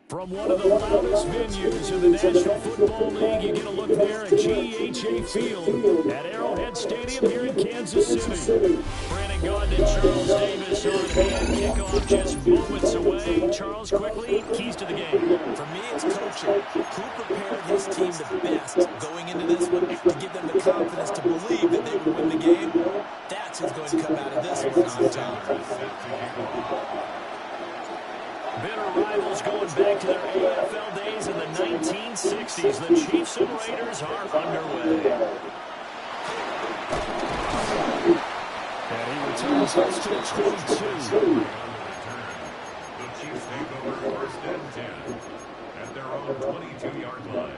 From one of the loudest venues in the National Football League, you get a look there at GEHA Field at Arrowhead Stadium here in Kansas City. Brandon Gaudin and Charles Davis on hand. Kickoff just moments away. Charles, quickly, keys to the game. For me, it's coaching. Who prepared his team the best going into this one to give them the confidence to believe that they would win the game? That's who's going to come out of this one on top. Bitter rivals going back to their AFL days in the 1960s. The Chiefs and Raiders are underway. And he returns us to the 22. The Chiefs take over first and 10 at their own 22-yard line.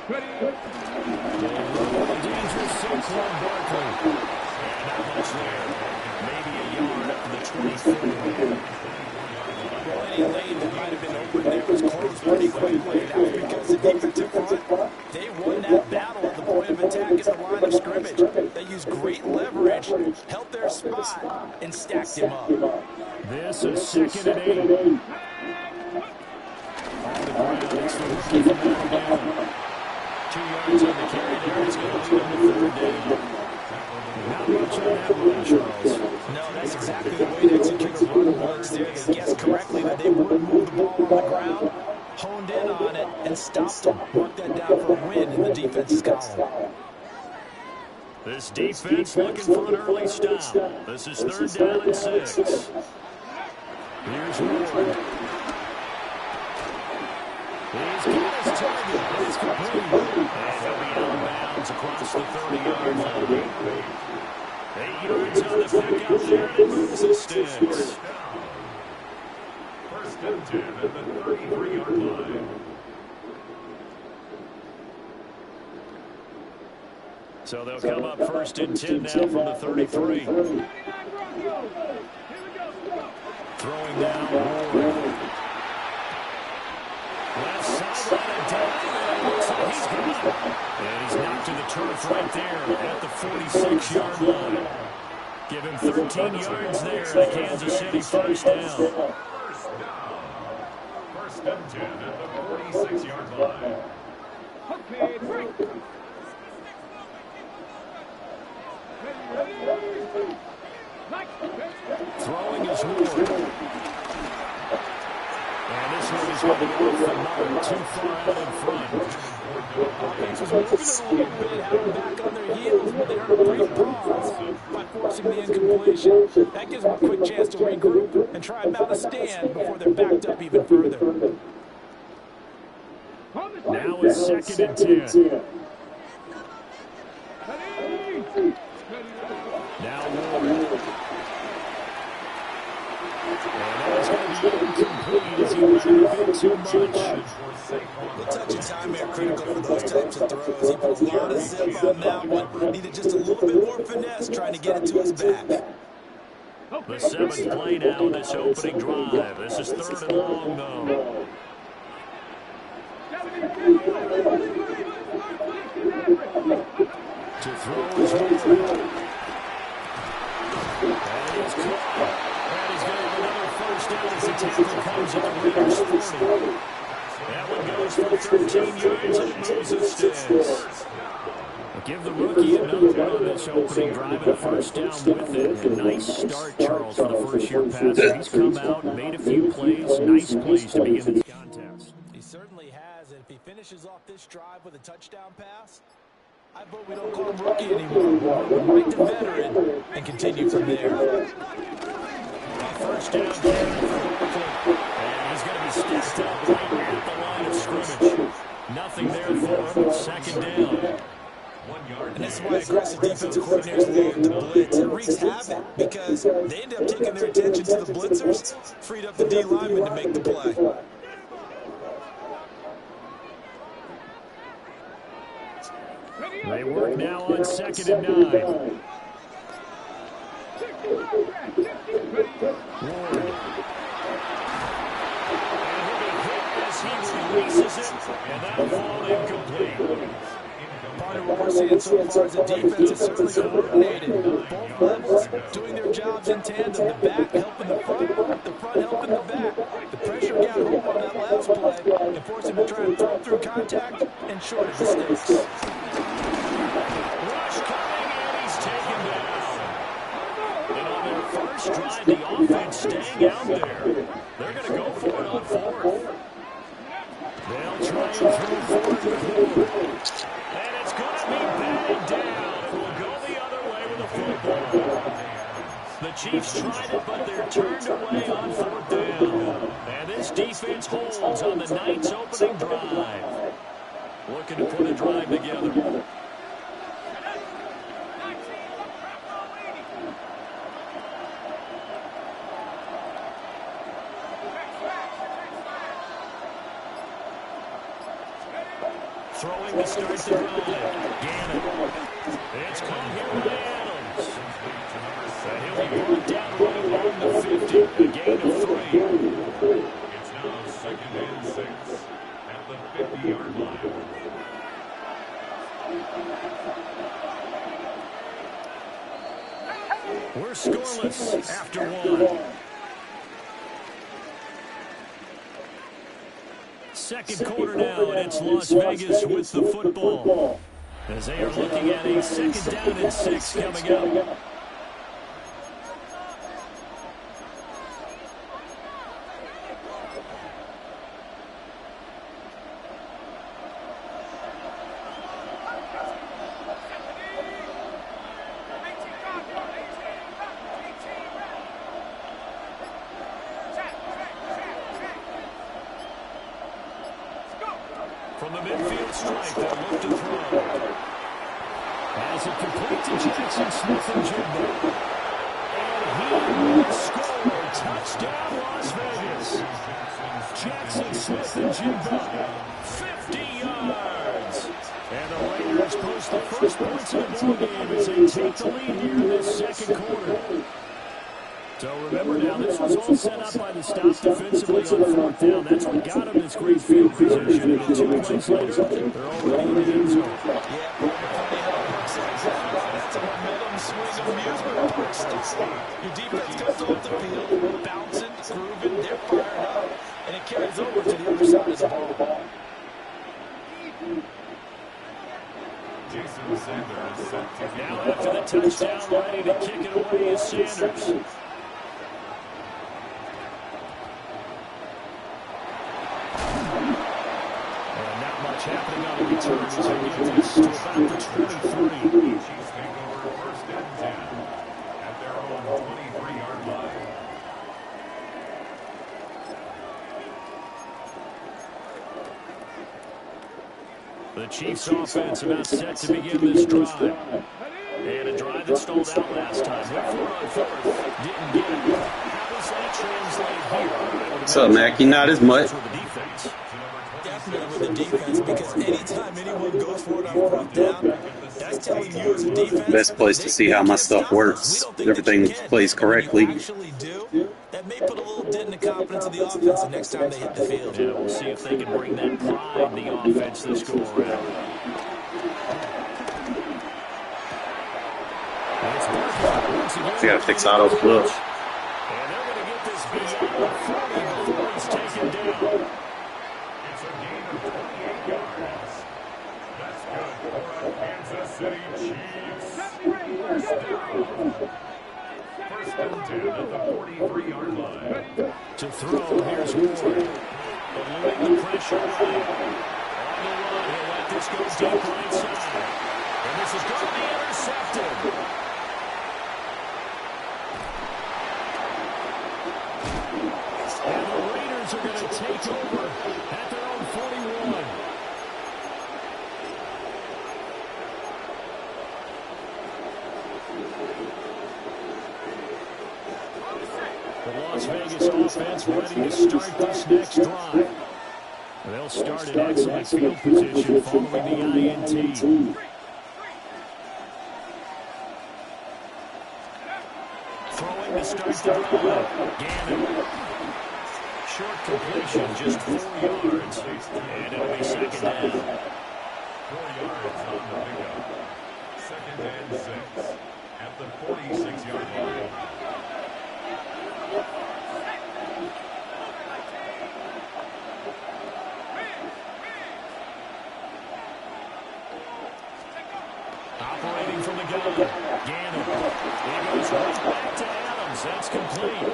Ready? Dangerous Saquon Barkley. Not much there. Maybe a yard up to the 24. Well, any lane that might have been open there was closed pretty quickly. That's because the defensive front, they won that battle at the point of attack at the line of scrimmage. They used great leverage, held their spot, and stacked him up. This is 2nd and 8. On the ground, it's the rookie from Alabama. 2 yards on the carry there. It's going to lead them to 3rd down. Not much on that one, Charles. No, that's exactly the way to execute a run once there. They guessed correctly that they would move the ball on the ground, honed in on it, and stopped them. Worked that down for a win in the defense's column. This defense looking for an early stop. This is 3rd down and 6. Here's Ward. He's got his target. It's complete. And he'll be out of bounds across the 30-yard line. 8 yards on the pick out there, and it moves the sticks. First and 10 at the 33-yard line. So they'll come up 1st and 10 now from the 33. Throwing down Ward. Left sideline and down, and it looks like he's gone. And he's knocked to the turf right there at the 46-yard line. Give him 13 yards there at the Kansas City 1st down. First and 10 at the 46-yard line. Okay, break. Throwing is Ward. And this one is going to go off the mark too far out in front. Offense was moving a little bit, having back on their heels, but they earned a brief pause by forcing the incompletion. That gives them a quick chance to regroup and try and mount a stand before they're backed up even further. Now it's 2nd and 10. Now Ward. And that's going to be incomplete as he ran a bit too much. The touch and time are critical for those types of throws. He put a lot of zip on that one. Needed just a little bit more finesse trying to get it to his back. The 7th play now in this opening drive. This is 3rd and long, though. To throw is Ward. And he's caught. And he's going to have another 1st down as the tackle comes at the Raiders 40. That one goes for 13 yards and moves the sticks. Give the rookie another one on this opening drive and a 1st down with it. A nice start, Charles, for the first-year passer. He's come out, made a few plays, nice plays to begin this contest. He certainly has, and if he finishes off this drive with a touchdown pass, I vote we don't call him rookie anymore. We'll right to veteran and continue from there. 1st down carry for Barkley. And he's going to be stacked up right at the line of scrimmage. Nothing there for him. 2nd down. 1 yard. And this is why aggressive defensive coordinators love to blitz. It wreaks havoc because they end up taking their attention to the blitzers, freed up the D lineman to make the play. They work now on 2nd and 9. Ward. And he'll be hit as he releases it, and that'll fall incomplete. Part of what we're seeing so far is the defense is certainly coordinated. Both levels doing their jobs in tandem. The back helping the front helping the back. The pressure got home on that last play and forced him to try and throw through contact and short of mistakes. Rush coming, and he's taken down. And on their first drive, the offense staying out there. They're going to go for it on fourth. They'll try and throw forward with Moore. And it's going to be batted down. It will go the other way with the football. The Chiefs tried it, but they're turned away on fourth down. And this defense holds on the night's opening drive. Looking to put a drive together. Throwing to start the drive. Gannon. It's caught here by Adams. And he'll be brought down right along the 50. A gain of 3. It's now 2nd and 6 at the 50-yard line. We're scoreless after 1. Second quarter now, and it's Las Vegas with the football. As they are looking at a 2nd down and 6 coming up. From the midfield stripe, they'll look to throw. As it complete to Jackson Smith-Njigba. And he will score. Touchdown, Las Vegas. Jackson Smith-Njigba, 50 yards. And the Raiders post the first points of the ballgame as they take the lead here in this second quarter. So remember now, this was all set up by the stop defensively on fourth down. That's what got them this great field position. And 2 plays later, they're already in the end zone. Yeah, that's a momentum swing of amusement park stuff. Your defense comes off the field, bouncing, grooving, they're fired up, and it carries over to the other side of the ball. Jason Sanders set to Now after the touchdown, ready to kick it away is Sanders. Happening on the return as they get this to about the 23. Chiefs take over 1st and 10 at their own 23-yard line. The Chiefs offense about set to begin this drive. And a drive that stalled out last time. Went for it on fourth. Didn't get it. How does that translate here? What's up, Mackie? Not as much. Definitely with the defense, because anytime anyone goes for it on fourth down, that's telling you as a defense. Best place to see how my stuff works. Everything plays correctly. Actually do. That may put a little dent in the confidence of the offense the next time they hit the field. Yeah, we'll see if they can bring that pride in the offense this go around. You gotta fix auto flip. And they're going to get this beyond 40 before he's taken down. It's a gain of 28 yards. That's good for our Kansas City Chiefs. First and 10 at the 43-yard line. To throw, here's Ward. Eluding the pressure. On the run, he'll let this go deep right side. And this is going to be intercepted. And the Raiders are going to take over at their own 41. The Las Vegas offense ready to start this next drive. They'll start in excellent field position following the INT. Throwing to start the drive. Gannon. Short completion, just 4 yards. And it'll be 2nd down. 4 yards on the pickup. 2nd and 6 at the 46-yard line. Operating from the gun. Gannon. He goes right back to Adams. That's complete.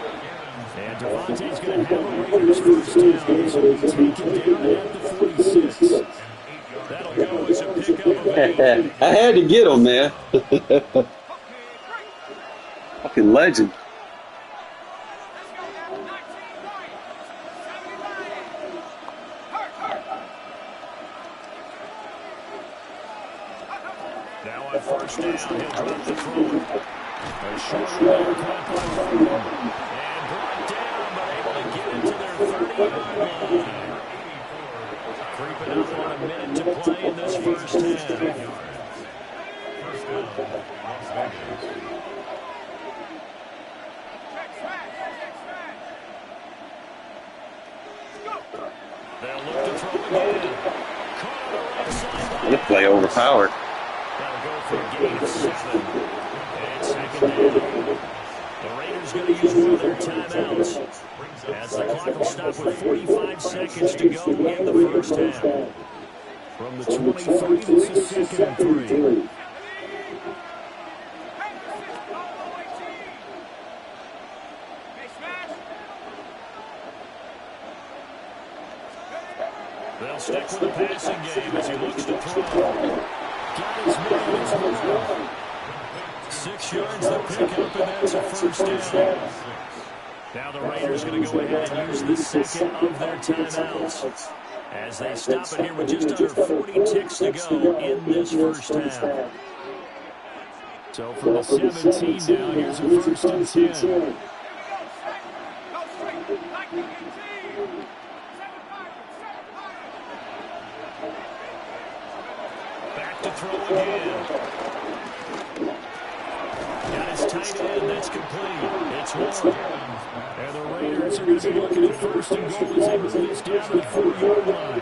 And Devontae's going to have a Raiders first down. So he's taken down at the 46. That'll go as a pickup of 8. I had to get him, man. Fucking legend. Now on first down, he'll drop the throw. A short route caught by Fulton. And brought down, but able to get it to their 30-yard line. Creeping up on a minute to play in this first half. First down, Las Vegas. They'll look to throw again. Caught on the right sideline. This play overpowered. That'll go for a gain of 7. And second down. The Raiders going to use one of their timeouts. As the clock will stop with 45 seconds to go in the first half. From the 23, this is 2nd and 3. They'll stick with the passing game as he looks to throw. Got his man as well. 6 yards to pick up, and that's a first down. Now the Raiders going to go ahead and use the second of their timeouts as they stop it here with just under 40 ticks to go in this first half. So from the 17 now, here's a 1st and 10. Back to throw again. Got his tight end. That's complete. It's Warren. And the Raiders are going to be looking at 1st and goal as they move this down to the 4-yard line.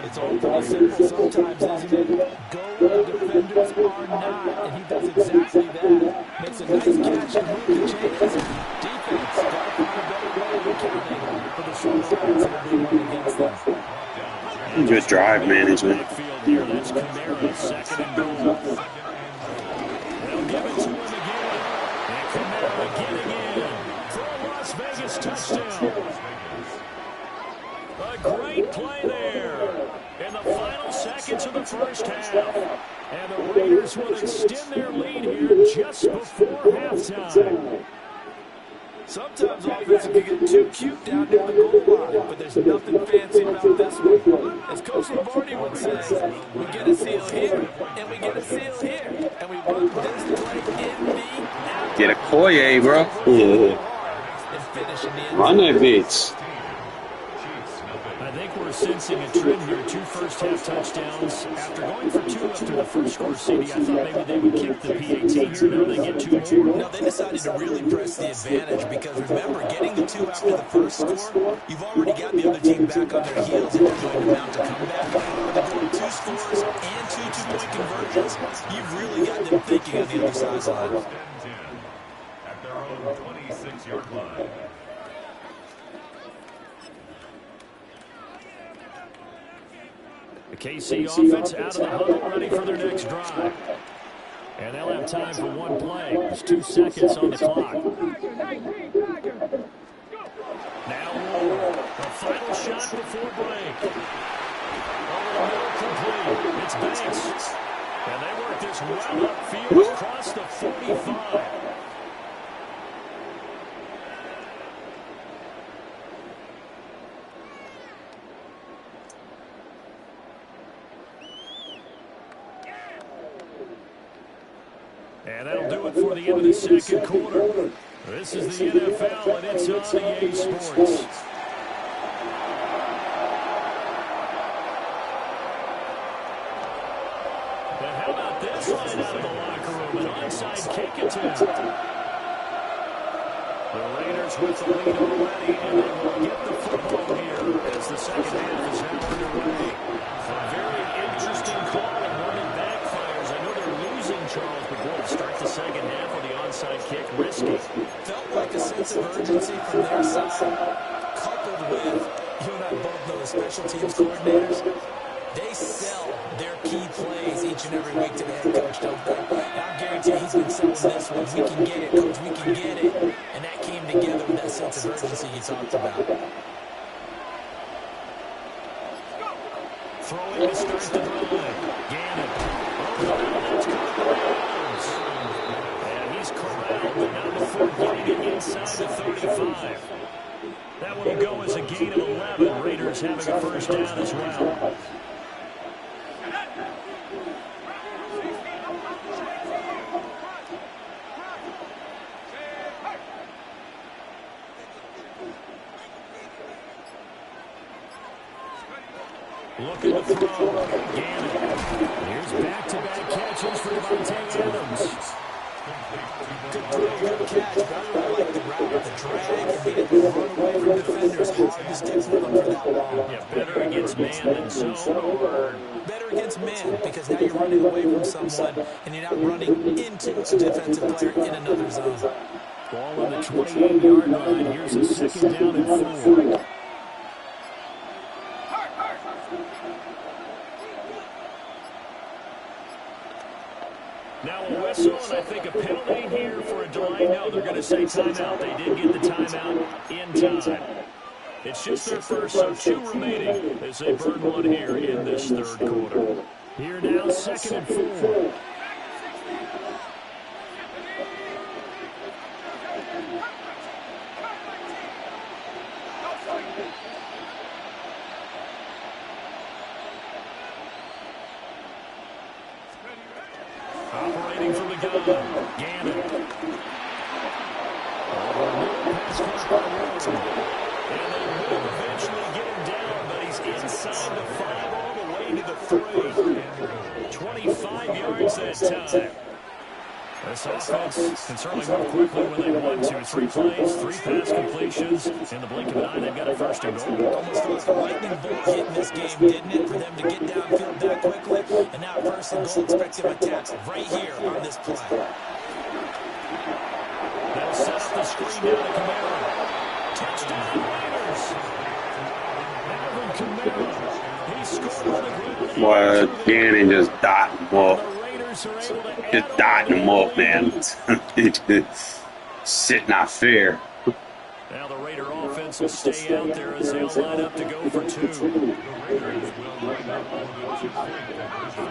It's all pretty simple sometimes, isn't it? Go where the defenders are not, and he does exactly that. Makes a nice catch and move the chains. Defense got to find a better way of accounting for the short yards that are being run against them. Good drive management. Backfield here. That's Kamara, 2nd and goal. They'll give it to him again. And Kamara again. For a Las Vegas touchdown. A great play there in the final seconds of the first half. And the Raiders will extend their lead here just before halftime. Sometimes offense can get too cute down near the goal line, but there's nothing fancy about this one. As Coach Lombardi would say, we get a seal here, and we get a seal here, and we run this play in the out. Get a Koye, bro. Yeah. And finish in the end. Run that bitch. I think we're sensing a trend here. 2 first-half touchdowns. After going for 2 after the first score, CD, I thought maybe they would kick the PAT here. Now they get 2 more. No, they decided to really press the advantage because, remember, getting the 2 after the first score, you've already got the other team back on their heels and they're going to mount a comeback. But they're doing 2 scores and 2 two-point conversions. You've really got them thinking on the other sideline. At their own 26-yard line. The KC offense out of the huddle, ready for their next drive. And they'll have time for one play. There's 2 seconds on the clock. Now Ward, the final shot before break. Over the middle, complete. It's Banks. And they work this well upfield across the 45. And that'll do it for the end of the second quarter. This is the NFL, and it's on EA Sports. And how about this line out of the locker room? An onside kick attempt. The Raiders with the lead already, and they will get the football here as the second half is now underway. A very interesting call and one that backfires. I know they're losing, Charles, but boy, to start the second half with the onside kick, risky. Felt like a sense of urgency from their side, coupled with, you and I both know the special teams coordinators, they sell their key plays each and every week to the head coach, don't they? And I guarantee he's been selling this one. We can get it, coach, we can get it. And that came together with that sense of urgency you talked about. Throwing to start the drive. Gannon. Oh, that's and he's corralled, but not before getting it inside the 35. That one will go as a gain of 11. Raiders having a first down as well. Looking to throw. Gannon. Here's back-to-back catches for Devontae Adams. Good throw, good catch. But I really like the route, the drag, and being able to run away from defenders. Hard to stick with them for that long. Yeah, better against man than zone, or better against man, because now you're running away from someone, and you're not running into a defensive player in another zone. Ball on the 28-yard line. Here's a second down and 4. Now a whistle, and I think a penalty here for a delay. No, they're going to say timeout. They did get the timeout in time. It's just their first, so 2 remaining as they burn one here in this third quarter. Here now, second and 4. Operating from the gun, Gannon. And they will eventually get him down, but he's inside the 5 all the way to the 3. 25 yards that time. This offense can certainly move quickly when they want to. 3 plays, 3 pass completions. In the blink of an eye, they've got a first and goal. Almost like a lightning bolt hit in this game, didn't it? For them to get downfield that quickly. And now first and goal, expected attack right here on this play. They'll set up the screen down to Kamara. Touchdown, Raiders. Alvin Kamara. He scored on the ground. Boy, Gannon just dot him up. Just dotting him up, man. Sitting out fair. Now the Raider offense will stay out there as they'll line up to go for 2. The Raiders will line up for the 2-point conversion.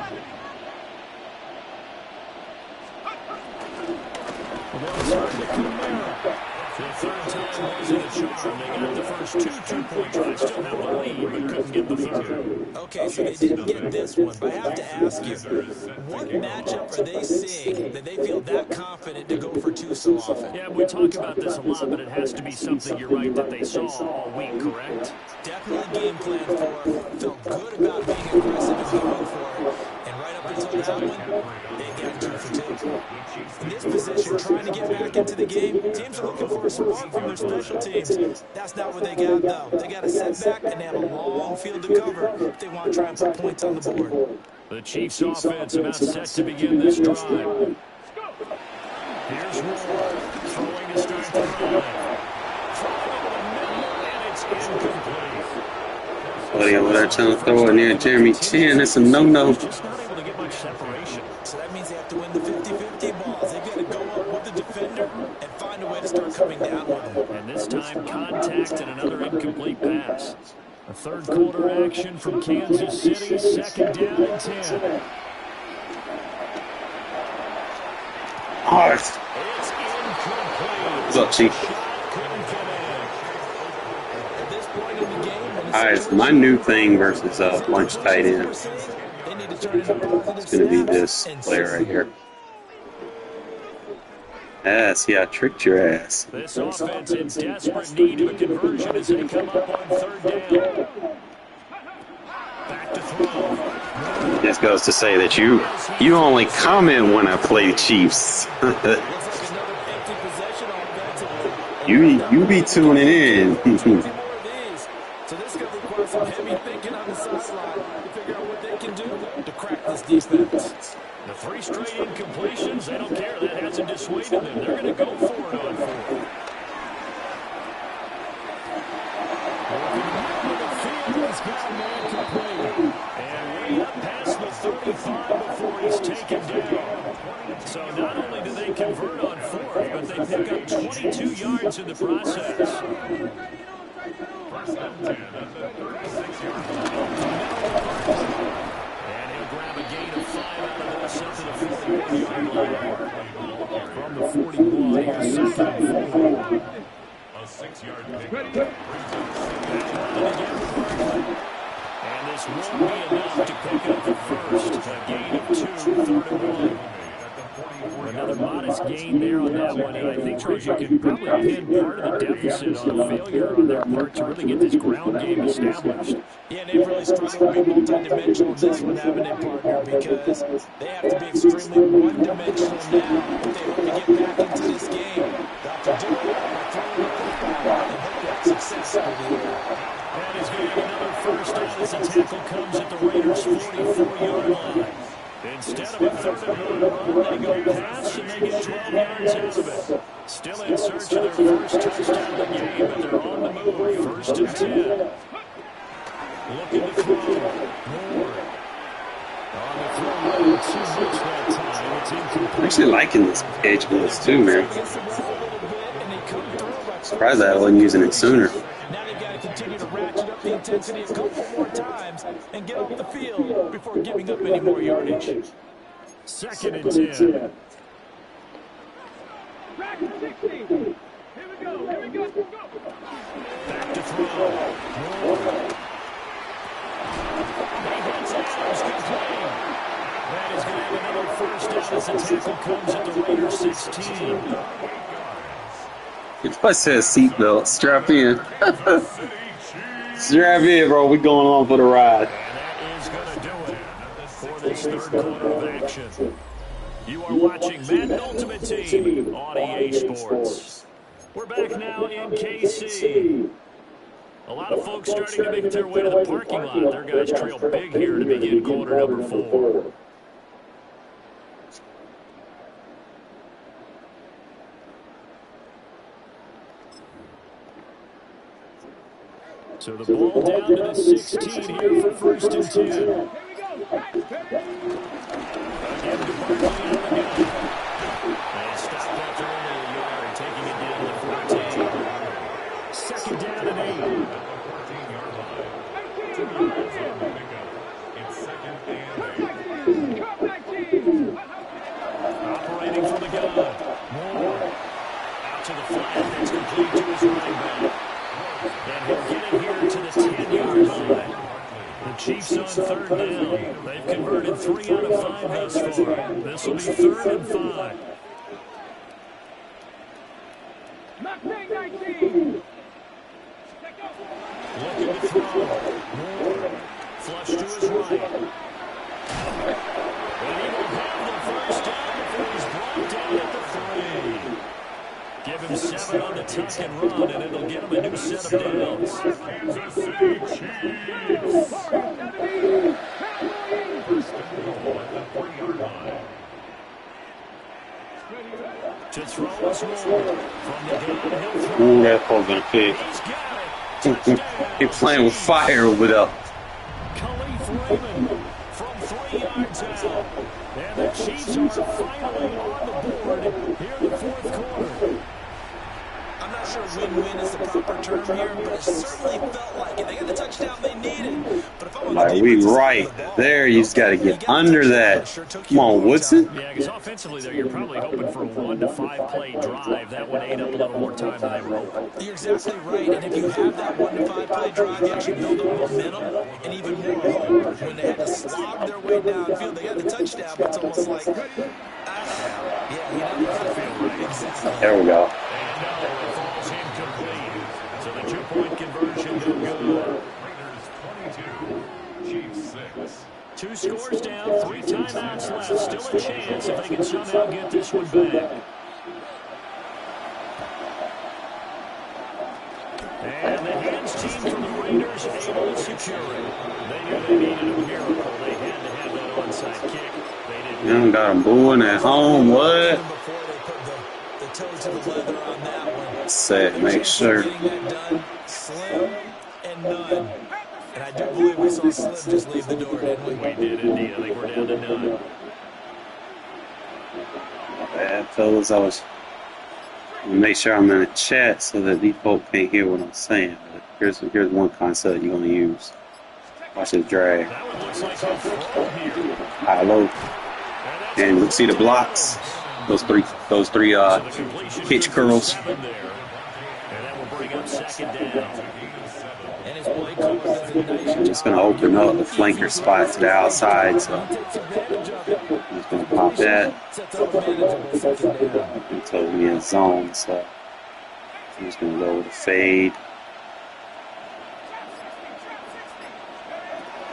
The third time wasn't a charm. They got the first 2 two-point tries. Still have the lead, but couldn't get the third. Okay, so they didn't get this one, but I have to ask you, what matchup are they seeing that they feel that confident to go for 2 so often? Yeah, we talk about this a lot, but it has to be something, you're right, that they saw all week, correct? Definitely game plan for it. Felt good about being aggressive and going for it. And right up until that one, they got 2 for 2. In this position, trying to get back into the game, teams are looking for a spark from their special teams. That's not what they got, though. They got a setback, and they have a long field to cover if they want to try and put points on the board. The Chiefs' offense about set to begin this drive. Here's Ward, throwing to start the drive. Throwing over the middle, and it's incomplete. Buddy over there trying to throw it near Jeremy Chin. That's a no-no. Just not able to get much separation. So that means they have to win the 50-50 balls. They've got to go up with the defender and find a way to start coming down with them. And this time, contact and another incomplete pass. A third quarter action from Kansas City, second down and 10. Oh, It's incomplete. what's up, Chief? Couldn't connect. At this point in the game, when All right, it's my new thing versus lunch tight end. they need to turn into positive It's going to be snaps this and player right here. See, I tricked your ass. This offense in desperate need of a conversion as they come up on third down. Back to throw. This goes to say that you only comment when I play Chiefs. looks like another empty possession offensively. You be tuning in. So this is going to require some heavy thinking on the sideline to figure out what they can do to crack this defense. The 3 straight incompletions, they don't care. That hasn't dissuaded them. They're going to go for it on 4th. He's got a man complete. And way up past the 35 before he's taken down. So not only do they convert on 4th, but they pick up 22 yards in the process. First and 10 at the 36-yard line. And he'll grab a gain of 5 out of this up to the 41-yard line. From the 41, here's 2nd and 4. A 6-yard pickup. And this won't be enough to pick up the first. A gain of 2, 3rd and 1. Another modest gain there on that one, and I think, Charles, you can probably pin part of the deficit on the failure on their part to really get this ground game established. Yeah, they've really struggled to be multi-dimensional this one, haven't they, partner? Because they have to be extremely one-dimensional now if they hope to get back into this game. Got to do it by throwing the football and hope that success will be here. That is going to be another first down as the tackle comes at the Raiders' 44-yard line. Instead of a 3rd and 1 run, they go pass and they get 12 yards out of it. Still in search of their first touchdown of the game, but they're on the move. 1st and 10. Looking to throw. Moore. On the throw, running too much that time. It's incomplete. I'm actually liking this edge blitz too, man. Surprised I wasn't using it sooner. Now they've got to continue to ratchet up the intensity a couple more times and get off the field before giving up any more yardage. 2nd and 10. Back to 60. Here we go. Here we go. Go. Back to throw. Moore. He hits Adams complete. That is going to have another first down as the tackle comes at the Raiders' 16. If I said seatbelt, strap in. Strap in, bro. We going on for the ride. And that is going to do it for this 3rd quarter of action. You are watching Madden Ultimate Team on EA Sports. We're back now in KC. A lot of folks starting to make their way to the parking lot. Their guys trail big here to begin quarter number 4. So the ball down to the 16 here for 1st and 10. Here we go. Again, Barkley on the gun. They stop after only a yard, taking it down to 14. 2nd down and 8. 14-yard line. 2 yards on the pickup. It's 2nd and 8. Operating from the gun. Moore. Out to the flat. That's complete to his running back. And he'll get it here to the 10-yard line. The Chiefs on 3rd down. They've converted 3 out of 5 thus far. This will be 3rd and 5. Mustang 19. Looking to throw. Moore. Flush to his right. And he will have the first down before he's brought down at the 3. Give him 7 on the tuck and run, and it'll get him a new set of downs. Kansas City Chiefs. First and goal at the 3-yard line. To throw is Moore. From the gun, he'll throw. Ooh, that ball's gonna pick. He's got it. Touchdown. He playing with fire over there. Khalif Raymond from 3 yards out. And the Chiefs are finally on the board here in the 4th quarter. I'm not sure win-win is the proper term here, but it certainly felt like it. They got the touchdown they needed. But if I'm on the Like, we right there. You just got to get under that. Come on, Woodson. Yeah, because offensively, though, you're probably hoping for a 1 to 5 play drive. That one ate up a little more time than they were hoping. You're exactly right, and if you have that 1 to 5 play drive, you actually build up momentum and even more hope. When they had to slog their way downfield, they got the touchdown, but it's almost like, yeah, you know, exactly. There we go. And no, it falls incomplete. So the 2-point conversion no good. Raiders 22, Chiefs 6. 2 scores down, 3 timeouts left. Still a chance if they can somehow get this one back. And the hands team from the Raiders able to secure it. They knew they needed a miracle. They had to have that onside kick. They didn't. You got them booing at home. What? Before they put the toe to the leather on that one. Set, make sure. Getting that done, slim and none. And I do believe we saw Slim just leave the door, didn't we? We did indeed. I think we're down to none. Bad fellas, I was gonna make sure I'm in a chat so that these folks can't hear what I'm saying. But here's one concept you're gonna use. Watch this drag. That one looks like a throw here. High low. And look, see the blocks? Those three hitch curls. And that will bring up second down. And his play caller does a nice job. Just gonna open up the flanker spot to the outside, so I'm just gonna pop that. He told me in zone, so I'm just gonna go with a fade.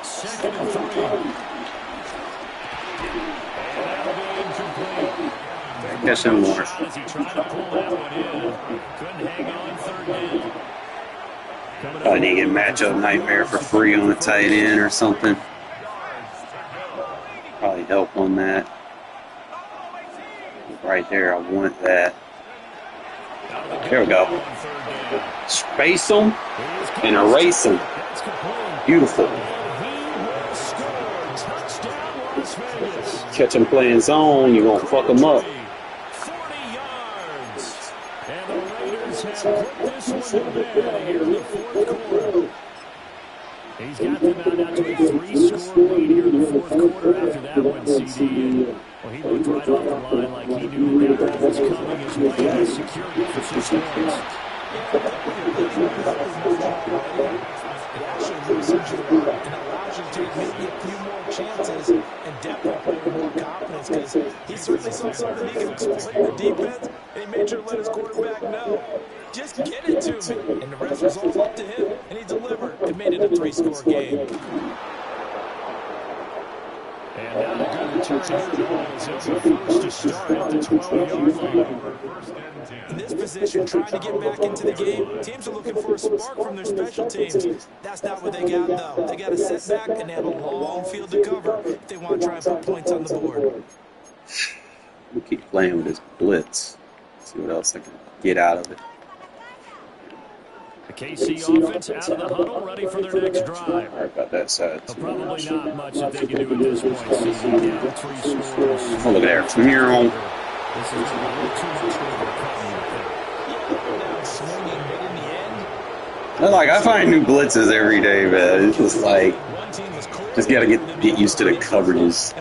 Second and 3. Catch him more. As he tried to pull that one in. Couldn't hang on third down. Probably need to get matchup nightmare for free on a tight end or something. Probably help on that. Right there, I want that. There we go. Space them and erase them. Beautiful. Catch them playing zone, you're going to fuck them up. 40 yards. And the Raiders have put this one to bed here in the fourth quarter. He's got them out now to a 3-score lead here in the fourth quarter after that one, CD. Well, he looked right off the line like he knew that was coming his way, and he secured it for 6 points. It actually loosens you up and allows you to take maybe a few more chances and definitely more confidence, because he certainly saw something he could exploit in the defense, and he made sure to let his quarterback know, just get it to me. And the rest was all up to him, and he delivered. It made it a 3-score game. And now the good return here. The ball is up first to start at the 12-yard line. In this position, trying to get back into the game, teams are looking for a spark from their special teams. That's not what they got, though. They got a setback, and they have a long field to cover if they want to try and put points on the board. We'll keep playing with this blitz. See what else I can get out of it. The KC offense out of the huddle, ready for their next drive. Sorry about that side. Probably not much that they can do at this point. CD down 3 scores. Oh, look at there. This is a little too much for I find new blitzes every day, man. It's just like, just gotta get used to the coverages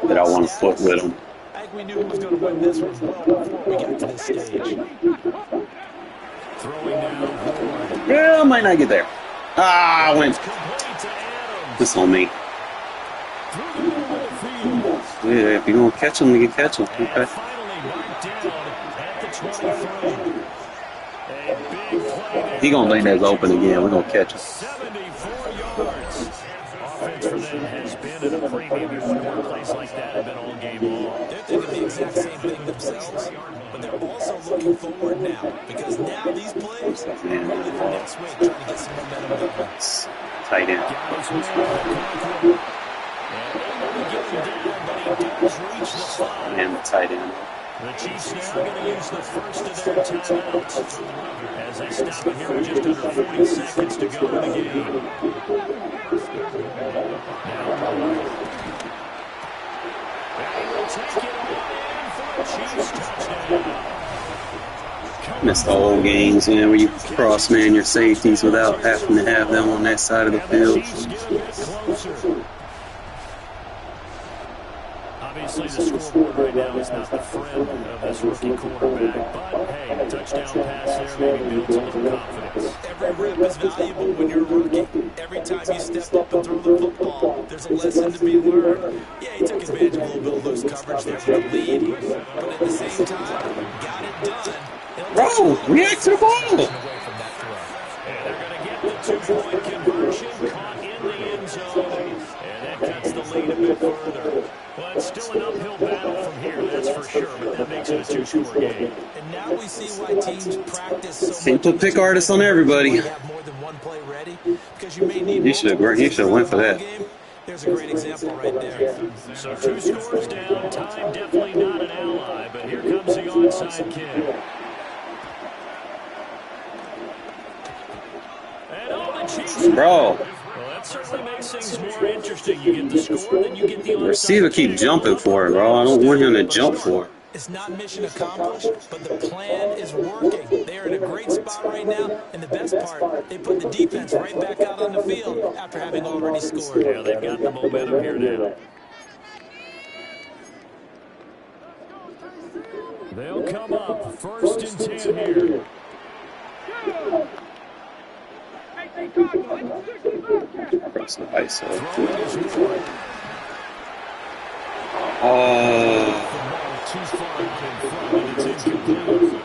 that I want to put with them. I think we knew who was going to win this one well before we got to this stage. throwing now. Yeah, I might not get there. I went. This on me. Yeah, if you're going to catch them, you can catch them. Okay. He going to lay that open again. We're going to catch him. 74 yards. Offense for them has been at a premium. You wonder where a place like that have been all game long. They're thinking the exact same thing themselves, but they're also looking forward now, because now these plays are really for next week, trying to get some momentum going. Tight end. And the tight end. The Chiefs now going to use the first of their timeouts as they stop it here with just under 40 seconds to go in the game. Missed the whole games, man, where you cross-man your safeties without having to have them on that side of the field. Obviously, the scoreboard right now is not the friend of this rookie quarterback, but hey, a touchdown pass there maybe builds a little confidence. Every rep is valuable when you're a rookie. Every time you step up and throw the football, there's a lesson to be learned. Yeah, he took advantage of a little bit of loose coverage there with the lead, but at the same time, got it done. Bro, react to the ball! And they're going to get the 2-point conversion, caught in the end zone, and that cuts the lead a bit further. But still an uphill battle from here, that's for sure, but that makes it a two-score game. And now we see why teams practice so Seem much. to pick artists on everybody. Have more than one play ready because you may need He should have went for that. There's a great example right there. So 2 scores down. Time definitely not an ally, but here comes the onside kick. And all the Chiefs. Bro. Well, that certainly makes things more interesting. You get the score, then you get the onside Receiver keep jumping for it, bro. I don't want him to jump for it. It's not mission accomplished, but the plan is working. They are in a great spot right now, and the best part, they put the defense right back out on the field after having already scored. Yeah, they've got the momentum here now. They'll come up 1st and 10 here. Press the ISO. Too far in front, and it's incomplete.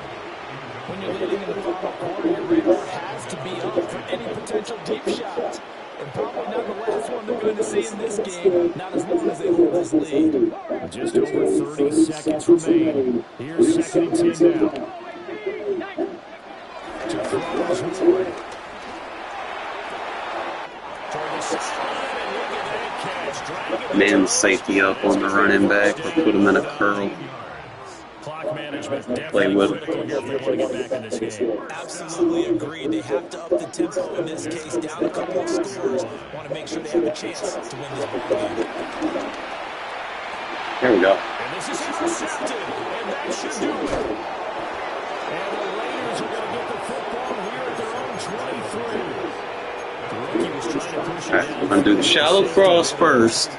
When you're leading in the final quarter, your radar has to be up for any potential deep shots. And probably not the last one they're going to see in this game, not as long as they hold this lead. Just over 30 seconds remain. Here's 2nd and 10 now. To throw is Ward. Man, safety up on the running back, or put him in a curl. Clock management Play with critical here if they want to get back in this game. Absolutely agreed. They have to up the tempo in this case, down a couple of scores. Want to make sure they have a chance to win this ball game. Here we go. And this is intercepted, and that should do it. And the Raiders are going to get the football here at their own 23. The rookie was trying to push it All right, down. I'm going to do the shallow cross first.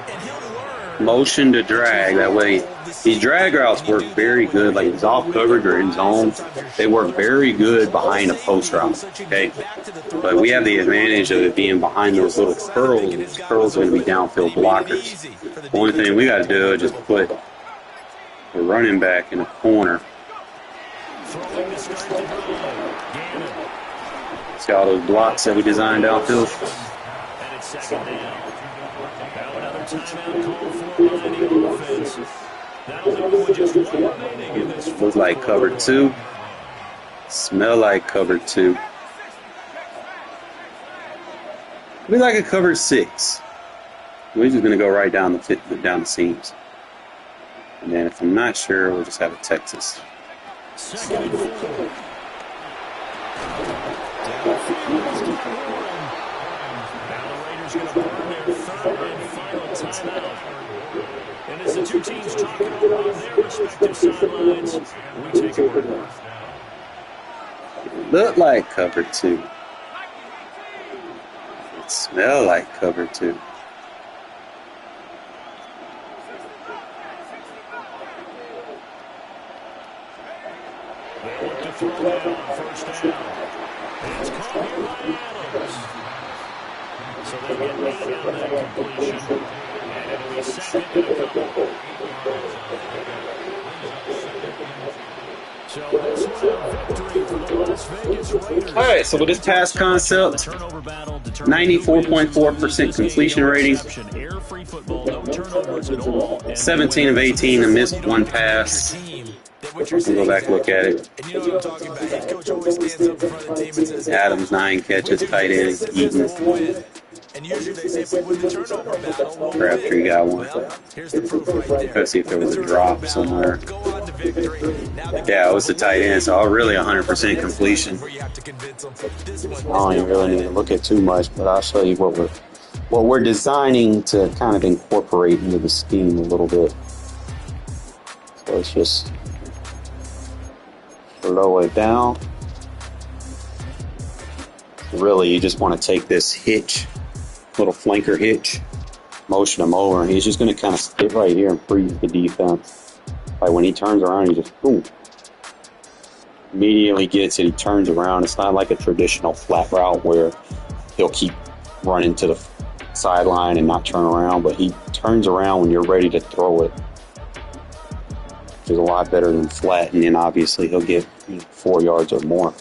Motion to drag. That way, these drag routes work very good. Like it's off coverage or in zone, they work very good behind a post route. Okay, but we have the advantage of it being behind those little curls. Those curls are going to be downfield blockers. The only thing we got to do is just put the running back in the corner. See all those blocks that we designed downfield? And it's 2nd down. Now another timeout call for by the offense. That'll leave them with just 1 remaining in this. Looks like cover 2. Smell like cover 2. Be like a cover 6. We're just gonna go right down the seams. And then if I'm not sure, we'll just have a Texas. 2nd and 4. Now the Raiders going to burn their 3rd and final timeout. And as the two teams talk it over on their respective sidelines, we take a break. Look like cover 2. It smell like cover 2. They look to throw down 1st down. And it's caught here by Adams. So they get 8 on that completion. And it'll be 2nd and a couple. So this one a victory for the Las Vegas Raiders. All right, so with this pass concept, 94.4% completion rating, 17 of 18 and missed 1 pass. We'll go back and look at it. And you know what I'm talking about. Head coach always stands up in front of the team and says, Adams 9 catches, tight end, Eaton. and usually they say if we win the turnover battle, we'll Crabtree win. got one. Well, here's the proof right there. Let's see if there was a drop somewhere. Go on to victory. Now they Yeah, it was the tight end, so really 100% completion. where you have to convince them. This one, I don't even really need to look at too much, but I'll show you what we're designing to kind of incorporate into the scheme a little bit. So let's just slow it down. Really, you just want to take this hitch, little flanker hitch, motion him over, and he's just going to kind of sit right here and freeze the defense. Like when he turns around, he just boom. Immediately gets it, he turns around. It's not like a traditional flat route where he'll keep running to the sideline and not turn around, but he turns around when you're ready to throw it. Which is a lot better than flat, and then obviously he'll get 4 yards or more,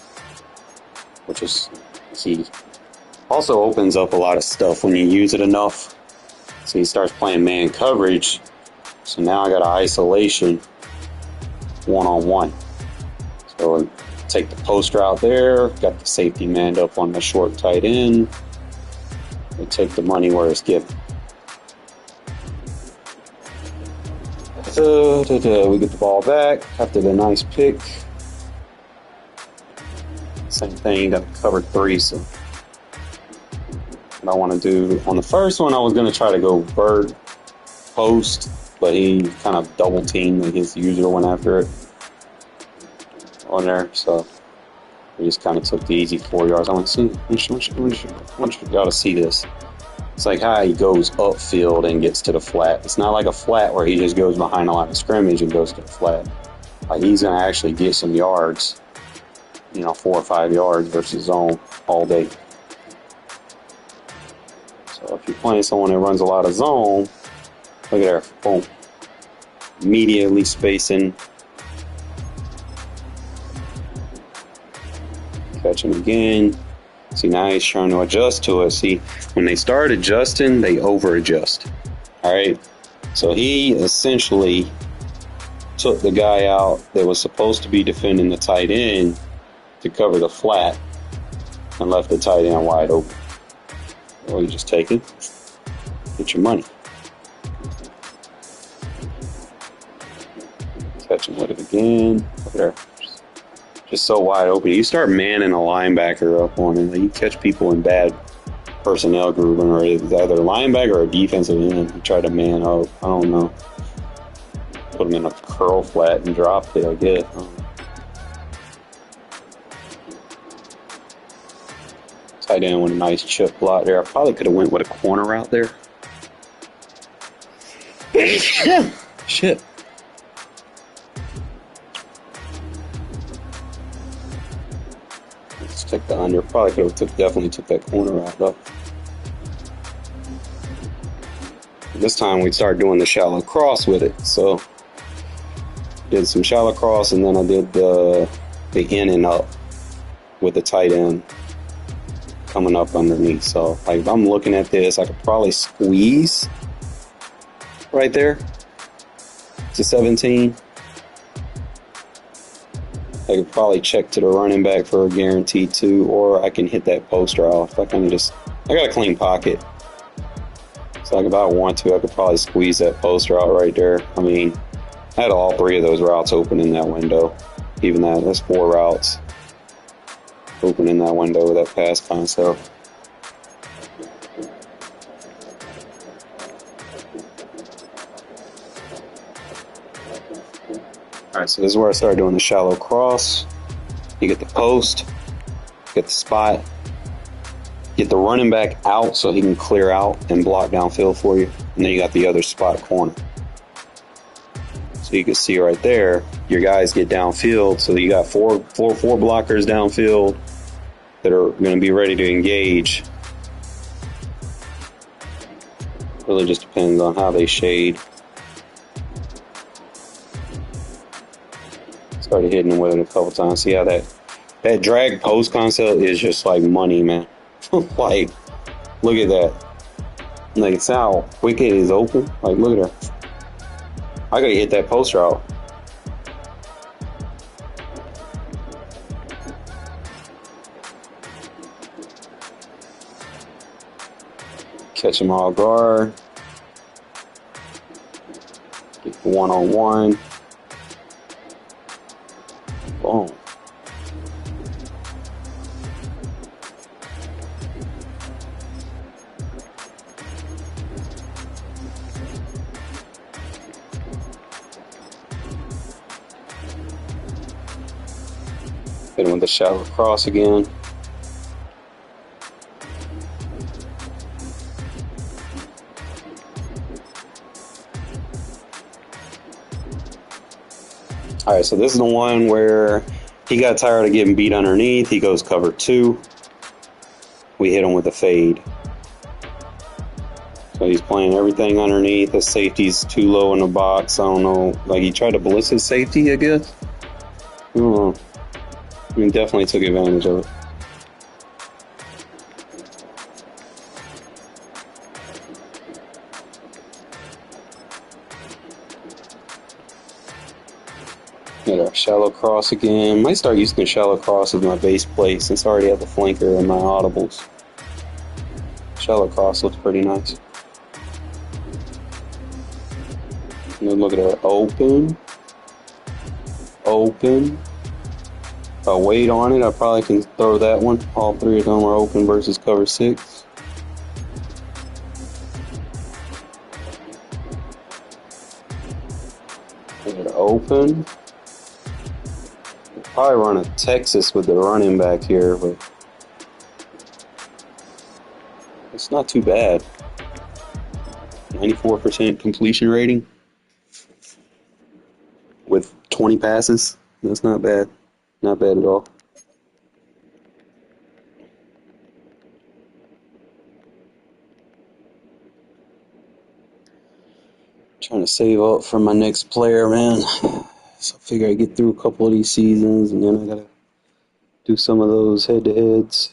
which is key. Also opens up a lot of stuff when you use it enough. So he starts playing man coverage. So now I got an isolation one-on-one. So take the post route there, got the safety manned up on the short tight end. We take the money where it's given. We get the ball back after the nice pick. Same thing, got the cover 3, so what I want to do on the first one, I was going to try to go bird post, but he kind of double teamed, like his user went after it on there, so we just kind of took the easy 4 yards. I want to you gotta see this. It's like how he goes upfield and gets to the flat. It's not like a flat where he just goes behind a line of scrimmage and goes to the flat. Like he's going to actually get some yards, 4 or 5 yards versus zone all day. So if you're playing someone that runs a lot of zone, look at there, boom. Immediately spacing. Catch him again. See, now he's trying to adjust to it. See, when they start adjusting, they over-adjust. All right? So he essentially took the guy out that was supposed to be defending the tight end to cover the flat and left the tight end wide open. Well, you just take it, get your money. Catch him with it again. Look there. Just so wide open. You start manning a linebacker up on him. You catch people in bad personnel grouping, or it's either a linebacker or a defensive end. You try to man up. I don't know. Put him in a curl flat and drop it, I guess. Tight end with a nice chip block there. I probably could have went with a corner route there. Shit. Let's take the under. Probably could have definitely took that corner route though. This time we started doing the shallow cross with it. So did some shallow cross, and then I did the in and up with the tight end coming up underneath. So like if I'm looking at this, I could probably squeeze right there to 17. I could probably check to the running back for a guaranteed 2, or I can hit that post route. If I kind of I got a clean pocket. So like if I want to, I could probably squeeze that post route right there. I mean, I had all 3 of those routes open in that window. Even that's 4 routes open in that window with that pass concept. Alright, so this is where I started doing the shallow cross. You get the post, get the spot, get the running back out so he can clear out and block downfield for you. And then you got the other spot corner. So you can see right there, your guys get downfield. So you got four blockers downfield that are going to be ready to engage. Really just depends on how they shade. Started hitting them with it a couple times. See how that drag post concept is just like money, man. Like, look at that. Like, it's how quick it is open. Like, look at her. I gotta hit that post route. Catch them all guard. Get the one-on-one. Boom. Hit him with the shallow cross again. All right, so this is the one where he got tired of getting beat underneath. He goes cover 2. We hit him with a fade. So he's playing everything underneath. His safety's too low in the box. I don't know. Like, he tried to blitz his safety, I guess. I don't know. I mean, definitely took advantage of it. Got our shallow cross again. Might start using the shallow cross as my base play since I already have the flanker and my audibles. Shallow cross looks pretty nice. And then look at her. Open. Open. If I wait on it, I probably can throw that one. All three of them are open versus cover 6. And open. Probably run a Texas with the running back here, but it's not too bad. 94% completion rating with 20 passes. That's not bad. Not bad at all. Trying to save up for my next player, man. So I figure I get through a couple of these seasons and then I gotta do some of those head-to-heads.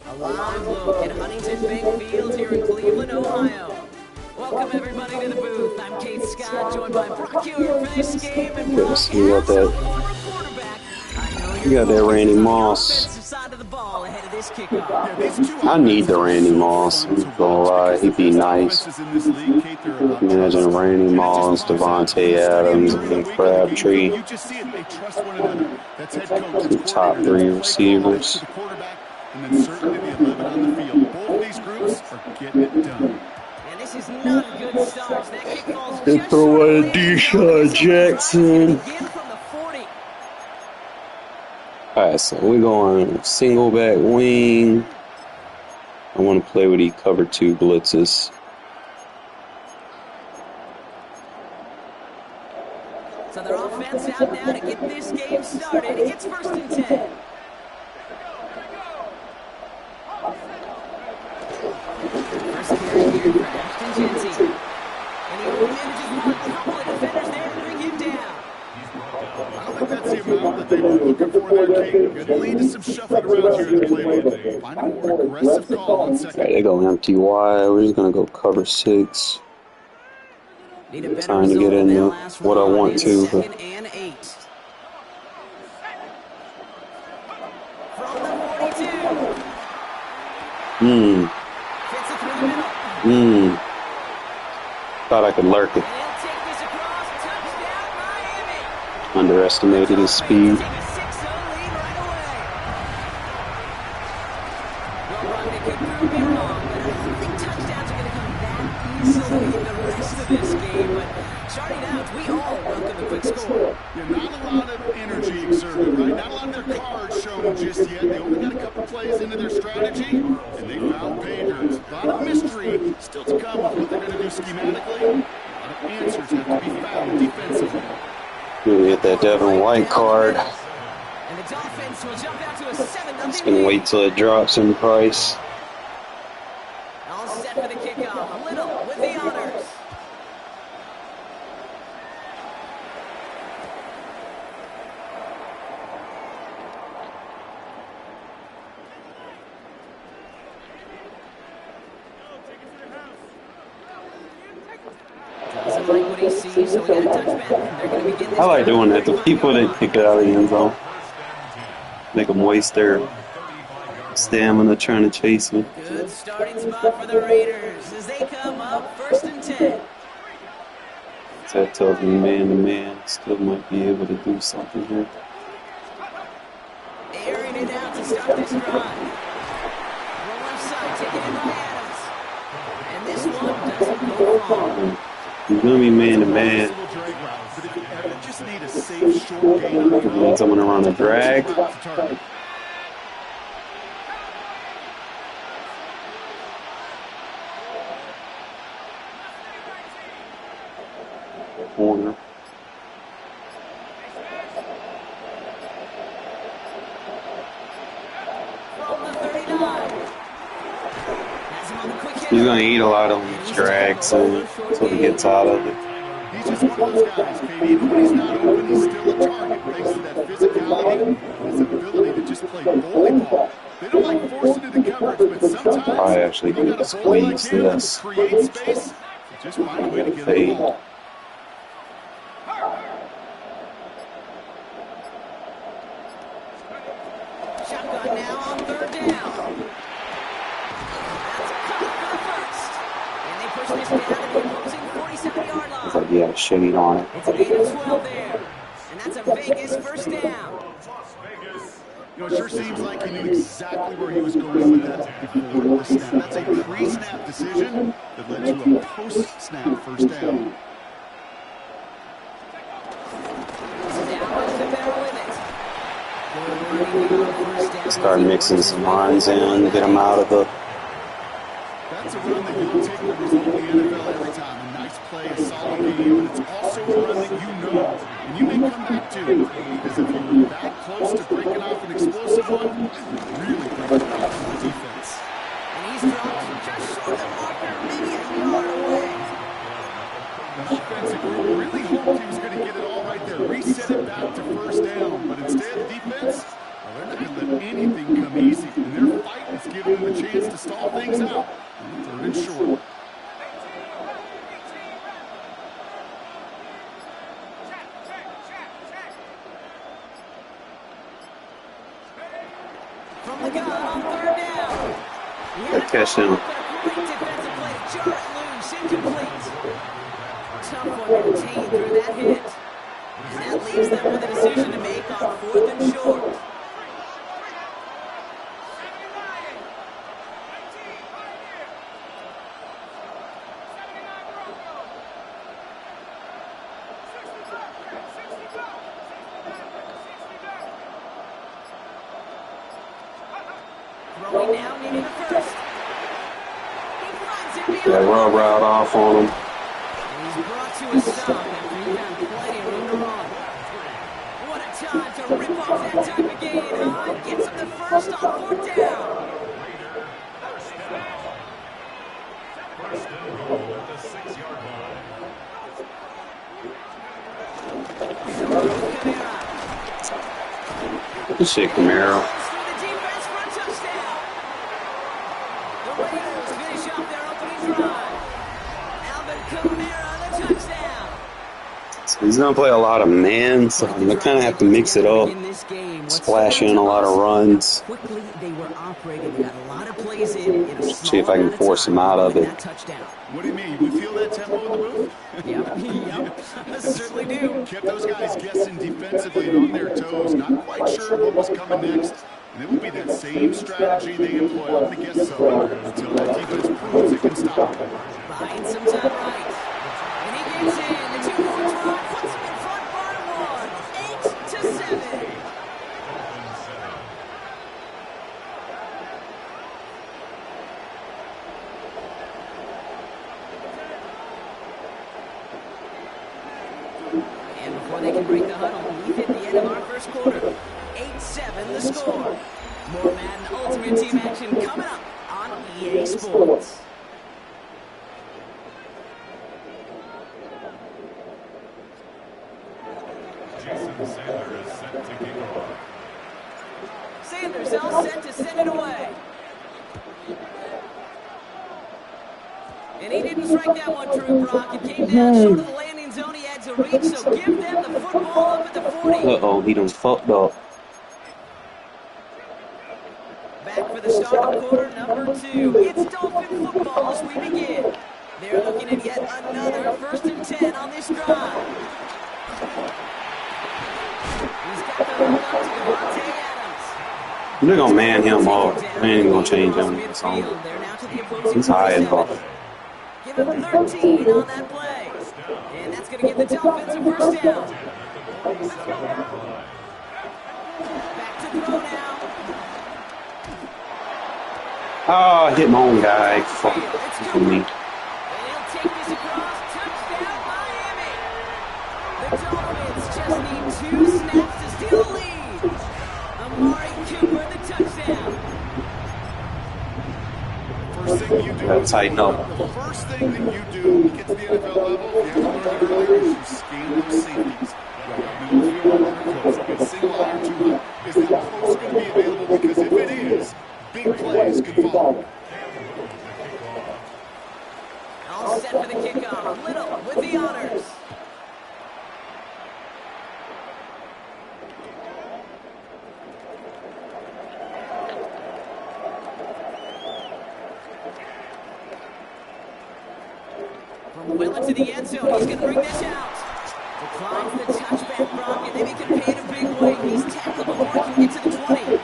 A live look at Huntington Bank Field here in Cleveland, Ohio. Welcome everybody to the booth. I'm Kate Scott, joined by Brock Hewitt for this game. And Brock, Yes, you got that. You got that Randy Moss. I need the Randy Moss. I'm not gonna lie, he'd be nice. Imagine Randy Moss, Devontae Adams, and Crabtree. The top 3 receivers. And then certainly the 11 on the field. Both of these groups are getting it done. And this is not a good start. That kick falls They just throw short a of Deshaun Jackson. Again from the 40. Alright, so we're going single back wing. I want to play with these cover 2 blitzes. So their offense out now to get this game started. It's 1st and 10. They were looking for their king. Going to lead to some shuffling around here in the playbook. Find a more aggressive call on second. Alright, they go empty wide. We're just going to go cover 6. Trying to get into what I want to. But From the 42. Fits it through the middle. Thought I could lurk it. And he'll take this across. Touchdown, Miami. Underestimated his speed. Take a 6-0 lead right away. Well, Rodney could prove me wrong, but I don't think touchdowns are going to come that easily in the rest of this game. But starting out, we all welcome the quick score. Yeah, not a lot of energy exerted, right? Not a lot of their cards shown just yet. They only got a couple plays into their strategy, and they found pay dirt. A lot of mystery still to come with what they're going to do schematically. A lot of answers have to be found defensively. Gonna get that Devin White card. And the Dolphins will jump out to a 7-0 Just gonna wait till it drops in price. All set for the kickoff. Little with the honors. Doesn't like what he sees, so we got a touchback. They're going to begin this I like drive. doing that. The people that kick it out of the end zone. Make them waste their stamina trying to chase me. Good starting spot for the Raiders as they come up 1st and 10. That tells me man to man still might be able to do something here. Airing it out to start this drive. Roll left side, taken in by Adams. And this one doesn't go far. He's gonna be man to man. Just need a safe, short gain on the Need someone to run a drag. Corner. From the 39. Has him on the quick hit. He's gonna eat a lot of these drags until he gets out of it. He's just one of those guys, Katie. Even when he's not open, he's still a target. Thanks to that physical ball. They don't like forcing it to coverage, but sometimes Probably actually you got a ball like squeeze him this. to create space. Just find a way to get the ball. Shotgun now on third down. That's caught for the first. And they push this down to the opposing 47-yard line. Looks like he had a shade on it. It's a gain of 12 there. And that's a Vegas first down. You know, it sure seems like he knew exactly where he was going with that before the snap. That's a pre-snap decision that led to a post-snap first down. Start mixing some lines in, get them out of the. That's a run that you'll take the result in the NFL every time. A nice play, a solid game, but it's also a run that you know and you may come back to. Because if you're that close to breaking off an explosive one, really break it off the defense. And he's dropped just short of the marker, maybe a yard away. The offensive group really hoped he was going to get it all right there, reset it back to first down, but instead the defense, well, they're not going to let anything come easy, and their fight is giving them a chance to stall things out. Third and short. From the gun on third down. Good catch him. Great defensive play. Jar loose, incomplete. Tough one to retain through that hit. And that leaves them with a decision to make on fourth and short. Throwing now, needing a first. He finds it beyond. Yeah, rub route off on him. And he's brought to a stop after he found plenty of room to run. What a time to rip off that type of gain, huh? Gets him the first on fourth down. First and goal at the 6-yard line. Good shit, Camaro. He's going to play a lot of man, so they kind of have to mix it up, splash in a lot of runs. Quickly, they were operating. They got a lot of plays in a See if I can force him out of it. What do you mean? We feel that tempo in the booth? Yep, I certainly do. Kept those guys guessing defensively and on their toes, not quite sure what was coming next. And it will be that same strategy they employ. I'm going to guess so until that defense proves it can stop them. Buying some time right. And he gets in. The 2-4 drop puts him in front by one. 8-7. And before they can break the huddle, we've hit the end of our first quarter. 8-7 the score. More Madden Ultimate Team action coming up on EA Sports. Sanders is set to kick off. Sanders all set to send it away. And he didn't strike that one true, Brock. It came down short of the landing zone. He had to reach, so give them the football up at the 40. Uh-oh, he done fucked up. Back for the start of quarter number 2. It's Dolphin football as we begin. They're looking at yet another 1st and 10 on this drive. He's got the hook up to Devontae Adams. They're going to man him up. They ain't going to change him. He's high as fuck. Give him 13 on that play. And that's going to give the Dolphins a first down. Back to throw now. Oh, I hit my own guy. Fuck me. And he'll take this across. Touchdown, Miami. The Dolphins just need 2 snaps to steal the lead. Amari Cooper, the touchdown. First thing you do, Gotta tighten up. the first thing that you do when you get to the NFL level, if you haven't learned it earlier, is you scan those safeties. You got middle you are running close, like a single eye or two eye, is that close going to be available? Because if it is, big plays can follow. All set for the kickoff. Little with the honors. From well into the end zone, he's going to bring this out. Declines the touchback block, and then he can pay it a big way. He's tackled before he can get to the 20. Well,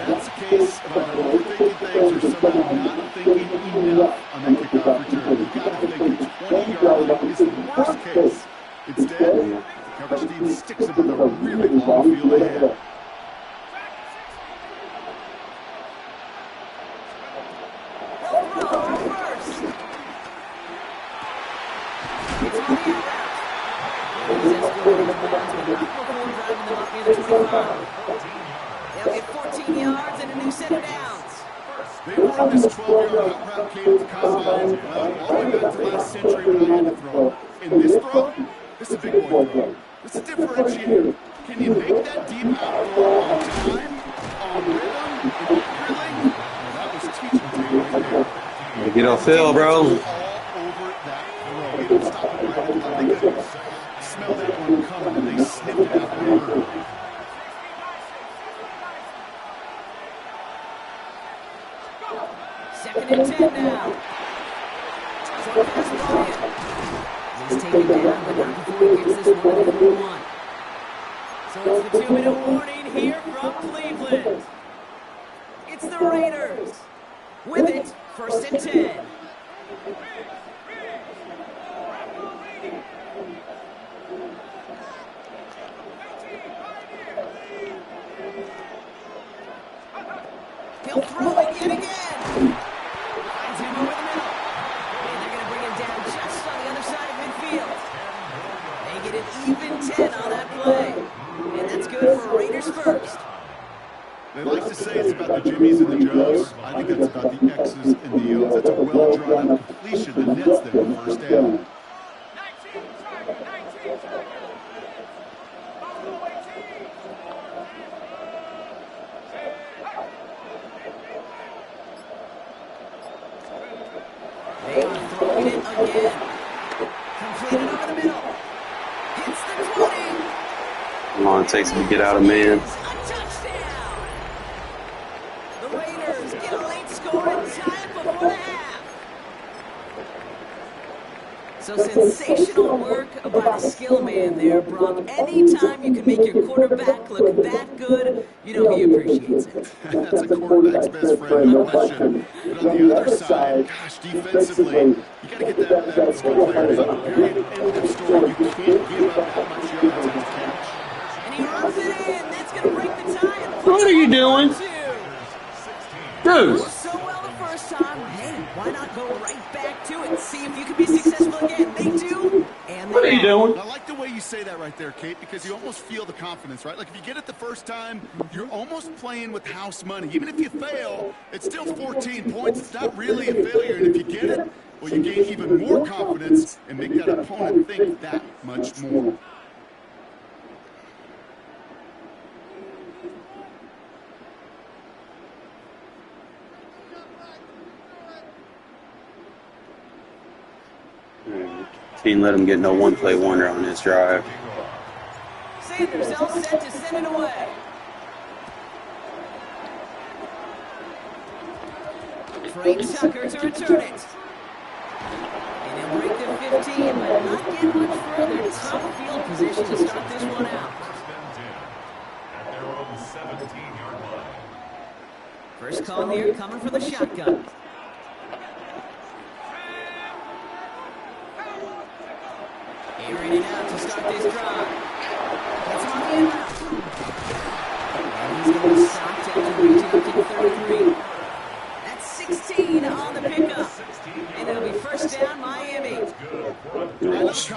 that's the case of either overthinking things or somehow not thinking enough on that kickoff return. You've got to think the 20-yard line is the worst case. Instead, the coverage team sticks him with a really long field ahead. They'll get 14 yards and a new set of downs. They run this 12-yard route cadence combine all the way back to last century when I had to throw. In this throw, this is a big boy throw. This is a differentiator. Can you make that deep out throw on time, on rhythm, and drilling? Well, that was teaching to you right there. Get off field, bro. All over that throw. He didn't stop it right on time. They could smell that one coming, and they sniffed it out there early. Second and 10 now. Short pass Bryant. He's taken down, but not before he gets this one to the 1. So it's the 2-minute warning here from Cleveland. It's the Raiders. With it, first and 10. He'll throw it yet again. Finds him over the middle. And they're going to bring him down just on the other side of midfield. They get an even 10 on that play. And that's good for Raiders first. They like to say it's about the Jimmies and the Joes. I think that's about the X's and the O's. That's a well-drawn-up completion that nets them the first down. 19 seconds. Buffalo 18. They are throwing it again. Completed over the middle. Hits the 20. How long it takes to get out of man. A touchdown. The Raiders get a late score in time before the half. So sensational work by the skill man there, Brock. Anytime you can make your quarterback look that good, you know he appreciates it. That's a quarterback's best friend, no question. But on the other side, gosh, defensively, you got to get that skill player in. Period. End of story. You can't give up that much yards on the catch. And he runs it in. That's going to break the tie. And What are you doing? Dude. So well the first time. Hey, why not go right back to it? See if you can be successful again. They do. And What are you doing? I like the way you say that right there, Kate, because you almost feel the confidence, right? Like if you get it the first time, you're almost playing with house money. Even if you fail, it's still 14 points. It's not really a failure. And if you get it, well, you gain even more confidence and make that opponent think that much more. Can't let him get no one-play wonder on this drive. Sanders all set to send it away. Trey Tucker to return it. And he'll break the 15, but not get much further. Tough field position to start this one out. At their own 17-yard line. First call here coming from the shotgun. Airing it out to start this drive. That's on the inbound. And he's going to be stopped after reaching up to the 33. That's 16 on the pickup. And it'll be first down, Miami.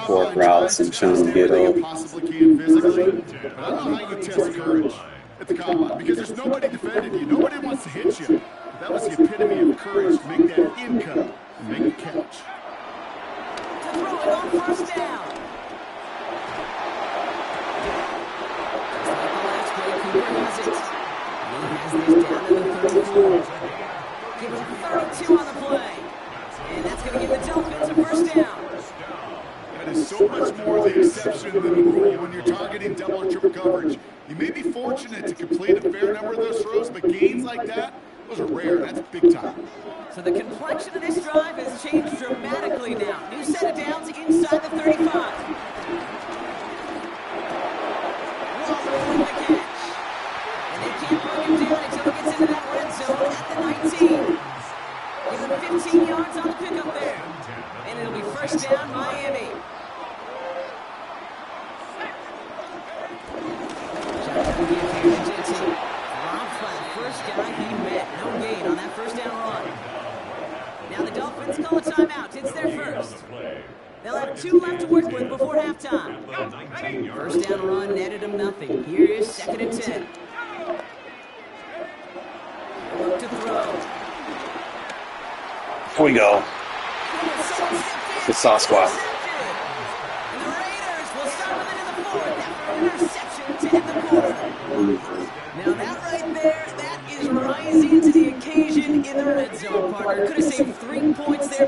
Fourth routes and showing him get up. Possibly can physically, but I don't know how you test courage at the combine because there's nobody defending you. Nobody wants to hit you. But that was the epitome of courage to make that in cut and make a catch. To throw it on first down. Cooper has it. And he has this down to the 34. Give him 32 on the play. And that's going to give the Dolphins a first down. That is so much more the exception than the rule when you're targeting double or triple coverage. You may be fortunate to complete a fair number of those throws, but gains like that, those are rare. That's big time. So the complexion of this drive has changed dramatically now. New set of downs inside the 35. Waller with the catch. And they can't break him down until he gets into that red zone at the 19. Give him 15 yards on the pickup there. And it'll be first down, Miami. Shotgun give here to JT. Rob flat, first guy he met. No gain on that first down run. Now the Dolphins call a timeout. It's their first. They'll have 2 left to work with before halftime. First down run netted him nothing. Here is 2nd and 10. Look to throw. Here we go. The Sauce Squad. And the Raiders will start with it in the 4th after an interception to end the quarter. Now that right there, that is rising to the occasion in the red zone, partner. Could have saved 3 points there,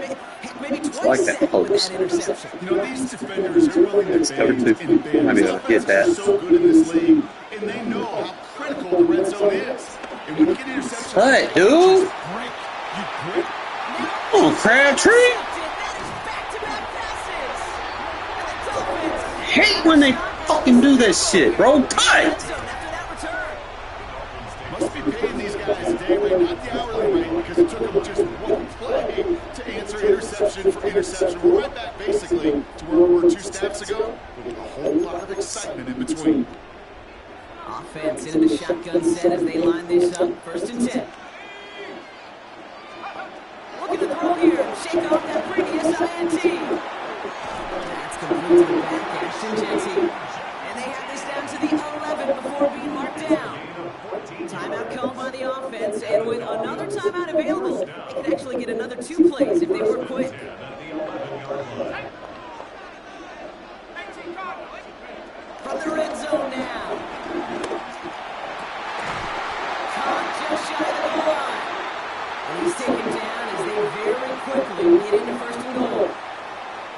maybe twice like that that with post. that interception. You know, these defenders are willing to Cover bend two. and bend. Maybe These they'll get that. offenses are so good in this league, and they know how critical the red zone is. And when you get interceptions, Cut, dude. you break. Oh, Crabtree. That is back-to-back passes. And the Dolphins Hate when they fucking do that shit, bro. Cut. red zone after that return. Must be paying these guys a day rate, not the hourly rate, because it took them just one play to answer interception for interception. We're right back basically to where we were 2 snaps ago, but with a whole lot of excitement in between. Offense into the shotgun set as they line this up. 1st and 10. Look at the throw here. Shake off that previous INT. That's complete to the back. Ashton Jetty. And they have this down to the 11 before being marked down. Timeout called by the offense, and with another timeout available, they could actually get another 2 plays if they were quick. From the red zone now. Caught just shy of the goal line. And he's taken down as they very quickly get into 1st and goal.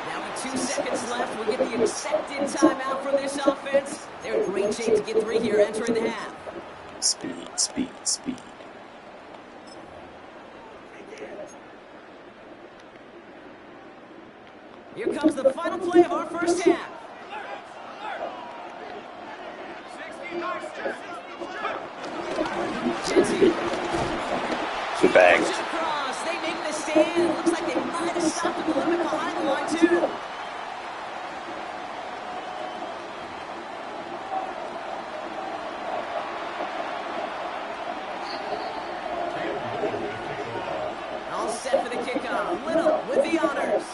Now with 2 seconds left, we get the expected timeout for this offense. They're in great shape to get 3 here entering the half. Speed, speed, speed. Here comes the final play of our first half. Jetty. Good bag. Across. They make the stand. It looks like they might have stopped him a little bit behind the line, too. All set for the kickoff. Little with the honors.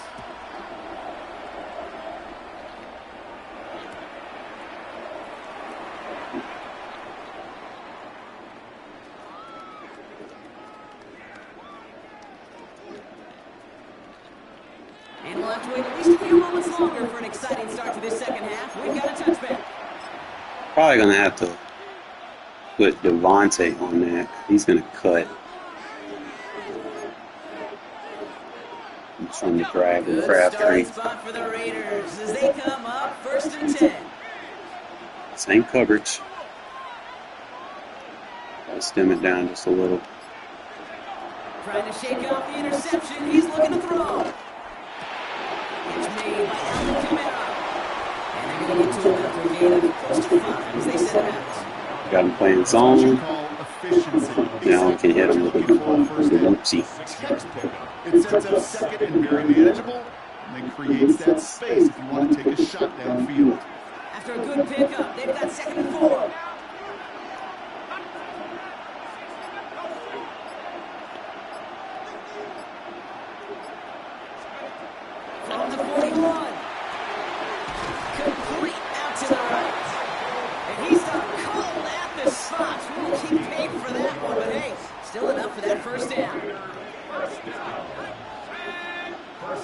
And we'll have to wait at least a few moments longer for an exciting start to this second half. We've got a touchback. Probably gonna have to put Devontae on that. He's gonna cut. He's trying to drag the Good Crabtree. starting spot for the Raiders as they come up 1st and 10. Same coverage. Gotta stem it down just a little. Trying to shake off the interception. He's looking to throw. It's made by Alvin Kamara. And they're going to get to him after a gain of close to 5 as they set him out. Got him playing What you zone. call efficiency. Now we can hit him with the whoopsie. Textbook. It sets up second and very manageable, and then creates that space if you want to take a shot downfield. After a good pickup, they've got 2nd and 4. From the 41. Complete out to the right. And he's done cold at the spot. We'll keep paid for that one, but hey, still enough for that first down. First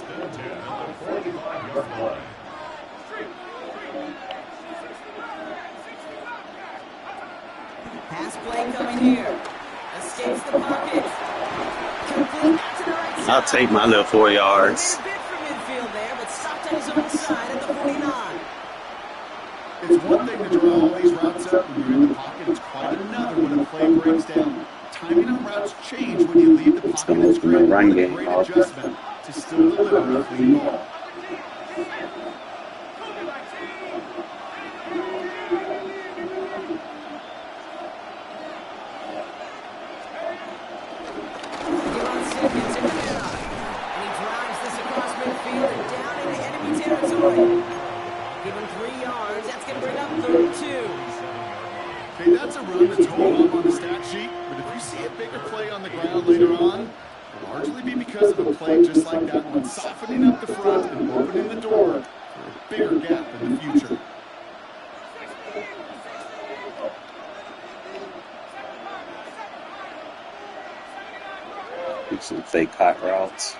and 10 at the 45-yard line. Pass play coming here. Escapes the pocket. Complete out to the right side. I'll take my little 4 yards. Made a bid for midfield there, but stopped at his own side at the 49. It's one thing to draw all these routes up when you're in the pocket. It's quite another when a play breaks down. Timing on routes change when you leave the It's pocket. gonna It's open the great. run What a game great up. adjustment to still deliver a clean ball. Okay, that's a run that's going up on the stat sheet, but if you see a bigger play on the ground later on, it'll largely be because of a play just like that one, softening up the front and opening the door for a bigger gap in the future. Do some fake hot routes.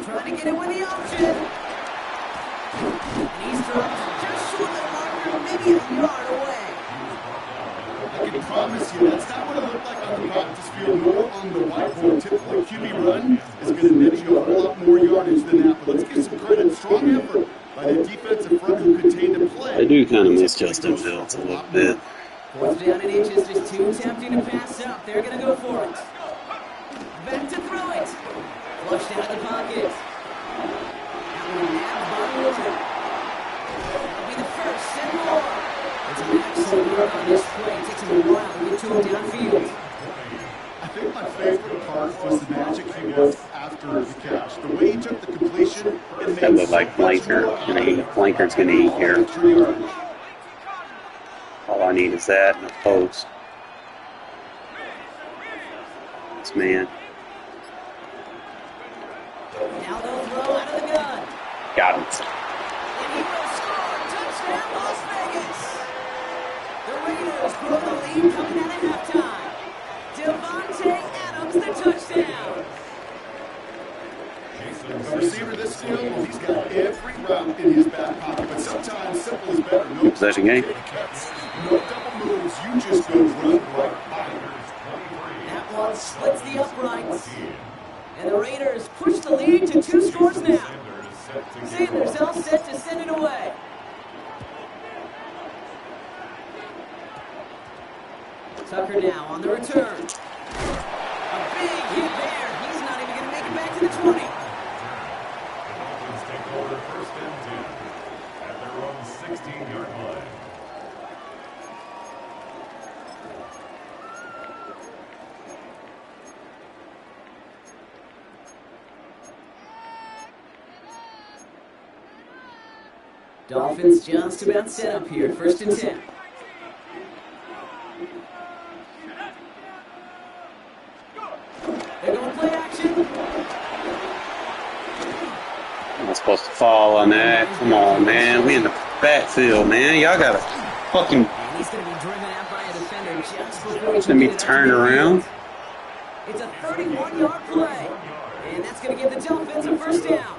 Trying to get it with the option. And he's dropped just short of the marker, maybe a yard away. I can promise you that's not what it looked like on the practice field, nor on the whiteboard. Typically, QB run is going to net you a whole lot more yardage than that. But let's give some credit. Strong effort by the defensive front who contained the play. I do kind of miss Justin Fields a little bit. Fourth down and inches, just two attempting to pass up. They're going to go for it. Back to throw it. Flushed out of the pocket. That one nabbed by Wilson. That'll be the first and more. It's an excellent work on this play. It takes him a while to get to him downfield. I think my favorite part was the magic he worked after the catch. The way he took the completion, it made That looked like Flanker. Flanker's going to eat here. All I need is that and a post. This man. Now they'll throw out of the gun. Got him. And he will score. Touchdown, Las Vegas. The Raiders grow the lead coming out of halftime. Devontae Adams, the touchdown. The receiver this field, well, he's got every route in his back pocket, but sometimes simple is better. No Possession game. No double moves, you just go run right by him. That one splits the uprights. And the Raiders push the lead to 2 scores now. Sanders all set to send it away. Tucker now on the return. A big hit there. He's not even going to make it back to the 20. Dolphins take over first and 10 at their own 16-yard line. Dolphins just about set up here. First and 10. They're going to play action. I'm not supposed to fall on that. Come on, man. We in the backfield, man. Y'all got to fucking... And he's going to be driven out by a defender just before It's going to be turned around. It's a 31-yard play. And that's going to give the Dolphins a first down.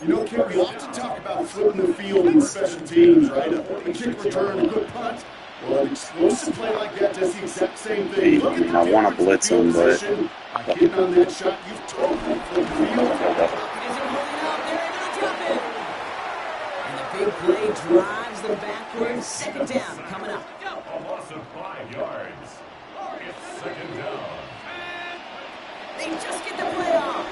You know, Kim, we often talk about flipping the field in special teams, right? A kick return, a good punt. Well, an explosive play like that does the exact same thing. Look at the I want to difference blitz in him, field but... position. By hitting on that shot, you've totally flipped the field. Pockets are holding up. They're able to drop it. And the big play drives them backwards. Second down coming up. A loss of 5 yards. It's second down. They just get the play off.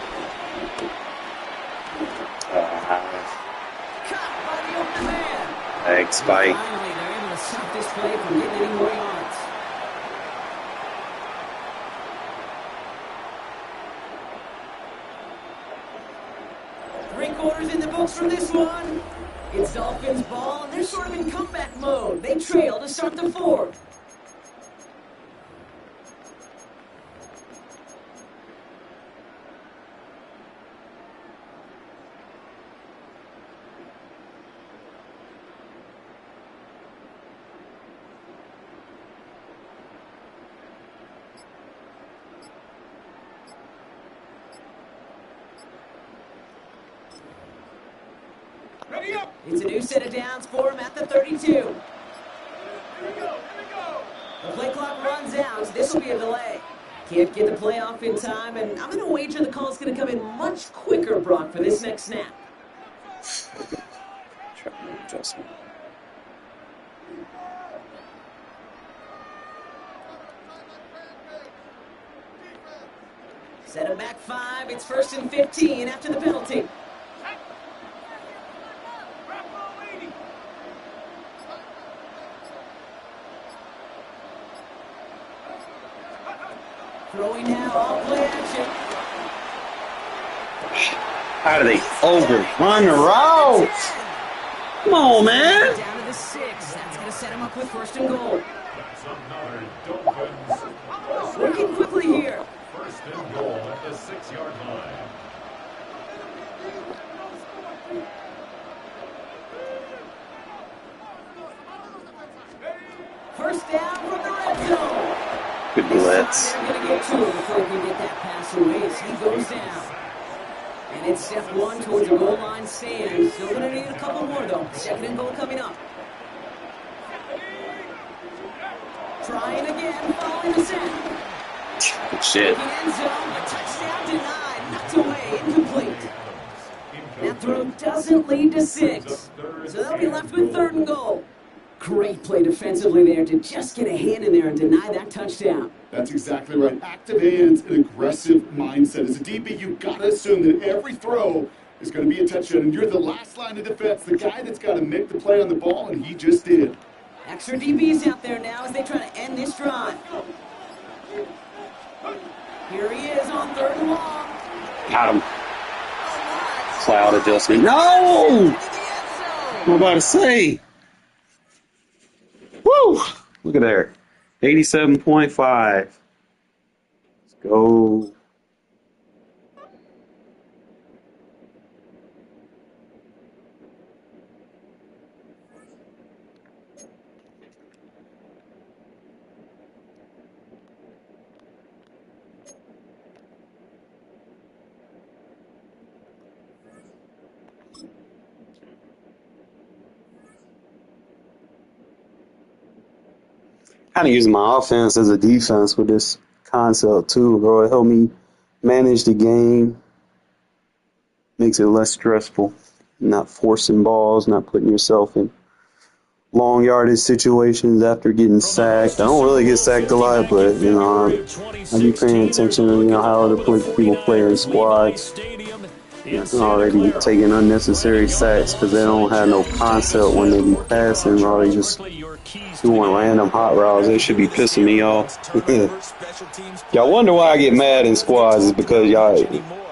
Caught by the open man. Egg spike. Finally, they're able to stop this play from getting any more yards. Three-quarters in the books for this one. It's Dolphins ball, and they're sort of in comeback mode. They trail to start the fourth. It's a new set of downs for him at the 32. The play clock runs out. This will be a delay. Can't get the play off in time, and I'm going to wager the call's going to come in much quicker, Brock, for this next snap. Adjustment. Set him back 5. It's 1st and 15 after the penalty. Throwing now, all play action. How do they overrun the routes? Come on, man. Down to the 6. That's going to set him up with 1st and goal. That's another Dolphins. Working quickly here. First and goal at the 6-yard line. First down from the red zone. Good blitz. They're going to get to him before he can get that pass away as he goes down. And it's step 1 towards the goal line stand. Still going to need a couple more, though. 2nd and goal coming up. Trying again, following the set. Shit. The end zone, a touchdown denied, knocked away, incomplete. That throw doesn't lead to 6. So they'll be left with 3rd and goal. Great play defensively there to just get a hand in there and deny that touchdown. That's exactly right. Active hands and aggressive mindset. As a DB, you've got to assume that every throw is going to be a touchdown, and you're the last line of defense, the guy that's got to make the play on the ball, and he just did. Extra DBs out there now as they try to end this drive. Here he is on 3rd and long. Got him. Cloud adjustment. No! I'm about to say. Woo! Look at there. 87.5. Let's go. Kind of using my offense as a defense with this concept too, bro. It helped me manage the game, makes it less stressful, not forcing balls, not putting yourself in long yardage situations after getting sacked. I don't really get sacked a lot, but you know, I be paying attention to how other people play in squads. I'm already taking unnecessary sacks because they don't have no concept when they be passing, bro. They just doing random hot routes. They should be pissing me off. Y'all wonder why I get mad in squads is because y'all,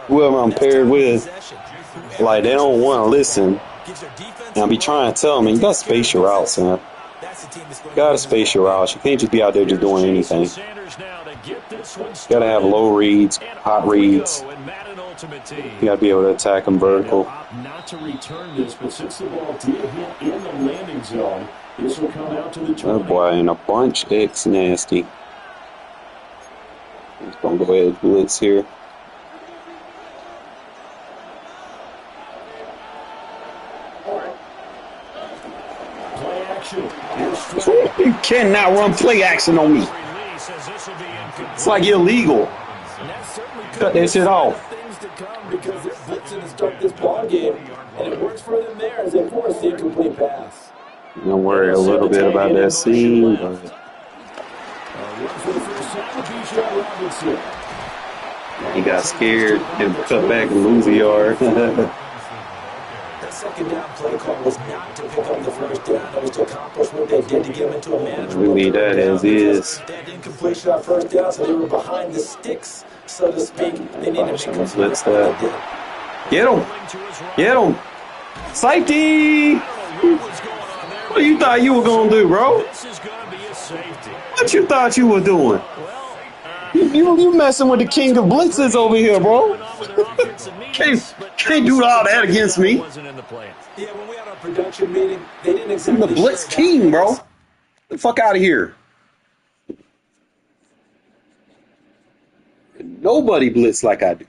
whoever I'm paired with, like they don't want to listen. And I be trying to tell them, man, you got to space your routes, man. You got to space your routes. You can't just be out there just doing anything. You got to have low reads, hot reads. You got to be able to attack them vertical. Not to return this, but since the ball did hit in the landing zone, this will come out to the 20. That boy in a bunch X nasty. He's going to go ahead and blitz here. Play action. You cannot run play action on me. It's like illegal. Cut that shit off. Because they're blitzing to start this ball game, and it works for them there as they force the incomplete pass. Don't worry a little bit about that scene, but he got scared and cut back and lose a yard. That second down play call was not to pick up the first down. It was to accomplish what they did to get them into a manageable. We need that as is. That incompletion on first down, so they were behind the sticks, so to speak. They needed to make Blitz that. Get him! Get him! Safety! What do you thought you were gonna do, bro? What you thought you were doing? You messing with the king of blitzes over here, bro. can't do all that against me. Yeah, when we had our production meeting, they didn't I'm exactly the blitz king, bro. Get the fuck out of here. Nobody blitz like I do.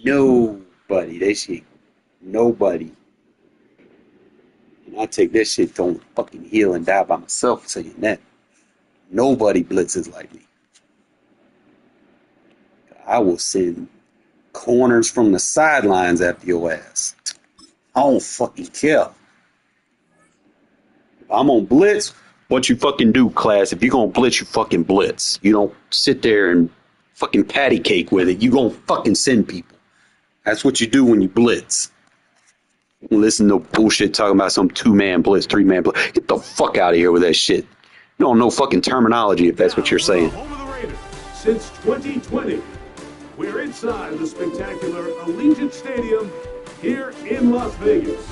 Nobody. They shit. Nobody. I take that shit on fucking heel and die by myself saying that. Nobody blitzes like me. I will send corners from the sidelines after your ass. I don't fucking care. If I'm on blitz, what you fucking do, class? If you're gonna blitz, you fucking blitz. You don't sit there and fucking patty cake with it. You gonna fucking send people. That's what you do when you blitz. Listen to bullshit talking about some 2-man blitz, 3-man blitz. Get the fuck out of here with that shit. You don't know fucking terminology if that's what you're saying. Home of the Raiders since 2020. We're inside the spectacular Allegiant Stadium here in Las Vegas.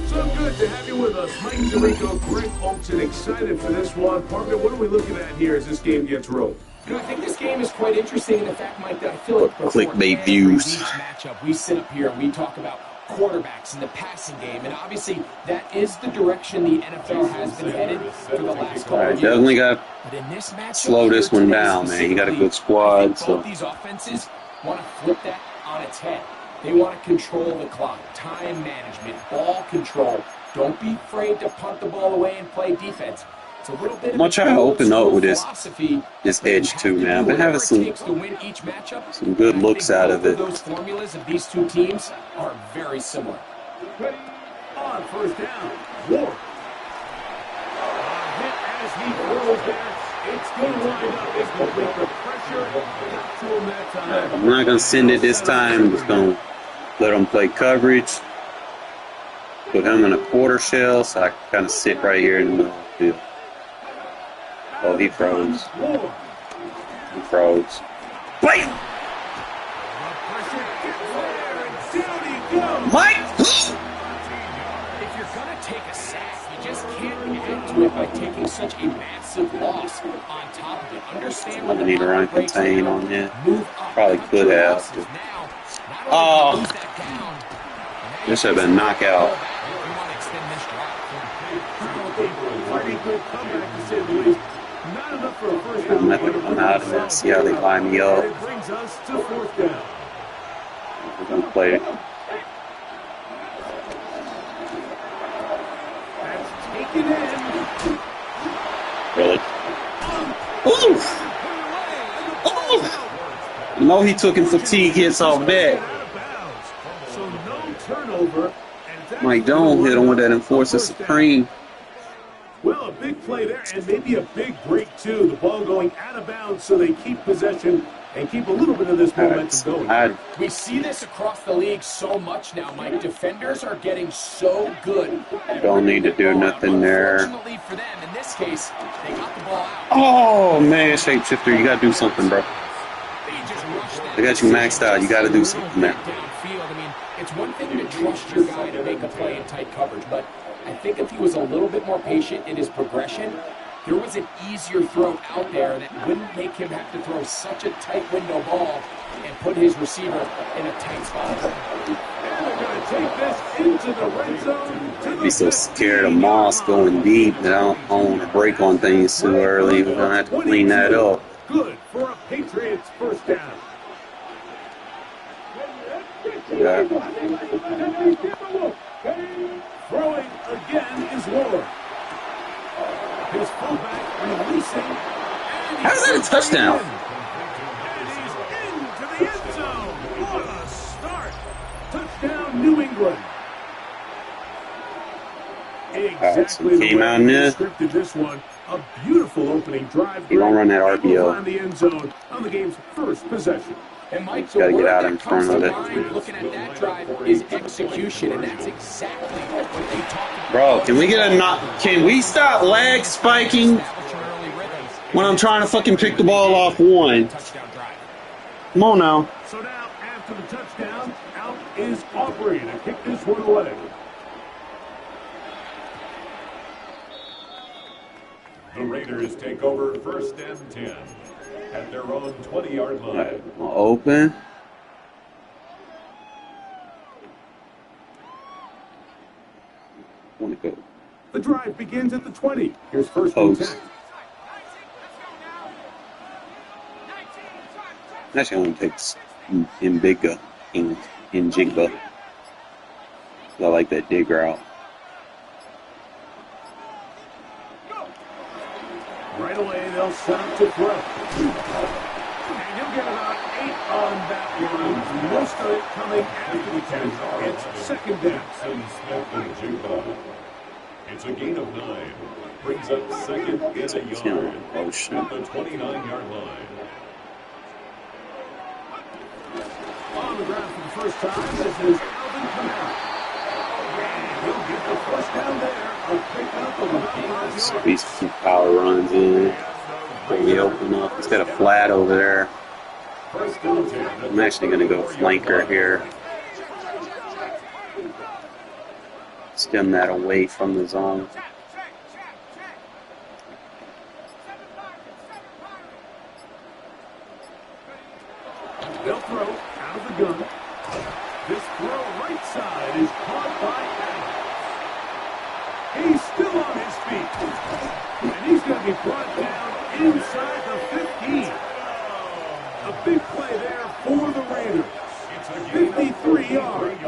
So good to have you with us. Mike Tirico, Greg Olson, excited for this one. Partner, what are we looking at here as this game gets rolled? You know, I think this game is quite interesting in the fact, Mike, that I feel like clickbait views. Each matchup, we sit up here and we talk about quarterbacks in the passing game, and obviously that is the direction the NFL has been headed for the last couple of years. Definitely got but in this matchup, slow this one down, man. You got a good squad, so both these offenses want to flip that on its head. They want to control the clock, time management, ball control. Don't be afraid to punt the ball away and play defense. It's a little bit. I'm gonna try to open up with this edge too, man. I've been having some good looks out of it. Those formulas of these two teams are very similar. Ready on first down. Ward. Hit as he throws there. It's going to wind up incomplete. The pressure got to him that time. I'm not gonna send it this time. I'm just gonna let him play coverage. Put him in a quarter shell, so I can kind of sit right here in the middle of the field. Oh, he froze. He froze. Wait! Mike! If you're going to take a sack, you just can't add to it by taking such a massive loss on top of it. Understand when I need to run contain on that. Probably could have. Oh! This should have been a knockout. I'm not going to come out of this. See how they line me up. We're going to play it. Really? Oof! Oof! You know he took him fatigue hits off that. Mike Doan hit him with that Enforcer Supreme. Well, a big play there, and maybe a big break, too. The ball going out of bounds, so they keep possession and keep a little bit of this momentum going. We see this across the league so much now, Mike. Defenders are getting so good. Don't need to do nothing there. Unfortunately for them, in this case, they got the ball out. Oh, man, shapeshifter, you got to do something, bro. They got you maxed out. You got to do something there. I mean, it's one thing to trust your guy to make a play in tight coverage, but I think if he was a little bit more patient in his progression, there was an easier throw out there that wouldn't make him have to throw such a tight window ball and put his receiver in a tight spot. I'd be so scared of Moss going deep that I don't want to break on things too early. We're going to have to clean that up. Good for a Patriots first down. Yeah. Throwing again is Ward. His fullback releasing. How's that a touchdown? And he's into the end zone. What a start. Touchdown, New England. Exactly the way he scripted this one. A beautiful opening drive. You don't run that RPO. On the end zone on the game's first possession. And Mike, got to get out in front of it. Looking at that drive is execution, and that's exactly what they talked about. Bro, can we get a knock? Can we stop lag spiking when I'm trying to fucking pick the ball off one? Come on now. So now, after the touchdown, out is Aubrey to kick this one away. The Raiders take over first and 10 at their own 20-yard line. Right, open. Want to go. The drive begins at the 20. Here's first and 10. Actually, only takes in Bigga, in Jigba. I like that dig route. Right away, they'll set up to throw. And he'll get about 8 on that one. Most of it coming after the catch. It's second down. Smith and Jigba. It's a gain of 9. Brings up second and a yard at the 29-yard line. On the ground for the first time, this is Alvin Kamara. And he'll get the first down there. A pickup of about 5 yards. These two power runs in. Really open up. He's got a flat over there. I'm actually going to go flanker here. Stem that away from the zone. They'll throw out of the gun. This throw right side is caught by Adams. He's still on his feet. And he's going to be brought down inside the 15. A big play there for the Raiders. 53 yards.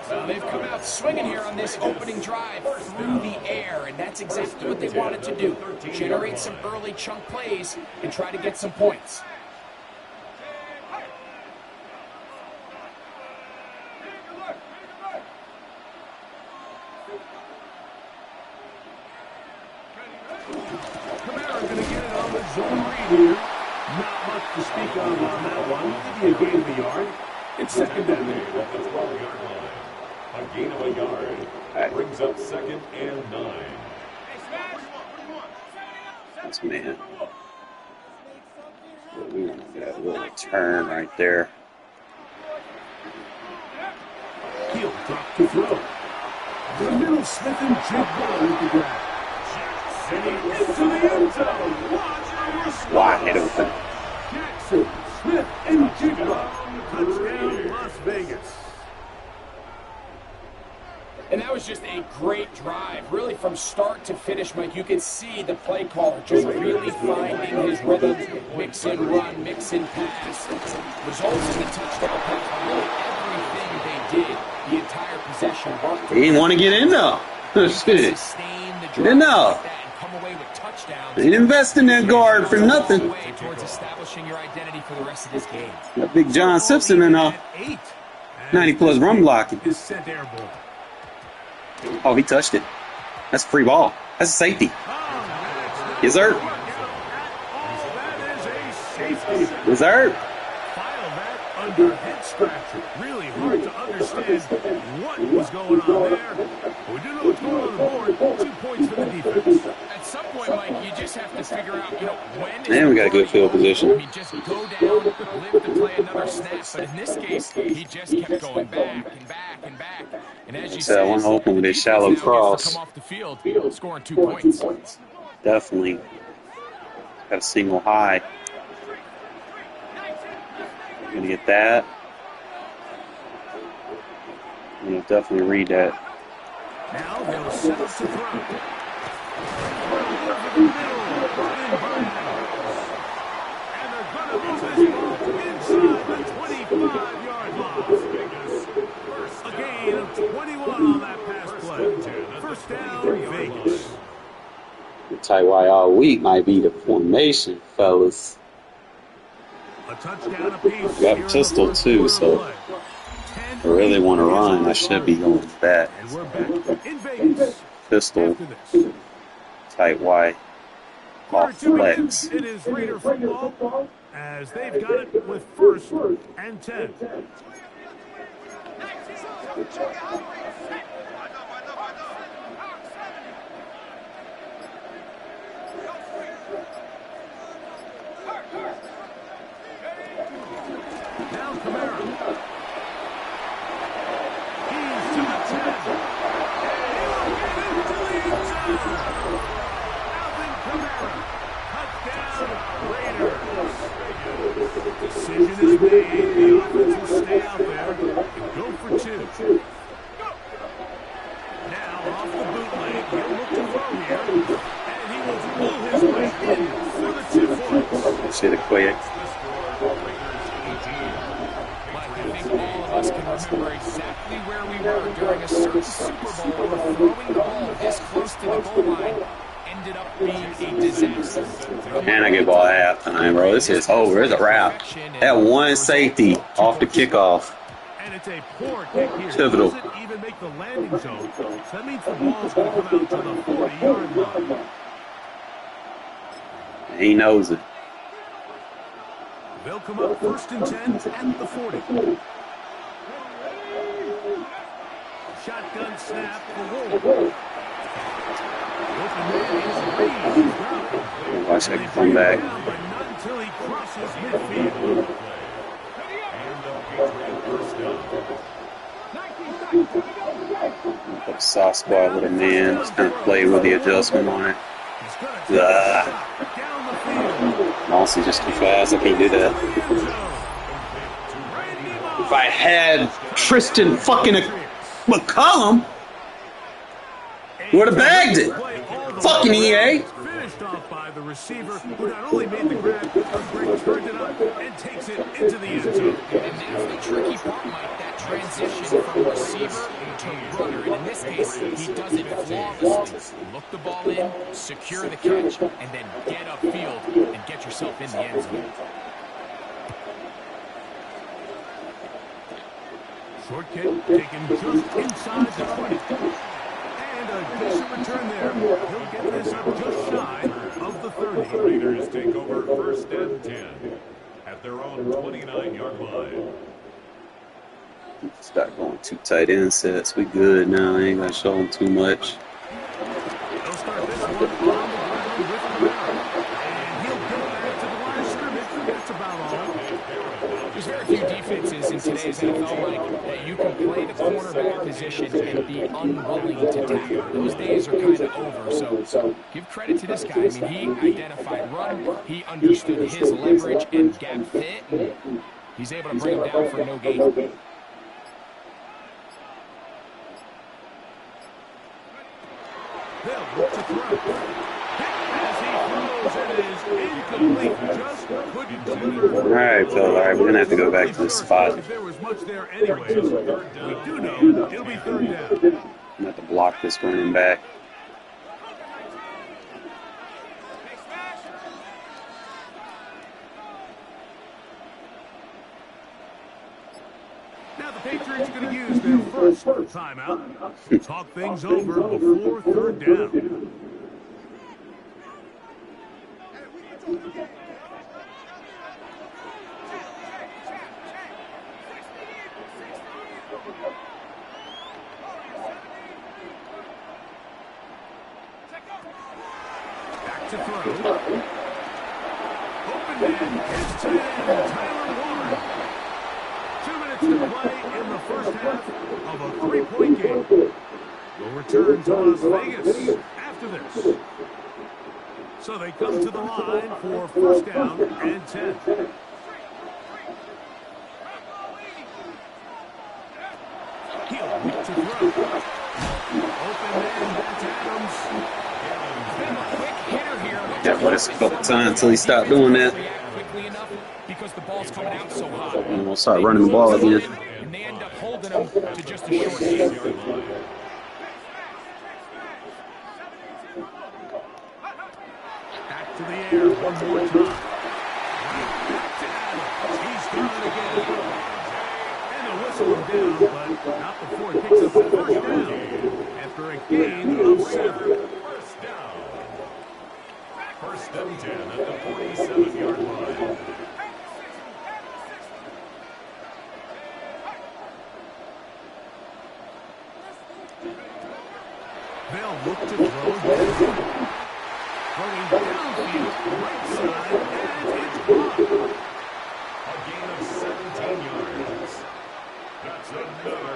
Well, they've come out swinging here on this opening drive through the air, and that's exactly what they wanted to do. Generate some early chunk plays and try to get some points. Kamara going to get it on the zone read here. Not much to speak of on that one. Maybe a gain of a yard. It's second down. At the 12-yard line. A gain of a yard. Brings up second and 9. That's man. We want to get a little turn right there. He'll drop to throw. The middle Smith and Jigba with the grab. Into the end zone. Wide open. Jackson, Smith, and Jigba. Touchdown, Las Vegas. And that was just a great drive, really from start to finish, Mike. You could see the play caller just really finding his rhythm, mix and run, mix and pass. Results in the touchdown pass. Really everything they did, the entire possession worked. He didn't want to get in though. Shit. He didn't know. He didn't invest in that guard for nothing. Towards establishing your identity for the rest of this game. That big John Simpson and 90 plus run blocking. Is sent airborne. Oh, he touched it. That's a free ball. That's a safety. Yes, sir. That is a safety. Yes, sir. File that under head scratcher. Really hard to understand what was going on there. We do know what's going on the board. 2 points for the defense. At some point, Mike, you just have to figure out, when. And we got a good field position. I mean, just go down, live to play another snap. But in this case, he just kept going back and back and back. And as you said, one hoping with a shallow cross. Come off the field, scoring 2 points. Definitely got a single high. Gonna get that. You'll definitely read that. Now they'll set up to throw. Over the middle, brought in by Adams. And they're going to move this ball inside the 25-yard line. A gain of 21 on that pass play. First down, Vegas. I'll tell you why all week might be the formation, fellas. A touchdown apiece. Got pistol too, so if I really want to run, I should be going with that. And we're back in Vegas. Pistol, tight Y, off flex. It is Raider football as they've got it with first and 10. Now Kamara. He's to the 10. And he'll get into the end zone. Alvin Kamara. Touchdown, Raiders. Decision is made. The offense will stay out there and go for 2. Now off the bootleg. He'll look to throw here. And he will pull his way in for the 2 points. Shit, quick. Us can remember exactly where we were during a certain Super Bowl where throwing the ball this close to the goal line ended up being a sacks. And I get ball at halftime, bro. This is over. It's a wrap. That one safety off the kickoff. And it's a poor kick here. Pivotal. Doesn't even make the landing zone. So that means the ball's going to come out to the 40-yard line. He knows it. They'll come up 1st and 10 at the 40. Shotgun snap for Wolf. Watch that come back. But not until he crosses midfield. Put a soft spot with a man. Just kind of play with the adjustment on it. Honestly, just too fast. I can't do that. If I had Tristan fucking McCollum, would have bagged it. Fucking EA. Finished off by the receiver, who not only made the grab, but Greg turned it up and takes it into the end zone. And that's the tricky part, Mike, that transition from receiver to runner. And in this case, he does it flawlessly. Look the ball in, secure the catch, and then get upfield and get yourself in the end zone. Short kick taken just inside the 20. And a decent return there. He'll get this up just shy of the 30. The Raiders take over 1st and 10 at their own 29-yard line. Start going 2 tight end sets. We good now. I ain't gonna show them too much. They'll start this one on the ground with Rivera. And he'll go back to the line of scrimmage. That's about all. There's very few defenses in today's NFL, Mike, that you can play the cornerback position and be unwilling to tackle. Those days are kind of over, so give credit to this guy. I mean, he identified run, he understood his leverage and gap fit, and he's able to bring him down for no gain. They'll look to throw. As he throws, it is incomplete. Just couldn't deliver. All right, Phil. All right, we're gonna have to go back to the spot. If there was much there anyways, we do know it'll be 3rd down. I'm gonna have to block this running back. Now the Patriots going to use their first timeout. Talk things over before 3rd down. Back to throw. Open man is Tyler Warren. 2 minutes to play in the first half of a 3-point game. We'll return to Las Vegas after this. So they come to the line for 1st down and 10. He'll look to throw. Open man, that's Adams. Been a quick hitter here. Yeah, but it's a couple times until he stopped doing that. Quickly enough because the ball's coming out so hot. And we'll start running the ball again. And they end up holding him to just a short game. Back to the air one more time. Back to Adams. He's done it again. And the whistle is down, but not before he picks up the 1st down. After a gain of 7. 1st down. 1st and 10 at the 47-yard line. They'll look to throw again. Throwing downfield, right side, and it's blocked. A gain of 17 yards. That's another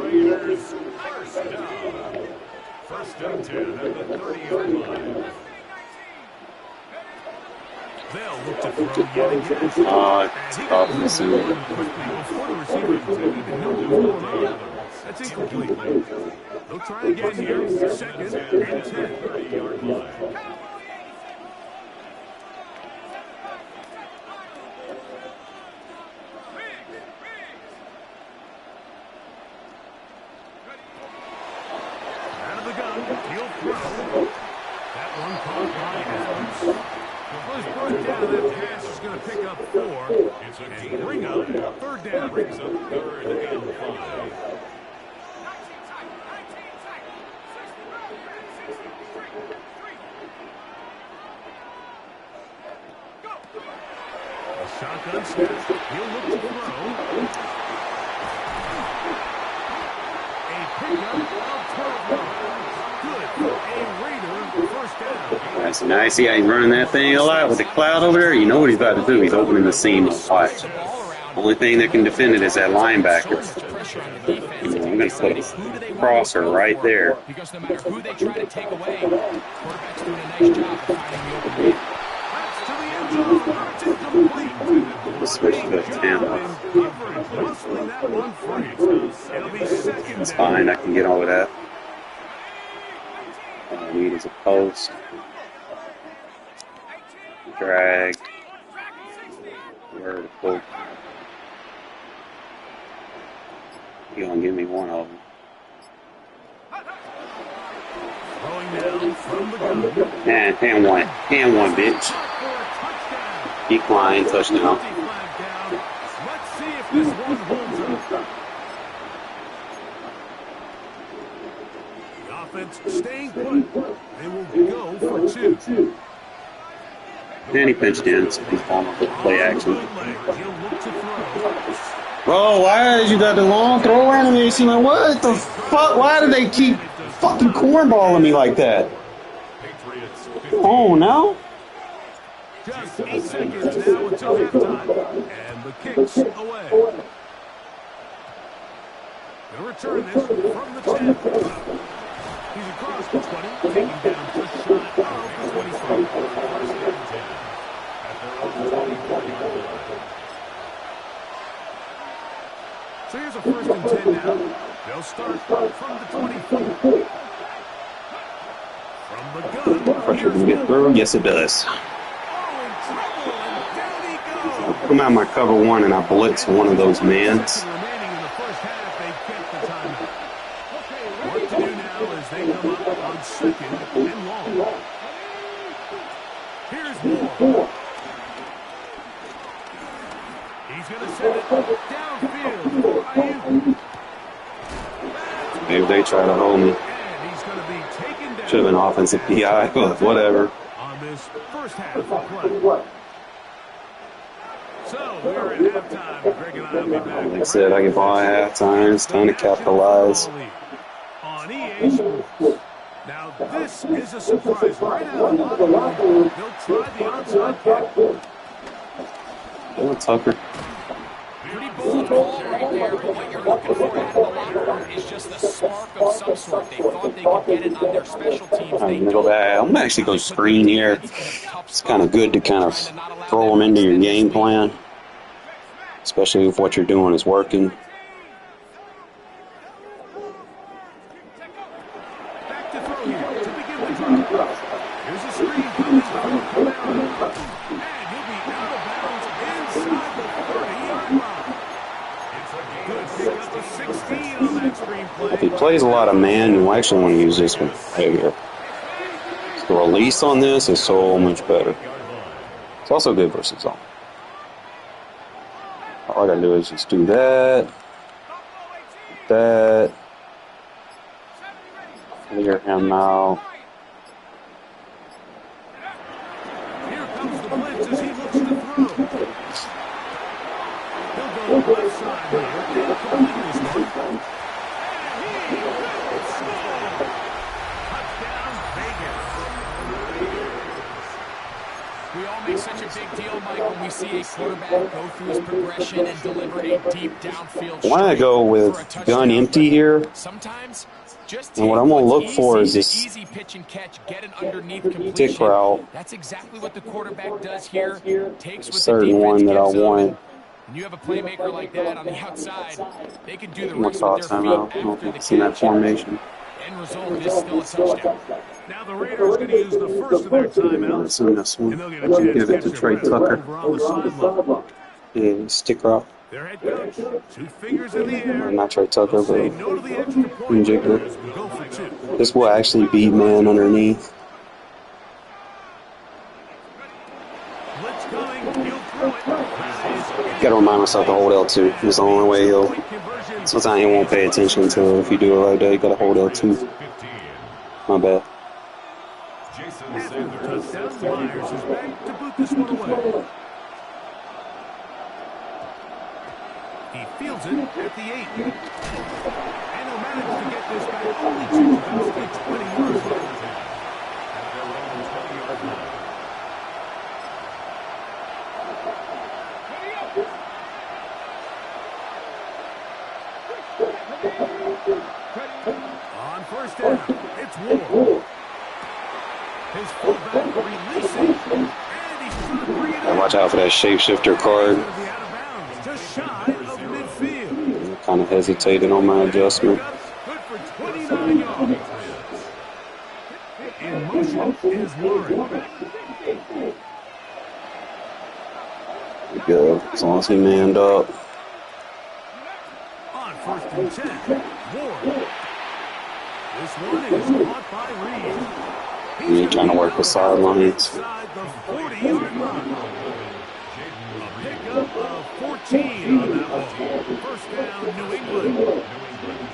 Raiders 1st down. 1st and 10 at the 30-yard line. They'll look to throw yet again. It's off the suit. Quickly before the receiver can even know what's going on. That's incomplete. They'll try again here. 2nd and 10. 30-yard line. Out of the gun, he'll throw. That one caught by Adams. The first first down, that pass is going to pick up 4. It's a And gain bring of up 5. third down. Brings up 3rd and 5. 19 tight, 19 tight. 63. A shotgun snap. He'll look to throw. A pickup of 12 yards. Good for a Raider first down. That's nice. See how he's running that thing a lot with the cloud over there? You know what he's about to do. He's opening the seam. Watch. Only thing that can defend it is that linebacker. I'm going to put a crosser right there. Because no matter who they try to take away, quarterback's doing a nice job of finding the open man. That's to the end zone. It's incomplete. Switch to Tampa. Muscling that one free. It'll be second It's down. fine. I can get over that. All I need is a post. Dragged. Vertical. You gonna give me one of them? Throwing down from the gun. And one. And one, bitch. For a touchdown. Decline, touchdown. Flag down. Let's see if this one holds up. The offense staying put. They will go for 2. And he pinched in, so he's falling off the play action. He'll look to throw. Bro, why did you got the long throw animation? Like, what the fuck? Why do they keep fucking cornballing me like that? Patriots Oh, no? Just 8 seconds now until halftime. And the kick's away. Gonna return this from the 10. He's across the 20, taking down just shy of the 25. First and 10 at their own 24-yard line. So here's a first and 10 now. They'll start from the 24. From the gun. Pressure can get through? Yes, it does. Oh, in trouble, and down he goes. Come out my cover one and I blitz one of those mans. Remaining in the first half, they kept the timeout. What to do now as they come up on second and long. Here's Moore. He's going to send it downfield for Ayuk. Maybe they try to hold me. And he's going to be taken down. Should have been offensive PI, but whatever. On this first half of play. So we're at halftime. Greg and I will be back. Like I said, I get ball at halftime. It's time to capitalize. On EA Sports. Now this is a surprise. Right out of the locker room, they'll try the onside kick. Oh, Tucker. Pretty bold call right there, but what you're looking for out of the locker room is just a spark of some sort. They thought they could get it on their special teams. I'm gonna go back. I'm gonna actually go screen here. It's kind of good to kind of throw them into your game plan, especially if what you're doing is working. Back to throw here to begin the drive. Here's a screen coming from Camaro. And he'll be out of bounds inside the 30-yard line. Good pick up of 16 on that screen play. If he plays a lot of man, you actually want to use this one right here. The release on this is so much better. It's also good versus zone. All I gotta do is just do that, clear him out. Here comes the blitz as he looks to throw. He'll go left side here and complete this one. And he will score. Touchdown Vegas. We all make such a big deal, Mike, when we see a quarterback go through his progression and deliver a deep downfield I want to go with gun empty here. Sometimes just And what I'm gonna look for is this easy pitch and catch, get an underneath completion. stick route. That's exactly what the quarterback does here. Takes what the Certain defense one that I gives them. want. When you have a playmaker like that on the outside, they can do the I'm gonna rest call with their feet timeout. after the See that catch. formation. End result is still a touchdown. Now the Raiders going to use the first of their timeouts. Let's see this And one. they'll get a chance Give to it to catch Trey their breath Tucker. over on the sideline. Yeah, stick route. Their head coach, 2 fingers in the air. Not Trey Tucker, Say but no to the extra point. Jigger. We'll go for 2. This will actually beat man underneath. remind myself to hold L2. It's the only way he'll. Sometimes he won't pay attention to it. If you do it like that, you gotta hold L2. My bad. Jason Sanders. Touchdown. Myers is back to boot this one away. He fields it at the 8. And he'll manage to get this back only to about the 20 yards line. On first down, it's Ward. His fullback releasing, and he's trying to bring it up. Watch out for that shapeshifter card. Out of bounds, just shy of midfield. Kind of hesitated on my adjustment. Good for 29 yards. In motion is Warren. Good. As long as he manned up. On first and 10, Ward. This one is caught by Reed. He ain't trying to work the sidelines. Inside the 40-yard line. A pickup of 14 on that one. First down, New England.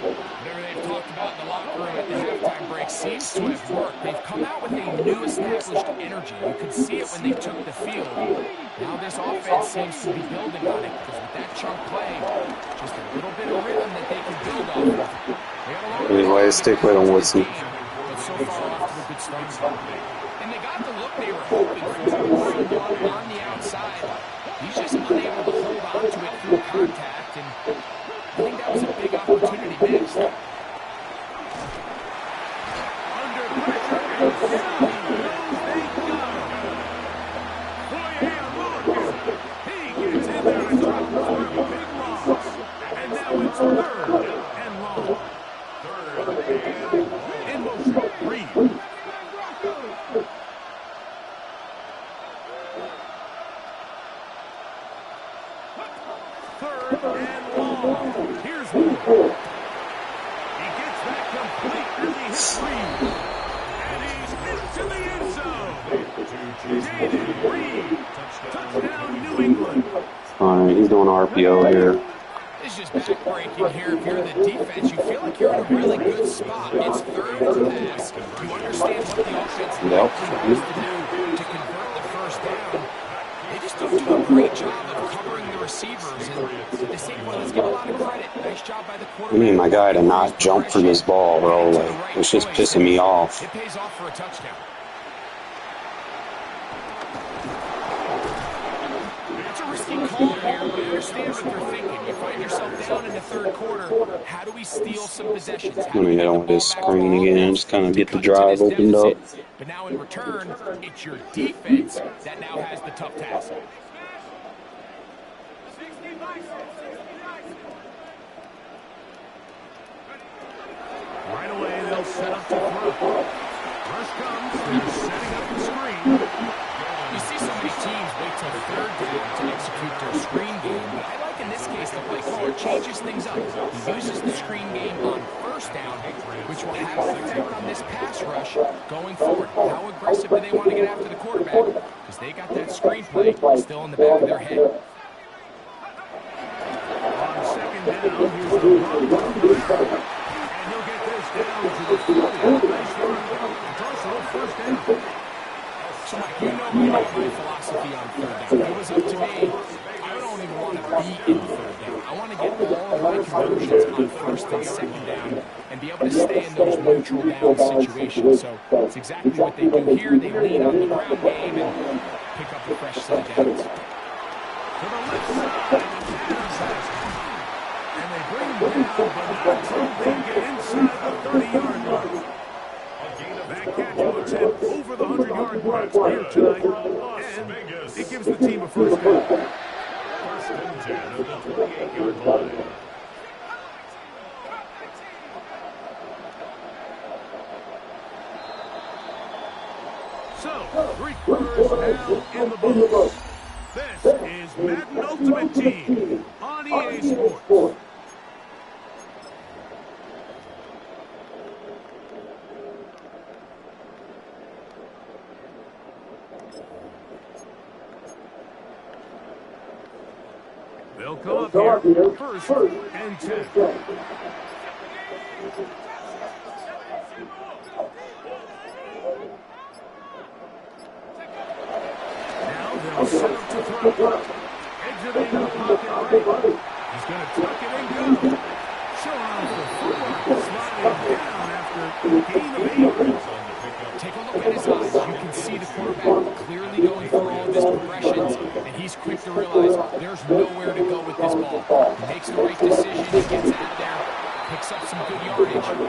Whatever they've talked about in the locker room at the halftime break seems to have worked. They've come out with a new established energy. You could see it when they took the field. Now this offense seems to be building on it because with that chunk play, just a little bit of rhythm that they can build off of. Anyway, stick with him, Woodson. But so far off to a good start. And they got the look they were hoping for. Someone on the outside. He's just unable to hold on to it through contact, and I think that was a big opportunity missed. Under pressure, and down goes they go. Boye Morgan. He gets in there and drops for a big loss. And now it's third and long. In motion, Reed. Third and long. Here's Ward. He gets that complete as he hits Reed. And he's into the end zone. Jaden Reed. Touchdown, New England. Alright, he's doing RPO here. It's just backbreaking here. If you're the defense, you feel like you're in a really good spot. It's third and pass. You understand what the offense needs to do to convert the first down. They just don't do a great job of covering the receivers. And at the same point, let's give a lot of credit. Nice job by the I quarterback. need my guy to not jump for this ball, bro. Like, it's just pissing me off. It pays off for a touchdown. It's a risky call here, but I understand what they're thinking. You find yourself down in the third quarter. How do we steal some possessions? How Let do me we hit get on the with this ball back screen to again. offense Just kind of to get the cut to drive this opened up. deficit? But now in return, it's your defense that now has the tough task. Right away, they'll set up to throw. Rush comes. They're setting up the screen. You see so many teams wait till third down to execute their screen game, but I like in this case the play caller changes things up. He uses the screen game on first down, which will have an effect on this pass rush going forward. How aggressive do they want to get after the quarterback? Because they got that screen play still in the back of their head. On second down, here's a run from Rivera. And he'll get this down to the 40. Nice run. It's also a first down. So, Mike, you know my philosophy on third down. If it was up to me, I don't even want to be in third down. I want to get all of my conversions on first and second down and be able to stay in those neutral down situations. So it's exactly what they do here. They lean on the ground game and pick up a fresh set of downs. To the left side, Adams has it. And they bring him down, but not until they get inside the 30-yard line. That catch puts him over the 100-yard mark here tonight, and it gives the team a first down. First and 10 at the 28-yard line. So, 3 quarters now in the books. This is Madden Ultimate Team on EA Sports. They'll come up here, first and 10. Now they'll set up to throw. Exiting the pocket right. He's going to tuck it and go. Showing off the footwork, sliding down after gain of 8. Take a look at his eyes. You can see the quarterback clearly going through all of his progressions, and he's quick to realize there's nowhere to go with this ball. He makes the right decision, he gets out of there, picks up some good yardage, and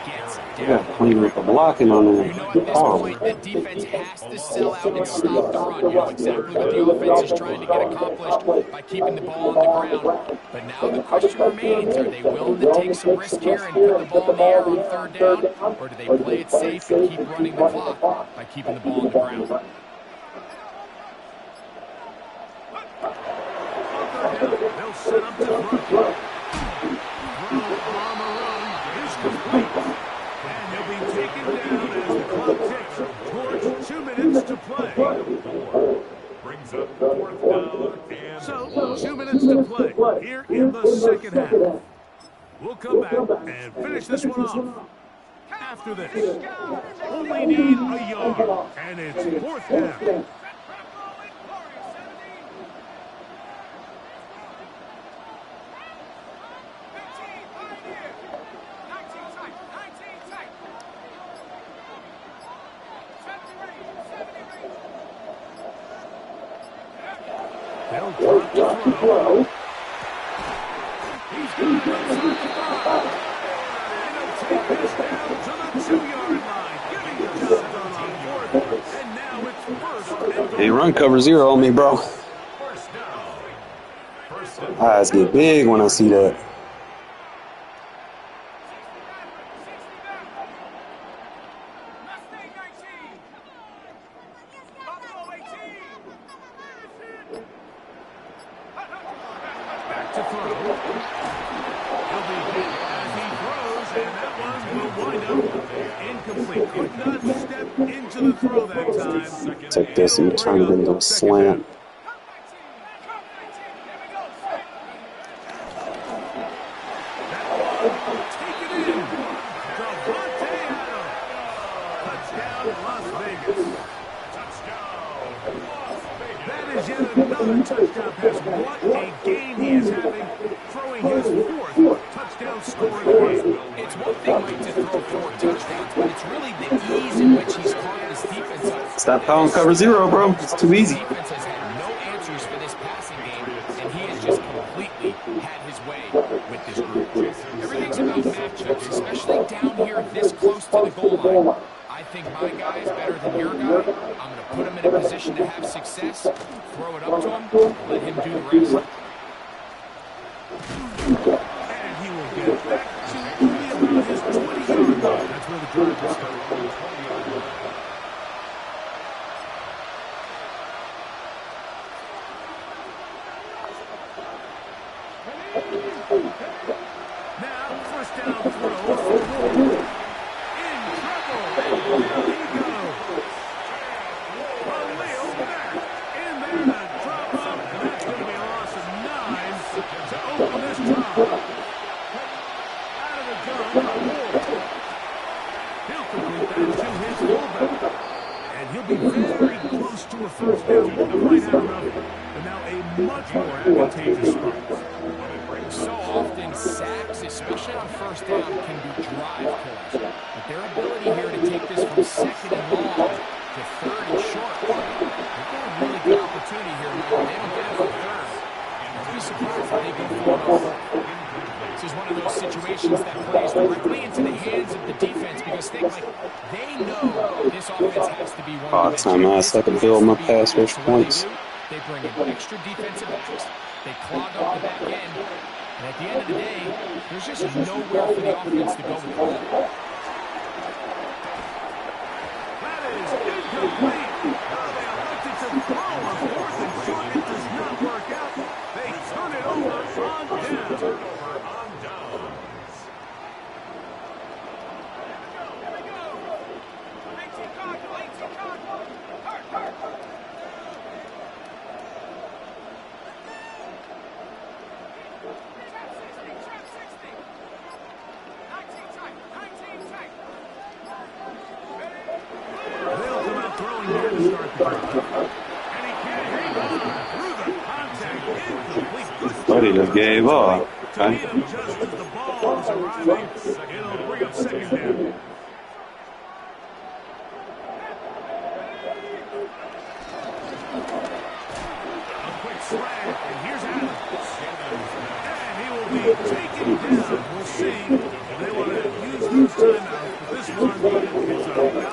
gets Yeah, down. clean with the blocking on You know, at this point, the defense has to sell out and stop the run. You know exactly what the offense is trying to get accomplished by keeping the ball on the ground. But now the question remains, are they willing to take some risk here and put the ball in the air on third down? Or do they play it safe and keep running the clock by keeping the ball on the ground? They'll set up to throw. Throw on the run is complete. And he'll be taken down as the clock ticks towards 2 minutes to play. Brings up 4th down and So, 2 minutes to play here in the second half. We'll come back and finish this one off. After this, only need a yard, and it's 4th down. They'll drop the throw. He's got it inside the 5. And he'll take this down to the 2-yard line. Getting the job done on 4th. And now it's 1st and goal. Hey, run cover 0 on me, bro. first down. First and Eyes get big when I see that. Back to throw. He'll be hit as he throws, and that one will wind up incomplete. Could not step into the throw that time. Take this and turn it into a slant. Take it in. Davante Adams. Touchdown, Las Vegas. That is yet another touchdown pass. What a game he is having, throwing his 4th touchdown score of the game. It's one thing, Mike, to throw 4 touchdowns, but it's really the ease in which he's caught his defense up. Stop calling cover 0, bro. It's too easy. The defense has had no answers for this passing game, and he has just completely had his way with this group. Everything's about matchups, especially down here this close to the goal line. I think my guy is better than your guy. I'm going to put him in a position to have success, throw it up to him, let him do the rest. And he will get back to only about his 20-yard line. That's where the drive will start. Now, first down throw for Ward. In trouble. There he goes. Khalil Mack in there to drop up, and that's going to be a loss of 9 to open this tie. Out of the gun, Ward. He'll complete that to his fullback. And he'll be very close to a first down. Not quite out enough, but now a much more advantageous spot. So often, sacks, especially on first down, can be drive killers. But their ability here to take this from 2nd and long to 3rd and short, they've got a really good opportunity here. They don't get it from 3rd. Don't be surprised if they go for it. This is one of those situations that plays directly into the hands of the defense because they know this offense has to be one Oh, of time I suck and build my pass rush points. They bring in extra defensive backs. They clog up the back end. And at the end of the day, there's just nowhere for the offense to go with the ball. That is incomplete. Now they elected to throw on 4th and short. It does not work out. They turn it over on down. turnover on downs. going here to start the drive. And he can't hang on through the contact. Incomplete. Good But he job just gave up. to Okay. meet him just as the ball is arriving. It'll bring up second down. A quick slant, and here's Adams. And he will be taken down. We'll see if they want to use those timeouts, but this run is about done.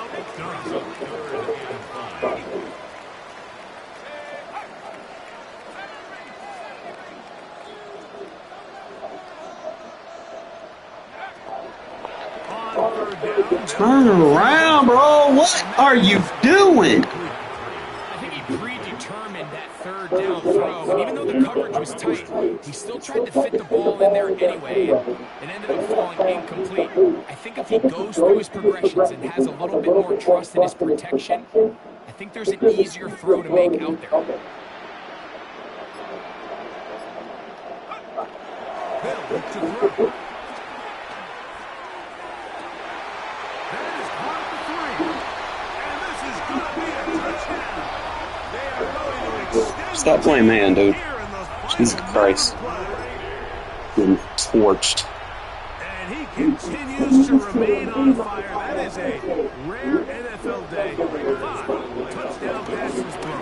Turn around, bro. What are you doing? I think he predetermined that third down throw, and even though the coverage was tight, he still tried to fit the ball in there anyway, and it ended up falling incomplete. I think if he goes through his progressions and has a little bit more trust in his protection, I think there's an easier throw to make out there. Hill to throw. Stop playing man, dude. Jesus Christ. Getting torched. And he continues to remain on fire. That is a rare NFL day. 5 touchdown passes thrown.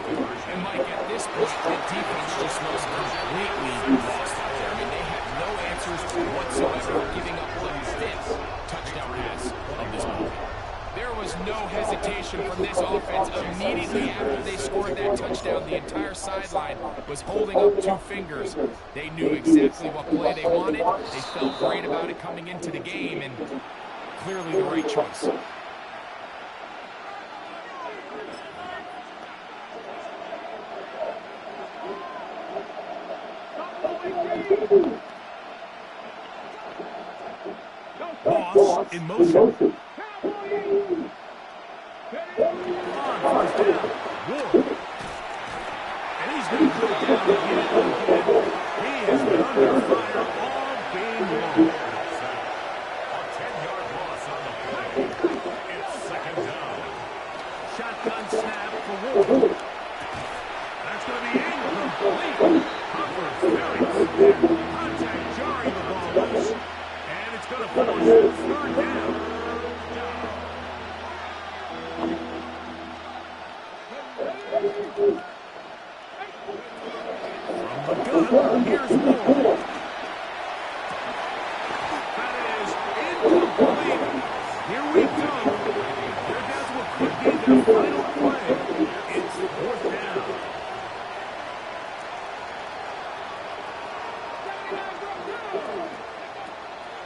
And Mike, at this point, the defense just looks completely lost out there. I mean, they have no answers whatsoever, giving up one fifth touchdown pass of this moment. There was no hesitation from this offense. Immediately after they scored that touchdown, the entire sideline was holding up 2 fingers. They knew exactly what play they wanted. They felt great about it coming into the game, and clearly the right choice. Boss in motion. On first down. Ward. And he's going to go down again. He has been under fire all game long. A 10-yard loss on the play. It's second down. Shotgun snap for Ward. That's going to be incomplete. Hubbard very severe. Contact jarring the ball loose. And it's going to force third down. From the gun, here's Ward. That is incomplete. Here we go. They're down to what could be their final play. It's fourth down.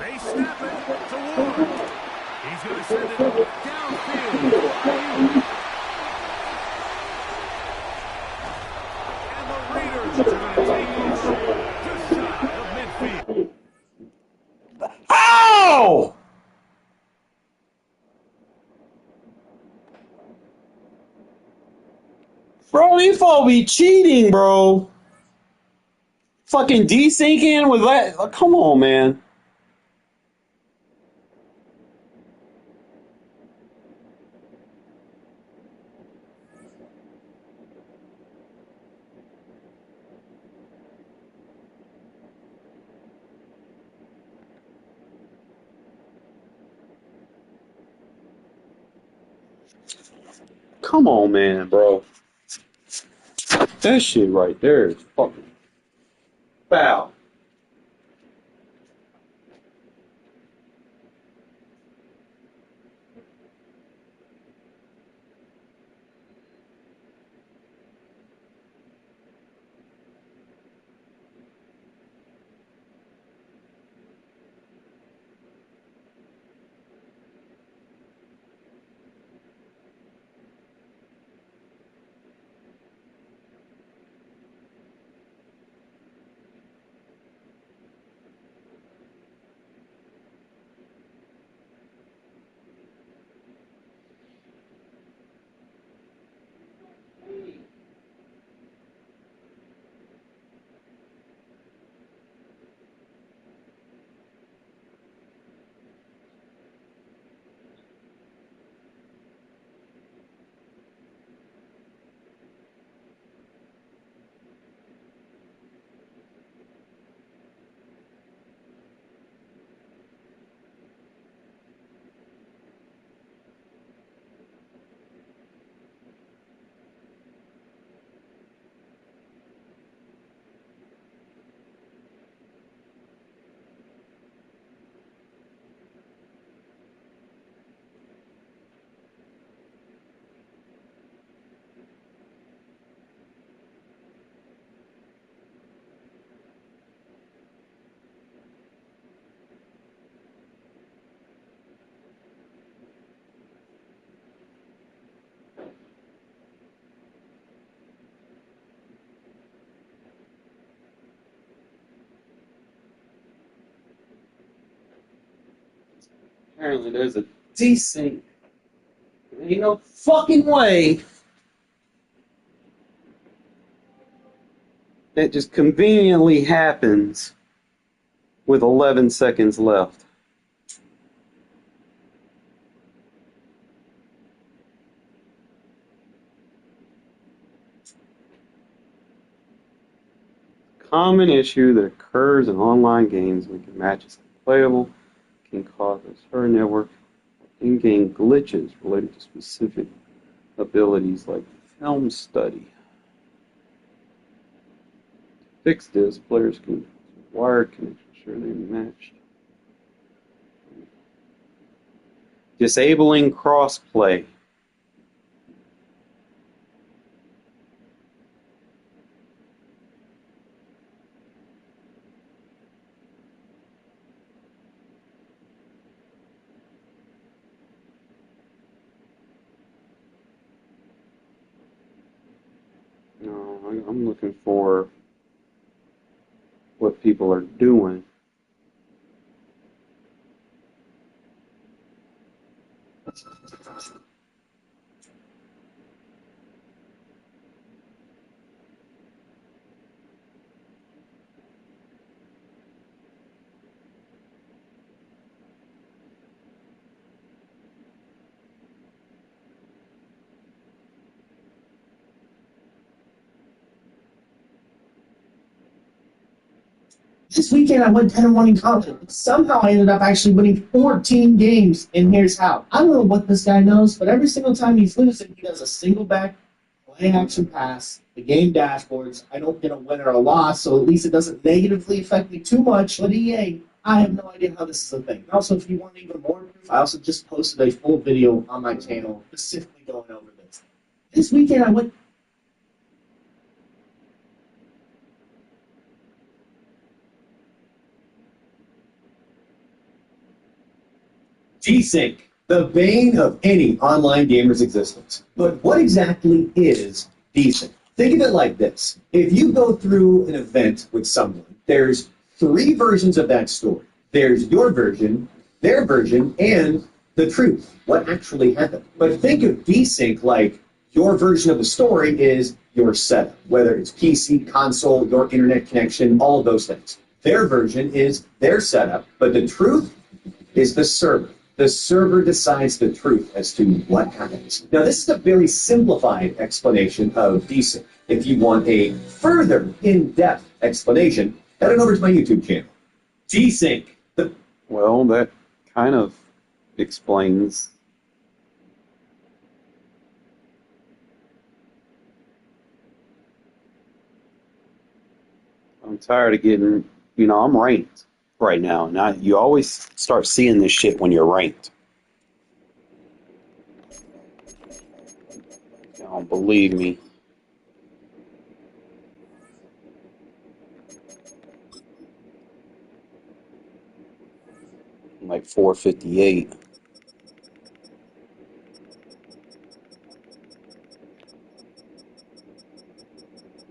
They snap it to Ward. He's going to send it downfield. And the Raiders are going to take this just shy of midfield. Ow! Bro, these folks be cheating, bro. Fucking desyncing with that. Come on, man. Come on, man, bro. That shit right there is fucking foul. Apparently there's a desync. There ain't no fucking way that just conveniently happens with 11 seconds left. Common issue that occurs in online games making matches unplayable can cause a certain network in-game glitches related to specific abilities like film study. To fix this, players can use wired connections, ensure they're matched. Disabling crossplay. No, I'm looking for what people are doing. This weekend I went 10-1 in college. Somehow I ended up actually winning 14 games, and here's how. I don't know what this guy knows, but every single time he's losing, he does a single back, play action pass, the game dashboards. I don't get a win or a loss, so at least it doesn't negatively affect me too much. But EA, I have no idea how this is a thing. Also, if you want even more proof, I also just posted a full video on my channel specifically going over this. This weekend I went Desync, the bane of any online gamer's existence. But what exactly is desync? Think of it like this. If you go through an event with someone, there's 3 versions of that story. There's your version, their version, and the truth, what actually happened. But think of desync like your version of the story is your setup, whether it's PC, console, your internet connection, all of those things. Their version is their setup, but the truth is the server. The server decides the truth as to what happens. Now, this is a very simplified explanation of desync. If you want a further in-depth explanation, head on over to my YouTube channel. Desync. Well, that kind of explains. I'm tired of getting, I'm ranked right now. And you always start seeing this shit when you're ranked. You don't believe me. I'm like 458.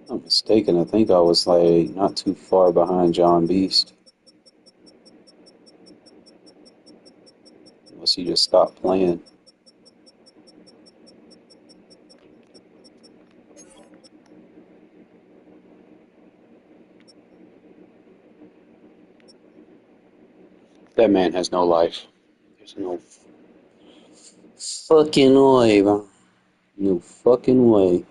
If I'm mistaken, I think I was like not too far behind John Beast. Unless he just stopped playing. That man has no life. There's no fucking way, bro. No fucking way.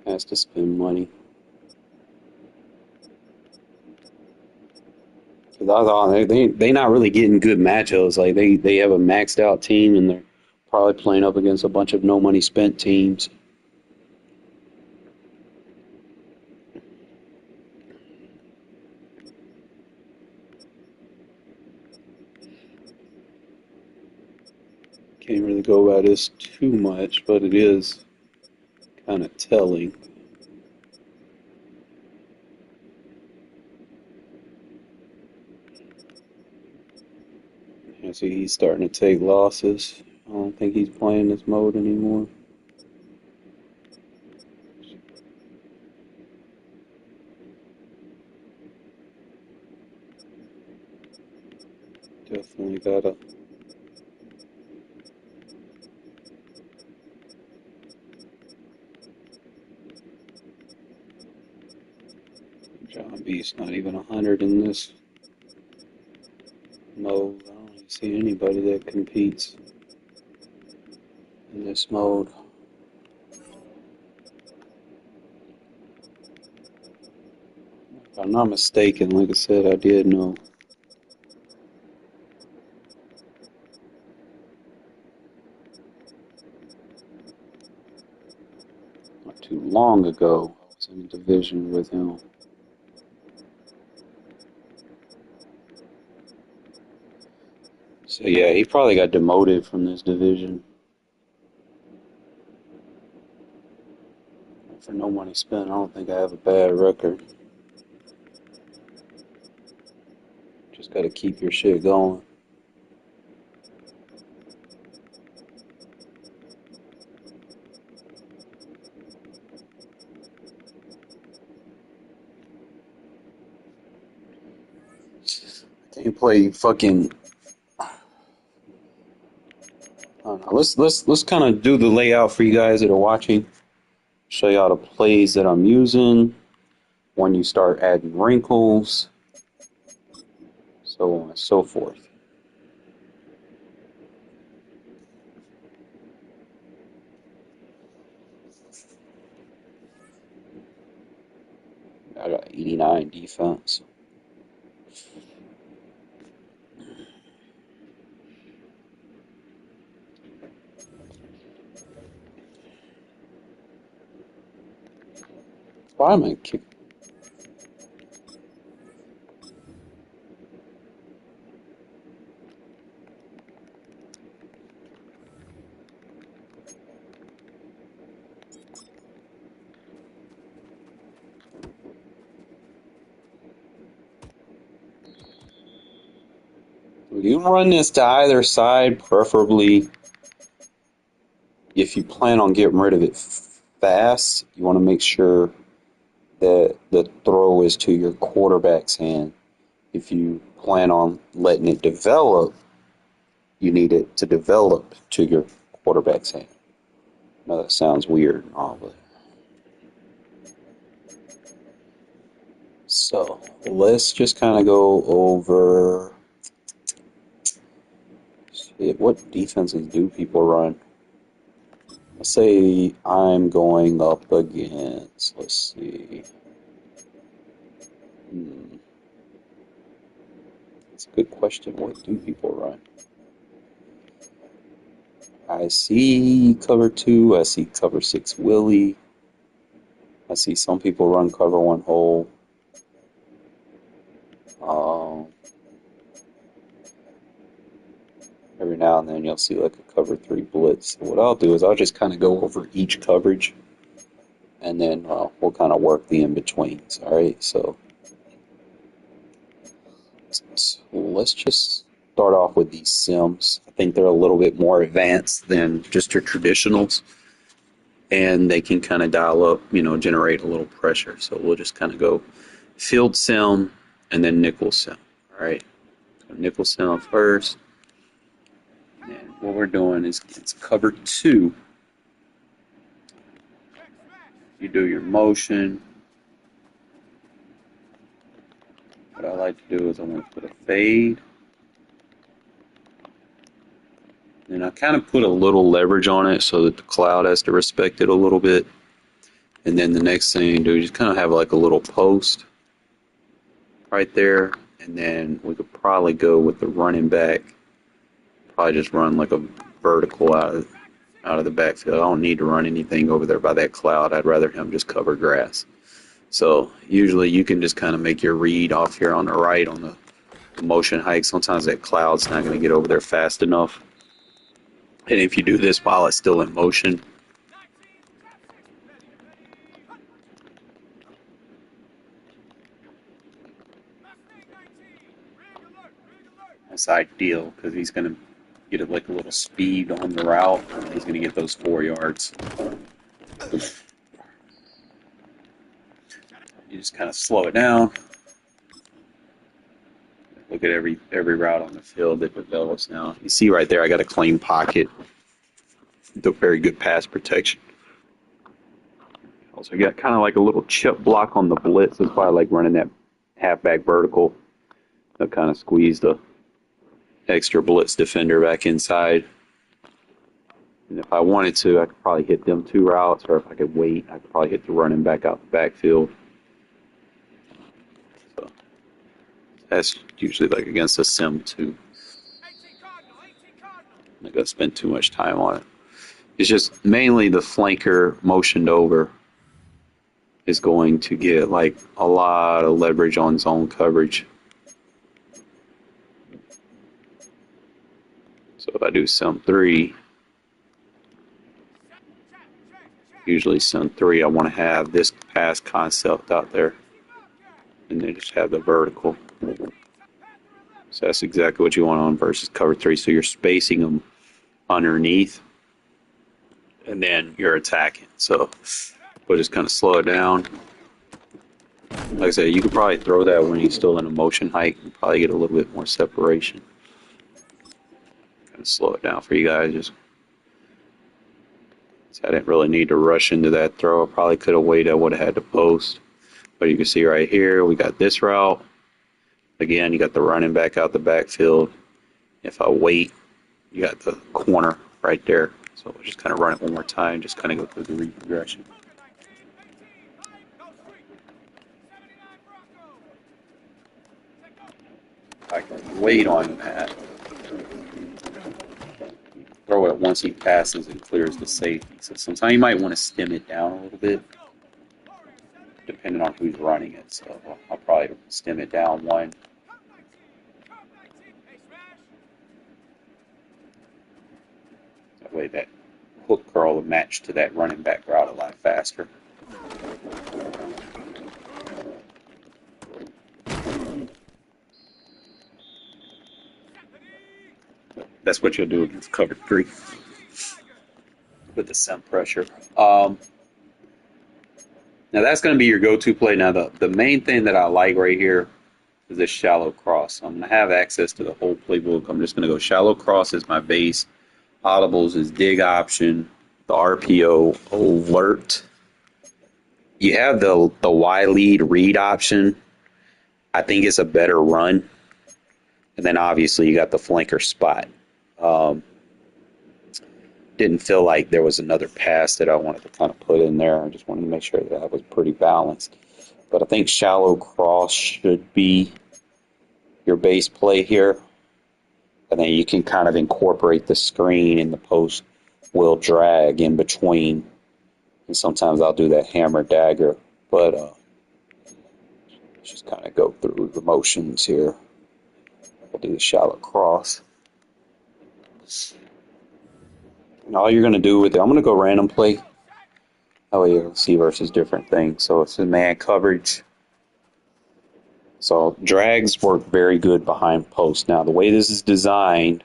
Has to spend money. Cause I thought they not really getting good matchups. Like they have a maxed out team and they're probably playing up against a bunch of no money spent teams. Can't really go about this too much, but it is kind of telling. I see he's starting to take losses. I don't think he's playing this mode anymore. Definitely gotta. John B's not even 100 in this mode. I don't even see anybody that competes in this mode. If I'm not mistaken, like I said, I did know. Not too long ago, I was in a division with him. So yeah, he probably got demoted from this division. For no money spent, I don't think I have a bad record. Just gotta keep your shit going. Can't play fucking. I don't know. Let's kind of do the layout for you guys that are watching. Show y'all the plays that I'm using. When you start adding wrinkles, so on and so forth. I got 89 defense. Why am I kicking? You can run this to either side, preferably if you plan on getting rid of it fast. You want to make sure that the throw is to your quarterback's hand. If you plan on letting it develop, you need it to develop to your quarterback's hand. I know that sounds weird and all, but so let's just kind of go over what defenses do people run. Let's say I'm going up against, let's see. That's a good question. What do people run? I see cover 2. I see cover 6 Willie. I see some people run cover 1 hole. Every now and then you'll see like a cover 3 blitz. So what I'll do is I'll just kind of go over each coverage, and then we'll kind of work the in-betweens. All right, so let's just start off with these sims. I think they're a little bit more advanced than just your traditionals, and they can kind of dial up, generate a little pressure. So we'll just kind of go field sim and then nickel sim. All right, so nickel sim first. And what we're doing is it's cover 2. You do your motion. What I like to do is I'm going to put a fade. And I kind of put a little leverage on it so that the cloud has to respect it a little bit. And then the next thing you do is just kind of have like a little post right there. And then we could probably go with the running back. Probably just run like a vertical out of the backfield. I don't need to run anything over there by that cloud. I'd rather him just cover grass. So usually you can just kind of make your read off here on the right on the motion hike. Sometimes that cloud's not going to get over there fast enough. And if you do this while it's still in motion, that's ideal because he's going to get like a little speed on the route. He's going to get those 4 yards. You just kind of slow it down. Look look at every route on the field that develops now. You see right there, I got a clean pocket. The very good pass protection. Also got kind of like a little chip block on the blitz. That's why I like running that halfback vertical. I'll kind of squeeze the extra blitz defender back inside. And if I wanted to, I could probably hit them 2 routes, or if I could wait, I could probably hit the running back out the backfield. So that's usually like against a sim 2. I'm not going to spend too much time on it. It's just mainly the flanker motioned over is going to get like a lot of leverage on zone coverage. So if I do sim 3, usually sim 3, I want to have this pass concept out there, and then just have the vertical. So that's exactly what you want on versus cover 3. So you're spacing them underneath, and then you're attacking. So we'll just kind of slow it down. Like I said, you could probably throw that when he's still in a motion height and probably get a little bit more separation. Kind of slow it down for you guys. Just so I didn't really need to rush into that throw. I probably could have waited. I would have had to post. But you can see right here, we got this route. Again, you got the running back out the backfield. If I wait, you got the corner right there. So we'll just kind of run it one more time, just kind of go through the read progression. I can wait on that. Throw it once he passes and clears the safety. So sometimes you might want to stem it down a little bit, depending on who's running it. So I'll probably stem it down 1. That way that hook curl will match to that running back route a lot faster. That's what you'll do against cover 3 with the sim pressure. Now that's going to be your go-to play. Now the main thing that I like right here is this shallow cross. I'm going to have access to the whole playbook. I'm just going to go shallow cross as my base. Audibles is dig option. The RPO alert. You have the Y lead read option. I think it's a better run. And then obviously you got the flanker spot. Didn't feel like there was another pass that I wanted to kind of put in there. I just wanted to make sure that I was pretty balanced. But I think shallow cross should be your base play here. And then you can kind of incorporate the screen and the post will drag in between. And sometimes I'll do that hammer dagger. But just kind of go through the motions here. I'll do the shallow cross. And all you're going to do with it, I'm going to go random play. That way you'll see versus different things. So it's a man coverage. So drags work very good behind post. Now the way this is designed,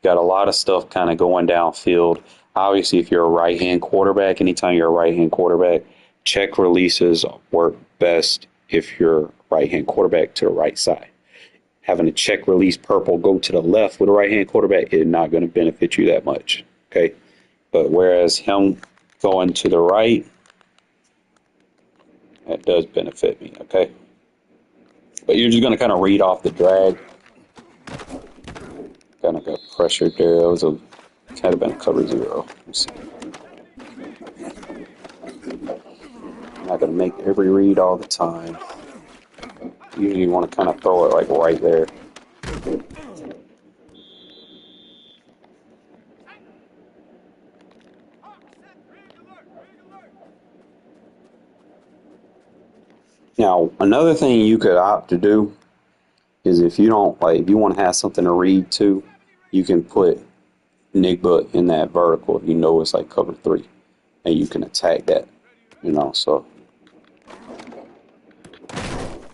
got a lot of stuff kind of going downfield. Obviously, if you're a right-hand quarterback, anytime you're a right-hand quarterback, check releases work best if you're right-hand quarterback to the right side. Having a check release purple go to the left with a right-hand quarterback is not going to benefit you that much. Okay, but whereas him going to the right, that does benefit me. Okay, but you're just going to kind of read off the drag. Kind of got pressured there. It was a kind of been a cover 0. Let's see. I'm not going to make every read all the time. Usually you want to kind of throw it like right there. Now, another thing you could opt to do is if you don't like, if you want to have something to read to, you can put Nigba in that vertical. You know it's like cover 3, and you can attack that. You know, so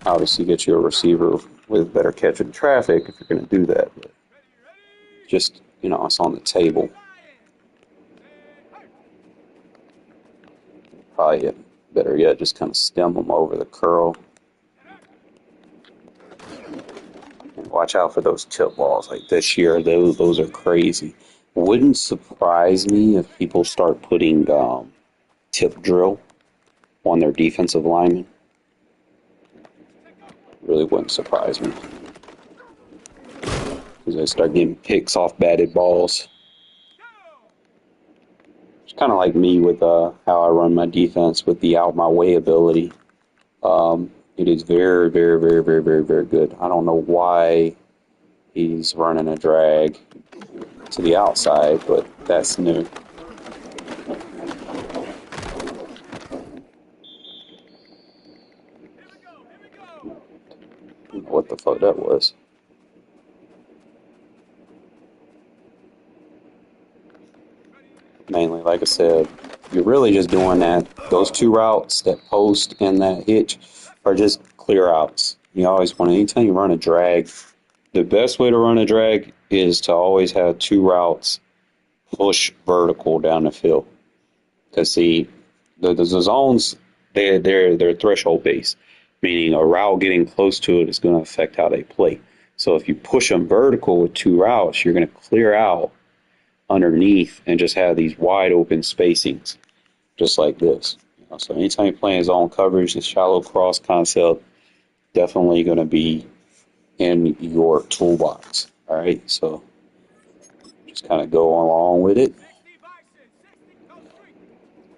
obviously get you a receiver with better catch in traffic if you're going to do that. But just, you know, it's on the table. Probably better yet, just kind of stem them over the curl. And Watch out for those tip balls. Like this year, those are crazy. Wouldn't surprise me if people start putting tip drill on their defensive linemen. Really wouldn't surprise me. Because they start getting picks off batted balls. It's kind of like me with how I run my defense with the out my way ability. It is very, very, very, very, very, very good. I don't know why he's running a drag to the outside, but that's new. I don't know what the fuck that was. Mainly, like I said, you're really just doing that. Those two routes, that post and that hitch, are just clear outs. You always want to, anytime you run a drag, the best way to run a drag is to always have two routes push vertical down the field. Because see, the zones, they're threshold based, meaning a route getting close to it is going to affect how they play. So if you push them vertical with two routes, you're going to clear out underneath and just have these wide open spacings, just like this. So anytime you're playing zone coverage, the shallow cross concept definitely going to be in your toolbox. All right, so just kind of go along with it.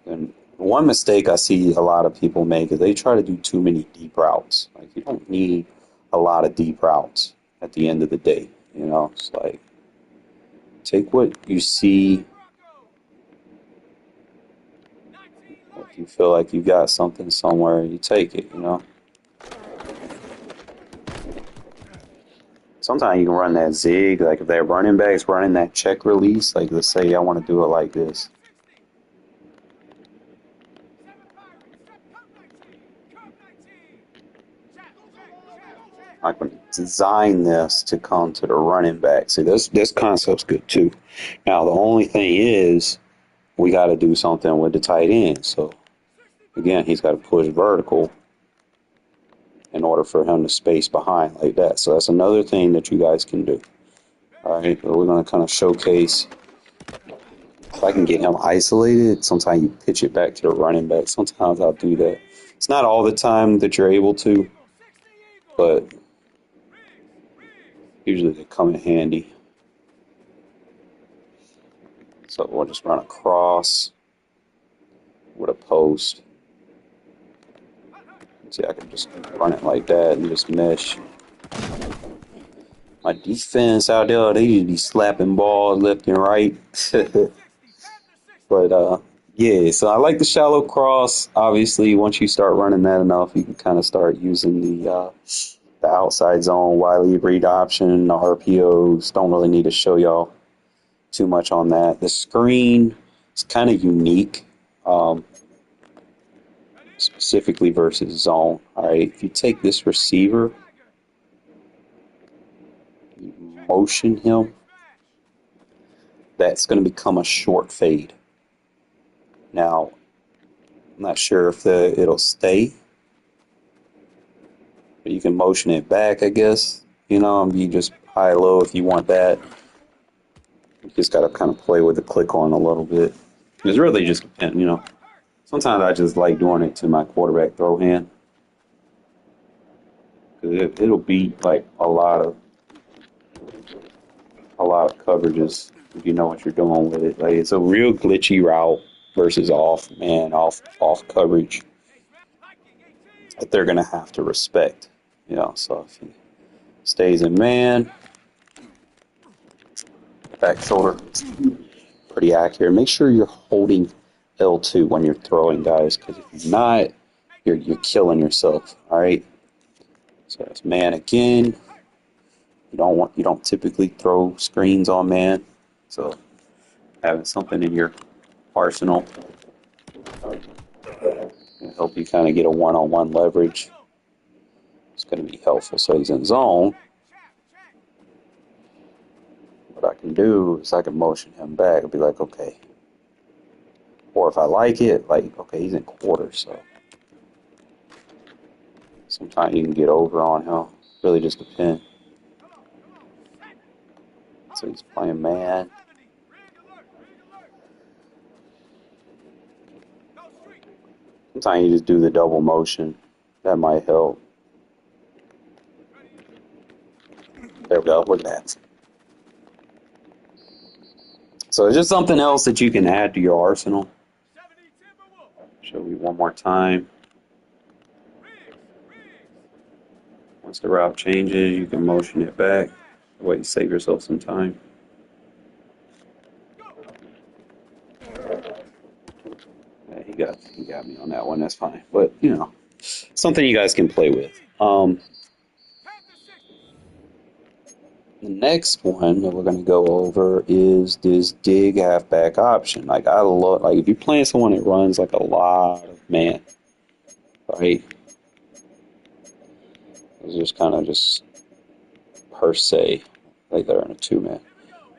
And one mistake I see a lot of people make is they try to do too many deep routes. Like, you don't need a lot of deep routes at the end of the day. It's like, take what you see. If you feel like you got something somewhere, you take it, Sometimes you can run that zig, like if they're running backs running that check release, like let's say I want to do it like this. I can design this to come to the running back. See, this concept's good too. Now, the only thing is we got to do something with the tight end. So, again, he's got to push vertical in order for him to space behind like that. So that's another thing that you guys can do. All right, but we're going to kind of showcase. If I can get him isolated, sometimes you pitch it back to the running back. Sometimes I'll do that. It's not all the time that you're able to, but usually they come in handy. So we'll just run across with a post. See, I can just run it like that and just mesh. My defense out there, they usually be slapping balls left and right. But, yeah, so I like the shallow cross. Obviously, once you start running that enough, you can kind of start using the outside zone, wide read option, the RPOs. Don't really need to show y'all too much on that. The screen is kind of unique, specifically versus zone. All right, if you take this receiver, you motion him, that's going to become a short fade. Now, I'm not sure if it'll stay, but you can motion it back, I guess. You just high-low if you want that. You just got to kind of play with the click on a little bit. It's really just, sometimes I just like doing it to my quarterback throw hand. Because it'll beat, like, a lot of coverages if you know what you're doing with it. Like, it's a real glitchy route versus off coverage that they're going to have to respect. So if he stays in man, back shoulder, pretty accurate. Make sure you're holding L2 when you're throwing, guys, because if you're not, you're killing yourself. All right. So that's man again. You don't typically throw screens on man. So having something in your arsenal can help you kind of get a one-on-one leverage. It's going to be helpful. So he's in zone. What I can do is I can motion him back and be like, okay. Or if I like it, like, okay, he's in quarter, so sometimes you can get over on him. Really just depends. So he's playing man. Sometimes you just do the double motion. That might help. There we go. Look at that. So it's just something else that you can add to your arsenal. Show you one more time. Once the route changes, you can motion it back. That way you save yourself some time. Yeah, he got me on that one. That's fine. But you know, something you guys can play with. The next one that we're going to go over is this dig halfback option. Like I love, like if you're playing someone that runs like a lot of man, right? It's just kind of just per se, like they're in a two-man.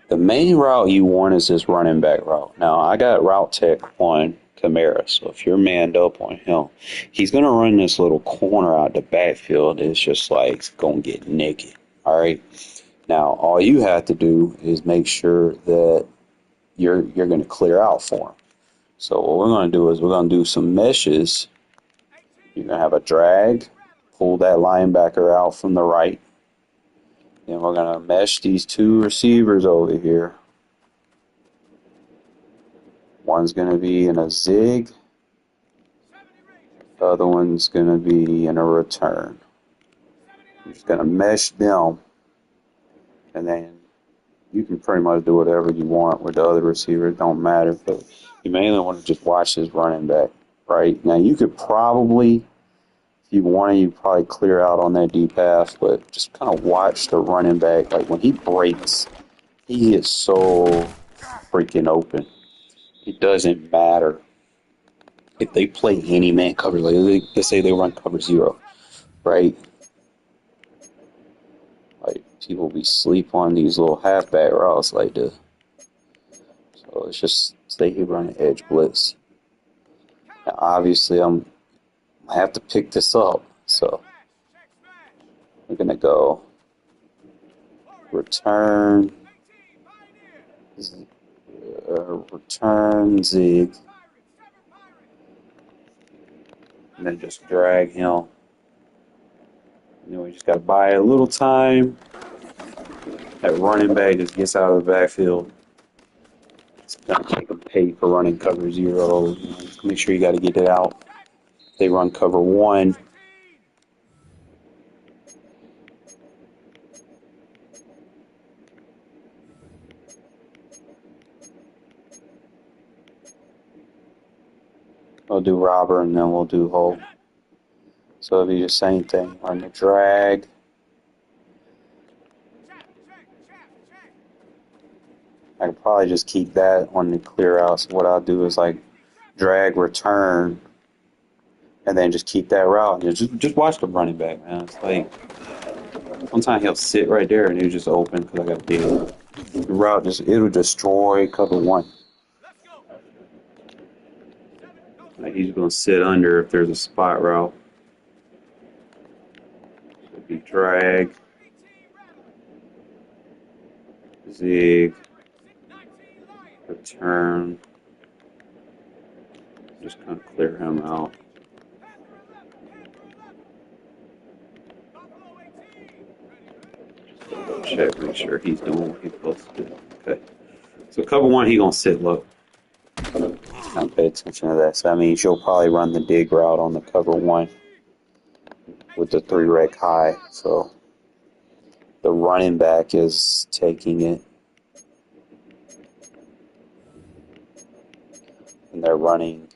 The main route you want is this running back route. Now I got route tech on Kamara, so if you're manned up on him, he's going to run this little corner out the backfield. It's just like going to get naked. All right. Now, all you have to do is make sure that you're going to clear out for him. So what we're going to do is we're going to do some meshes. You're going to have a drag, pull that linebacker out from the right. Then we're going to mesh these two receivers over here. One's going to be in a zig. The other one's going to be in a return. You're just going to mesh them. And then you can pretty much do whatever you want with the other receivers. Don't matter. But you mainly want to just watch this running back. Right? Now, you could probably, if you wanted, you probably clear out on that deep pass. But just kind of watch the running back. Like, when he breaks, he is so freaking open. It doesn't matter if they play any man coverage. Like, let's say they run cover zero. Right? Like, people be sleep on these little halfback routes like this. So it's just stay here running edge blitz. Now, obviously, I have to pick this up. So we're going to go return, return zig, and then just drag him. You know, we just got to buy a little time. That running back just gets out of the backfield. It's going to make them pay for running cover zero. You know, just make sure you got to get it out. They run cover one. We'll do robber and then we'll do hold. So it'll be the same thing. Run the drag. I could probably just keep that on the clear out. So what I'll do is like drag, return, and then just keep that route. And just watch the running back, man. It's like sometimes he'll sit right there and he'll just open because I got the route. It'll destroy cover one. Like he's gonna sit under if there's a spot route. So it'd be drag, zig, return. Just kind of clear him out. Check, make sure he's doing what he's supposed to do. Okay. So cover one, he's gonna sit low. Kind of pay attention to that. So that means you'll probably run the dig route on the cover one with the 3-rec high. So the running back is taking it. And they're running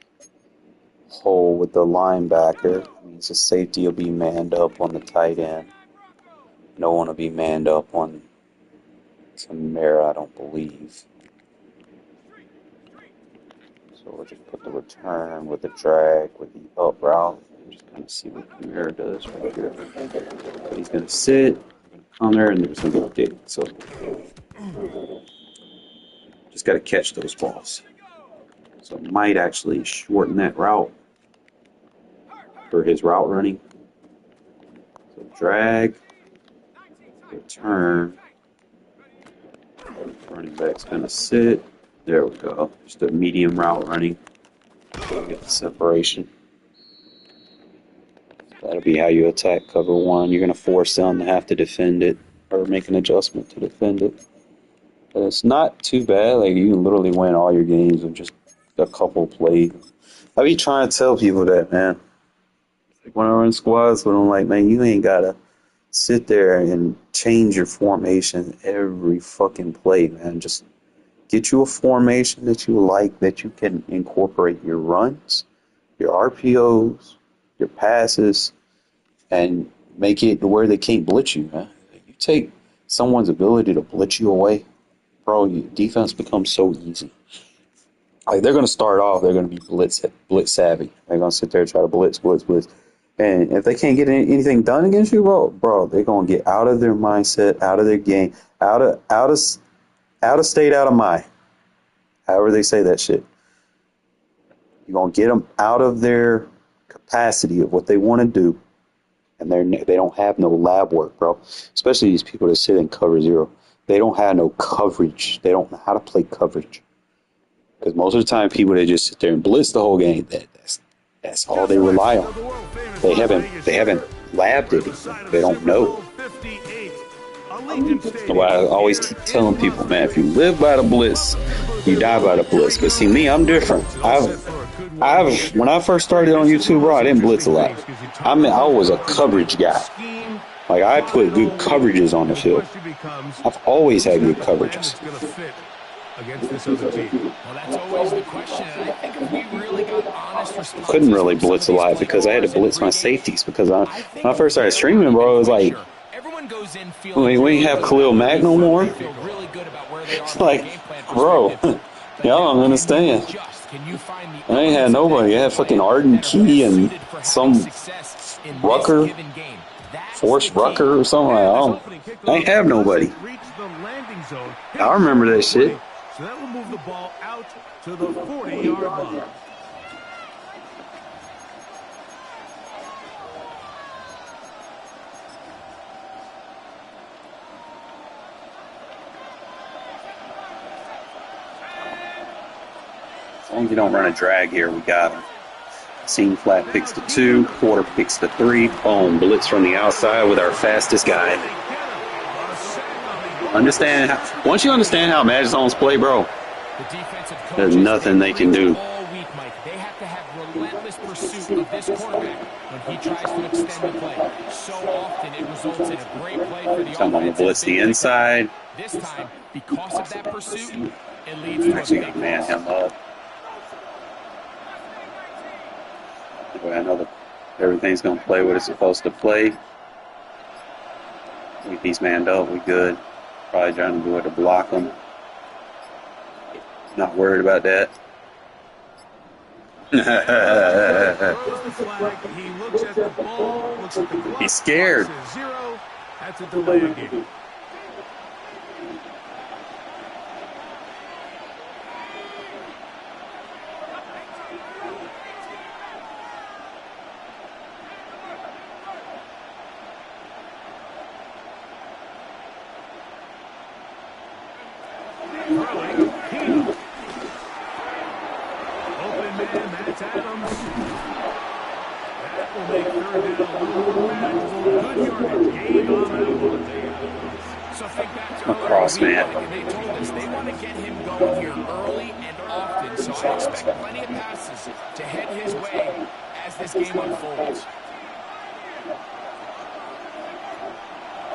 hole with the linebacker. It means the safety will be manned up on the tight end. No one will be manned up on Tamara, I don't believe. So we'll just put the return with the drag with the up route. Just kind of see what Tamara does right here. So he's going to sit, come there, and there's going to be a dig. So just got to catch those balls. So it might actually shorten that route for his route running. So drag, return, Running back's gonna sit. There we go. Just a medium route running. Get the separation. That'll be how you attack cover one. You're gonna force them to have to defend it or make an adjustment to defend it. But it's not too bad. Like you can literally win all your games with just a couple plays. I be trying to tell people that, man. Like when I run squads with them, like, man, you ain't gotta sit there and change your formation every fucking play, man. Just get you a formation that you like, that you can incorporate your runs, your RPOs, your passes, and make it to where they can't blitz you, man. You take someone's ability to blitz you away, bro, your defense becomes so easy. Like, they're going to start off, they're going to be blitz savvy. They're going to sit there and try to blitz. And if they can't get anything done against you, bro, they're going to get out of their mindset, out of their game, out of state, out of mind. However they say that shit. You're going to get them out of their capacity of what they want to do. And they don't have no lab work, bro. Especially these people that sit in cover zero. They don't have no coverage. They don't know how to play coverage. Because most of the time, people that just sit there and blitz the whole game, that's all they rely on. They haven't labbed it. They don't know. That's why I always keep telling people, man, if you live by the blitz, you die by the blitz. But see, me, I'm different. When I first started on YouTube, bro, I didn't blitz a lot. I was a coverage guy. Like, I put good coverages on the field. I've always had good coverages. Against this other team. Well, that's always the question. And I think if we really got honest responses, couldn't really blitz a lot because I had to blitz my safeties. Because when I first started streaming, bro, it was like, we ain't have Khalil Mack no more. It's like, bro, y'all don't understand. I ain't had nobody. I had fucking Arden Key and some Rucker, Forrest Rucker or something. I ain't have nobody. I remember that shit. So that will move the ball out to the 40-yard line. As long as you don't run a drag here, we got him. Seam flat picks to 2, quarter picks to 3. Boom, blitz from the outside with our fastest guy. Once you understand how Madden zones play, bro, there's nothing they can do. They have to have relentless pursuit of this quarterback when he tries to extend the play. So often it results in a great play for the offense. I'm going to blitz the inside. This time, because of that pursuit, it leads to actually got man him up. I know that everything's going to play what it's supposed to play. He's manned up. We good. Probably trying to do it to block him. Not worried about that. He's scared. That's a delay game. Across, man. They told us they want to get him going here early and often, so I expect plenty of passes to head his way as this game unfolds.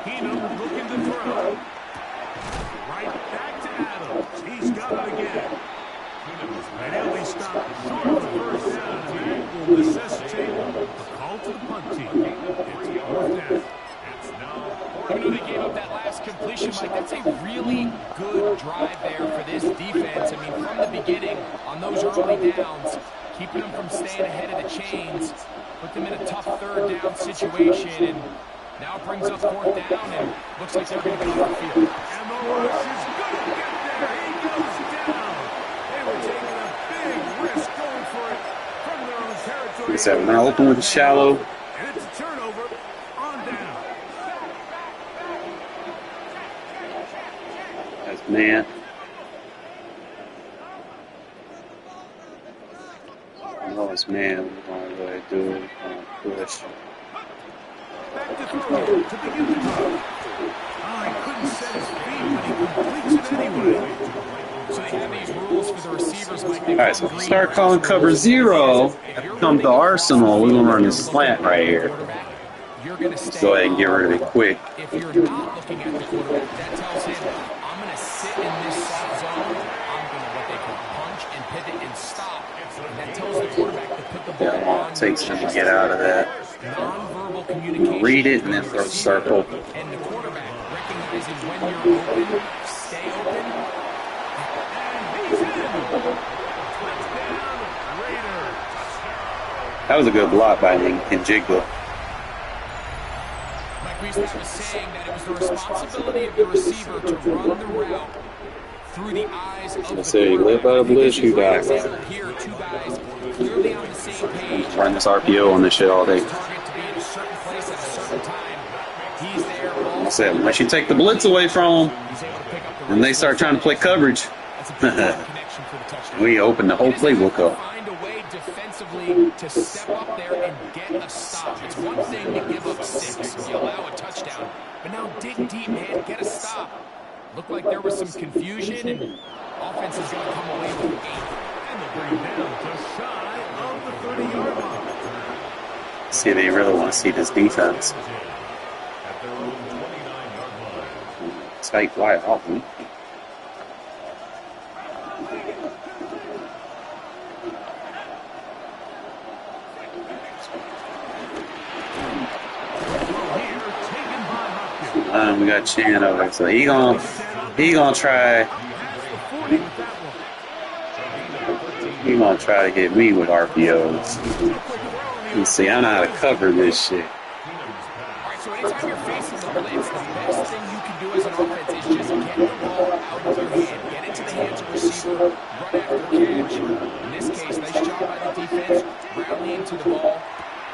Keenum looking to throw. Right back to Adams. He's got it again. And he'll be stopped short of the first down. And that will necessitate a call to the punt team. It's fourth down. Even though they gave up that last completion, Mike, that's a really good drive there for this defense. I mean, from the beginning, on those early downs, keeping them from staying ahead of the chains, put them in a tough third down situation, and now it brings up fourth down, and looks like they're going to get off the field. And the rush is going to get there. He goes down. They were taking a big risk going for it from their own territory. He's having an open with a shallow. And it's a turnover on down. Man, know it's man. We're going to go ahead and do it. Push. Back to throw to begin the drive. Oh, he couldn't set his feet, but he completes it anyway. So they have these rules for the receivers, Mike. All right, so if we start calling cover 0, come to Arsenal, we're going to run this slant right here. You're going to Let's go ahead and get rid of it quick. If you're not looking at the quarterback, that tells him, I'm going to sit in this soft zone. I'm going to what they call punch and pivot and stop. And that tells the quarterback to put the ball on. It takes him to get out of that. Non-verbal communication. Read it and then throw circle. And the quarterback recognizing when you're open, stay open. That was a good block by Njigba. Mike Reese was saying that it was the responsibility of the receiver to run the route through the eyes of the Say, live by the blitz, you die. Here, two guys clearly on the same page. Run this RPO on this shit all day. Target to be in a certain place at a certain time. He's there. I said, unless you take the blitz away from them, and they start trying to play coverage, we open the whole playbook up. Find a way defensively to step up there and get a stop. It's one thing to give up 6, you allow a touchdown, but now dig deep, man, get a stop. Looked like there was some confusion, and offense is going to come away with the game. And they'll bring it down just shy of the 30-yard line. See, they really want to see this defense. Tight wide open. We got Chan over, so he gonna try. He gonna try to get me with RPOs. You see, I know how to cover this shit. Alright, so anytime you're facing the blitz, the best thing you can do as an offense is just get the ball out of your hand, get into the hands of the receiver, run after the catch. In this case, nice job by the defense, rallying to the ball,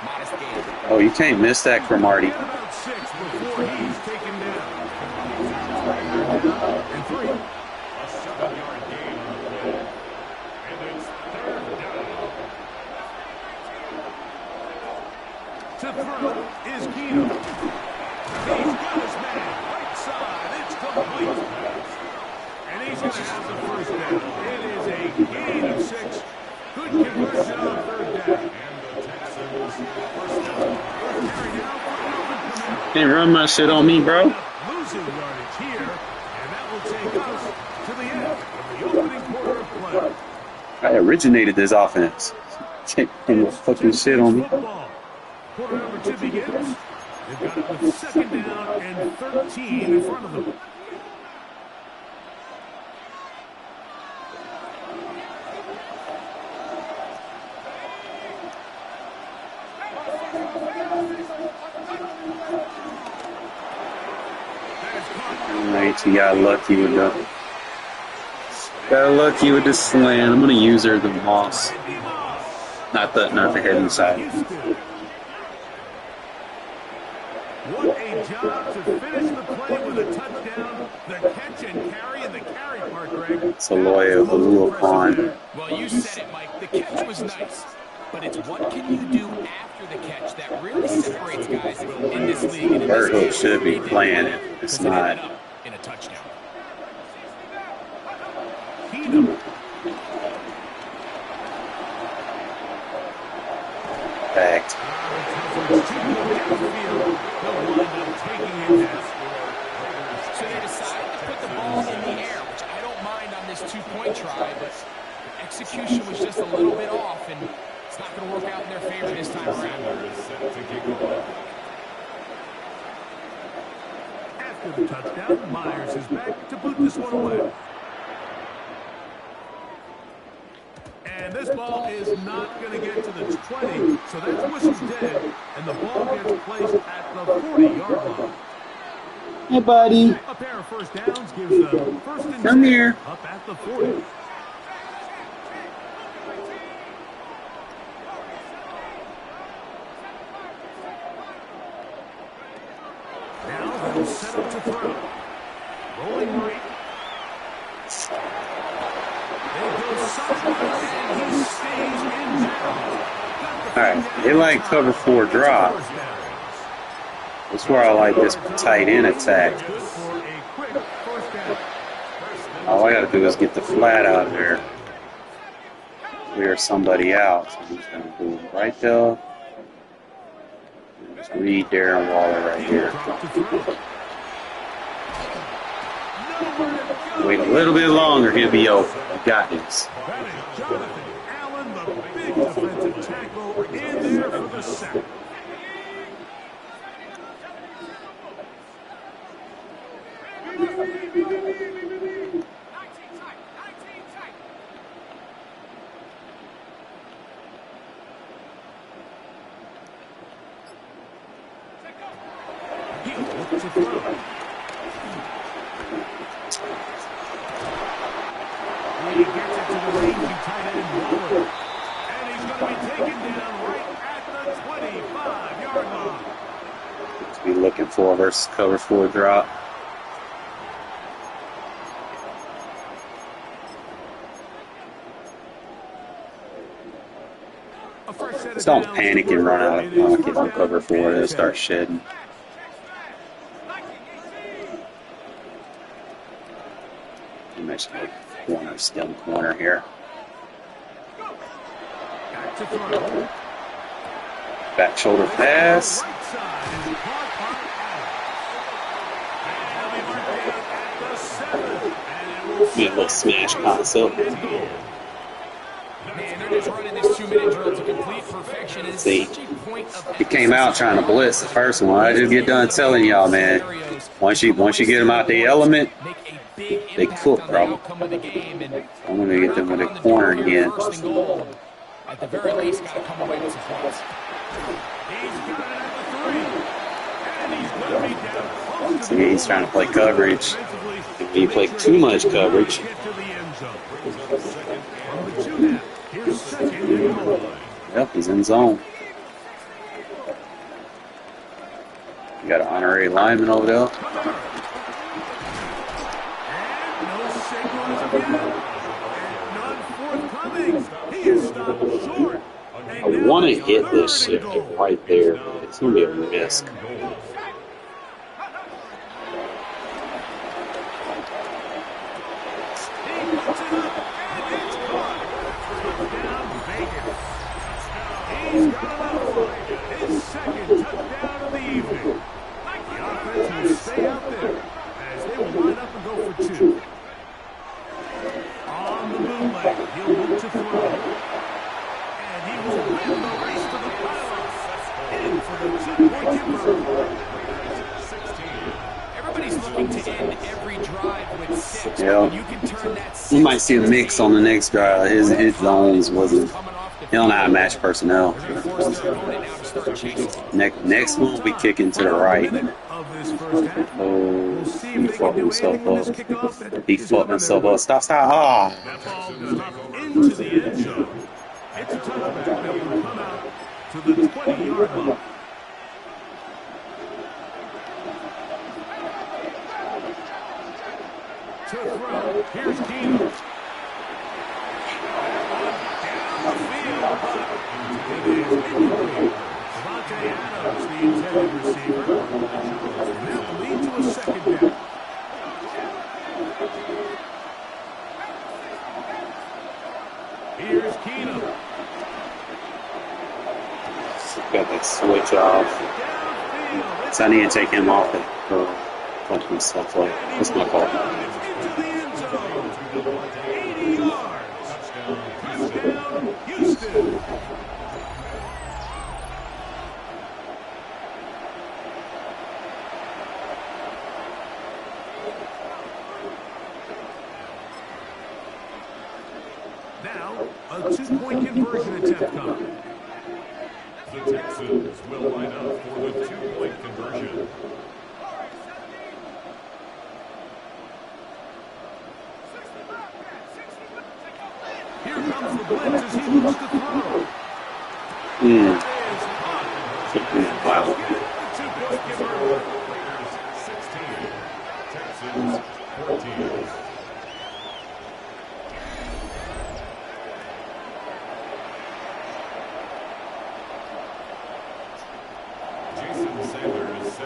modest gain. Oh, you can't miss that for Marty. And 3. A 7-yard gain on the play. And it's 3rd down. To throw is Gino. He's got his man right side. It's complete. And he's going to have the first down. It is a gain of 6. Good conversion on 3rd down. And the Texans first down. Carry down for an open command. Can't run my shit on me, bro. Losing yardage here, and that will take us to the end of the opening quarter of play. I originated this offense. Can't run the fucking shit on me. Football. Quarter number 2 begins. They've got it with 2nd down and 13 in front of them. Alright, you got lucky with the slant. I'm gonna use her the moss. Not the head side. What a job to finish the play with a touchdown. The catch and carry and the carry part, Greg. It's a lawyer who will pawn. Well, you said it, Mike. The catch was nice, but it's what can you do after the catch that really separates guys in this league. And in Bird this Hook should be playing it. It's not. In a touchdown. Keenum. Backed. So they decide to put the ball in the air, which I don't mind on this 2-point try, but execution was just a little bit off, and it's not going to work out in their favor this time around. After the touchdown, Myers is back to boot this one away. And this ball is not going to get to the 20, so that's whistle dead, and the ball gets placed at the 40-yard line. Hey, buddy. A pair of first downs gives the first and 10 Come here. up at the 40. Now they'll set up to throw. Rolling right. They go sideways, and he stays in bounds. Alright, they like cover 4 drop. That's where I like this tight end attack. All I gotta do is get the flat out of there. Clear somebody out. So I'm just gonna do it right there. Just read Darren Waller right here. Wait a little bit longer, he'll be open. You got this. Jonathan Allen, the big defensive tackle, in there for the sack. He looks to throw. He gets it to the rangy tight end Waller. And he's going to be taken down right at the 25-yard line. To be looking for versus cover 4 drop. Just don't panic and run out of pocket on cover 4. They'll start shedding. You mentioned the corner, still in the corner here. Back shoulder pass. Be a little smash concept. Man, they're just running this 2-minute drill to complete perfection. It's See, such a point of he came out trying to blitz the first one. I just get done telling y'all, man. Once you get them out the element, they cook, bro. I'm gonna get them with a corner again. At the very least, got to come away with some points. See, he's trying to play coverage. When you play too much coverage, yep, he's in zone. You got an honorary lineman over there. I want to hit this shit right there, but it's going to be a risk. He's got enough for his second touchdown of the evening. The offense will stay out there as they will line up and go for 2. On the bootleg, he'll look to throw. And he will win the race to the pylon. In for the 2-point conversion. Everybody's looking to end every drive with 6. Yeah. You can turn that 6. You might see a mix on the next drive. His zones wasn't. He don't know how to match personnel. Next one, we kick into the right. Oh, he fucked himself up. He fucked himself up. Stop. Ah. Into the end zone. It's a touchback that will come out to the 20-yard line. To throw, here's Keenum. Devontae Adams, the intended receiver. That will lead to a second down. Here's Keenum. Got that switch off. So I need to take him off it. Fuck himself up. That's my fault. Into the end zone. 80 yards. Touchdown, Houston. Now, a 2-point conversion attempt coming. The Texans will line up for the 2-point conversion. Here comes the blitz as he looks to throw. Wow. 2-point conversion. Raiders 16. Texans 14.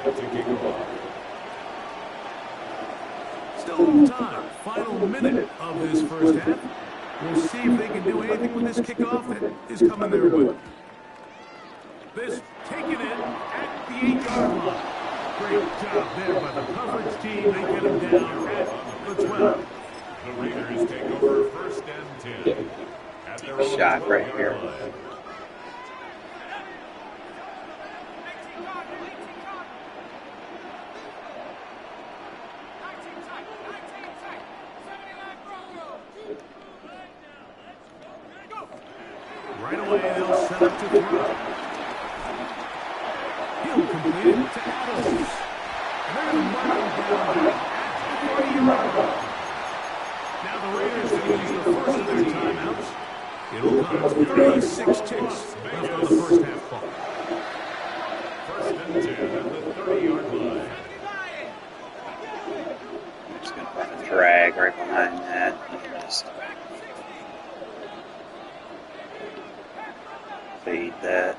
set to kick off. Still in time. Final minute of this first half. We'll see if they can do anything with this kickoff that is coming their way. This taken in at the 8-yard line. Great job there by the coverage team. They get him down at the 12. The Raiders take over first and 10. At their own Shot right here. line. Right away, they'll set up to throw. He'll complete it to Adams. And they're going to mark him down at the 40-yard line. Now the Raiders are going to use the first of their timeouts. It'll come 36 ticks left on the first half clock. First and 10 at the 30-yard line. Just going to run a drag right behind that. Just fade that.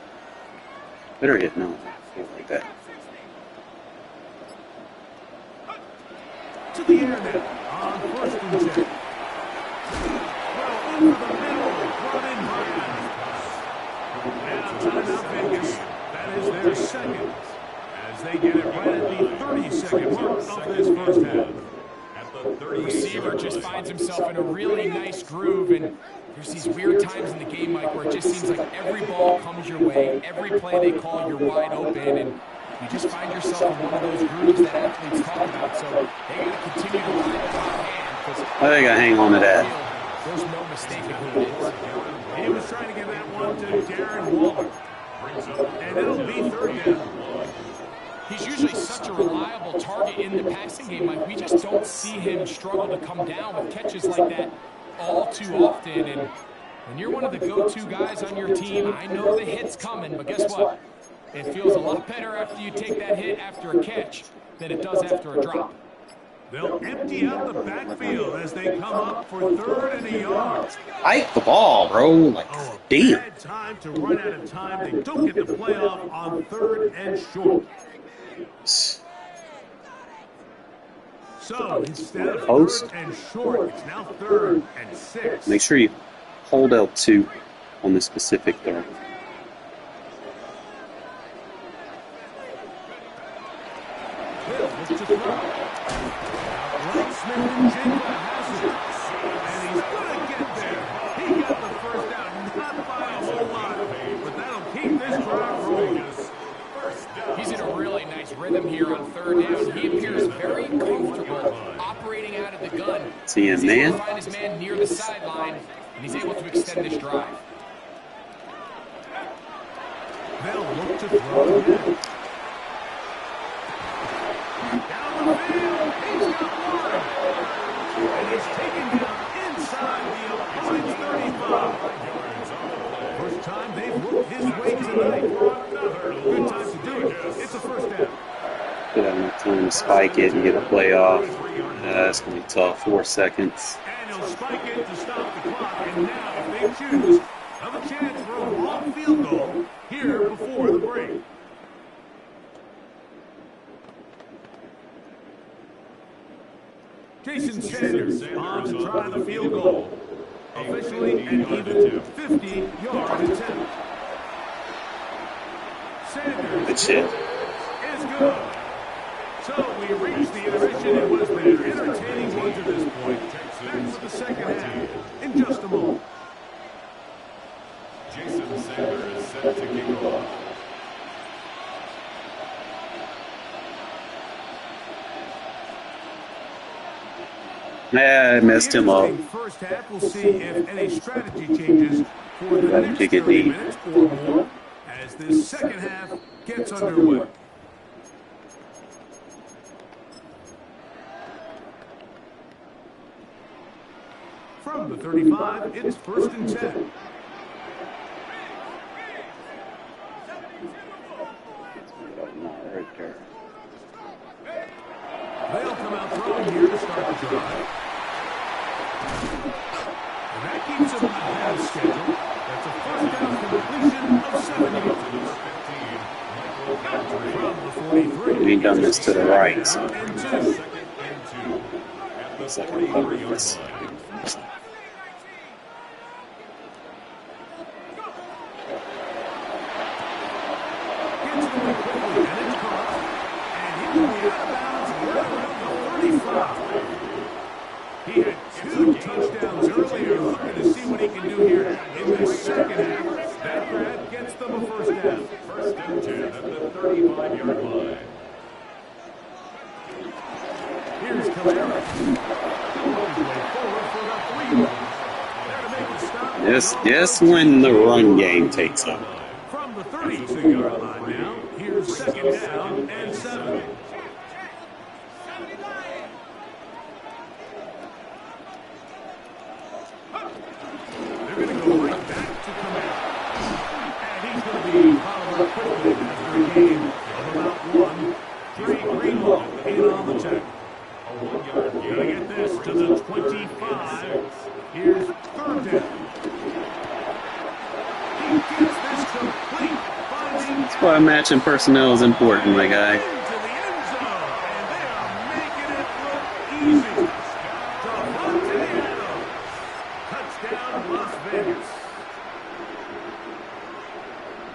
Better hit no. Feel like that. To the air now on first and 10. Well, over the middle, brought in by Adams. Now timeout Vegas. That is their second, as they get it right at the 30-second mark of this first half. At the 38 Receiver just finds himself in a really nice groove, and there's these weird times in the game, Mike, where it just seems like every ball comes your way, every play they call, you're wide open, and you just find yourself in one of those grooves that athletes talk about. So they got to continue to ride the hot hand, because I think I hang on to that. there's no mistaking who it is. He was trying to get that one to Darren Waller. And it'll be third down. He's usually such a reliable target in the passing game, Mike. We just don't see him struggle to come down with catches like that all too often. And when you're one of the go-to guys on your team, I know the hit's coming, but guess what? It feels a lot better after you take that hit after a catch than it does after a drop. They'll empty out the backfield as they come up for third and a yard. Hike the ball, bro. Like, Oh, a damn. bad time to run out of time. They don't get the playoff on third and short. So instead of Post. third and short, it's now third and 6. Make sure you hold L2 on this specific throw. Hill looks to throw. Right, Smith-Njigba has it. And he's going to get there. He got the first down, not by a whole lot, but that'll keep this drive rolling. He's in a really nice rhythm here on third down. He appears very comfortable operating out of the gun. See him, He's able man. to find his man near the sideline, and he's able to extend this drive. They'll look to throw again. Down the field, he's got one. And he's taken down inside the opponent's 35. First time they've looked his way tonight. Good time to do it. It's a first down. Could have enough time to spike it and get a play off. That's going to be tough. 4 seconds. And he'll spike it to stop the clock. And now, if they choose, have a chance for a long field goal here before the break. Jason Sanders on to try the field goal. Officially an even 50-yard attempt. Sanders Good shit. is good. So we reached the intermission. It was an entertaining one to this point. Back for the second half in just a moment. Jason Sanders is set to kick off. I messed him up. First half, we'll see if any strategy changes for the Gotta next kick it 30 deep. minutes or more as this second half gets underway. From the 35, it's first and 10. Right there. They'll come out throwing here to start the drive. And that keeps them ahead of schedule. That's a first down completion of 7 yards. From the We ain't done this to the right. So. Second and 2 at the 43-yard line. He had 2 touchdowns earlier, looking to see what he can do here in the second half. That grab gets them a first down. First and 10 at the 35-yard line. Here's Camara. Forward for the 3-yard. There to make the stop. Yes, when the run game takes up. From the 32-yard line now, here's second down and 7. They're going to go right back to Camara. And he's going to be followed up quickly after a gain of about 1. Jerry Greenlaw in on the tackle. A 1-yard gain. Going to get this to the 25. Here's third down. He gets this complete. That's why matching personnel is important, my guy. Into the end zone, and they are making it look easy. Davante Adams. Touchdown, Las Vegas.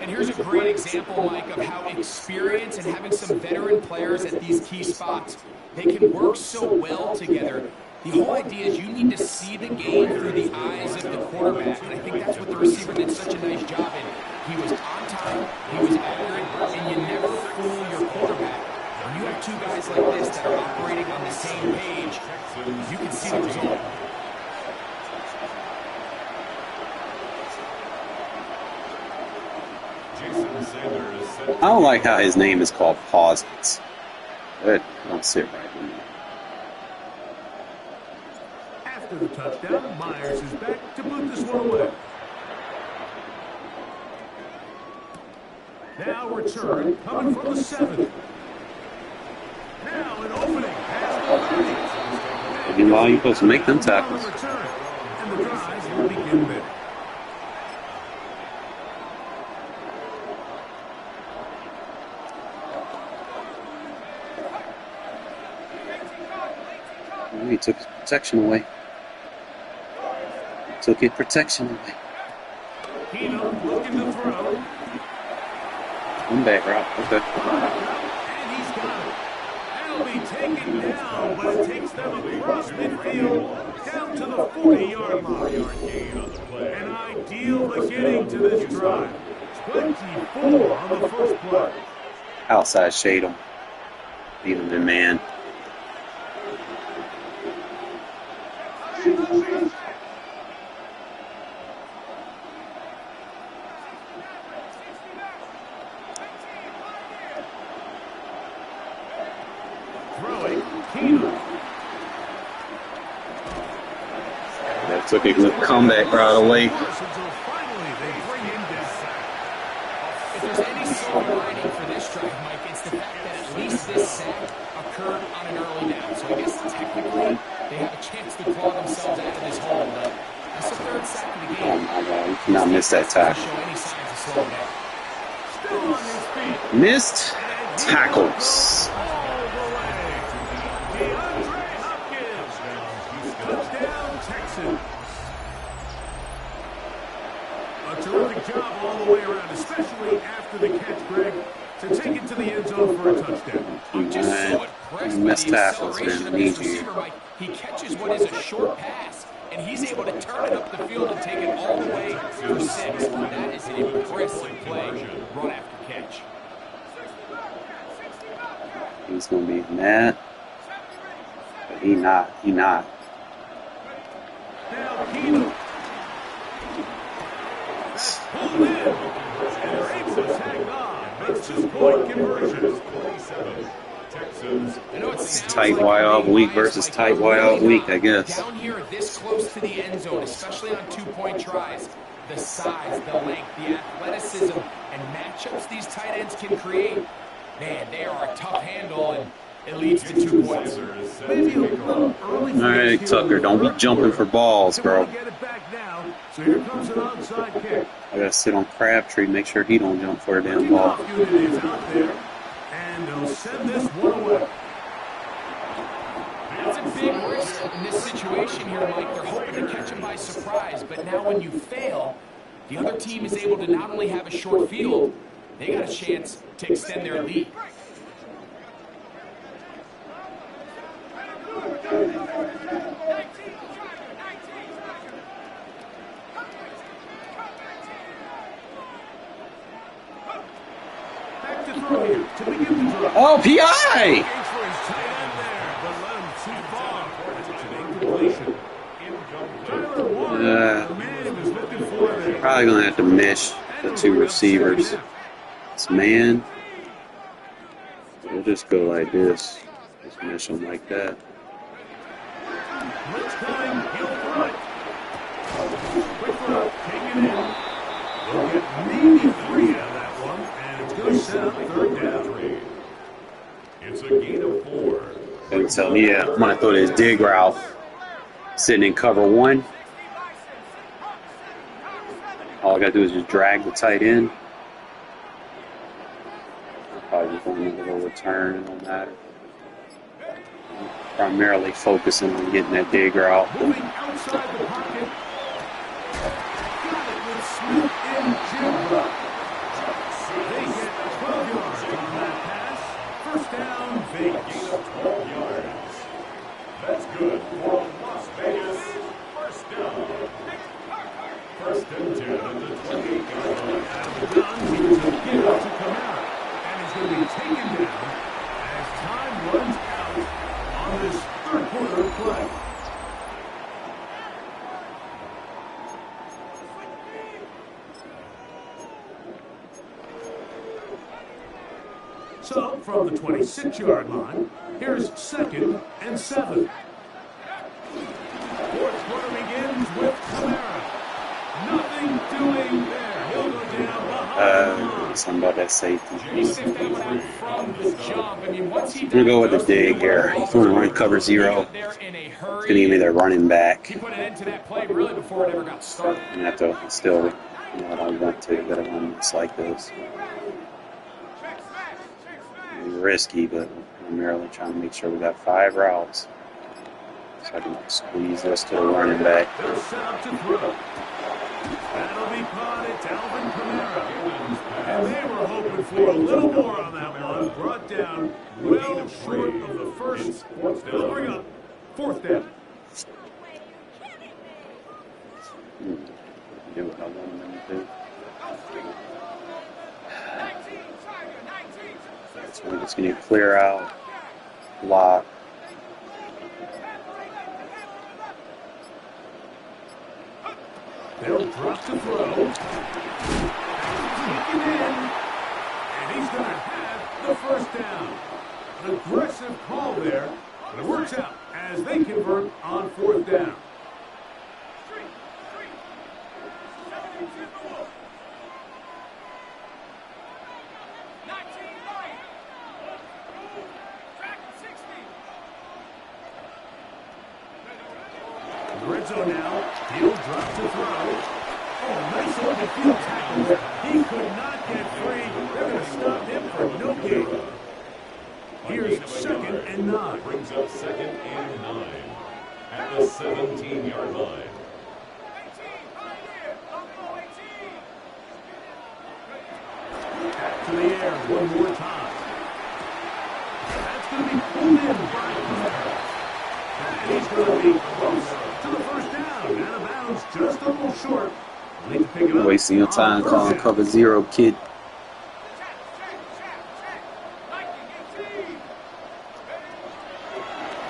And here's a great example, Mike, of how experience and having some veteran players at these key spots, they can work so well together. The whole idea is you need to see the game through the eyes of the quarterback, and I think that's what the receiver did such a nice job in. He was on time, he was accurate, and you never fool your quarterback. When you have 2 guys like this that are operating on the same page, you can see the result. Jason Sanders set. I don't like how his name is called Pauses. That don't sit right with me. After the touchdown, Myers is back to put this one away. Now return, coming from the 7. Now an opening past the 30. Meanwhile, you're supposed to make them tackles. Return, and the drive will begin there. He took his protection away. Took his protection away. Keenum looking to throw. One back route. Okay. And he's got it. That'll be taken down, but it takes them across midfield down to the 40-yard line. An ideal beginning to this drive. 24 on the first play. Outside shade him. Beat him in man. Throwing, Keenum. That took a good comeback right away. Until finally they bring him down. If there's any silver lining for this drive, Mike, it's the fact that at least this sack occurred on an early down. So I guess technically they have a chance to claw themselves out of this hole. But that's the 3rd sack of the Oh game. my God, you cannot miss that tackle. Show any signs of slowing down. Still on his feet. Missed tackles. All the way. DeAndre Hopkins. Touchdown, Texans. A terrific job all the way around, especially after the catch, Greg, to take it to the end zone for a touchdown. I'm just so impressed by Missed the tackles, acceleration man. of this Need you. receiver, Mike. He catches what is a short pass, and he's able to turn it up the field and take it all the way for 6. That is an impressive play run after catch. He's gonna be mad. But he not. Now Keenum. Pulled in. And they're able to tag on. Makes 2-point conversion. 27. Texans. I know It's tight wideout week versus tight wideout week, I guess. Down here this close to the end zone, especially on 2-point tries, the size, the length, the athleticism, and matchups these tight ends can create, man, they are a tough handle, and it leads to 2 points. Maybe a little early. All right, Tucker, don't be jumping for balls, bro. Get it back now. So here comes an onside kick. I gotta sit on Crabtree, make sure he don't jump for a damn ball. Kickoff unit is out there. And and they'll send this one away. It's a big risk in this situation here, Mike. They're hoping to catch him by surprise, but now when you fail, the other team is able to not only have a short field, they got a chance to extend their lead. Back to throw here to begin the drive. Oh, PI! Gates for his tight end there, but let him too far. It's an incompletion. Tyler Warren, the man he was looking for there. Probably going to have to mesh the two receivers. This man, we'll just go like this. Just mesh them like that. Blitz coming, he'll throw it. Quick throw, take it in. They'll get maybe 3 out of that one, and it's going to set up third down. It's a gain of 4. And so, yeah, I'm going to throw this dig route. Sitting in cover 1. All I got to do is just drag the tight end. Probably just want a little return, it don't matter. Primarily focusing on getting that dig route. Moving outside the pocket. Got it with Smith and Jimba. They get 12 yards on that pass. First down, Vegas. Gain of 12 yards. That's good for Las Vegas. First down. First and 10 at the 28-yard line. Done. He was a give up to Kamara. And he's going to be taken down as time runs out on this third quarter play. So, from the 26-yard line, here's 2nd and 7. Fourth quarter begins with Kamara. Nothing doing there. He'll go down behind. Something about that safety. He sniffed that one out from the jump. I mean, once he I'm going to go with the dig here. He's going to run cover 0. there in a hurry. It's going to give me the running back. He put it into that play really before it ever got started. And I have to still, I don't want to, but I run this like this. It's risky, but primarily trying to make sure we got 5 routes. So I can squeeze this to the running back. They're set up to throw. That'll be caught. It's Alvin Kamara. And they were hoping for a little more on that one. Brought down well short of the first. They'll bring up 4th down. Do what I want them to do. So we're just going to clear out, lock. They'll drop to throw. Taken in. And he's going to have the first down. An aggressive call there, but it works out as they convert on 4th down. Red zone now. He'll drop to throw. Oh, nice open field tackle. He could not get free. They're going to stop him for no gain. Here's 2nd and 9. Brings up 2nd and 9 at the 17-yard line. Back to the air one more time. That's going to be pulled in by Kamara. And he's going to be close to the first down. Out of bounds, just a little short. Need to pick it up. Wasting your time calling cover 0, kid.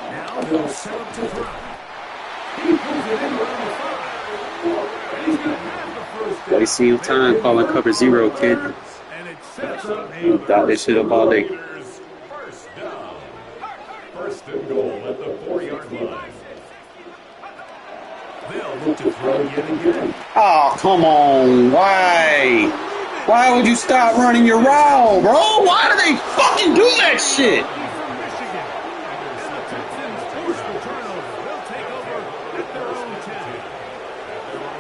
Now they'll set up to throw. He pulls it in around the 5. And he's going to have the first down. Wasting your time calling cover 0, kid. And it sets up a Dot this shit up all day. First down. First and goal at the 4-yard line. They'll look to throw yet again. Oh, come on. Why? Why would you stop running your route, bro? Why do they fucking do that shit? From Michigan. And the Texans force the turnover. They'll take over at their own 10.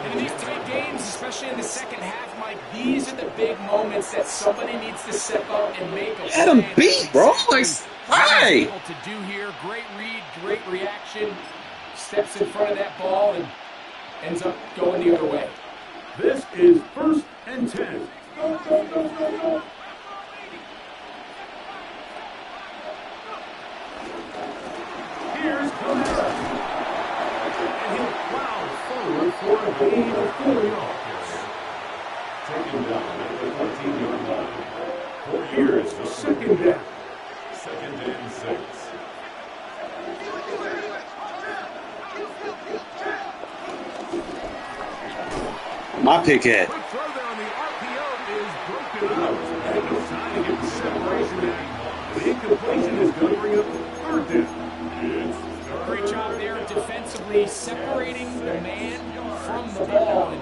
And in these tight games, especially especially in the second half, Mike, these are the big moments that somebody needs to step up and make a Let him play. beat, bro. Like, hey. Able to do here, great read, great reaction, steps in front of that ball and ends up going the other way. This is 1st and 10. Here's Kamara. And he'll plow forward for a gain of 4 yards. Taken down at the 14-yard line. Here's the 2nd down. 2nd and 6. My pick at. Quick throw there on the RPO is broken up. And no time to get the separation back. The incompletion is going to bring up 3rd down. Great job there defensively, separating the man from the ball. And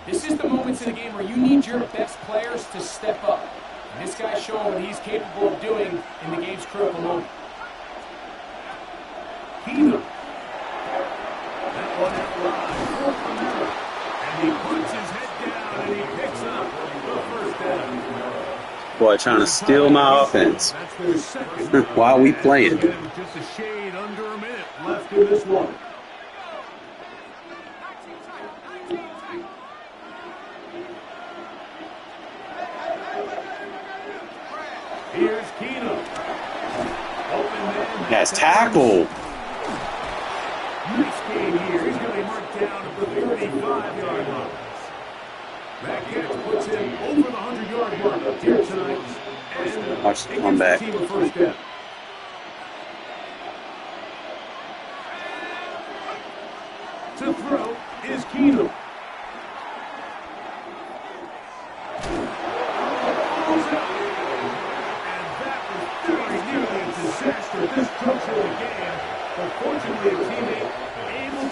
this is the moments in the game where you need your best players to step up. And this guy's showing what he's capable of doing in the game's critical moment. Keenum. That one out wide for Kamara. And he puts his head down and he picks up the 1st down. Boy, trying to steal my offense. That's their 2nd. While we playing. Just a shade under a minute left in this one. Here's Keenum. Open man. That's tackle. Nice game here. He's going to be marked down at the 35-yard line. That catch puts him over the 100-yard mark up here tonight. And Watch the it gives comeback. the team a 1st down. To throw is Keenum.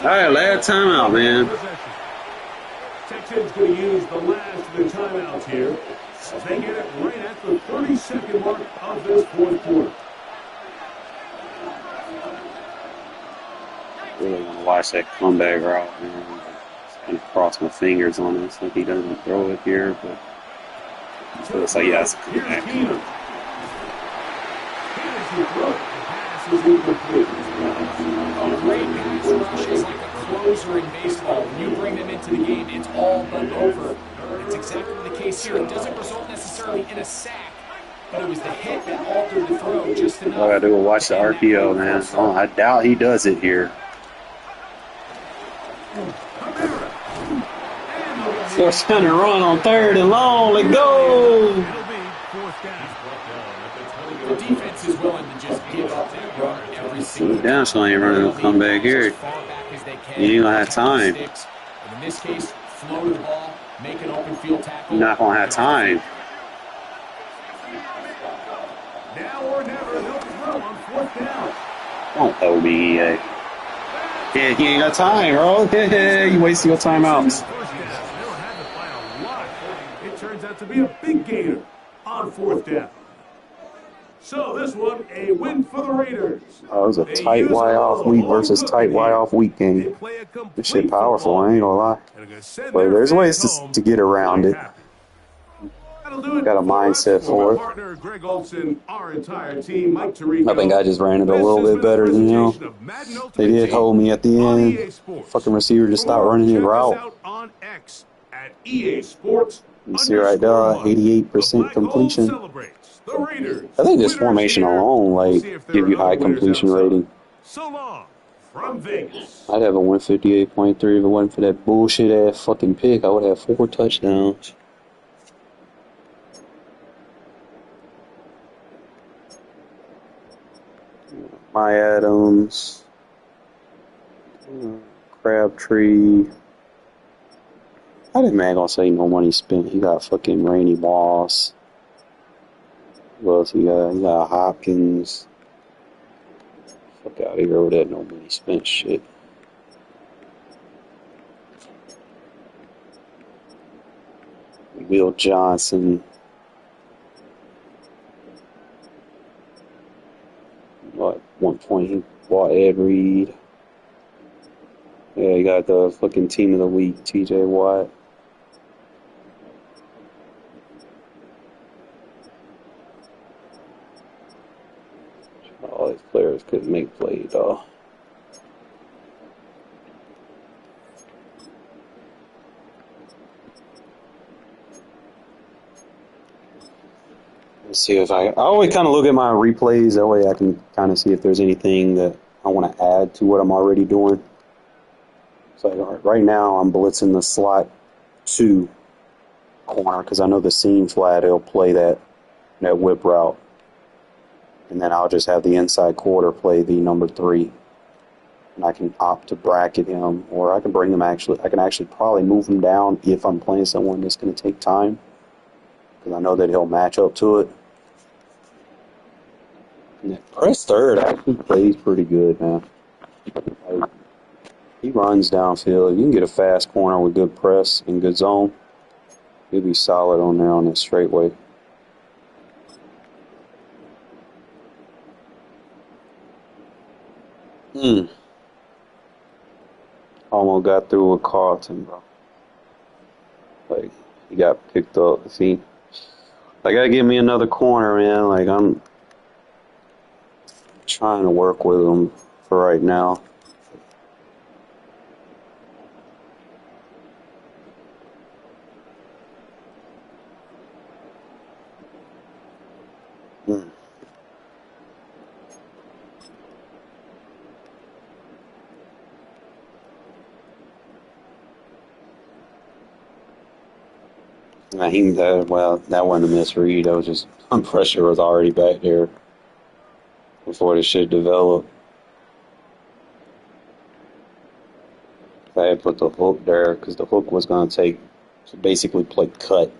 All right, last timeout, man. Texans going to use the last of the timeouts here as they get it right at the 30-second mark of this 4th quarter. Really want to watch that comeback route, man. Just kind of cross my fingers on it so he doesn't throw it here, but it looks like he has to come back. Great pass rush is like a closer in baseball. When you bring them into the game, it's all but over. It's exactly the case here. It doesn't result necessarily in a sack, but it was the hit that altered the throw just enough. All I gotta do is watch the RPO, man. Oh, I doubt he does it here. Force trying to run on 3rd and long. Let go. The defense is willing to just give up that run every single Down, so I ain't running no comeback here. You ain't gonna have time. In this case, flow to the ball, make an open field tackle. You're not gonna have time. Now or never, they'll throw on 4th down. Don't throw me, EA. Yeah, he ain't got time, bro. Yeah, you wasting your timeouts. It turns out to be a big gainer on 4th down. So this one, a win for the Raiders. Oh, it was a tight Y off week versus tight Y off week game. This shit powerful, I ain't gonna lie. But there's ways to get around it. Got a mindset for it. I think I just ran it a little bit better than him. They did hold me at the end. Fucking receiver just stopped running his route. You see right there, 88% completion. I think this formation alone, like, give you high completion rating. So long from Vegas. I'd have a 158.3 if it wasn't for that bullshit ass fucking pick. I would have 4 touchdowns. My Adams, Crabtree. I didn't man gonna say no money spent. He got fucking Rainy Moss. What else he got? He got Hopkins. Fuck out of here with that no money spent shit. Will Johnson. At one point he bought Ed Reed. Yeah, he got the fucking team of the week, TJ Watt. All these players couldn't make plays, though. Let's see if I always kind of look at my replays. That way I can kind of see if there's anything that I want to add to what I'm already doing. So right now I'm blitzing the slot 2 corner because I know the seam flat, he'll play that whip route. And then I'll just have the inside quarter play the number 3. And I can opt to bracket him, or I can bring him I can actually probably move him down if I'm playing someone that's going to take time. Because I know that he'll match up to it. And that press third actually plays pretty good, man. Like, he runs downfield. You can get a fast corner with good press and good zone. He'll be solid on there on that straightaway. Almost got through with Carlton, bro. Like, he got picked up. See, they gotta give me another corner, man. Like, I'm trying to work with him for right now. That wasn't a misread. That was just, pressure was already back there before the shit developed. I had put the hook there because the hook was going to basically play cut.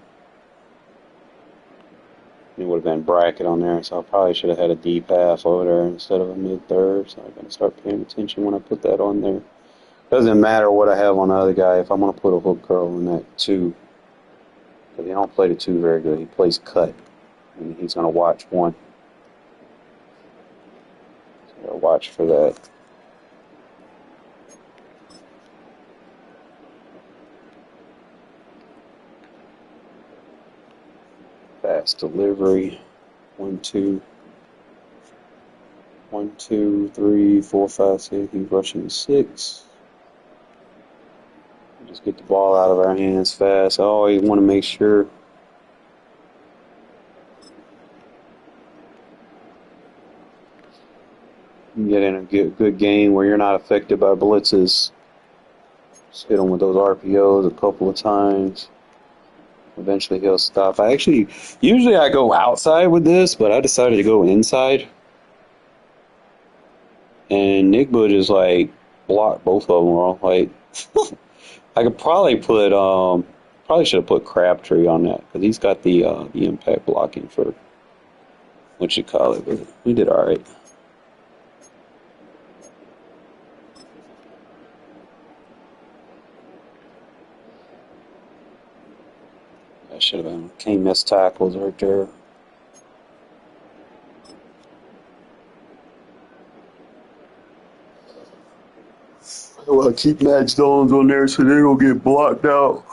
It would have been bracket on there, so I probably should have had a deep half over there instead of a mid-third. So I'm going to start paying attention when I put that on there. Doesn't matter what I have on the other guy if I'm going to put a hook curl in that 2. But he don't play the 2 very good. He plays cut, and he's going to watch 1. So I'll watch for that. Fast delivery. 1, 2. 1, 2, 3, 4, 5, 6. He's rushing 6. Just get the ball out of our hands fast. I always want to make sure you get in a good game where you're not affected by blitzes. Just hit him with those RPOs a couple of times. Eventually he'll stop. Usually I go outside with this, but I decided to go inside. And Nick Butt is like blocked both of them wrong. Like I could probably should have put Crabtree on that because he's got the impact blocking for what you call it. But he did all right. That should have been. Can't miss tackles right there. Well, keep Matt Jones on there so they don't get blocked out.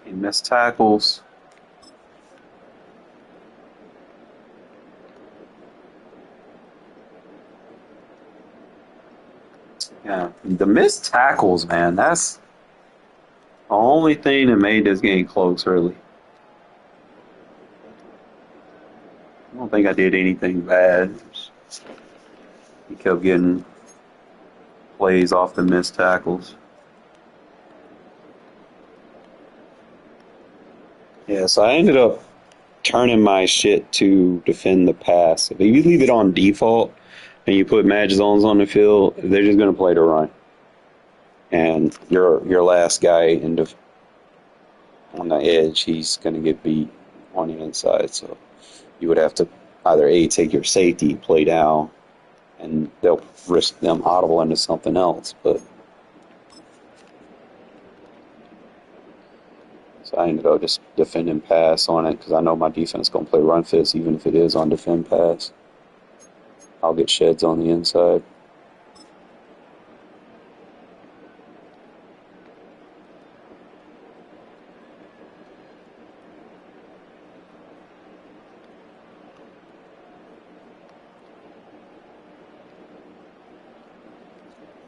Can't miss tackles. Yeah, the missed tackles, man, that's the only thing that made this game close early. I don't think I did anything bad. He kept getting plays off the missed tackles. Yeah, so I ended up turning my shit to defend the pass. If you leave it on default and you put match zones on the field, they're just going to play the run. And your last guy on the edge, he's going to get beat on the inside. So you would have to either take your safety, play down, and they'll risk them audible into something else. But so I ended up just defending pass on it because I know my defense is going to play run fits even if it is on defend pass. I'll get sheds on the inside.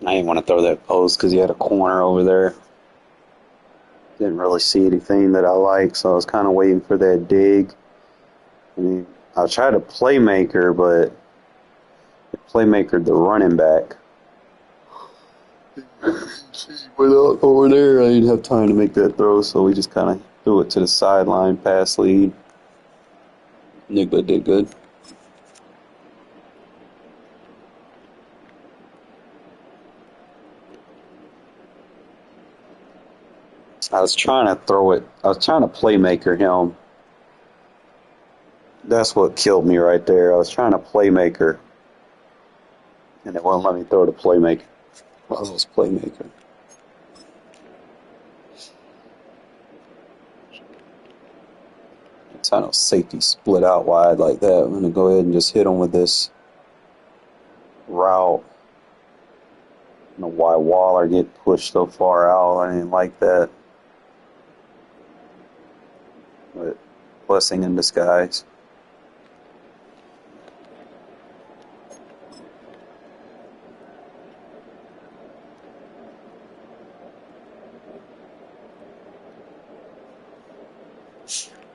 I didn't want to throw that post because he had a corner over there. Didn't really see anything that I liked, so I was kind of waiting for that dig. I mean, I tried to playmaker, but the playmaker, the running back. Went up over there. I didn't have time to make that throw, so we just kind of threw it to the sideline, pass lead. Nigba did good. I was trying to throw it. I was trying to playmaker him. That's what killed me right there. I was trying to playmaker, and it wouldn't let me throw the playmaker. I was playmaker. It's how no safety split out wide like that. I'm gonna go ahead and just hit him with this route. I don't know why Waller get pushed so far out. I didn't like that. But blessing in disguise.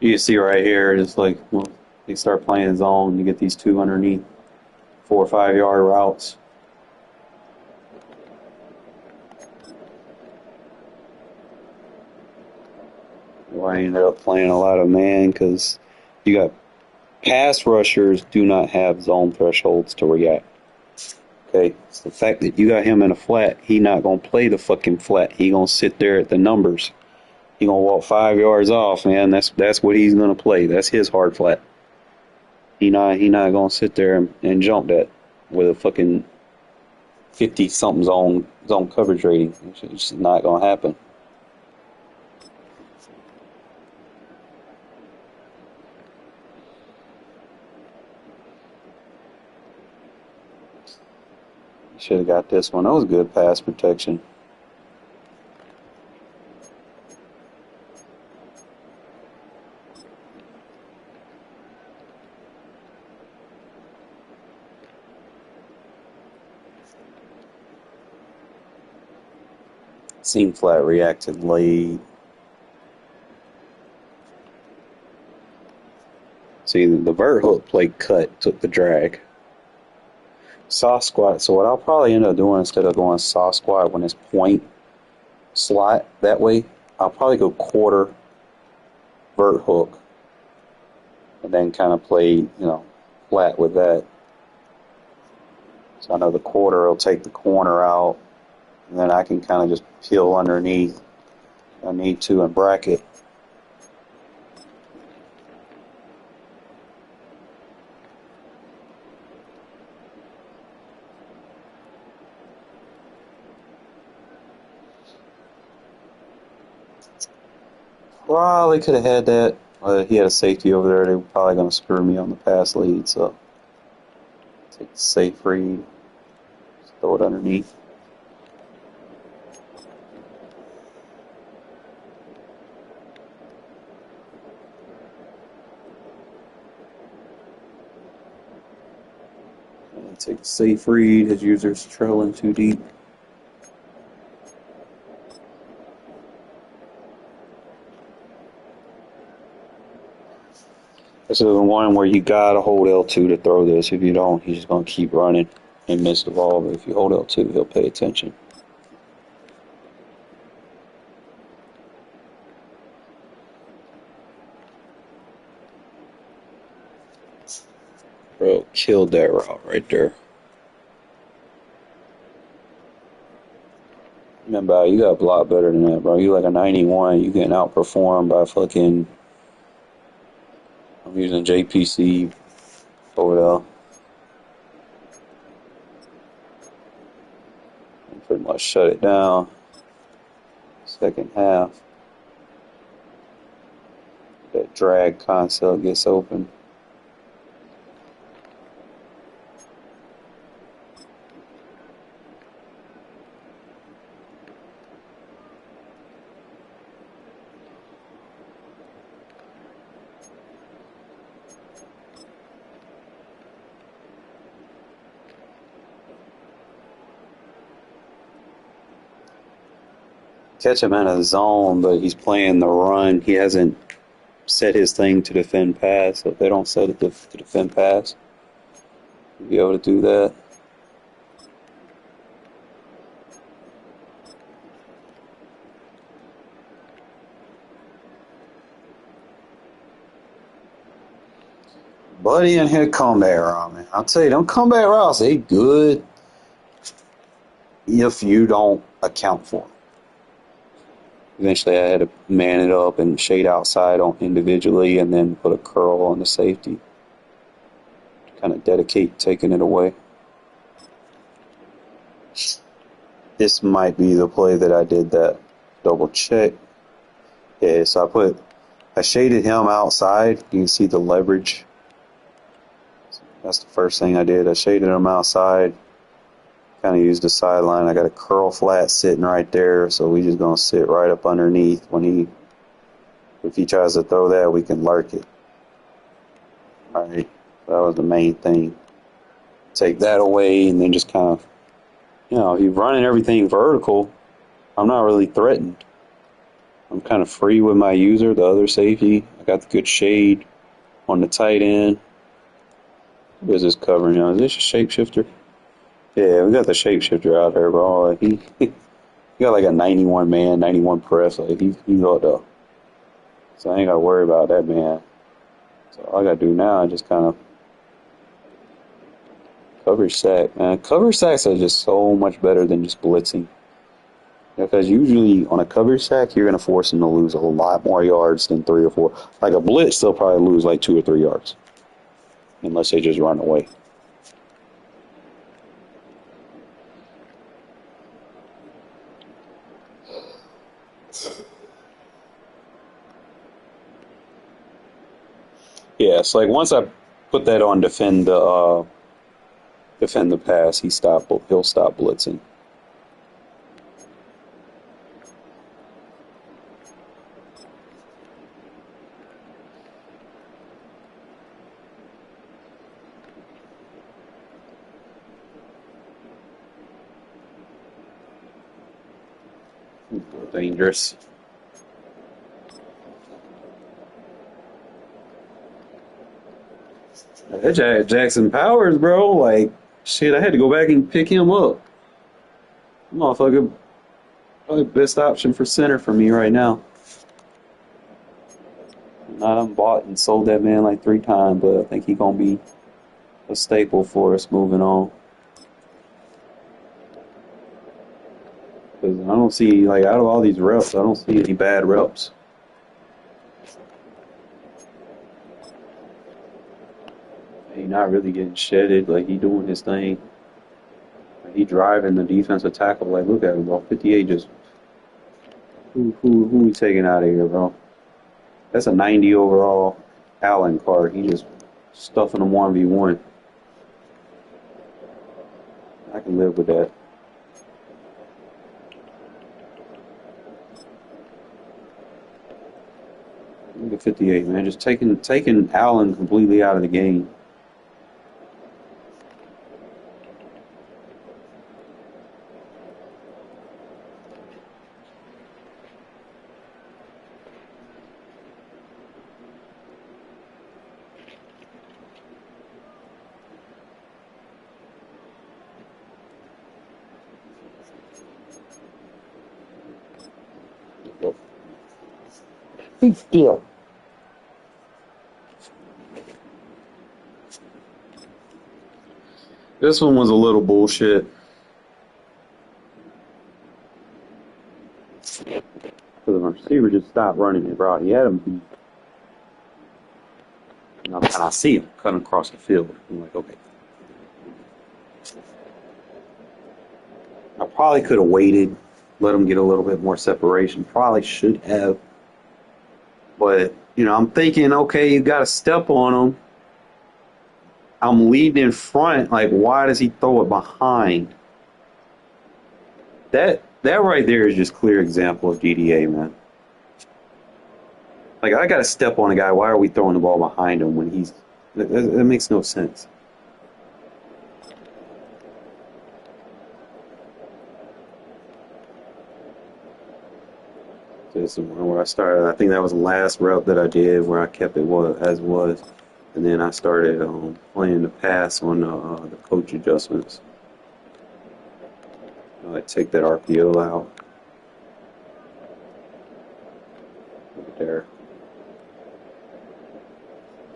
You can see right here, it's like, well, they start playing zone, you get these two underneath 4 or 5 yard routes. Well, I ended up playing a lot of man because you got pass rushers do not have zone thresholds to react. Okay, it's the fact that you got him in a flat, he not gonna play the fucking flat. He gonna sit there at the numbers. He gonna walk 5 yards off, man. That's what he's gonna play. That's his hard flat. He not gonna sit there and jump that with a fucking 50 something zone coverage rating. It's just not gonna happen. Should have got this one. That was good pass protection. Seam flat reacted late. See, the vert hook played cut, took the drag. Soft squat. So what I'll probably end up doing instead of going soft squat when it's point slot that way, I'll probably go quarter vert hook and then kind of play, flat with that. So I know the quarter will take the corner out, and then I can kind of just peel underneath if I need to and bracket. Probably could have had that. He had a safety over there. They were probably going to screw me on the pass lead, so take the safe read, just throw it underneath. And take the safe read. His user's trailing too deep. This is the one where you gotta hold L2 to throw this. If you don't, he's just gonna keep running and miss the ball. But if you hold L2, he'll pay attention. Bro, killed that route right there. Remember, you got a lot better than that, bro. You like a 91. You getting outperformed by fucking. I'm using JPC over there. And pretty much shut it down. Second half. That drag concept gets open. catch him in a zone, but he's playing the run. He hasn't set his thing to defend pass. So if they don't set it to defend pass, he'll be able to do that. Buddy and hit comeback route, man. I'll tell you, them comeback routes, they good if you don't account for them. Eventually, I had to man it up and shade outside on individually and then put a curl on the safety. Kind of dedicate taking it away. This might be the play that I did that double check. Yeah, so I shaded him outside. You can see the leverage. That's the first thing I did. I shaded him outside. Kind of used the sideline. I got a curl flat sitting right there, so we just gonna sit right up underneath. If he tries to throw that, we can lurk it. All right, that was the main thing. Take that away, and then just kind of, he's running everything vertical. I'm not really threatened. I'm kind of free with my user, the other safety. I got the good shade on the tight end. What is this covering now? Is this a shapeshifter? Yeah, we got the shapeshifter out there, bro. Like he got like a 91 man, 91 press. Like he's up there. So I ain't got to worry about that man. So all I got to do now is just kind of coverage sack, man. Coverage sacks are just so much better than just blitzing. Because usually on a coverage sack, you're going to force them to lose a lot more yards than 3 or 4. Like a blitz, they'll probably lose like 2 or 3 yards. Unless they just run away. Yeah, it's like once I put that on defend the pass, he'll stop blitzing. Dangerous. That Jackson Powers, bro, like, shit, I had to go back and pick him up. Motherfucker, probably best option for center for me right now. I done bought and sold that man like 3 times, but I think he's going to be a staple for us moving on. Because I don't see, like, out of all these reps, I don't see any bad reps. He's not really getting shedded. Like, he doing his thing. Like, he driving the defensive tackle. Like, look at him, bro. 58 just... Who we taking out of here, bro? That's a 90 overall Allen card. He just stuffing them 1v1. I can live with that. Look at 58, man. Just taking Allen completely out of the game. Big deal. This one was a little bullshit. Because the receiver just stopped running it, bro. He had him beat. And I see him cutting across the field. I'm like, okay. I probably could have waited, let him get a little bit more separation. Probably should have. But, I'm thinking, okay, you got to step on him. I'm leading in front. Like, why does he throw it behind? That right there is just clear example of DDA, man. Like, I got to step on a guy. Why are we throwing the ball behind him when he's... That makes no sense. This is where I started. I think that was the last rep that I did where I kept it as was. And then I started playing the pass on the coach adjustments. I take that RPO out. Right there.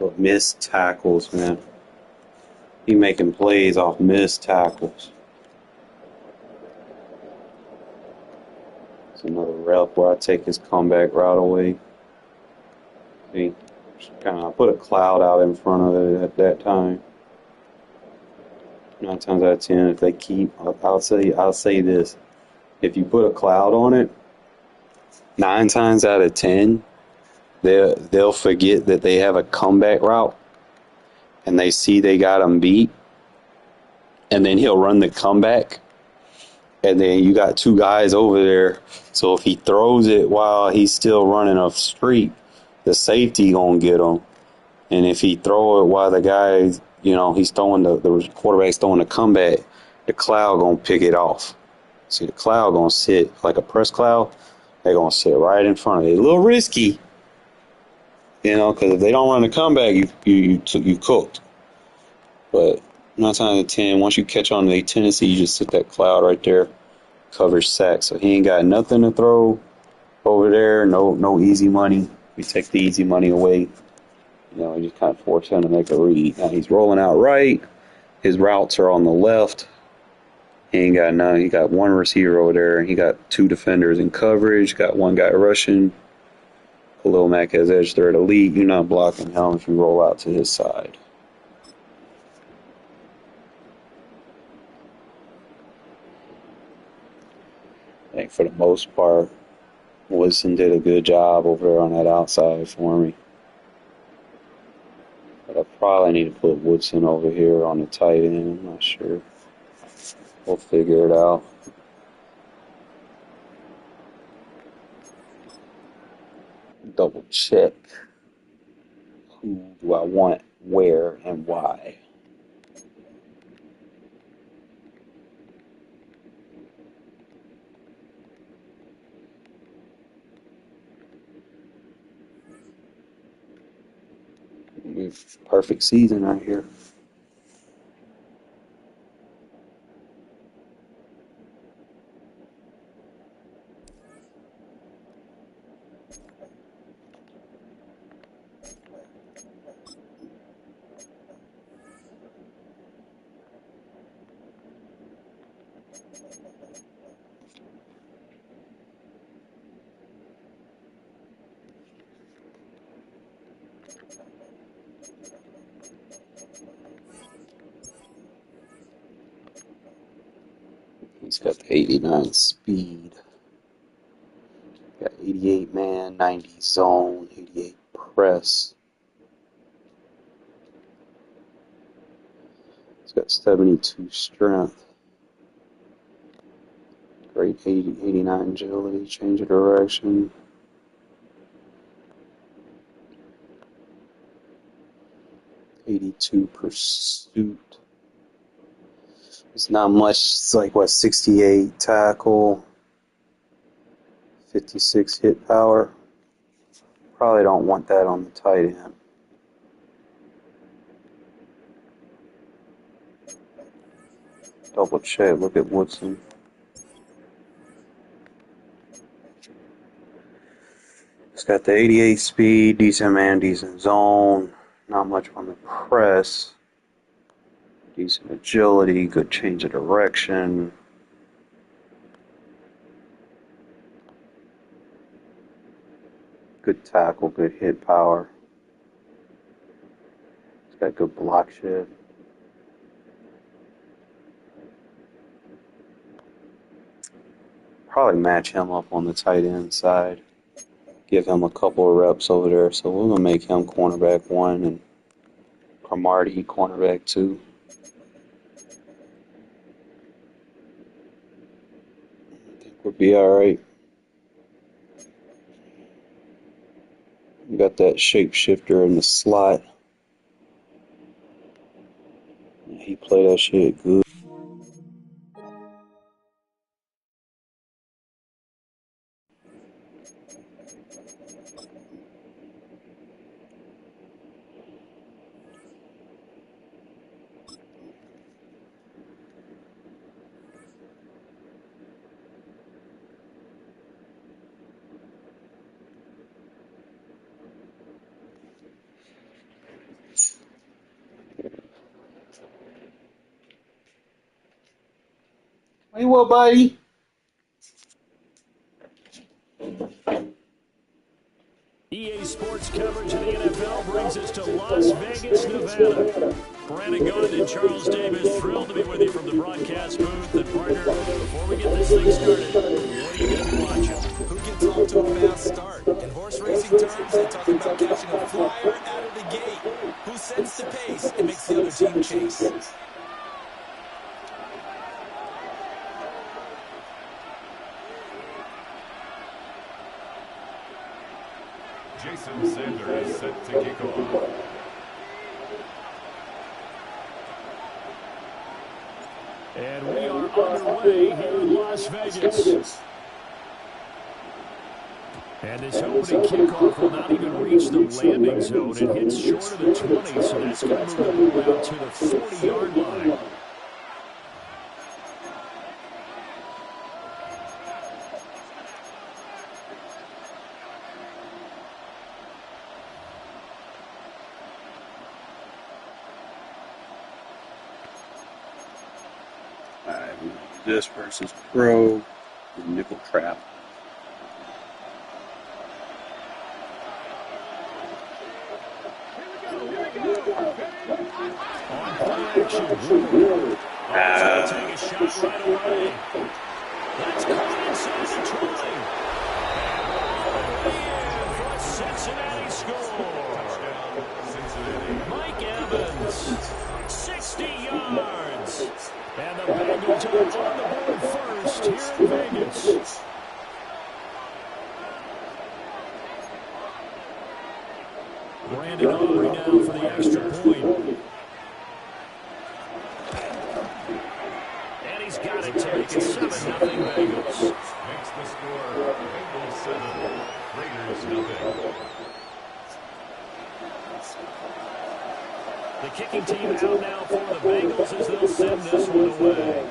But missed tackles, man. He making plays off missed tackles. It's another rep where I take his comeback route away. See, I put a cloud out in front of it at that time. 9 times out of 10, if they keep, I'll say this: if you put a cloud on it, 9 times out of 10, they'll forget that they have a comeback route, and they see they got him beat, and then he'll run the comeback, and then you got 2 guys over there. So if he throws it while he's still running a streak, the safety gonna get him, and if he throw it while the guy, he's throwing the quarterback's throwing the comeback, the cloud gonna pick it off. See, the cloud gonna sit like a press cloud. They're gonna sit right in front of it. A little risky, because if they don't run the comeback, you cooked. But 9 times out of 10, once you catch on to their tendency, you just sit that cloud right there, covers sack. So he ain't got nothing to throw over there. No easy money. We take the easy money away. You just kind of force him to make a read. Now he's rolling out right. His routes are on the left. He ain't got none. He got 1 receiver over there. He got 2 defenders in coverage. Got 1 guy rushing. Khalil Mack has edge threat elite. You're not blocking him if you roll out to his side. I think for the most part, Woodson did a good job over there on that outside for me. But I probably need to put Woodson over here on the tight end. I'm not sure. We'll figure it out. Double check. Who do I want, where, and why? Perfect season right here. He's got the 89 speed. Got 88 man, 90 zone, 88 press. He's got 72 strength. Great 89 agility, change of direction. 82 pursuit. It's not much. It's like, 68 tackle, 56 hit power. Probably don't want that on the tight end. Double check, look at Woodson. It's got the 88 speed, decent man, decent zone. Not much on the press. Decent agility, good change of direction. Good tackle, good hit power. It's got good block shift. Probably match him up on the tight end side. Give him a couple of reps over there. So we're going to make him cornerback 1 and Cromartie cornerback 2. I think we'll be alright. We got that shapeshifter in the slot. He played that shit good. Hey, what, buddy? EA Sports coverage of the NFL brings us to Las Vegas, Nevada. Brandon Gaudin and Charles Davis, thrilled to be with you from the broadcast booth. And partner, before we get this thing started, what are you going to be watching? Who gets off to a fast start? In horse racing terms, they talk about catching a flyer out of the gate. Who sets the pace and makes the other team chase? Jason Sander is set to kick off. And we are underway here in Las Vegas. And this opening kickoff will not even reach the landing zone. It hits short of the 20, so that's going to move the ball out to the 40-yard line. This versus pro nickel trap. On play action. Take a shot right away. That's caught inside the 20. And for a Cincinnati score. Mike Evans, 60 yards. And the Bengals are on the board first here in Vegas. Brandon Aubrey now for the extra point. And he's got it taken. 7-0 Bengals. Makes the score Bengals 7, Raiders nothing. The kicking team out now for the Bengals as they'll send this one away.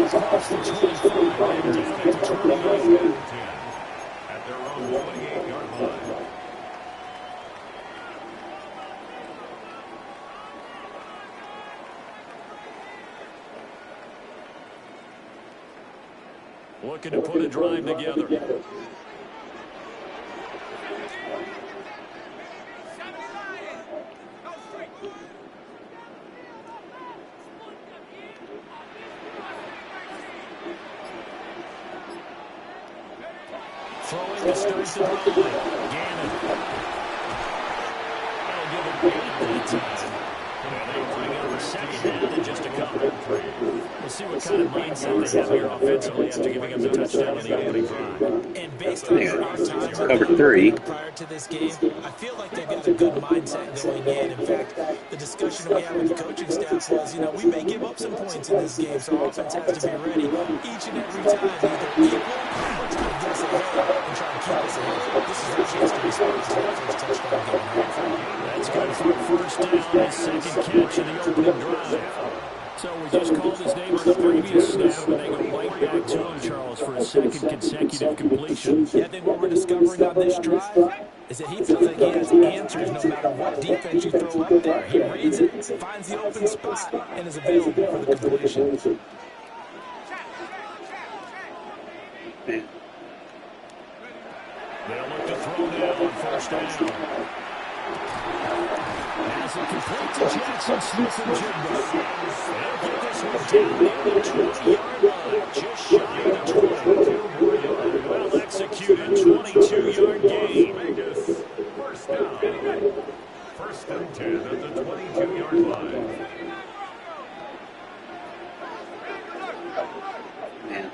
Across the 25 and down at the 28. At their own 28-yard line. Looking to put a drive together. Throwing to start the drive. Gannon. That'll give him 8 that time. And they'll bring up a second down in just a couple. We'll see what kind of mindset they have here offensively after giving up the touchdown on the opening drive. And based on our time Cover 3. prior to this game, I feel like they've got a good mindset going in. In fact, the discussion we had with the coaching staff was, we may give up some points in this game, so our offense has to be ready each and every time, either equal or try to get us ahead and try to keep us ahead. This is our chance to respond to the first touchdown game. That's good for a first down, his second catch in the opening drive. So we just called his name on the previous snap, and they go right back to him, Charles, for a second consecutive completion. Yeah, I think what we're discovering on this drive is that he feels like he has answers no matter what defense you throw up there. He reads it, finds the open spot, and is available for the completion. Man. They'll look to throw now on first down. As it complete to Jackson Smith-Njigba. They'll get this one down near the 20-yard line, just shy of the 20. Well executed, 22-yard gain. Vegas, first down. First and 10 at the 22-yard line. Man.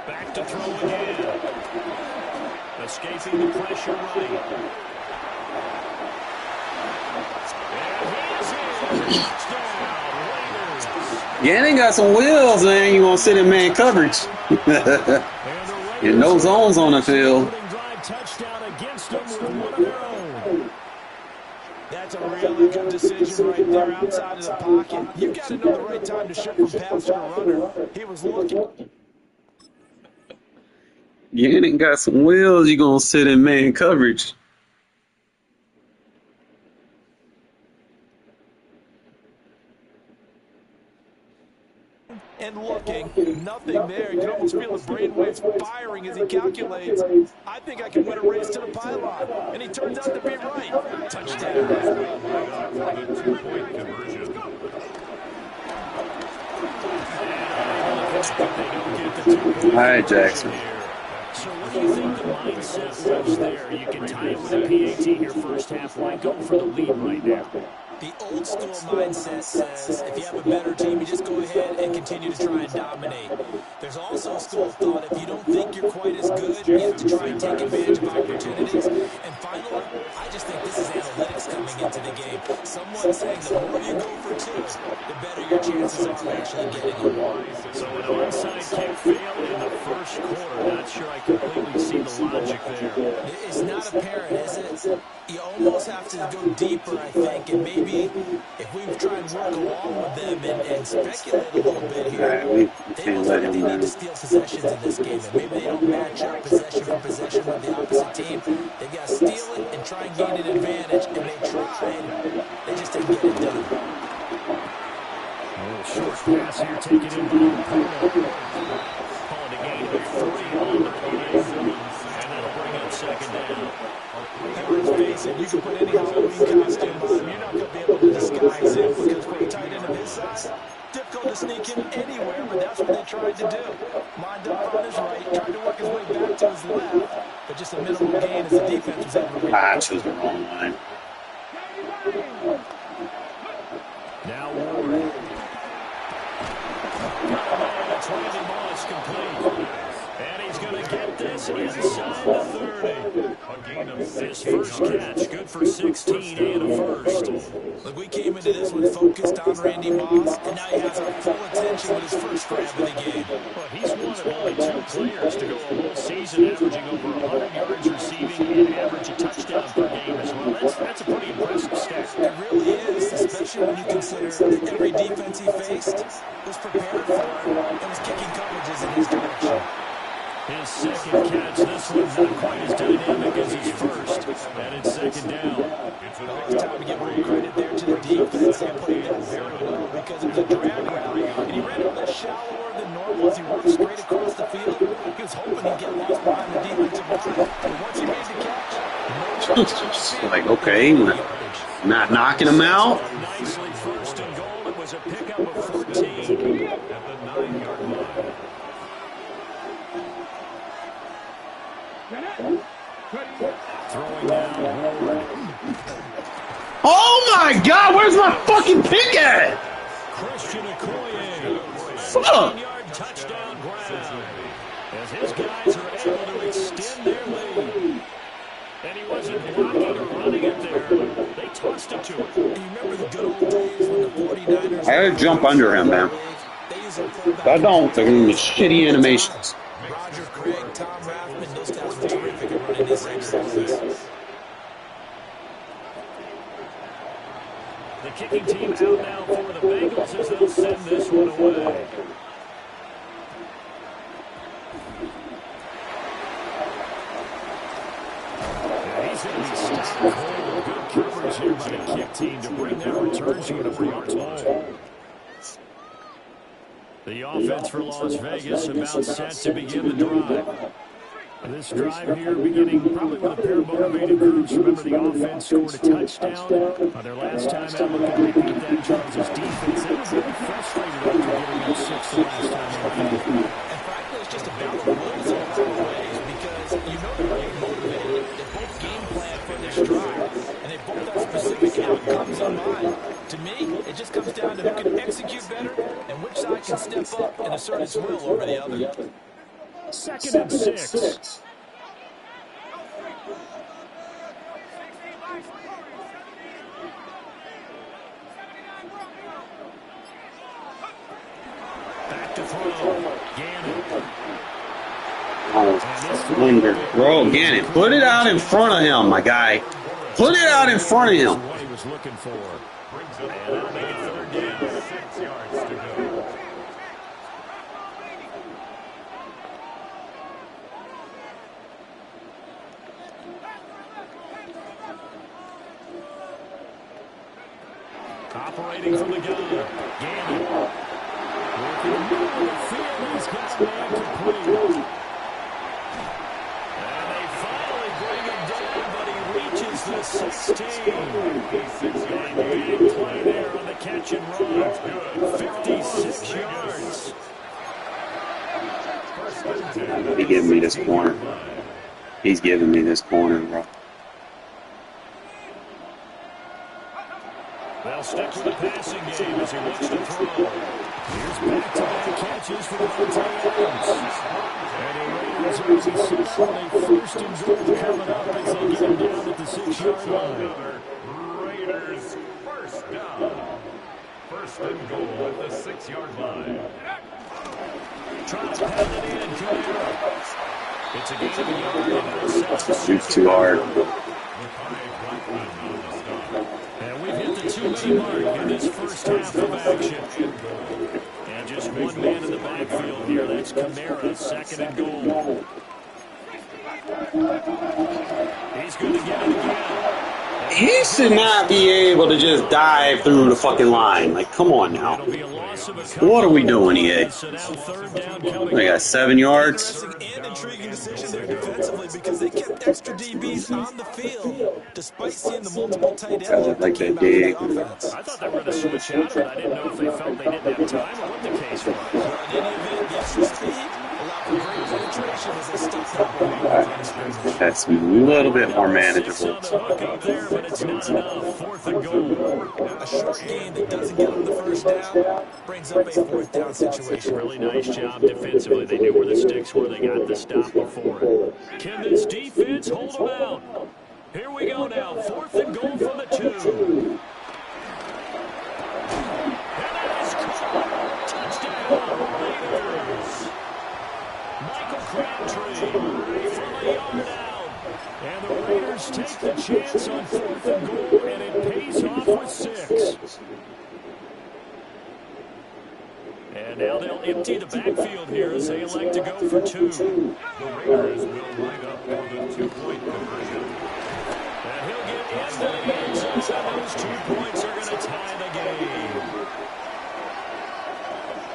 Back to throw again. Escaping the pressure right. And he is in. Touchdown, Raiders. Gannon got some wheels, man. You want to sit in man coverage. And no zones on the field. Drive touchdown against them with one of their own. That's a really good decision right there outside of the pocket. You've got to know the right time to shift from passer to runner. He was looking. Gannon got some wheels. You gonna sit in man coverage? And looking, nothing there. You can almost feel the brainwaves firing as he calculates. I think I can win a race to the pylon. And he turns out to be right. Touchdown. For the two-point conversion. All right, Jackson. So what do you think the mindset was there? You can tie it with a PAT here first half. Why go for the lead right now? The old school mindset says if you have a better team, you just go ahead and continue to try and dominate. There's also school of thought if you don't think you're quite as good, you have to try and take advantage of opportunities. And finally, I just think this is analytics coming into the game. Someone saying the more you go for two, the better your chances are of actually getting a one. So an onside kick failed in the first quarter. Not sure I completely see the logic there. It's not apparent, is it? You almost have to go deeper, I think, and maybe if we try and work along with them and speculate a little bit here, We they can't most let likely him need to steal possessions in this game, and maybe they don't match up possession for possession with the opposite team. They've got to steal it and try and gain an advantage, and they tried. They just didn't get it done. A little short pass here taken in by Polo. Calling a gain of 3 on the play, and that'll bring up second down. Let's face it, you can put any Halloween costume on, you're not going to be able to disguise it because for a tight end of his size, difficult to sneak him anywhere, but that's what they tried to do. Lined up on his right, tried to work his way back to his left, but just a minimal gain as the defense was able to react. I chose the wrong line. Now Ward. That's Randy Moss complete. And he's going to get this inside the 30. His first catch, good for 16 and a first. Look, we came into this one focused on Randy Moss, and now he has our full attention with his first grab of the game. Well, he's one of only 2 players to go a whole season averaging over 100 yards receiving and average a touchdown per game as well. That's a pretty impressive stat. It really is, especially when you consider that every defense he faced was prepared for him and was kicking coverages in his direction. His second catch, this one's not quite as dynamic as his first, and it's second down. It's time to give a little credit there to the defense. They played that very well because it was a drag route, and he ran a little shallower than normal as he worked straight across the field. He was hoping he'd get lost behind the defensive line, but once he made the catch, Like, okay, we're not knocking him out. Nicely first and goal. It was a pickup of 14 at the 9-yard line. Throwing down Ward. Oh my God, where's my fucking pick at? Christian Okoye. Fuck. 16-yard touchdown ground. As his guys are able to extend their lead. And he wasn't blocking or running it there. They tossed it to him. you remember the good old days when the 49ers... I gotta jump under him, man. If I don't, they're gonna be shitty animations. Roger Craig, Tom Rathman, those guys were terrific at running this exercise. The kicking team out now for the Bengals as they'll send this one away. And he's going to be stopped cold. Good coverage here by the kick team to bring that return to a 3-yard home. The offense for Las Vegas about set to begin the drive. This drive here beginning probably with a pair of motivated groups. Remember, the offense scored a touchdown. Their last time out, looking to repeat that. Charles' defense, they were really frustrated after giving up 6 the last time around. And frankly, it's just about the rules in a lot of ways because you know they're being motivated. They both game plan for this drive, and they both have specific outcomes in mind. To me, it just comes down to who can execute better and which side can step up and assert its will over the other. Second and 6. Back to throw. Gannon. Oh, linger. Bro, Gannon, put it out in front of him, my guy. Put it out in front of him. What he was looking for. And that'll make it third down. 6 yards to go. Operating from the gun. Gannon. Working the middle of the field. He's got a man complete. And they finally bring him down, but he reaches the 16. And big play there on the catch and run. 56 yards. He's giving me this corner. He's giving me this corner, bro. They'll stick with the passing game as he looks to throw. Here's back-to-back catches for the Adams. And the Raiders are easy set on a first and goal coming up as they get him down at the 6-yard line. Raiders first down. First and goal at the 6-yard line. Trying to pound it in, Kamara. It's a gain of a yard. Shoots too hard. And we've hit the 2-minute mark in this first half of action. And just one man in the backfield here. That's Kamara, second and goal. He's going to get it again. He should not be able to just dive through the fucking line. Like, come on now. What are we doing here? We got 7 yards. And intriguing decision there defensively because they kept extra DBs on the field despite seeing the multiple tight ends that Like came that out of dig. the offense. I thought they were going to switch out, but I didn't know if they felt they didn't have time or what the case was. Well, in any event, the extra speed allowed for great penetration as they stepped up on the line of scrimmage. That's a little bit more manageable. On the hook up there, but it's not enough. Fourth and goal. A short game that doesn't get them the first down brings up a fourth down situation. Really nice job defensively. They knew where the sticks were. They got the stop before it. Can this defense hold them out? Here we go now. Fourth and goal from the 2. And that is caught. Touchdown, Raiders. Michael Crabtree from a yard out. And the Raiders take the chance on fourth and goal, and it pays off with 6. And now they'll empty the backfield here as they elect to go for 2. The Raiders will line up for the 2-point conversion. And he'll get into the end zone, and those 2 points are going to tie the game.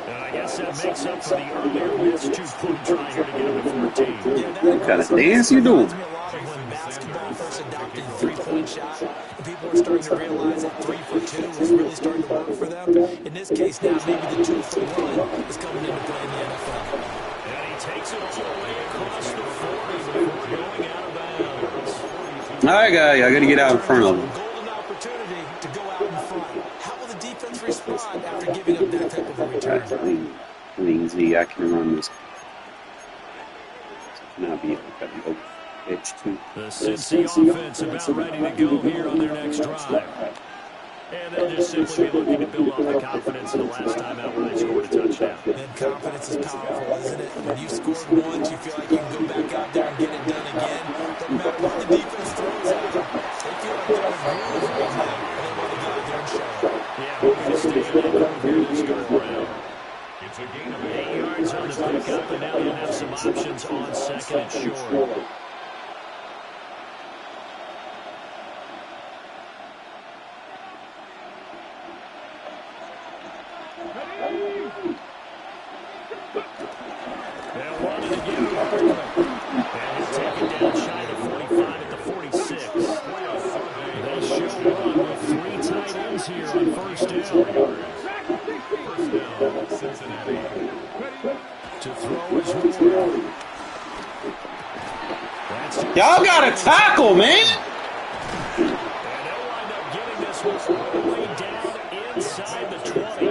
And I guess that makes up for the earlier missed 2-point try here to get him to 14. What kind of dance you doing? When basketball first adopted the three-point shot, and people were starting to realize that 3 for 2 was really starting to work for them. In this case now, maybe the 2 for 1 is coming into play in the NFL. And he takes it all the way across the 40 before going out of bounds. All right, guy, I got to get out in front of him. Golden opportunity to go out in front. How will the defense respond after giving up that type of a return? Easy, I can run this. Now be open. Edge 2. The Cincy offense about ready to go here on their next drive. And they'll just simply be looking to build off the confidence of the last time out where they scored a touchdown. And confidence is powerful, isn't it? When you scored once, you feel like you can go back out there and get it done again. No matter what the defense throws at them, they feel like they're in a groove right now, and they want to get out there and show it. Yeah, hoping to stay in that groove here this go around. It's a gain of 8 yards on the pickup, and now they'll have some options on second and short. They'll want it again quickly. And he'll take it down shy of 45 at the 46. They show run with 3 tight ends here on first down. first down, Cincinnati. To throw is Ward. Y'all got to tackle, man. And they'll wind up getting this one all the way down inside the 20.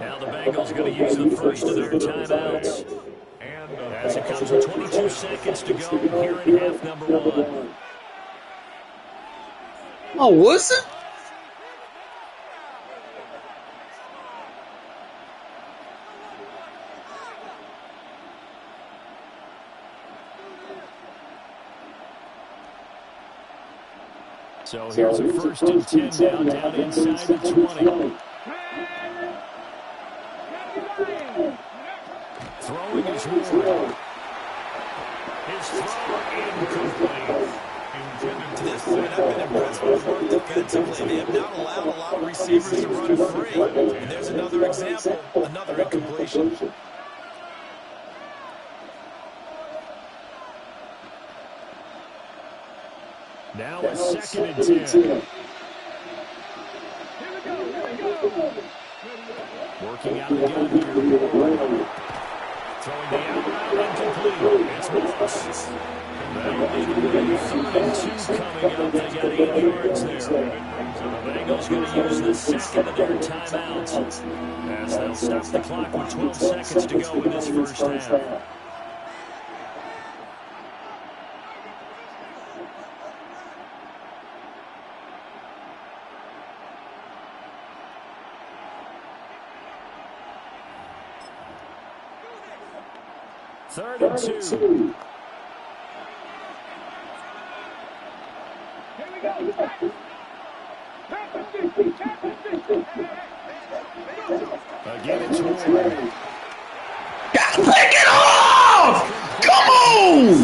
Now the Bengals going to use the first of their timeouts. As it comes with 22 seconds to go here in half number 1. Oh, was it? So here's a first and 10 down inside the 20. Throwing is Ward. His throw incomplete. To this point, I've been impressed with the work defensively. They have not allowed a lot of receivers to run free. And there's another example, another incompletion. Now it's 2nd and 10. Working out of the gun here. Throwing the out route incomplete. It's Moss. That'll be 3rd and 2 coming up. They got 8 yards there. The Bengals going to use the second of their timeouts as they'll stop the clock with 12 seconds to go in this first half. Third and 2. Again, it's Moore. Pick it off! Come on!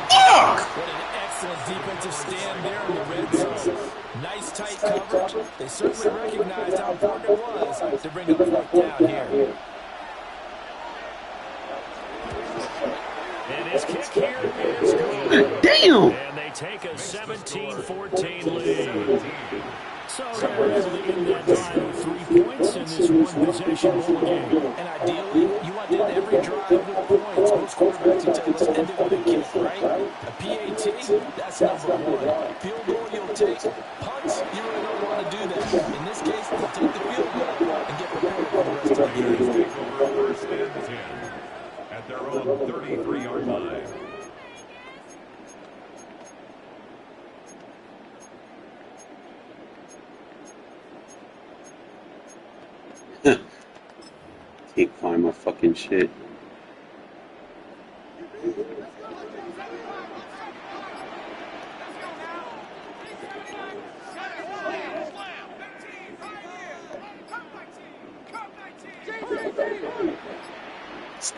Fuck! What an excellent defensive stand there in the red zone. Nice tight coverage. They certainly recognized how important it was to bring up 4th down here. And his kick here is good. Damn! And they take a 17-14 lead. So they're able to end that drive with 3 points in this one-possession ball game. And ideally, you want to end every drive with points. Most quarterbacks will tell us end it with a kick, right? A PAT, that's number 1. Field goal you'll take. Punts, you really don't want to do that. In this case, they'll take the field goal and get prepared for the rest of the game. Take over 1st and 10 at their own 33-yard line. Can't find my fucking shit.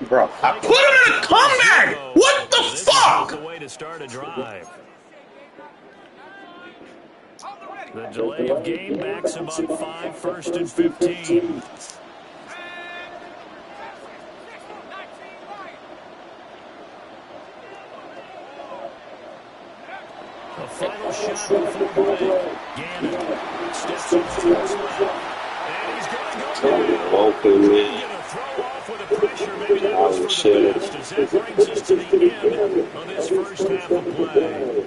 Bro, I put him in a comeback! What the fuck? The way to start a drive. The delay of game backs him up 5, 1st and 15. The final shot before break. Gannon steps up to his left. And he's going to go. Open, man. Throw off with the pressure. Maybe that was for the best. As that brings us to the end of this first half of play.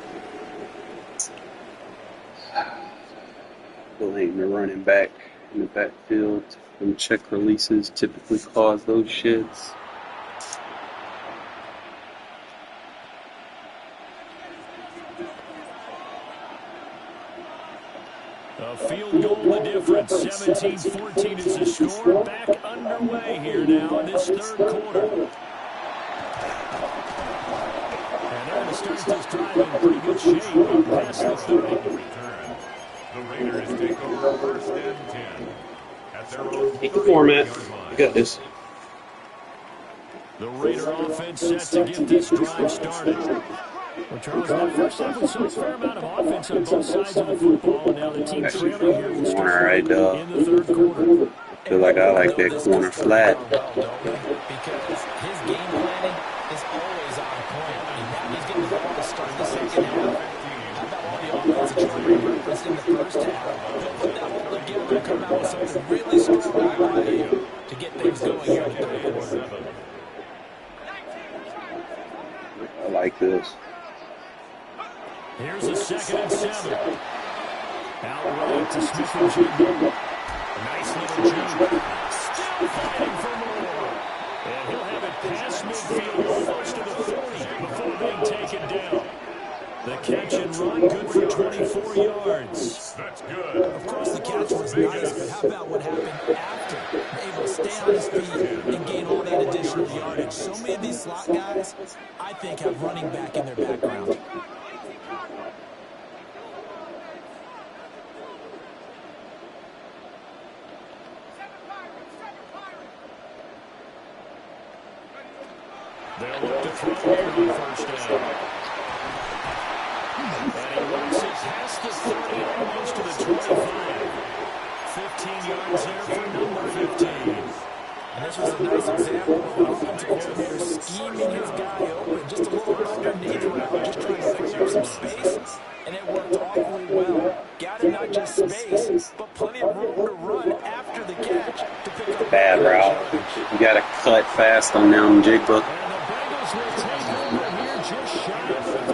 Blame the running back in the backfield. Them check releases typically cause those shits. A field goal the difference. 17-14 is the score. Back underway here now in this 3rd quarter. And they're going to start this drive in pretty good shape. Past the 30. The Raiders take over 1st and 10 at their own Take the format. 30-yard line. I got this. The Raider offense set to get this drive started. Well, Charles, in that first half, we saw a fair amount of offense on both sides of the football, and now the team trailing here with Corner right there. in the 3rd quarter. Feel like I like that corner flat. Because his game planning is always on point. And now he's getting the ball to start the 2nd half. How about all the offensive training referenced in the first half? He'll put that all together and come out with something really strong to get things going here in the 3rd quarter. I like this. Here's a 2nd and 7. Out right to Smith and Jigba. Nice little jump. Still fighting for more. And he'll have it past midfield, almost to the 40 before being taken down. The catch and run, good for 24 yards. That's good. Of course, the catch was nice, but how about what happened after? They're able to stay on his feet and gain all that additional yardage. So many of these slot guys, I think, have running back in their background. They'll look to throw here on 1st down. past the 30, almost to the 25. 15 yards there for number 15. And this was a nice example of an offensive coordinator scheming his guy open. Just a little underneath route, just trying to free up some space. And it worked awfully well. Got him not just space, but plenty of room to run after the catch to pick up. Bad route. You got to cut fast on them, Jigba. And the Bengals will take over here just shy of the 30.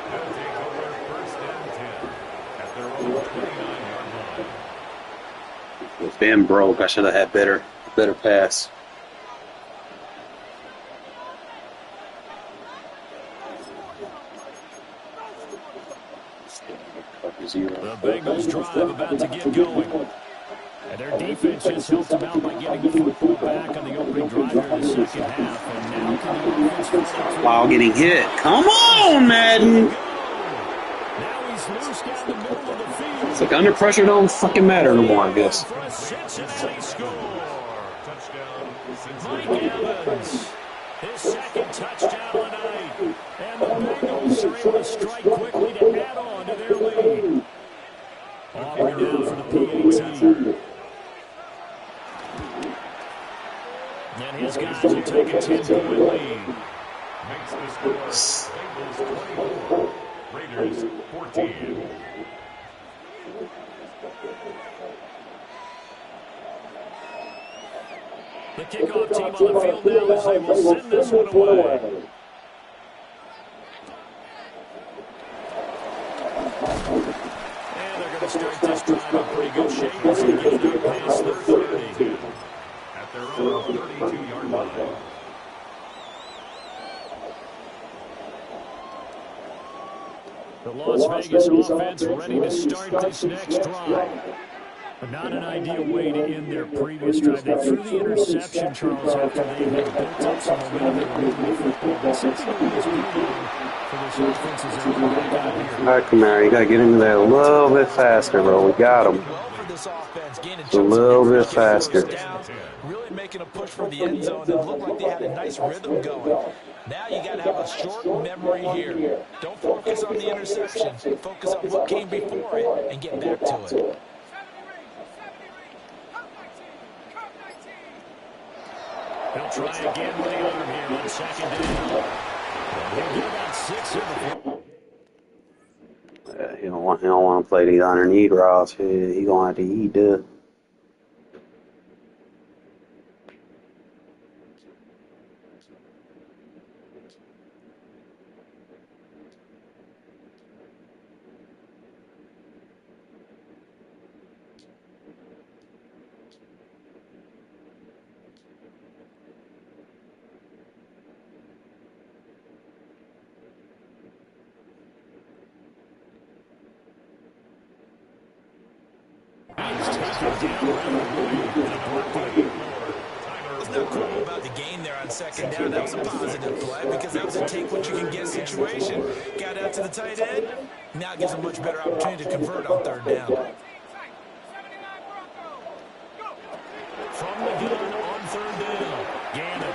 They'll take over first and 10 at their own 29-yard line. With Ben broke, I should have had better pass. The Bengals drive about to get going. And their defense just helped them out by getting the football back on the opening drive here in the second half. And now can the offense follow through? While getting hit. Come on, Madden! Now he's loose down the middle of the field. It's like under pressure don't fucking matter no more, I guess. For a Cincinnati score. Touchdown, Mike Cincinnati. Evans, his second touchdown of the night. And the Bengals are able to strike quickly to add on to their lead. Aubrey now for the PAT. And his guys will take a 10-point lead. Makes the score Bengals 24, Raiders 14. The kickoff team on the field now as they will send this one away. And they're going to start this drive in pretty good shape as they get it up past the 30. At their own 32-yard line. The Las Vegas offense ready to start this next drive. But not an ideal way to end their previous drive. They threw the interception, Charles, after they had built up some momentum moving the football. But something that was building for this offense as they go back out here. All right, Kamara, you got to get into that a little bit faster, bro. We got him. Well for this offense, gaining A little bit faster. Really making a push for the end zone. It looked like they had a nice rhythm going. Now you got to have a short memory here. Don't focus on the interception. Focus on what came before it and get back to it. He'll try again with the arm here on second down. He'll get about 6 in the He don't want to play these underneath routes. He gonna have to eat that. There's no cool about the game there on second down. That was a positive play because that was a take-what-you-can-get situation. Got out to the tight end. Now it gives a much better opportunity to convert on third down. From the gun on third down. Gannon.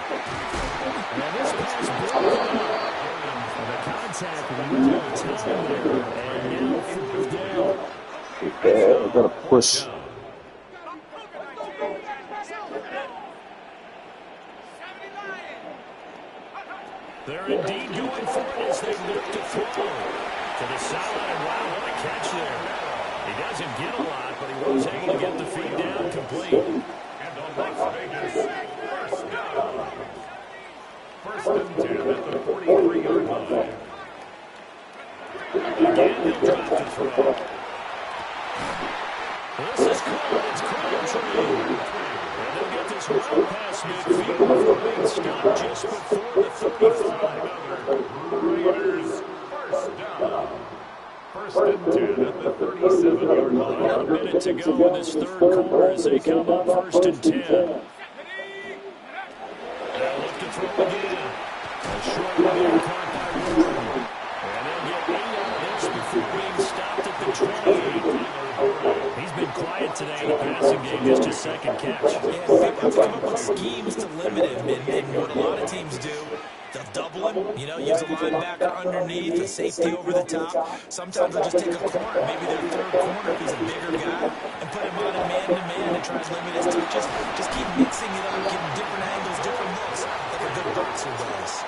And this pass broken up. The contact with no time there. And now fourth down. Yeah, we gotta push. They're indeed going for it as they look to throw. To the sideline. Wow, what a catch there. He doesn't get a lot, but he was able to get the feed down complete. And on Las Vegas, first down. First and 10 at the 43-yard line. Again, he'll drop to throw. This is caught. It's Crabtree. And they'll get this run past midfield before being stopped just before the 35. Raiders, first down. First and 10 at the 37-yard line. A minute to go in this third quarter as they come up first and 10. They'll look to throw again. A short one there caught by Ward. And they'll get 8 out of this before being stopped at the 28. He's been quiet today in the passing game, just his second catch. Yeah, they've come up with schemes to limit him, and what a lot of teams do They'll double him, you know, use a linebacker underneath, a safety over the top. Sometimes they'll just take a corner, maybe their third corner if he's a bigger guy, and put him on a man-to-man and try and limit his touches. Just keep mixing it up, give him different angles, different looks, like a good boxer does.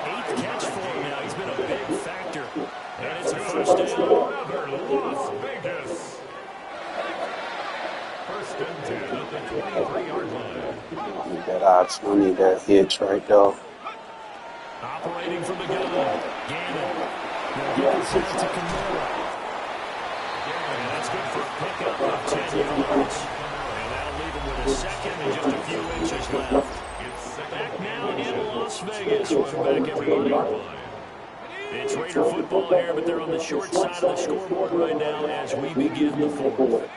8th catch for him now. He's been a big factor. And it's a first down. Another Las Vegas. First and 10 at the 23-yard line. I need that option. I need that hitch right there. Operating from the gun. Gannon. Now he gets out to Camara. And that's good for a pickup of 10 yards. And that'll leave him with a second and just a few inches left. Back now in Las Vegas. Welcome back, everybody. It's Raider football here, but they're on the short side of the scoreboard right now as we begin the fourth.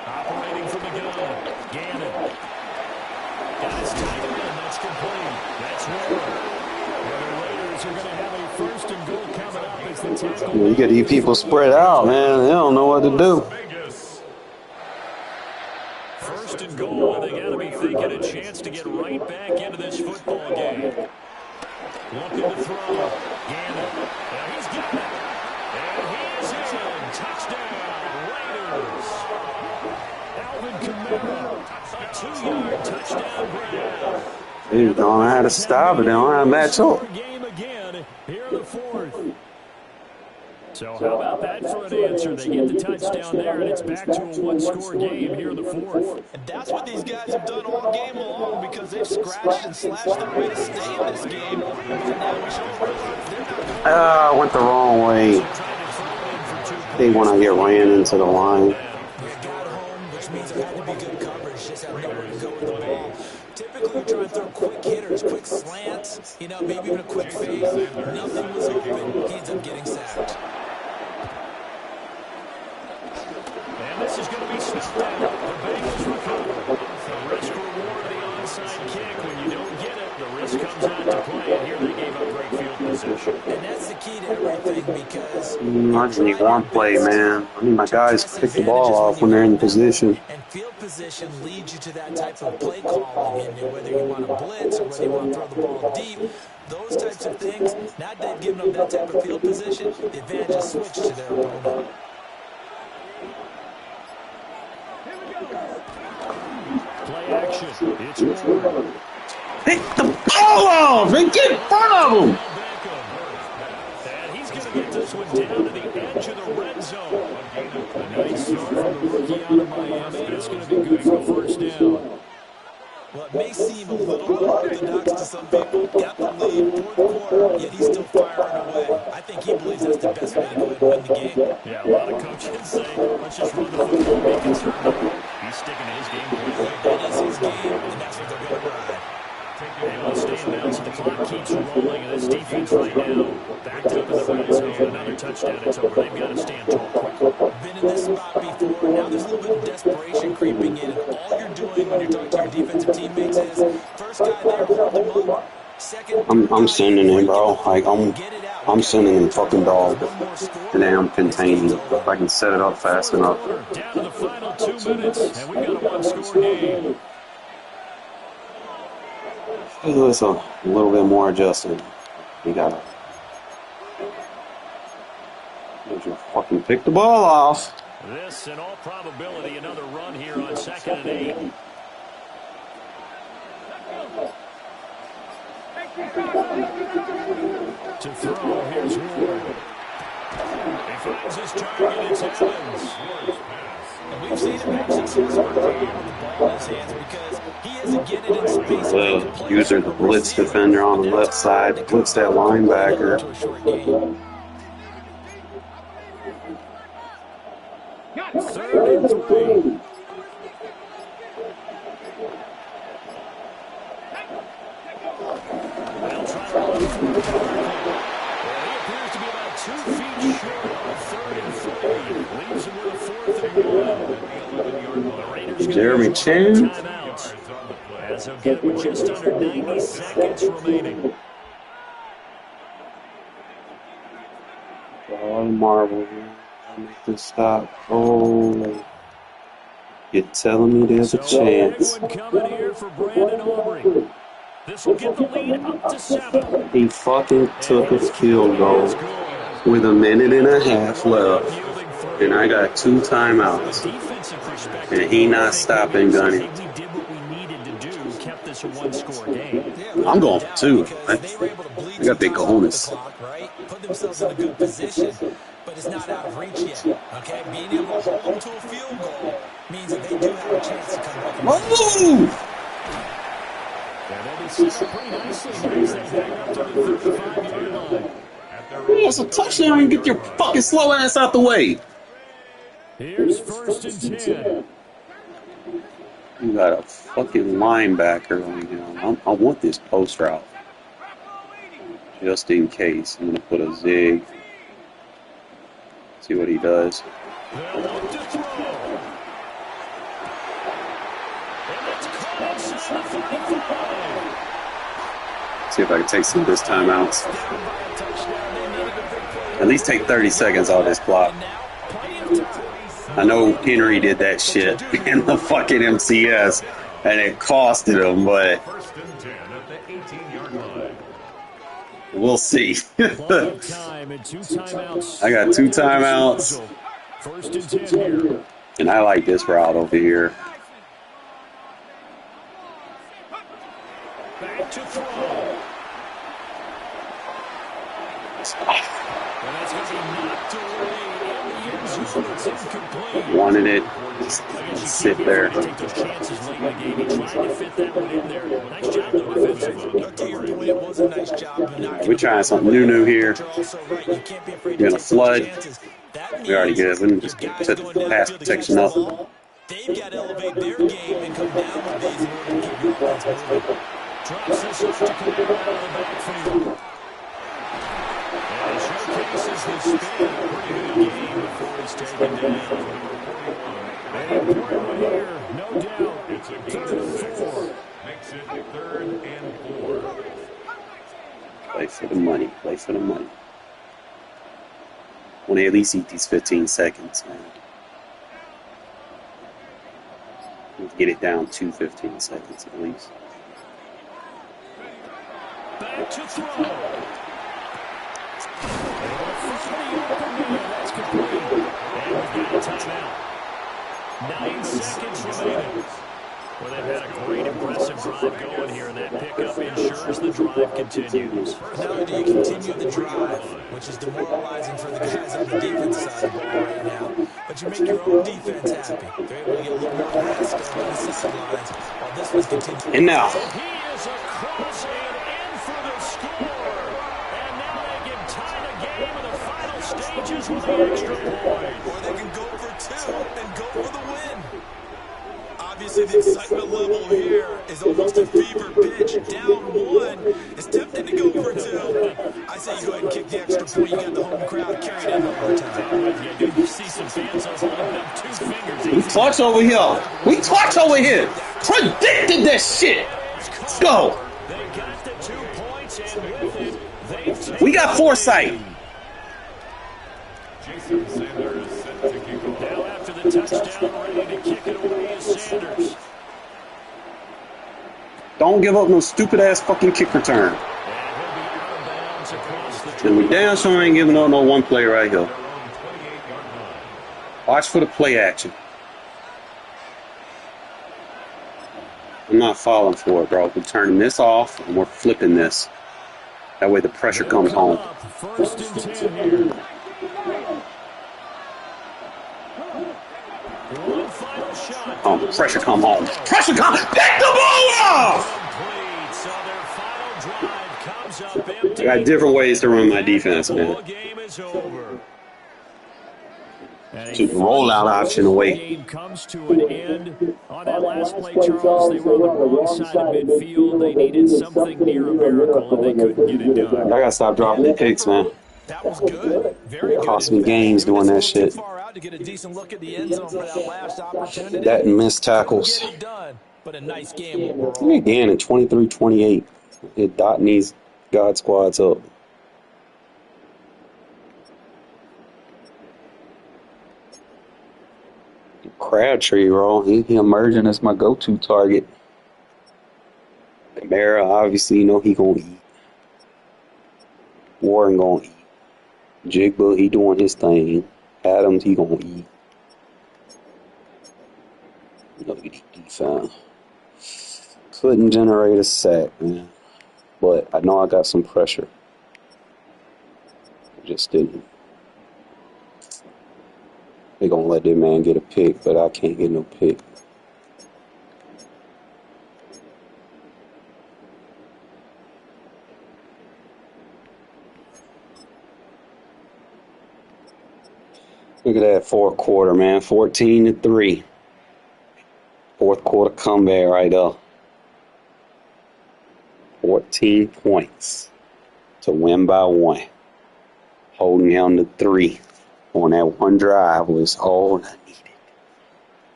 Operating from the gun. Gannon. Got his tight end. That's complete. That's one. And the Raiders are going to have a first and goal coming up as the tackle. You get these people spread out, man. They don't know what to do. First and goal, and they got to be thinking a chance to get right back into this football game. Looking to throw. Gannon. Yeah, he's got it. And he is in. Touchdown, Raiders. Alvin Kamara, a 2-yard touchdown grab. They don't know how to stop it. They don't know how to match up. Game again here in the fourth. So how about that for an answer? They get the touchdown there, and it's back to a one-score game here in the fourth. And that's what these guys have done all game long because they've scratched and slashed their way to stay in this game. But now we show they're not Went the wrong way. They want to get ran into the line. We got home, which means it had to be good coverage. Just have nowhere to go with the ball. Typically, we try and throw quick hitters, quick slants, you know, maybe even a quick fade. Nothing was open. He ends up getting sacked. And this is going to be snuffed out. The Bengals recover. The risk reward of the onside kick. When you don't get it, the risk comes out to play. And here they gave up great field position. And that's the key to everything because I just need one play, man. I need my guys to pick the ball off when they're in position. and field position leads you to that type of play calling. And whether you want to blitz or whether you want to throw the ball deep, those types of things, now that they've given them that type of field position, the advantage is switched to their opponent. Play action. It's Ward. Pick the ball off and get in front of them. And he's going to get this one down to the edge of the red zone. A nice start from the rookie out of Miami. It's going to be good for first down. Well, it may seem a little unorthodox to some people. Got the lead, fourth quarter, yet he's still firing away. I think he believes that's the best way to go ahead and win the game. Yeah, a lot of coaches say, let's just run the football and be concerned. He's sticking to his game plan. That is his game, and that's what they're going to ride. And on stay in bounds, the clock keeps rolling, and this defense right now backed up in the red zone. Another touchdown, it's over. They've got to stand tall quick. Been in this spot before. Now there's a little bit of desperation creeping in. And all you're doing when you're talking to your defensive teammates is first guy there, hold them up. Second, I'm sending him, bro. Like I'm sending him fucking dog. And then I'm containing. If I can set it up fast enough. Down to the final 2 minutes, and we've got a one-score game. It's a little bit more adjusted. You gotta fucking pick the ball off. This, in all probability, another run here on 2nd and 8. To throw, here's Ward. He finds his target, it's Evans. and we've seen him have success with the ball in his hands because he is getting it in space. The user, the blitz defender on the left side, blitz that linebacker. To a short game. 3rd and 3. They'll try to run from the target. Well, he appears to be about 2 feet short on 3rd and 3. Leaves him with a 4th and 1. The Raiders Jeremy Chin. timeout as they'll get it with just under 90 seconds remaining. Oh, Marvel. Make this stop. Oh. You're telling me there's a chance. Big one coming here for Brandon Aubrey. This will get the lead up to 7. He fucking took a field goal with a minute and a half left, and I got 2 timeouts. And he not stopping gunning. We did what we needed to do, kept this a 1-score game. I'm going for 2. I got big cojones. Right? Put themselves in a good position, but it's not out of reach yet. Okay, being able to hold them to a field goal means that they do have a chance to come back. Move! And they'll be set up pretty nicely here as they hang up to the 35-yard line. It's a touchdown and get your fucking slow ass out the way. Here's 1st and 10. You got a fucking linebacker on him. I want this post route. Just in case. I'm going to put a zig. See what he does. They'll look to throw. And it's caught inside the 35. See if I can take some of this timeouts. At least take 30 seconds off this clock. I know Henry did that shit in the fucking MCS, and it costed him, but we'll see. I got 2 timeouts. 1st and 10 here. And I like this route over here. Back to throw. And that's going to be knocked away in the end zone. It's incomplete. Wanted it. Just sit there. Take those chances late in the game. He tried to fit that one in there. Nice job, though, defensively. To your point, it was a nice job. We're trying something new here. We're going to flood. We already good. We can just set the pass protection up. They've got to elevate their game and come down with these in order to keep your offense moving. Drops this off to come out of the backfield. And showcases the spin. A pretty good game before he's taken down. An important one here, no doubt. It's a gain of 6. Makes it 3rd and 4. Play for the money. Play for the money. Want to at least eat these 15 seconds, man. Let's get it down to 15 seconds at least. Back to throw. That's complete. And we've got a timeout. 9 seconds remaining. Well, they've had a great, impressive drive going here, and that pickup ensures the drive continues. Not only do you continue the drive, which is demoralizing for the guys on the defensive side of the ball right now, but you make your own defense happy. They're able to get a little more rest on the sidelines while this one's continuing. And now. He is across and in for the score. And now they can tie the game in the final stages with the extra point. Or they can go for 2 and go for the win. Obviously, the excitement level here is almost a fever pitch. Down 1. It's tempting to go for 2. I say you go ahead and kick the extra point. You got the home crowd carried in overtime. You see some fans holding up 2 fingers. We clutch over here. We clutch over here. Predicted this shit. Let's go. They got the 2 points, and with it, they've We got foresight. Jason Sanders set to kick off. now after the touchdown, ready to kick it away is Sanders. Don't give up no stupid ass fucking kick return. And he'll be out of bounds across the And we damn sure ain't giving up no one play right here. Watch for the play action. I'm not falling for it, bro. We're turning this off and we're flipping this. That way the pressure comes home. 1st and 10 here. One final shot. Pressure come home. Pressure come. Pick the ball up! Complete. So their final drive comes up empty. I got different ways to run my defense, The man. ball game is over. Keep the rollout option away. Game comes to an end. On that last play, Charles, they were on the wrong side of midfield. They needed something near a miracle, and they couldn't get it done. I gotta stop dropping the picks, man. That was good. Very good. Cost me games doing that shit. Far out to get a decent look at the end zone for that last opportunity. That and missed tackles. Get it done, but a nice game overall. Again, at 23-28, it dotting these God squads up. Crabtree, bro. He emerging as my go-to target. Kamara, obviously, you know he gonna eat. Warren gonna eat. Jigba, he doing his thing. Adams, he gonna eat. No defense. Couldn't generate a sack, man. But I know I got some pressure. Just didn't. They gonna let that man get a pick, but I can't get no pick. Look at that fourth quarter, man. 14-3. Fourth quarter comeback right there. 14 points to win by 1. Holding down to 3 on that one drive was all I needed.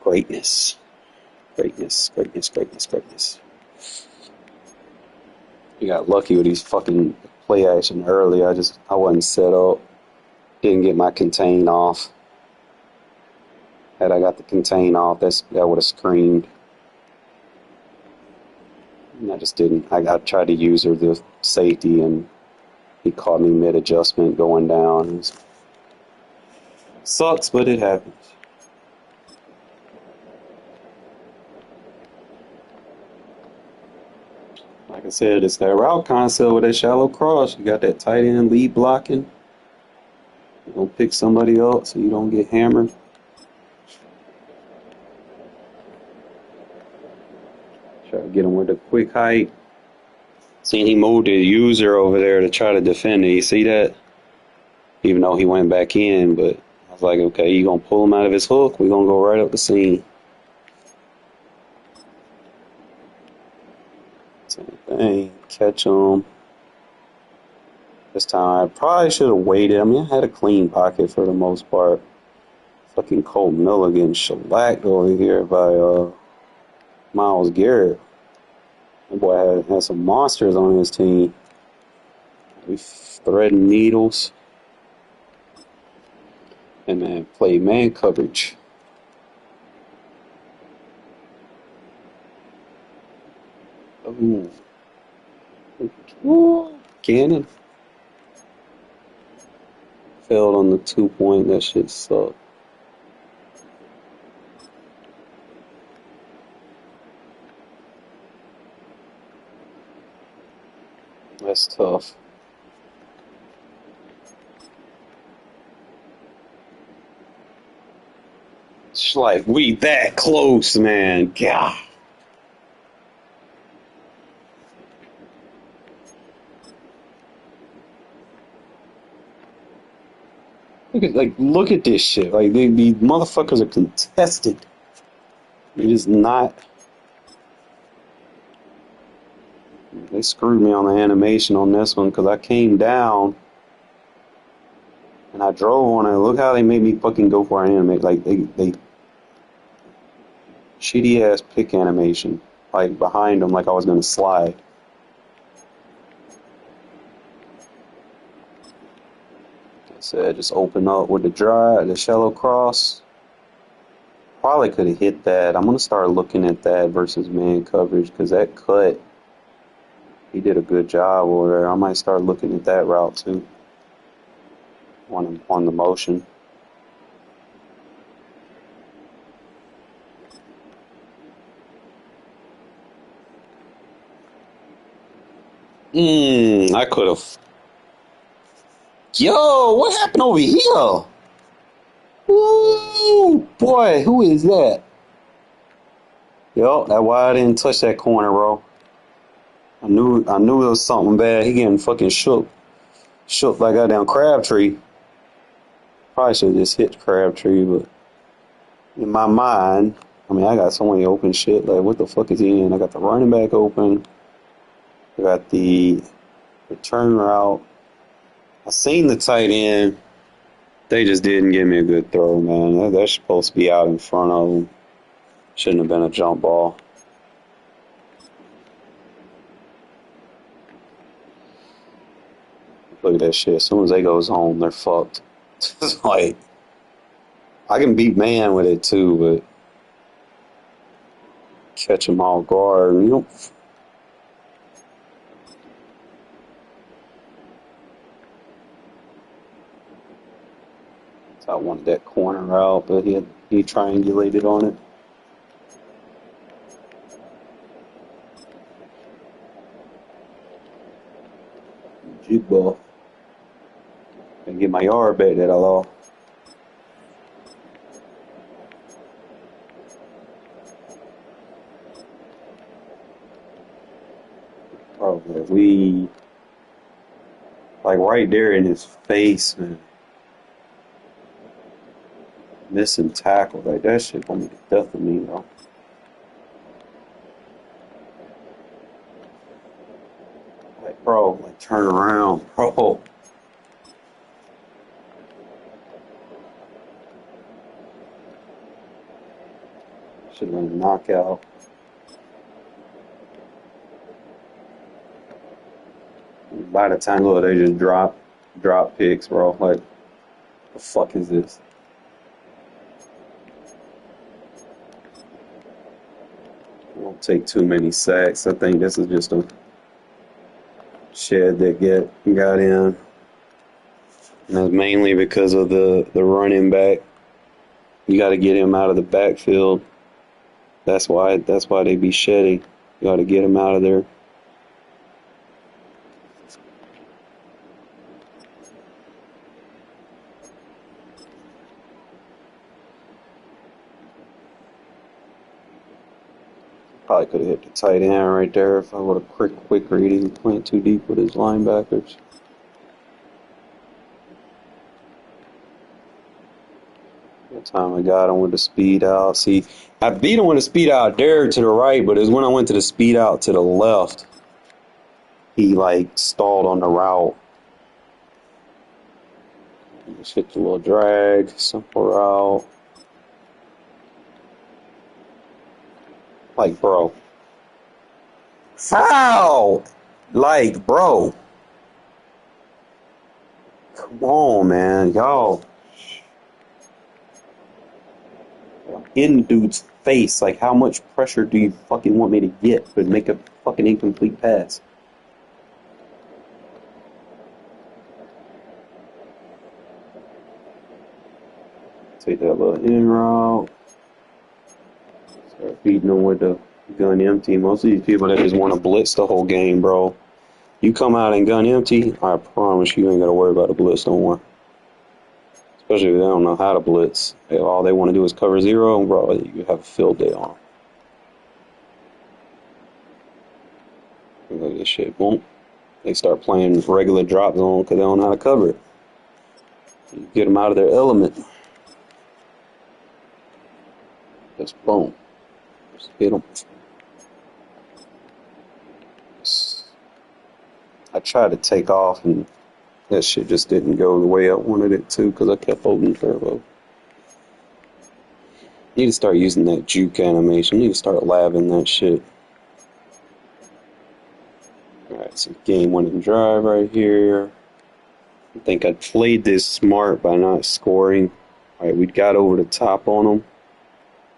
Greatness. Greatness, greatness, greatness, greatness. You got lucky with these fucking play action early. I wasn't set up. Didn't get my contain off. Had I got the contain off, that would have screamed. And I just didn't. I tried to use the safety, and he caught me mid-adjustment going down. Sucks, but it happens. Like I said, it's that route concept with that shallow cross. You got that tight end lead blocking. You're going to pick somebody up so you don't get hammered. Try to get him with a quick height. Seen he moved the user over there to try to defend it. You see that? Even though he went back in, but I was like, okay, you going to pull him out of his hook? We're going to go right up the seam. Same thing. Catch him. This time I probably should have waited. I mean, I had a clean pocket for the most part. Fucking Cole Miller getting shellacked over here by Myles Garrett. That boy had some monsters on his team. We threading needles. And then play man coverage. Ooh. Cannon. Failed on the 2-point. That shit sucked. That's tough. It's like we that close, man. God. Look at this shit. Like these motherfuckers are contested. It is not. They screwed me on the animation on this one because I came down and I drove on it. Look how they made me fucking go for an animate. Like they shitty ass pick animation. Like behind them, like I was gonna slide. I said just open up with the shallow cross. Probably could have hit that. I'm gonna start looking at that versus man coverage because that cut. He did a good job over there. I might start looking at that route too. On the motion. I could have. Yo, what happened over here? Ooh, boy, who is that? Yo, that's why I didn't touch that corner, bro. I knew there was something bad. He getting fucking shook like goddamn Crabtree. Probably should have just hit Crabtree, but in my mind, I mean, I got so many open shit. Like, what the fuck is he in? I got the running back open. I got the return route. I seen the tight end. They just didn't give me a good throw, man. They're supposed to be out in front of them. Shouldn't have been a jump ball. Look at that shit. As soon as they goes home, they're fucked. It's like, I can beat man with it too, but catch him off guard. You know, so I wanted that corner out, but he triangulated on it. Jig ball. And get my yard back that I lost. Oh, we like right there in his face, man. Missing tackle, like that shit gonna be the death of me, bro. Like, bro, like turn around, bro. Should have been a knockout. By the time, look, they just drop picks, bro. Like, the fuck is this? Won't take too many sacks. I think this is just a shed that got in. And that's mainly because of the running back. You got to get him out of the backfield. That's why they be shedding. You got to get him out of there. Probably could have hit the tight end right there if I would have quick read. He went too deep with his linebackers. That time I got him with the speed out. See, I beat him with the speed out there to the right, but it was when I went to the speed out to the left, he like stalled on the route. Just hit the little drag, simple route. Like, bro. How? Like, bro. Come on, man. Y'all. In the dude's face. Like, how much pressure do you fucking want me to get to make a fucking incomplete pass? Take that little in route. Start feeding them with the gun empty. Most of these people that just want to blitz the whole game, bro. You come out and gun empty, I promise you ain't got to worry about the blitz no more. Especially if they don't know how to blitz. All they want to do is cover zero, and bro, you have a field day on them. Look at this shit. Boom. They start playing regular drop zone because they don't know how to cover it. You get them out of their element. Just boom. Just hit them. I tried to take off, and that shit just didn't go the way I wanted it to because I kept holding turbo. Need to start using that juke animation. Need to start labbing that shit. Alright, so game winning drive right here. I think I played this smart by not scoring. Alright, we got over the top on them.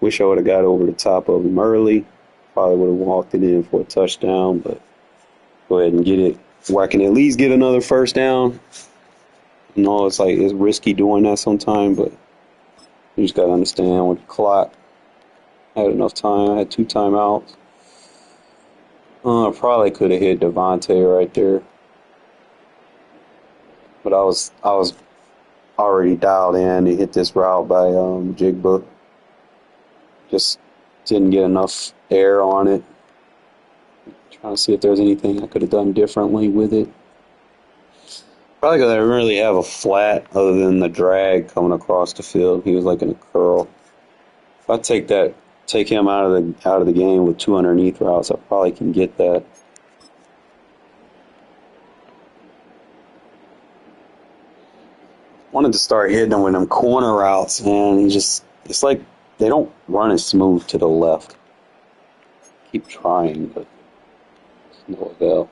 Wish I would have got over the top of them early. Probably would have walked it in for a touchdown, but go ahead and get it. Where I can at least get another first down. You know, it's risky doing that sometimes, but you just gotta understand with the clock. I had enough time. I had 2 timeouts. I probably could have hit Devontae right there, but I was already dialed in to hit this route by Jigba. Just didn't get enough air on it. Trying to see if there's anything I could have done differently with it. Probably because I didn't really have a flat other than the drag coming across the field. He was like in a curl. If I take him out of the game with 2 underneath routes, I probably can get that. Wanted to start hitting him with them corner routes, man. It's like they don't run as smooth to the left. Keep trying, but it's no avail.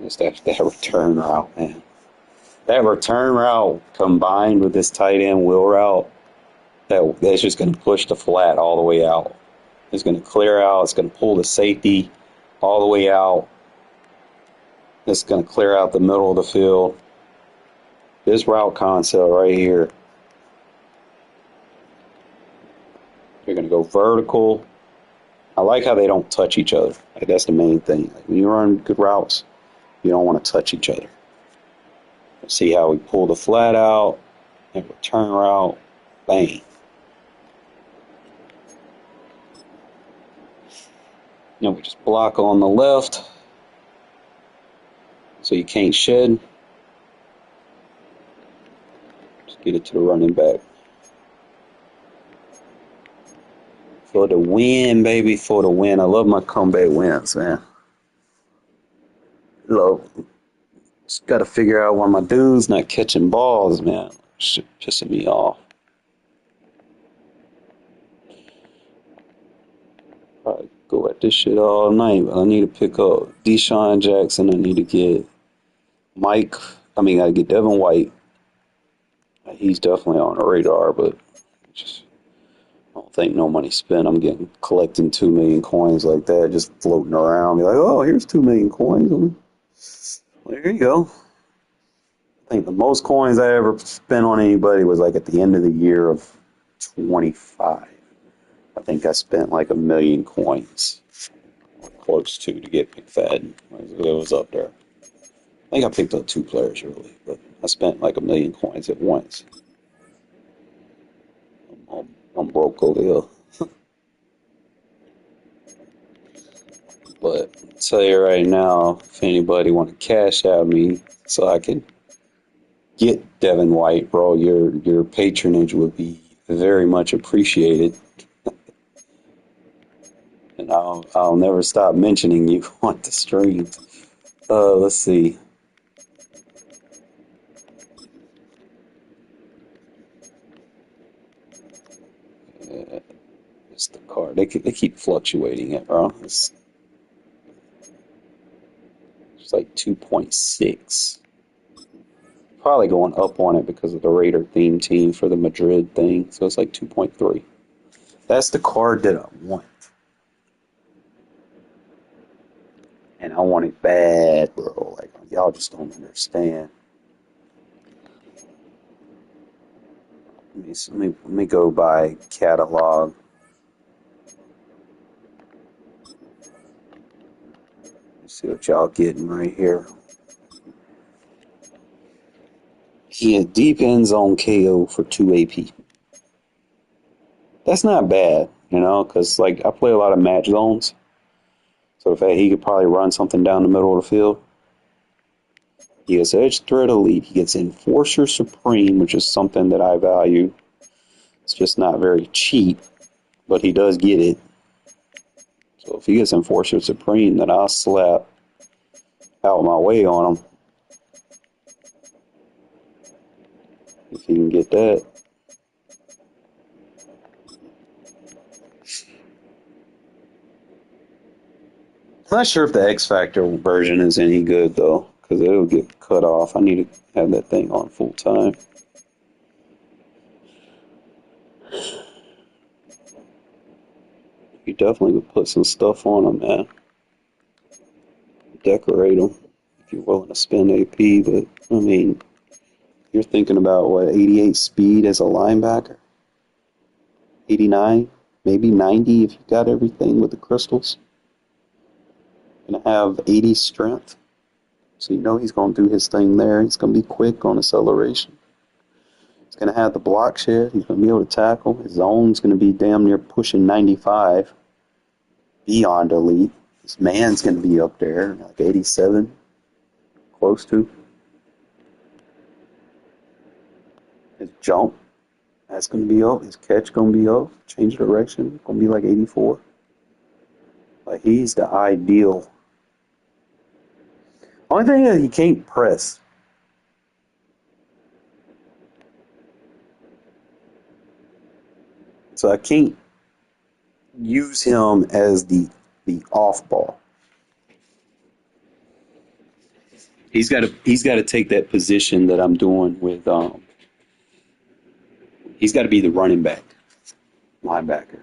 It's that return route, man. That return route combined with this tight end wheel route, that's just going to push the flat all the way out. It's going to clear out. It's going to pull the safety all the way out. It's going to clear out the middle of the field. This route concept right here. You're going to go vertical. I like how they don't touch each other. Like, that's the main thing. Like, when you run good routes, you don't want to touch each other. See how we pull the flat out and return route. Bang. Now we just block on the left so you can't shed. Just get it to the running back. For the win, baby, for the win. I love my comeback wins, man. Love. Just got to figure out why my dude's not catching balls, man. Shit pissing me off. Probably go at this shit all night, but I need to pick up Deshaun Jackson. I need to get I gotta get Devin White. He's definitely on the radar, but just I don't think no money spent. I'm collecting 2 million coins like that, just floating around. Be like, oh, here's 2 million coins. Well, there you go. I think the most coins I ever spent on anybody was like at the end of the year of 25. I think I spent like 1 million coins, or close to get McFadden. It was up there. I think I picked up 2 players really, but I spent like 1 million coins at once. I'm broke over here. But I'll tell you right now, if anybody want to cash out me so I can get Devin White, bro, your patronage would be very much appreciated. And I'll never stop mentioning you on the streams. Let's see. It's the card. They keep fluctuating it, bro. It's like 2.6. Probably going up on it because of the Raider theme team for the Madrid thing. So it's like 2.3. That's the card that I want. And I want it bad, bro. Like, y'all just don't understand. Let me go by catalog. Let's see what y'all getting right here. He had deep end zone KO for 2 AP. That's not bad, because like I play a lot of match zones. So the fact he could probably run something down the middle of the field. He gets Edge Threat Elite. He gets Enforcer Supreme, which is something that I value. It's just not very cheap, but he does get it. So if he gets Enforcer Supreme, then I'll slap out my way on him. If he can get that. I'm not sure if the X Factor version is any good, though, because it'll get cut off. I need to have that thing on full time. You definitely would put some stuff on them, man. Decorate them if you're willing to spend AP, but, I mean, you're thinking about, 88 speed as a linebacker? 89? Maybe 90 if you got everything with the crystals? Going to have 80 strength. So he's going to do his thing there. He's going to be quick on acceleration. He's going to have the block shed. He's going to be able to tackle. His zone's going to be damn near pushing 95. Beyond elite. His man's going to be up there, like 87. Close to. His jump, that's going to be up. His catch going to be up. Change of direction, going to be like 84. Like, he's the ideal. Only thing is he can't press. So I can't use him as the off ball. He's got to take that position that I'm doing with he's got to be the running back, linebacker.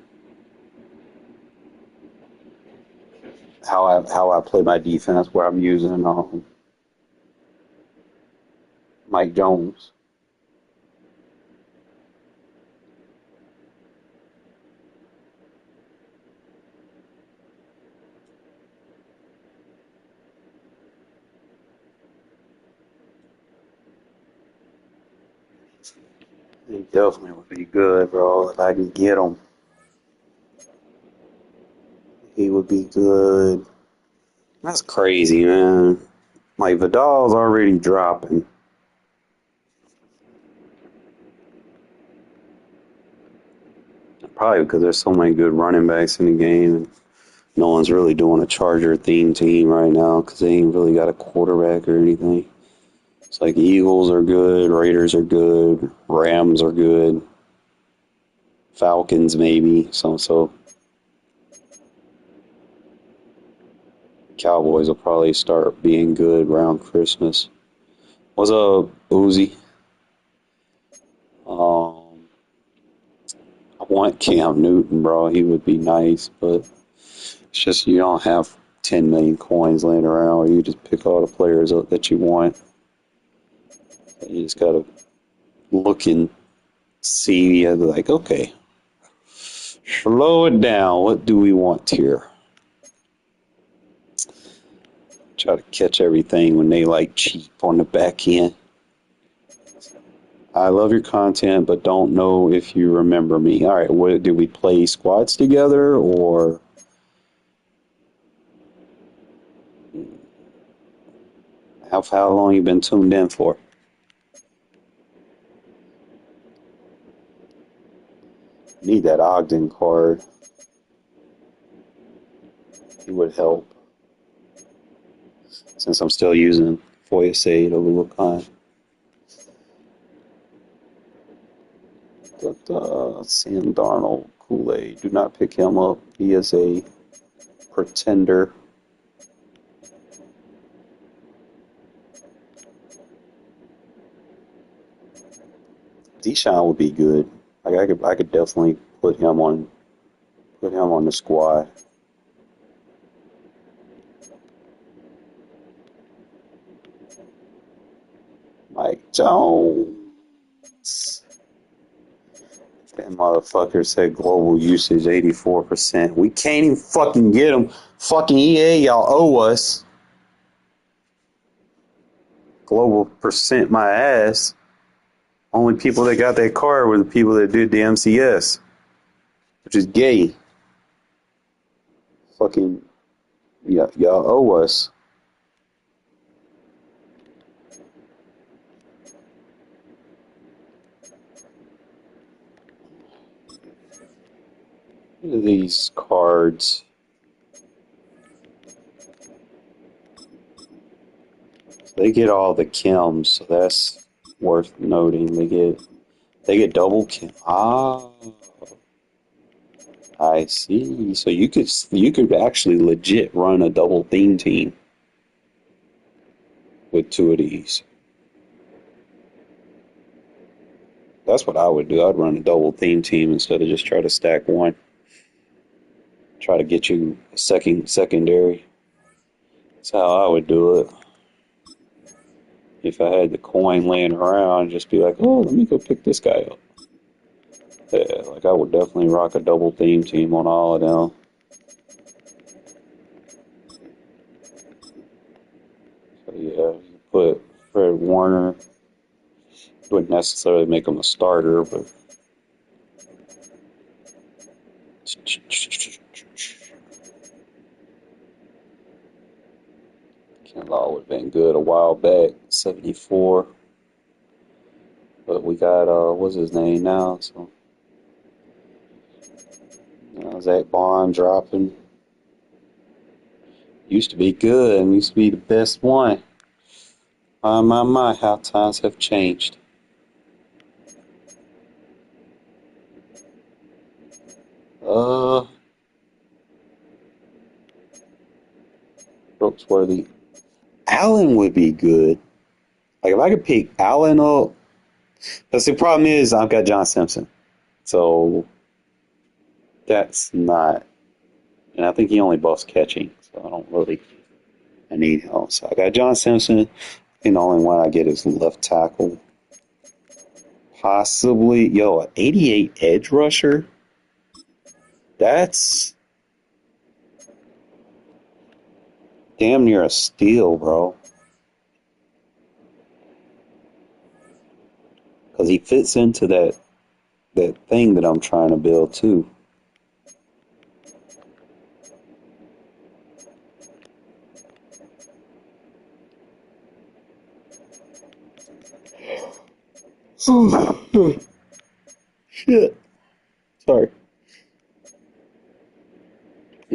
how I play my defense, where I'm using Mike Jones. He definitely would be good, bro. If I can get him, he would be good. That's crazy, man. Like, Vidal's already dropping. Probably because there's so many good running backs in the game, and no one's really doing a Charger theme team right now because they ain't really got a quarterback or anything. It's like Eagles are good, Raiders are good, Rams are good, Falcons maybe, so Cowboys will probably start being good around Christmas. What's up, Uzi? I want Cam Newton, bro. He would be nice, but it's just you don't have 10 million coins laying around where you just pick all the players up that you want. You just gotta look and see, like, okay, slow it down. What do we want here? Try to catch everything when they like cheap on the back end. I love your content, but don't know if you remember me. All right, what did we play squads together, or how long you been tuned in for? Need that Ogden card. It would help. Since I'm still using Foyesade over Lucan. But Sam Darnold, Kool-Aid, do not pick him up. He is a pretender. Deshaun would be good. Like I could definitely put him on the squad. Mike Jones. That motherfucker said global usage 84%. We can't even fucking get him. Fucking EA, y'all owe us. Global percent my ass. Only people that got that card were the people that did the MCS, which is gay. Fucking, y'all owe us. Look at these cards. They get all the Kims, so that's worth noting. They get double Kim. Ah, I see. So you could actually legit run a double theme team with two of these. That's what I would do. I'd run a double theme team instead of just try to stack one. Try to get you a secondary. That's how I would do it. If I had the coin laying around, just be like, oh, let me go pick this guy up. Yeah, like I would definitely rock a double theme team on all of them. So yeah, you put Fred Warner. Wouldn't necessarily make him a starter, but Kinlaw would have been good a while back, 74. But we got what's his name now? So Zach Bond dropping. Used to be good and used to be the best one. My, how times have changed. Brooksworthy. Allen would be good. Like if I could pick Allen up, because the problem is I've got John Simpson, so that's not And I think he only buffs catching, so I don't really. I need help. So I got John Simpson, and the only one I get is left tackle. Possibly, an 88 edge rusher. That's damn near a steal, bro. Because he fits into that thing that I'm trying to build too. Shit. Sorry.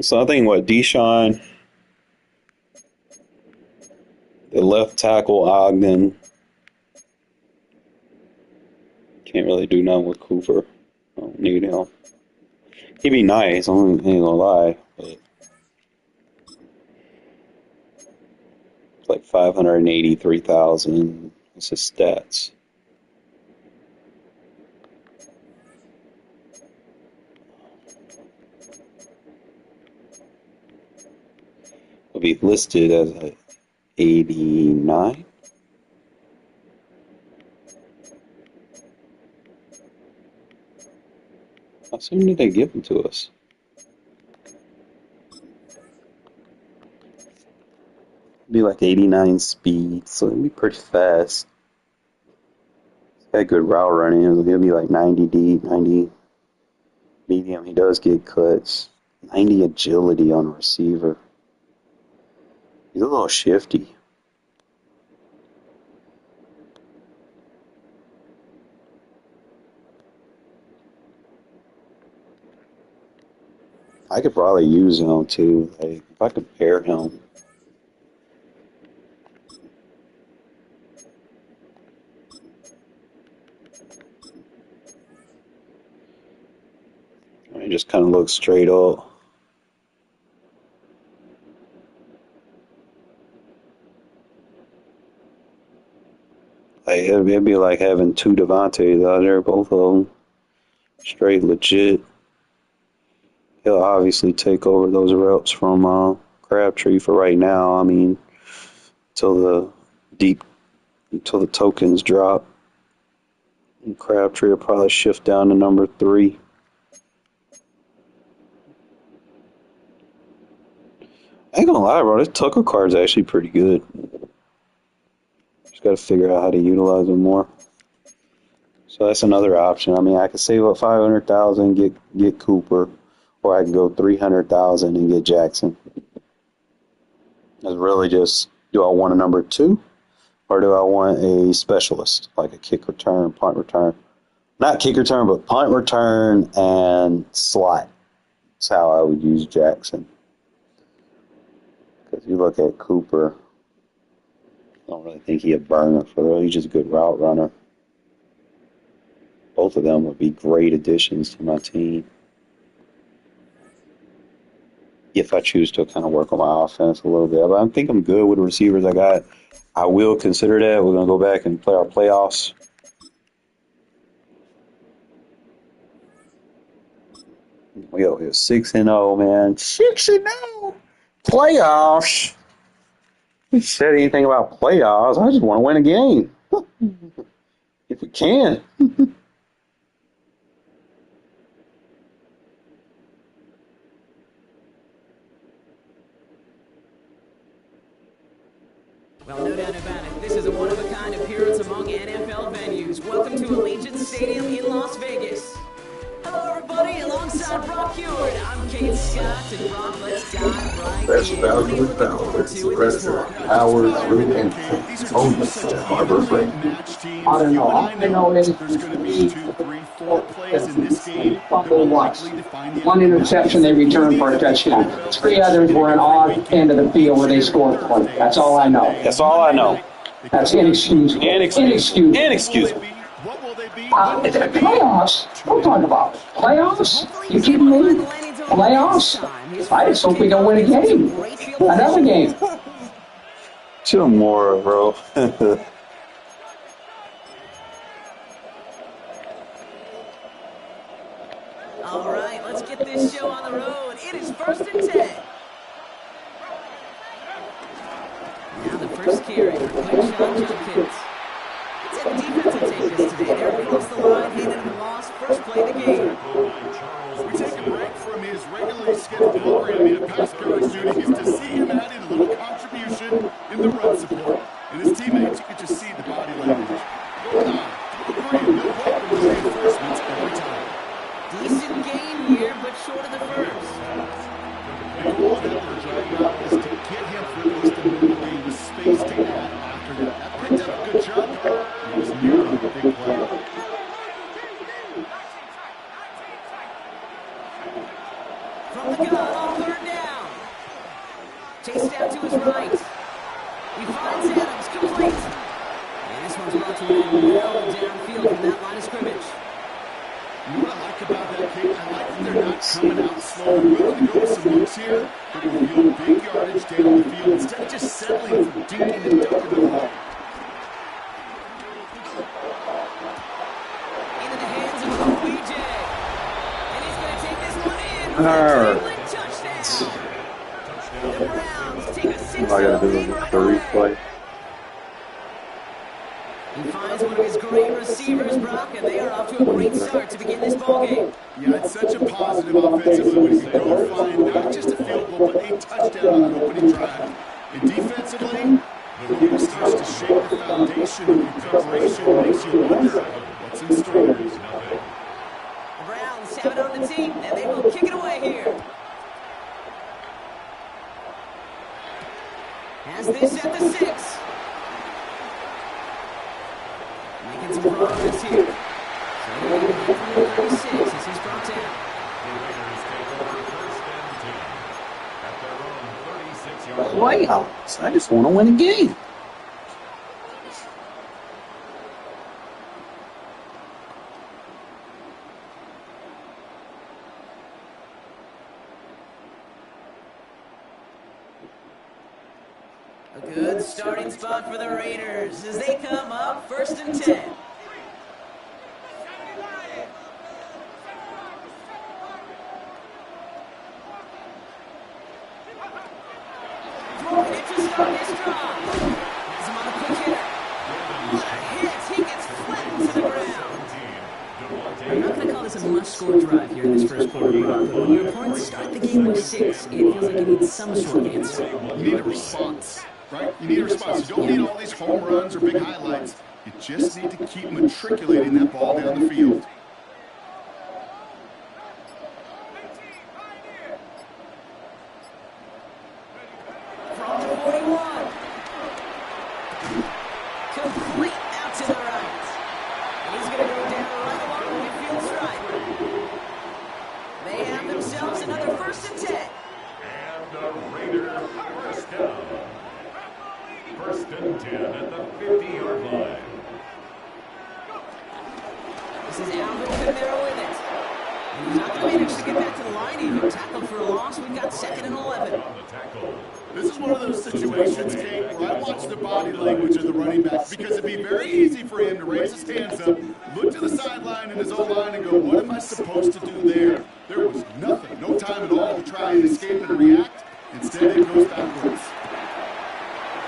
So I think Deshaun, the left tackle Ogden. Can't really do nothing with Cooper. I don't need him. He'd be nice, I ain't gonna lie. But it's like 583,000. What's his stats? Will be listed as a 89. How soon did they give them to us? Be like 89 speed, so it'd be pretty fast. He's got good route running. He'll be like 90 deep, 90 medium. He does get cuts. 90 agility on a receiver. He's a little shifty. I could probably use him too. Like, if I could pair him. He just kind of looks straight up. Like, it'd be like having two Devontaes out there, both of them straight legit. He'll obviously take over those reps from Crabtree for right now. I mean, until the tokens drop. And Crabtree will probably shift down to number 3. I ain't gonna lie, bro. This Tucker card's actually pretty good. Just gotta figure out how to utilize them more. So that's another option. I mean, I could save up 500,000, get Cooper, or I can go 300,000 and get Jackson. It's really just, do I want a number 2, or do I want a specialist like a kick return, punt return? Not kick return, but punt return and slot. That's how I would use Jackson. Because you look at Cooper, I don't really think he'd burn it for real. He's just a good route runner. Both of them would be great additions to my team. If I choose to kind of work on my offense a little bit. But I think I'm good with the receivers I got. I will consider that. We're going to go back and play our playoffs. We over here 6-0, man. 6-0. Playoffs. You said anything about playoffs? I just want to win a game. If we can. Well, no doubt about it. This is a one-of-a-kind appearance among NFL venues. Welcome to Allegiant Stadium in Las Vegas. Hello, everybody. Alongside Brock Heward, I'm Kate Scott, and Brock, let's dive right Best in. value with Ballard, Suppressor, Howard, Root, and Otis at Harbor Freight. I don't know. All I know is there's going to be 2, 3, 4 plays in this game. Fumble once. One interception they returned for a touchdown. 3 others were an odd end of the field where they scored a point. That's all I know. That's all I know. That's inexcusable. Inexcusable. Inexcusable. Is it playoffs? Don't talk about it. Playoffs? You kidding me? Playoffs? I just hope we don't win a game. Another game. 2 more, bro. All right, let's get this show on the road. It is 1st and 10. Now the first carry for Quickshawn Jenkins. Let's say the defense will take this today. They're across the line, handing the loss. First play of the game. We take a break from his regularly scheduled programming of pass coverage duties to see him adding a little contribution in the run support. And his teammates, you could just see the body language. Going on. Agree, no welcome to reinforcements every time. Decent game here, but short of the first. The goal of that drag route is to get him for at least a middle game with space to add after that. That picked up a good job. It was nearly a big play. From the gun on 3rd down. Chased out to his right. He finds Adams, complete. And this one's about to land well downfield from that line of scrimmage. You know what I like about that kick? I like that they're not coming out slow. They're willing to go with some looks here. They're going to yield big yardage down the field instead of just settling for dinking and ducking the ball. Into the hands of OBJ. And he's going to take this one in. Dribbling touchdown. The Browns take a 6-0 lead right away. He finds one of his great receivers, Brock, and they are off to a great start to begin this ballgame. Yeah, it's such a positive offensively when you can go find not just a field goal, but a touchdown on an opening drive. And defensively, the league starts to shake the foundation of your preparation and makes you wonder what's in store. The Browns have it on the team, and they will kick it away here. Has this at the 6. Making some progress here. So they're going to get from the 36 as he's brought down. The Raiders take over 1st and 10 at their own 36-yard line. Playoffs. I just want to win a game. A good starting spot for the Raiders as they come up 1st and 10. Throwing it to start his drive. Has him on a quick hitter. What a hit. He gets flattened to the ground. I'm not going to call this a must-score drive here in this first quarter, Brock, but when your opponents start the game with 6, it feels like you need some sort of answer. You need a response. Right? You need a response. You don't need all these home runs or big highlights. You just need to keep matriculating that ball down the field. From the 41. Complete out to the right. He's going to go down right along the midfield stripe. They have themselves another 1st and 10. And the Raiders first down. 1st and 10 at the 50-yard line. This is Alvin Kamara with it. And he's not going to manage to get back to the line even. Tackled for a loss. We've got 2nd and 11. On the tackle. This is one of those situations, Kate, where I watch the body language of the running back because it'd be very easy for him to raise his hands up, look to the sideline in his own line and go, what am I supposed to do there? There was nothing, no time at all to try and escape and react. Instead, it goes backwards.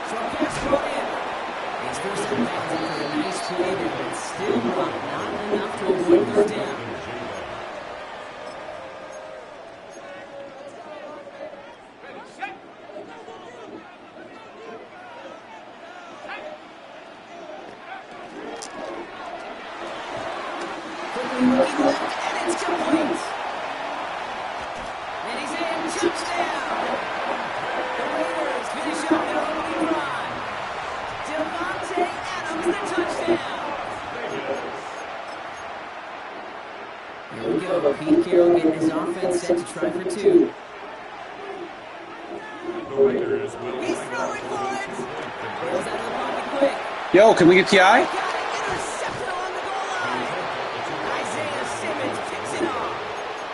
Short pass brought in. He's forced him back after a nice play there, but still not enough to avoid 3rd down. Quickly looking left, and it's complete. And he's in. Touchdown. The Raiders finish up their opening drive. Devontae Adams, the touchdown. Here we go. Pete Carroll getting his offense set to try for 2. The Raiders will He's throwing for it. Rails out of the pocket quick. Yo, can we get TI? Got it intercepted along the goal line. Isaiah Simmons picks it off.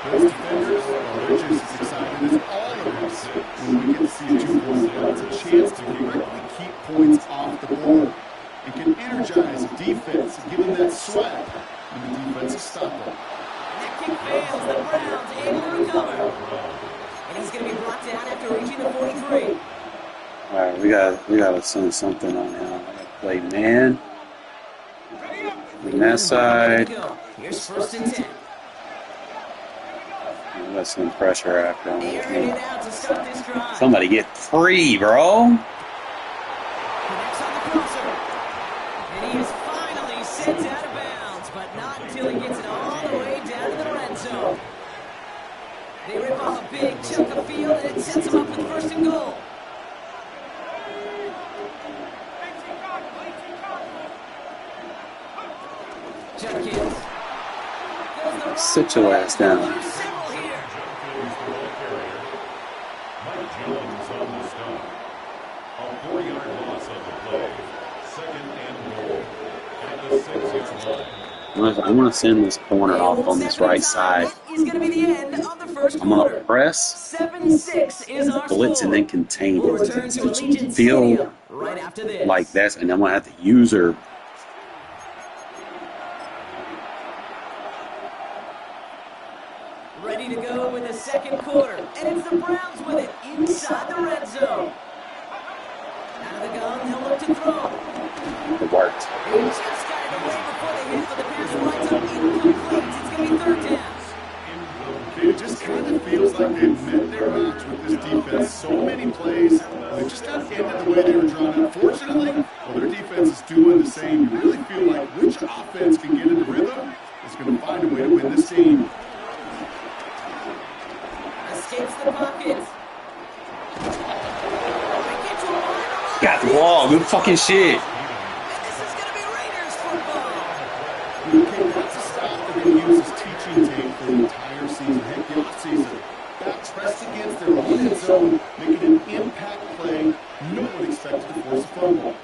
Those defenders are just as excited as all of us when we get to see a 2-point play. It's a chance to directly keep points off the board. It can energize a defense and give them that swag when the defense is stopped. And that kick fails. The Browns able to recover. cover. And he's going to be brought down after reaching the 43. All right, we gotta send something on him. Play man. On that side. Here's 1st and 10. Let's send pressure after him. Airing it out to start this drive. Somebody get free, bro. Connects on the crosser. And he is finally sent out of bounds, but not until he gets it all the way down to the red zone. They rip off a big chunk of field, and it sets them up with 1st and goal. Judkins. Sit your ass down. Mike Jones on the stop. A 4-yard loss on the play. 2nd and goal. At the 6-yard line. I'm gonna send this corner off on this right side. Is going to be the end of the first I'm gonna quarter. press, 7-6 is our blitz, score. and then contain We'll it. return to Allegiant Feel Stadium right after this. like that's, and I'm gonna have to use her. Ready to go in the second quarter. And it's the Browns with it inside the red zone. Out of the gun, he'll look to throw. It worked. He just got it away before the hit, but the pass winds up incomplete. It's going to be 3rd down. It just kind of feels like they've met their match with this defense. So many plays, they just got ended the way they were drawn. Unfortunately, while their defense is doing the same, you really feel like which offense can get into rhythm is going to find a way to win this game. Escapes the pocket. Got the ball. Good fucking shit. And this is going to be Raiders football. Okay, that's a stop they're going to use as teaching tape for the entire season. Heck, the offseason. Back pressed against their own end zone, making an impact play. No one expected to force a fumble.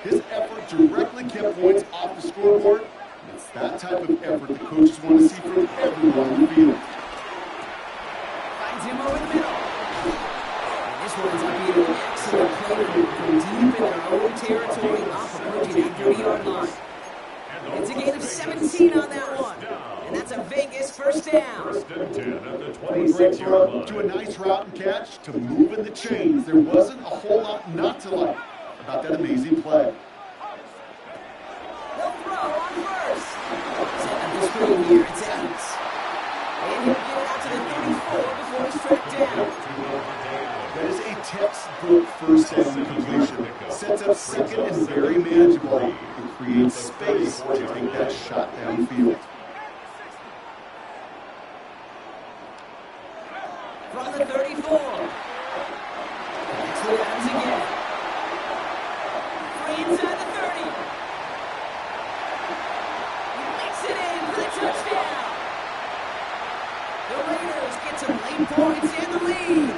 His effort directly kept points off the scoreboard. And it's that type of effort the coaches want to see from everyone on the field. Finds him over the middle. And this one's going to be an excellent play from deep in their own territory off approaching that 30-yard line. It's a gain of 17 on that one. And that's a Vegas 1st down. 1st and 10 at the Great 26-yard line. to a nice route and catch to move in the chains. There wasn't a whole lot not to like about that amazing play. He'll throw on 1st. Set up the screen here. It's Evans. And he'll get it out to the 34 before he's tracked down. That is a textbook 1st down completion. Sets up 2nd and very manageable and creates space to take that shot downfield. From the 34. That's what Evans again. Free inside the 30. He makes it in for the touchdown. The Raiders get some late points in the lead.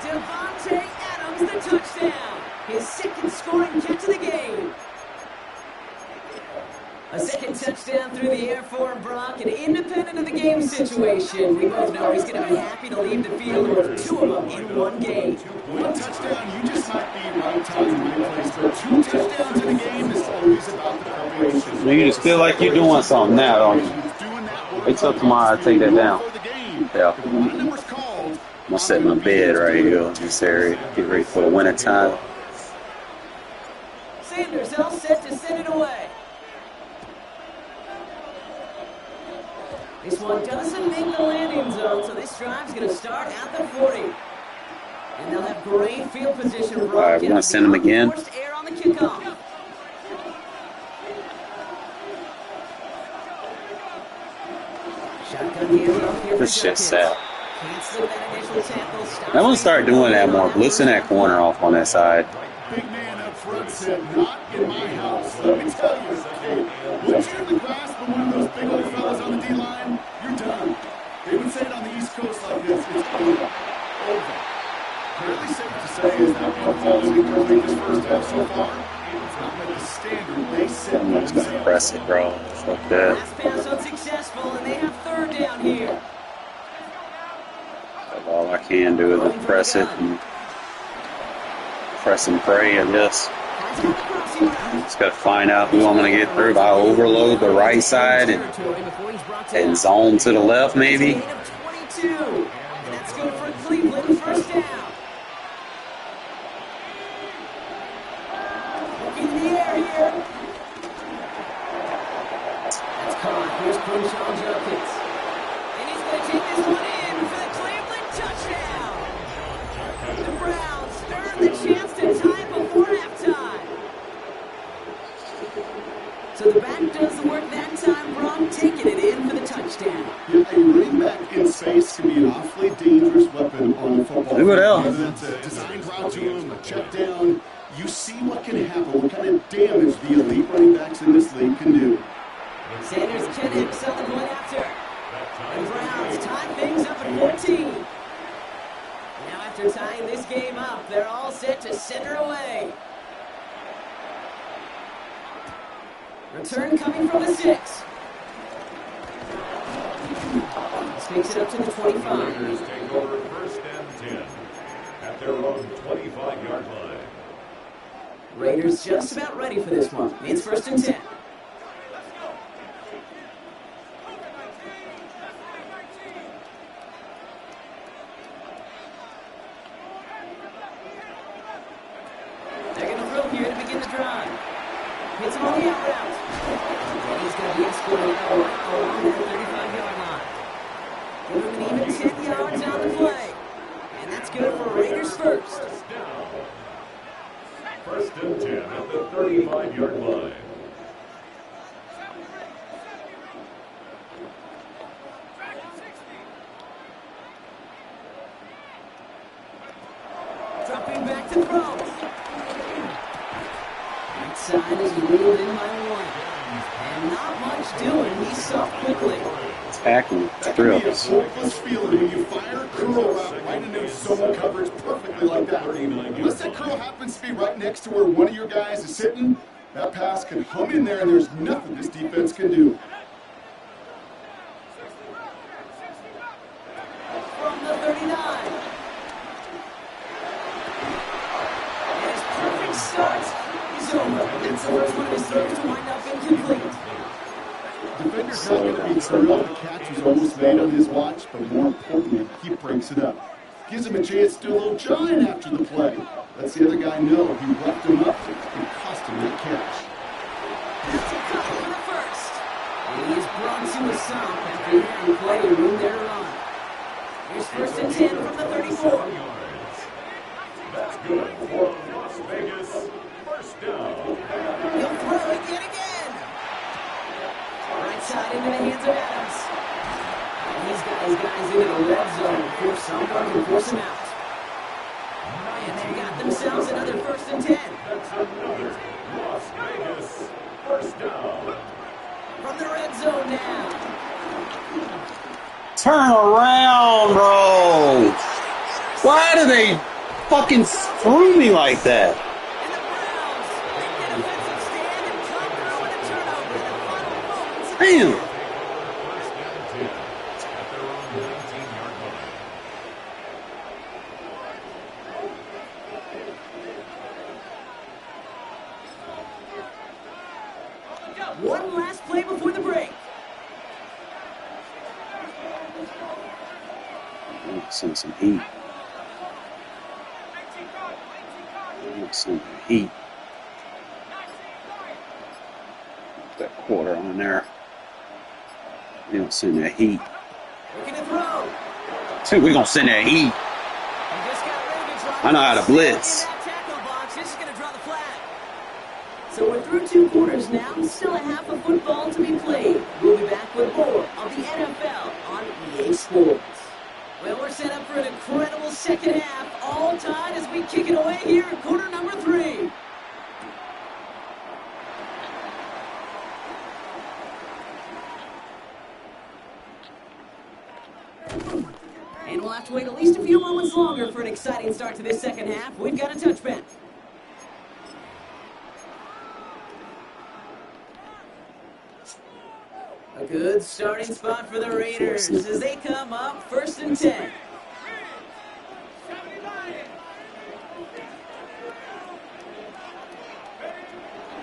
Devontae Adams, the touchdown. His 2nd scoring catch of the game. A 2nd touchdown through the air for Brock, and independent of the game situation, we both know he's going to be happy to leave the field with 2 of them in one game. One touchdown, you just might be right time, right place. But 2 touchdowns in a game is always about the preparation. You just feel like you're doing something now, don't you? Wait till tomorrow I take that down. Yeah. I'm gonna set my bed right here in this area. Get ready for the winter time. Sanders all set to send it away. This one doesn't make the landing zone, so this drive's going to start at the 40. And they'll have great field position. All right, we're gonna send him again. Forced air on the kickoff. Shotgun handoff here for This shit's Judkins. sad. Can't slip that initial tackle. Stops I'm gonna start doing that more. Blitzing that corner off on that side. Big man up front said, not in my house. Let me tell you, okay, once you're in the grasp of one of those big old fellas on the D-line, you're done. They would say it on the East Coast like this, it's over. Over. Fairly safe to say is that one falls incomplete this 1st half so far. It's not like the standard they set I'm just gonna press it, bro. Fuck that. Last pass unsuccessful, and they have 3rd down here. That's all I can do is just press it and press and pray, I guess. Just gotta find out who I'm gonna get through. If I overload the right side and zone to the left, maybe. Gain of 22. And that's good for Cleveland, first down. Looking in the air here. That's caught. Here's Quinshon Judkins. And he's going to take this one in for the Cleveland touchdown. The Browns earned the chance to tie it before halftime. So the back does the work that time. Braun taking it in for the touchdown. Yeah, a running back in space can be an awfully dangerous weapon on a football field. Whether that's a designed route to him, a check down, you see what can happen, what kind of damage the elite running backs in this league can do. Sanders connects on the point after. The Browns tie things up at 14. Now after tying this game up, they're all set to center away. Return coming from the 6. This takes it up to the 25. Raiders take over first and 10 at their own 25-yard line. Raiders just about ready for this one. It's first and 10. They're going to throw here to begin the drive. Hits him on the out route. And he's going to be escorted out along that 35-yard line. Give him an even 10 yards on the play. And that's good for Raiders first. First and 10 at the 35-yard line. Dropping back to throw. Right side is wheeled in by one. And not much doing. He's soft quickly. Tackling That can be a thrills. hopeless feeling when you fire a curl route right into zone coverage perfectly like that. Unless that curl happens to be right next to where one of your guys is sitting, that pass can hum in there and there's nothing this defense can do. From the 39. And his perfect start is over. It's the first one of his throws to wind up incomplete. Defender's not going to be thrilled the catch was almost made on his watch, but more importantly, he breaks it up. Gives him a chance to do a little jawing after the play. Lets the other guy know he left him up and cost him that catch. That's a couple in the first. And he is brought to a stop after hearing play and room there to run. Here's first and 10 from the 34. That's good for Las Vegas. First down. He'll throw it yet again. Right side into the hands of Adams. And he's got his guys into the red zone before someone can force him out. And they got themselves another first and 10. That's another Las Vegas first down. From the red zone now. Turn around, bro. Why do they fucking screw me like that? And the Browns take an offensive stand and conquer with a turnover in the final moments. Damn. First and 10 at their own 19-yard line. One last play before the break. Send some heat. Send some heat. Put that quarter on there. We don't send that heat. Looking to throw. See, we gonna send that heat. He just got ready to drop I know how to it. blitz. In that tackle box, just going to draw the flag. So we're through 2 quarters now. Still a half of football to be played. We'll be back with more of the NFL on EA Sports. Well, we're set up for an incredible second half. All tied as we kick it away here in quarter number 3. And we'll have to wait at least a few moments longer for an exciting start to this second half. We've got a touchback. A good starting spot for the Raiders as they come up first and 10.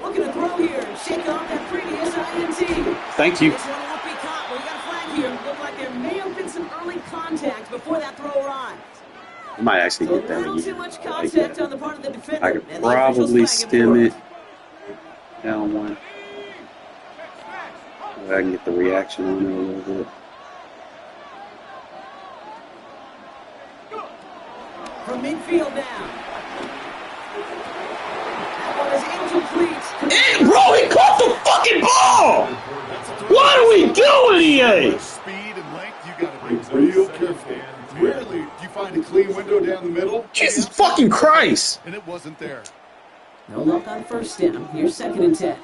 Looking to throw here and shake off that previous INT. Thank you. This one won't be caught, but we got a flag here. Looked like there may have been some early contact before that throw I might actually So a get that little too again. much I like contact that. on the part of the defender. I could and the officials probably flag him stem for it down one. I can get the reaction on it a little bit. From midfield now. That one is incomplete. Hey, bro, he caught the fucking ball! What are we doing here? Speed and length, you got to be real careful. Rarely do you find a clean window down the middle. Jesus fucking Christ! And it wasn't there. No luck on first down. Here's 2nd and 10.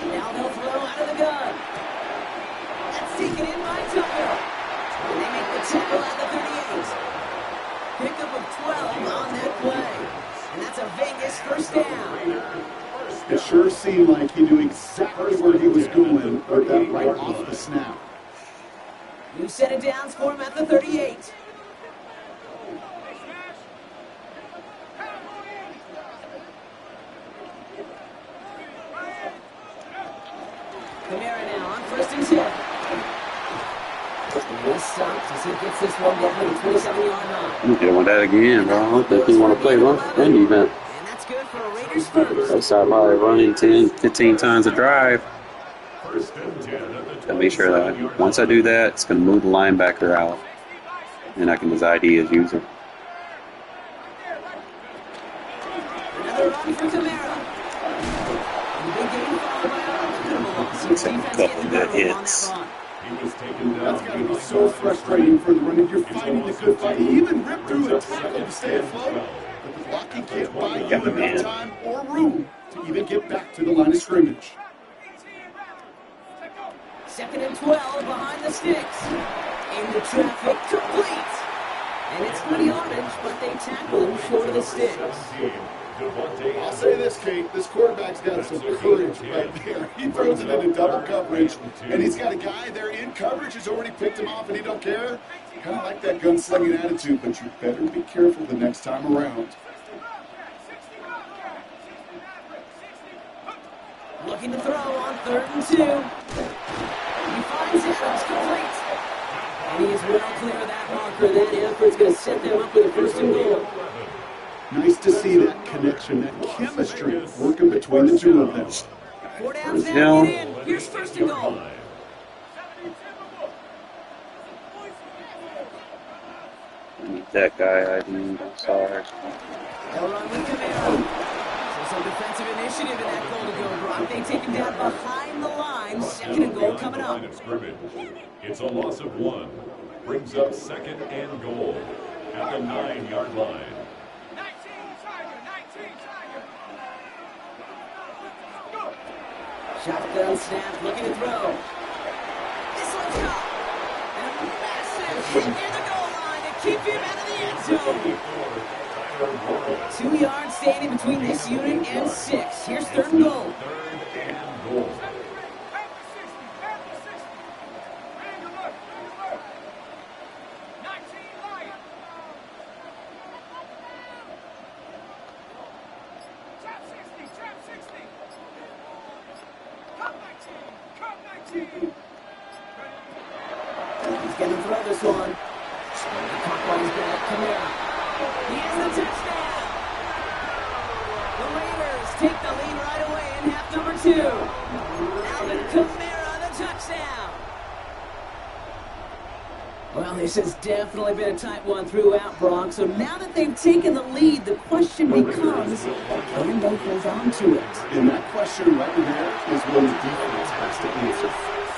Now they'll throw out of the gun. That's taken in by Tucker. And they make the tackle at the 38. Pickup of 12 on that play. And that's a Vegas first down. It sure seemed like he knew exactly where he was going with that right off the snap. New set of downs for him at the 38. Kamara now on 1st and 10. And he stops as he gets this one down to the 27-yard line. You don't want that again, bro. I don't think you want to play run defense. And that's good for a Raiders first. They start probably running 10, 15 times a drive. To make sure that once I do that, it's going to move the linebacker out. And I can just ID as user. Another run for Kamara. And the big game followed by a Looks like a couple good hits. That's got to be so frustrating for the running. You're fighting the good fight. He even ripped through a tackle to stay afloat. But the blocking can't buy you enough time or room to even get back to the line of scrimmage. 2nd and 12 behind the sticks. Into traffic, complete. And it's good yardage, but they tackle him short of the sticks. I'll say this, Kate. This quarterback's got some courage right there. He throws it into double coverage, and he's got a guy there in coverage who's already picked him off, and he don't care. Kind of like that gunslinging attitude, but you better be careful the next time around. Looking to throw on 3rd and 2. He finds Adams complete. And he is well clear of that marker. That effort's going to set them up with a 1st and goal. Nice to see that connection, that chemistry working between the two of them. 4 downs now, get in. Here's 1st and goal. That guy ID, I'm sorry. They'll run with Kamara. So some defensive initiative in that goal to go, Brock. They take him down behind the line. 2nd and goal coming up. It's a loss of 1. Brings up 2nd and goal at the 9-yard line. 19 Tiger. Shotgun snap, looking to throw. This one's up. And a massive hit near the goal line to keep him out of the end zone. 2 yards standing between this unit and 6. Here's 3rd and goal. 3rd and goal. He's going to throw this one. Cockball's back. Kamara. He has the touchdown. The Raiders take the lead right away in half number 2. Alvin Kamara, the touchdown. Well, this has definitely been a tight one throughout, Brock. So now that they've taken the lead, the question becomes, can they hold on to it? And that question right there is one the defense has to answer.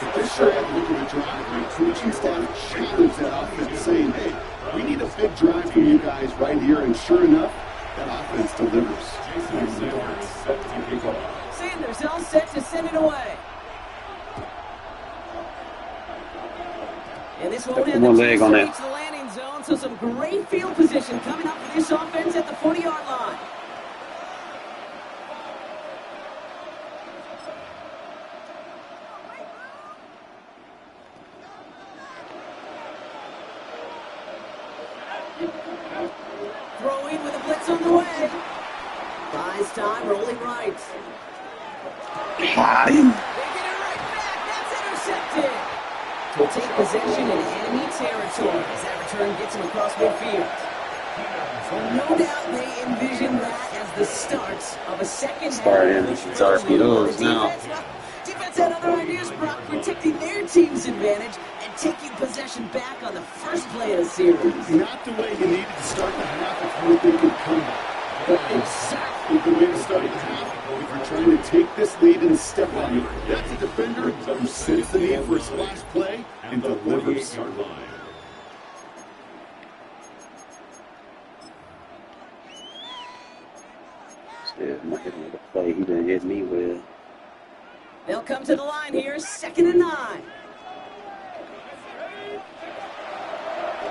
If they're sure at the look of the drive, the coaching staff challenged that offense, saying, hey, we need a big drive from you guys right here. And sure enough, that offense delivers. Sanders all set to send it away. And this won't have One the leg chance on to that. reach the landing zone, so some great field position coming up for this offense at the 40-yard line. Throwing with a blitz on the way. Buys time, rolling right. Got him. They get it right back. That's intercepted. Will take possession in enemy territory as that return gets him across midfield. So no doubt they envision that as the start of a second Starting half. these RPOs now. Defense had other ideas, Brock, protecting their team's advantage and taking possession back on the first play of the series. Not the way you needed to start the half if you were thinking comeback, but exactly the way to start the half if you're trying to take this lead and step on it. That's a defender who senses the need for a splash play and delivers. Yeah, I'm not hitting the play he done hit me with. They'll come to the line here, 2nd and 9.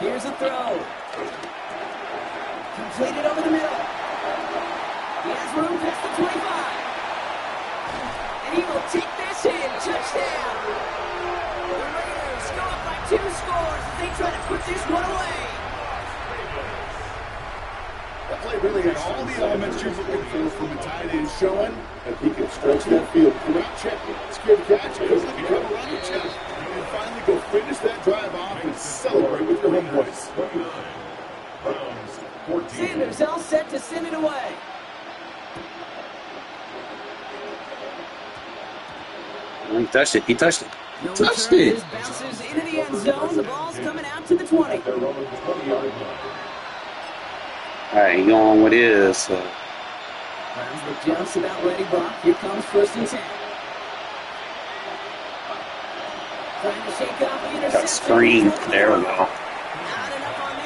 Here's a throw. Completed over the middle. He has room past the 25. And he will take this in. Touchdown. The Raiders go up by 2 scores as they try to put this one away. That play really had all the elements you're looking for from a tight end, showing that he can stretch that field. Come out, check it, secure the catch, goes like a cover on the check. And finally go finish that drive off and celebrate with your homeboys. Sanders all set to send it away. He touched it. He touched it. No Touched return. it. This bounces into the end zone. The ball's coming out to the 20. All right, he going with his. Browns look just about ready, Brock. Here comes 1st and 10. Trying to shake off the interception. Got screen. There we go.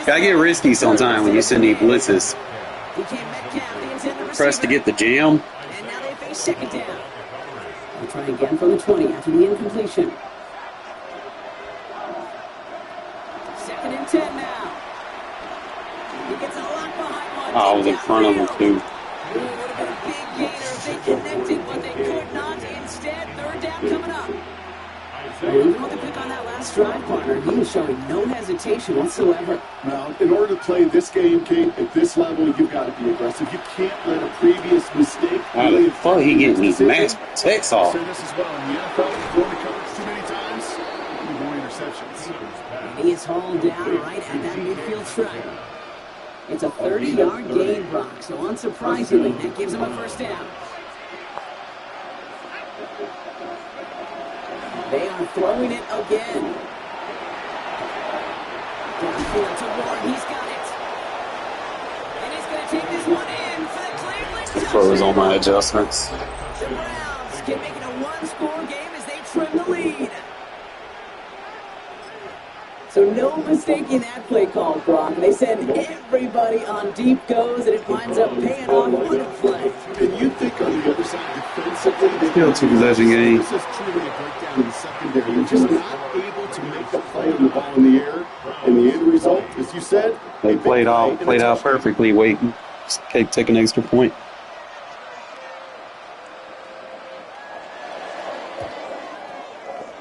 Gotta get risky sometime when you send these blitzes. Press to get the jam. And now they face 2nd down. They'll try again from the 20 after the incompletion. 2nd and 10 now. He gets a lock behind one. Oh, I was in front of him too. Would have been a big gainer if they connected, but they could not. Instead, 3rd down coming up. Even with the pick on that last drive, partner, he was showing no hesitation whatsoever. Now, in order to play this game, Kate, at this level, you've got to be aggressive. You can't let a previous mistake. How the fuck he getting these max protects off? Say this as well. In the NFL, if you throw the coverage too many times, you need more interceptions. He is hauled down right at that midfield stripe. It's a 30-yard gain, Brock, so unsurprisingly, that gives him a 1st down. They are throwing it again. Downfield to Ward, he's got it. And he's going to take this one in for the Cleveland touchdown. Froze on my adjustments. The Browns can make it a 1-score game as they trim the lead. So no mistaking that play call, Brock. They send everybody on deep goes, and it winds up paying off on the play. And you think on the other side defensively, Still 2-possession game. this is truly a breakdown in the secondary. They're just not able to make the play on the ball in the air. And the end result, as you said, They played out perfectly, waiting. Take an extra point.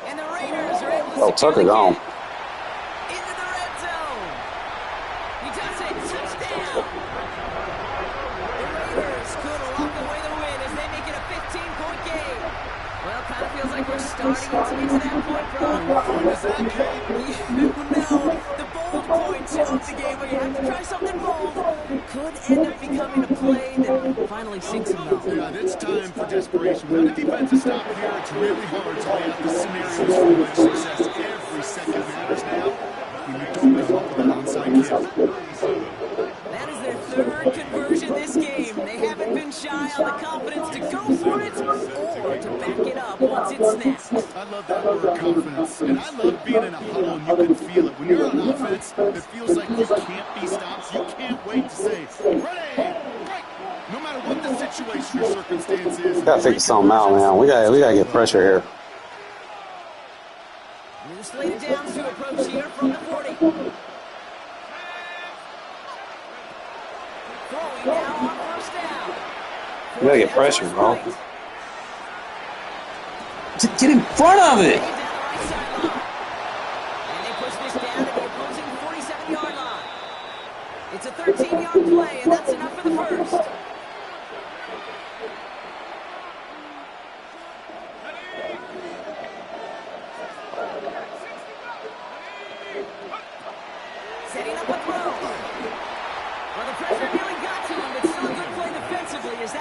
And the Raiders are able to Oh, Tucker gone. into the red zone. He does it. Touchdown. The Raiders could lock away the win as they make it a 15-point game. Well, kind of feels like we're starting to get to that point, Brock. No, the bold point of the game where you have to try something bold could end up becoming a play that finally sinks him though. Yeah, it's time for desperation. When the defense is stopping here, it's really hard to lay out the scenarios for winning success. Every second matters now. When you don't come up with an onside kick. That is their 3rd conversion this game. They haven't been shy on the confidence to go for it or to back it up once it's snapped. I love that word, confidence. And I love being in a huddle and you can feel it. When you're on offense, it feels like you can't be stopped. You can't wait to say, ready, break. No matter what the situation or circumstance is. Gotta figure something out, man. We gotta get pressure here. We're slated down to approach here from the 40. Throwing now on 1st down. We gotta get pressure, bro. Just get in front of it. Down the right sideline. And they push this down to the opposing 47-yard line. It's a 13-yard play, and that's enough for the 1st.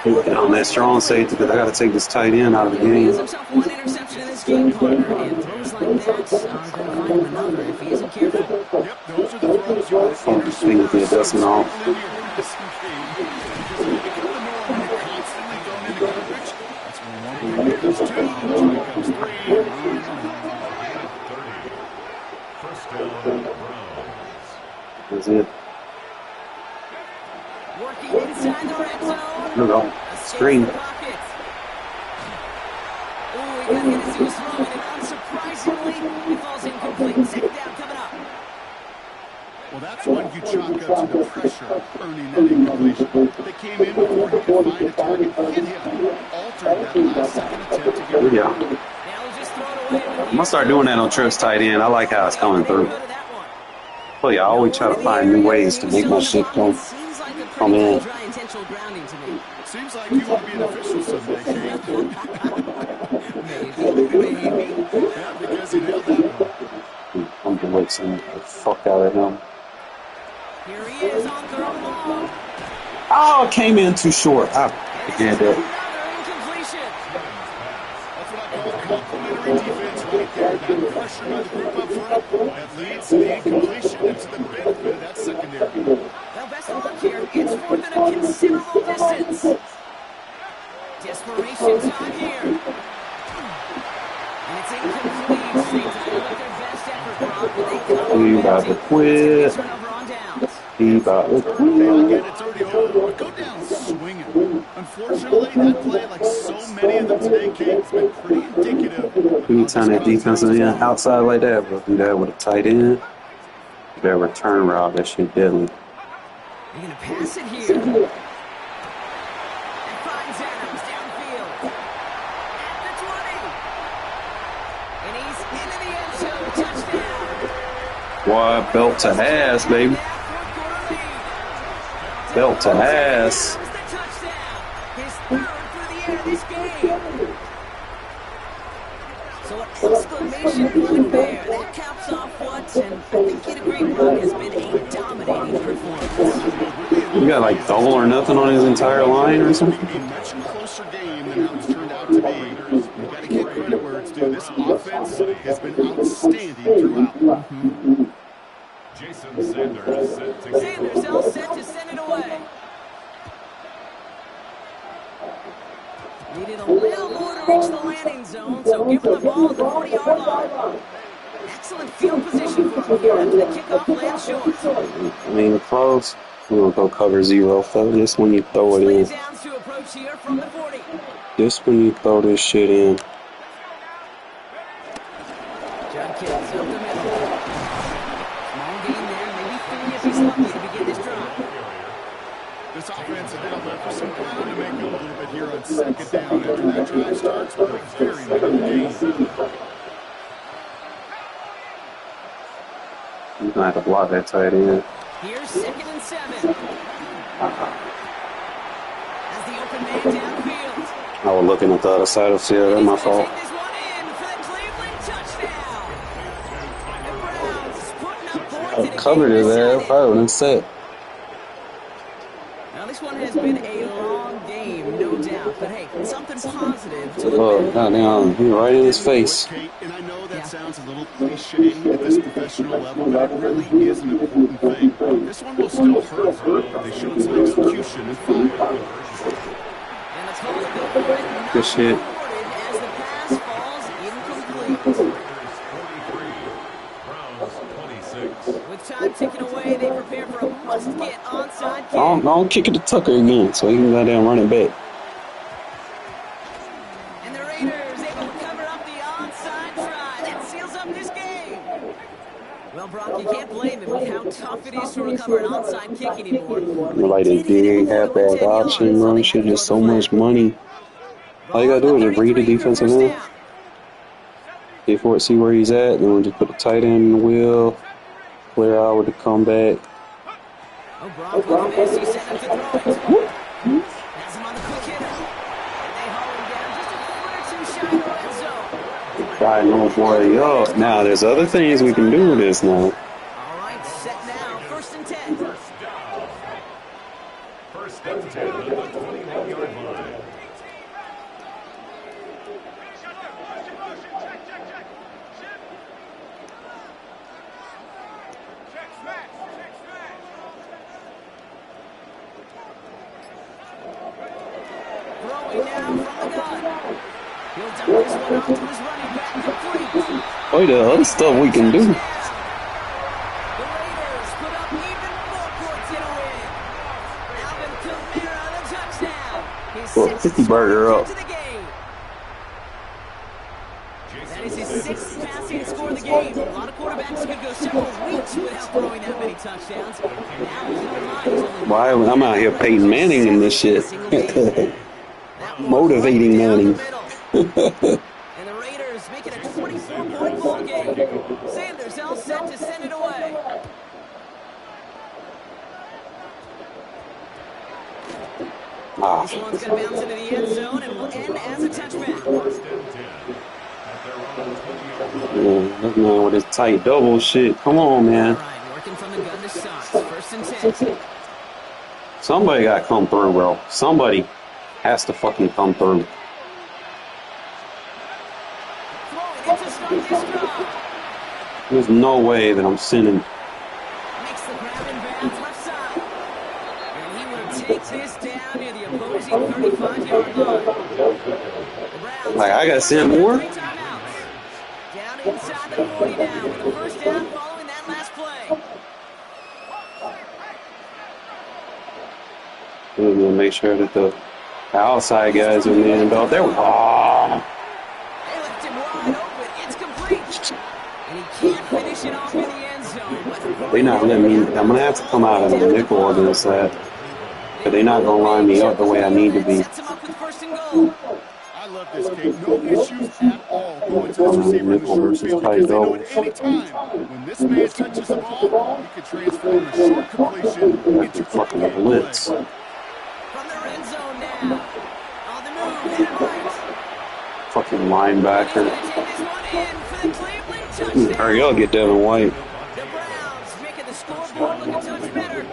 On that strong safety because I got to take this tight end out of the He game. has himself one interception in this game, partner, and throws like that are going to find him another if he isn't careful. Yep, those are the throws you want to Thing with the adjustment off. in your passing game. Because if you become the norm when you're constantly thrown into coverage, that's when one play becomes two, two becomes three. First down, Browns. That's it. Working inside the red zone. Here we go. Screen. Ooh, he got hit as he was throwing it. Unsurprisingly, it falls incomplete. Second down coming up. Well, that's when you chalk up to the pressure earning that incompletion. They came in before he could find a target, hit him, altered that last second attempt to get rid of him. Now he's just thrown away. I'm going to start doing that on trips tight end. I like how it's coming through. Well, yeah, I always try to find new ways to make my shit come in. Seems like you want to be an official someday, Kate. Maybe. Yeah, because he nailed that one. I'm blitzing the fuck out of him. Here he is on third and long. Oh, it came in too short. I did that. Another incompletion. That's what I call complimentary defense right there. That pressure by the group up front that leads to the incompletion and to the benefit of that secondary. Well, best of luck here. It's fourth and a considerable distance. Desperation time here. And it's incomplete. Saints with their best effort, Brock, but they come He about to quit. turnover on downs. He about to Again, quit. it's already over. Go down swinging. Unfortunately, that play, like so many of them today, Kate, has been pretty indicative. Anytime that defensive end outside like that, we'll do that with a tight end. That return route, that shit deadly. They're going to pass it here. And finds Adams downfield. At the 20. And he's into the end zone. Touchdown. Boy, belt to ass, baby. Belt to ass. There's the touchdown. His third through the air this game. So an exclamation point there. That caps off what, and I think you'd agree, Brock, has been a dominating performance. You got like double or nothing on his entire line or something? A much closer game than how it's turned out to be. You've got to give credit where it's due. This offense has been outstanding throughout. Jason Sanders set to Sanders all set to send it away. Needed a little more to reach the landing zone, so give him the ball at the 40-yard line. Excellent field position for him here after the kickoff lands short. I mean, close. We'll go cover zero, fella. Just when you throw it in. Downs to approach here from the 40. Just when you throw this shit in. John Kitts up the middle. Small gain there, maybe 3 if he's lucky to begin this drive. This offense has now left for some ground to make up a little bit here on second down after that drive starts with a very little gain. You're going to have to block that tight end. Here's 2nd and 7. As the open man downfield. I was looking at the other side of the field. That's my fault. Take this one in for the Cleveland touchdown. The Browns putting up points. I covered his ass. I wouldn't set. Now this one has been a long game, no doubt. But hey, something positive to Look, look back. goddamn, he right in his face. Kate, and I know that sounds a little cliche at this professional level, but it really is an important thing. This one will still hurt her. They showed some execution and fire. And the call is good for it. Good shit. As the pass falls incomplete. Browns 26. With time ticking away, they prepare for a must-get onside kick. Don't kick it to Tucker again so he can go down run it back. And the Raiders able to cover up the onside try. That seals up this game. Well, Brock, you can't blame him with how tough it is to recover an onside kick anymore. Like this big halfback option run shit, just so much money. All you gotta do is just read the defensive end. Get for it, see where he's at, then we'll just put the tight end in the wheel. Clear out with the comeback. Oh, Brock looking this. He's set up to throw it. Has him on the quick hitter. They haul him down just a foot or two shy of the red zone. Right, no boy, yo. Now, there's other things we can do with this now. All right, set now. 1st and 10. First and 10 at the 21-yard line. He'll dump this one off to his running back, complete. Boy, the other stuff we can do. The Raiders put up even more points in a win. Alvin Kamara, the touchdown. His Well, sixth 50 burger scoring up. to the game. That is his sixth passing score of the game. A lot of quarterbacks could go several weeks without throwing that many touchdowns. Now, keep in mind, he's only Why I'm out here Peyton Manning in this shit. Motivating Manning. And the Raiders make it a 24-point ball game. Sanders all set to send it away. Ah, This one's going to bounce into the end zone and will end as a touchback. this man with his tight double shit. Come on, man. All right, working from the gun to Sons. First and 10. Somebody got to come through, bro. Somebody has to fucking come through. Throwing it to start this drive. There's no way that I'm sending. Makes the grab and bounds left side. And he will take this down near the opposing 35-yard line. The Browns Like, I got to send more? three timeouts. Down inside the 40 now with a first down following that last play. We're going to make sure that the outside guys are man dog. There we go. Oh, They left him wide open. It's complete. And he can't finish it off in the end zone. But they not letting me. I'm going to have to come out of the nickel against that. But they're not going to line me up the way I need to be. Sets him up with first and goal. I love this game. No issues at all going to this receiver in the short field because they know at any time when this man touches the ball, he can transform a short completion into a Fucking big blitz. play. From the red zone now. On the move, headed right. Fucking He's linebacker. going to take this one in for the Cleveland touchdown. Hurry up, get Devin White. The Browns making the scoreboard look a touch better.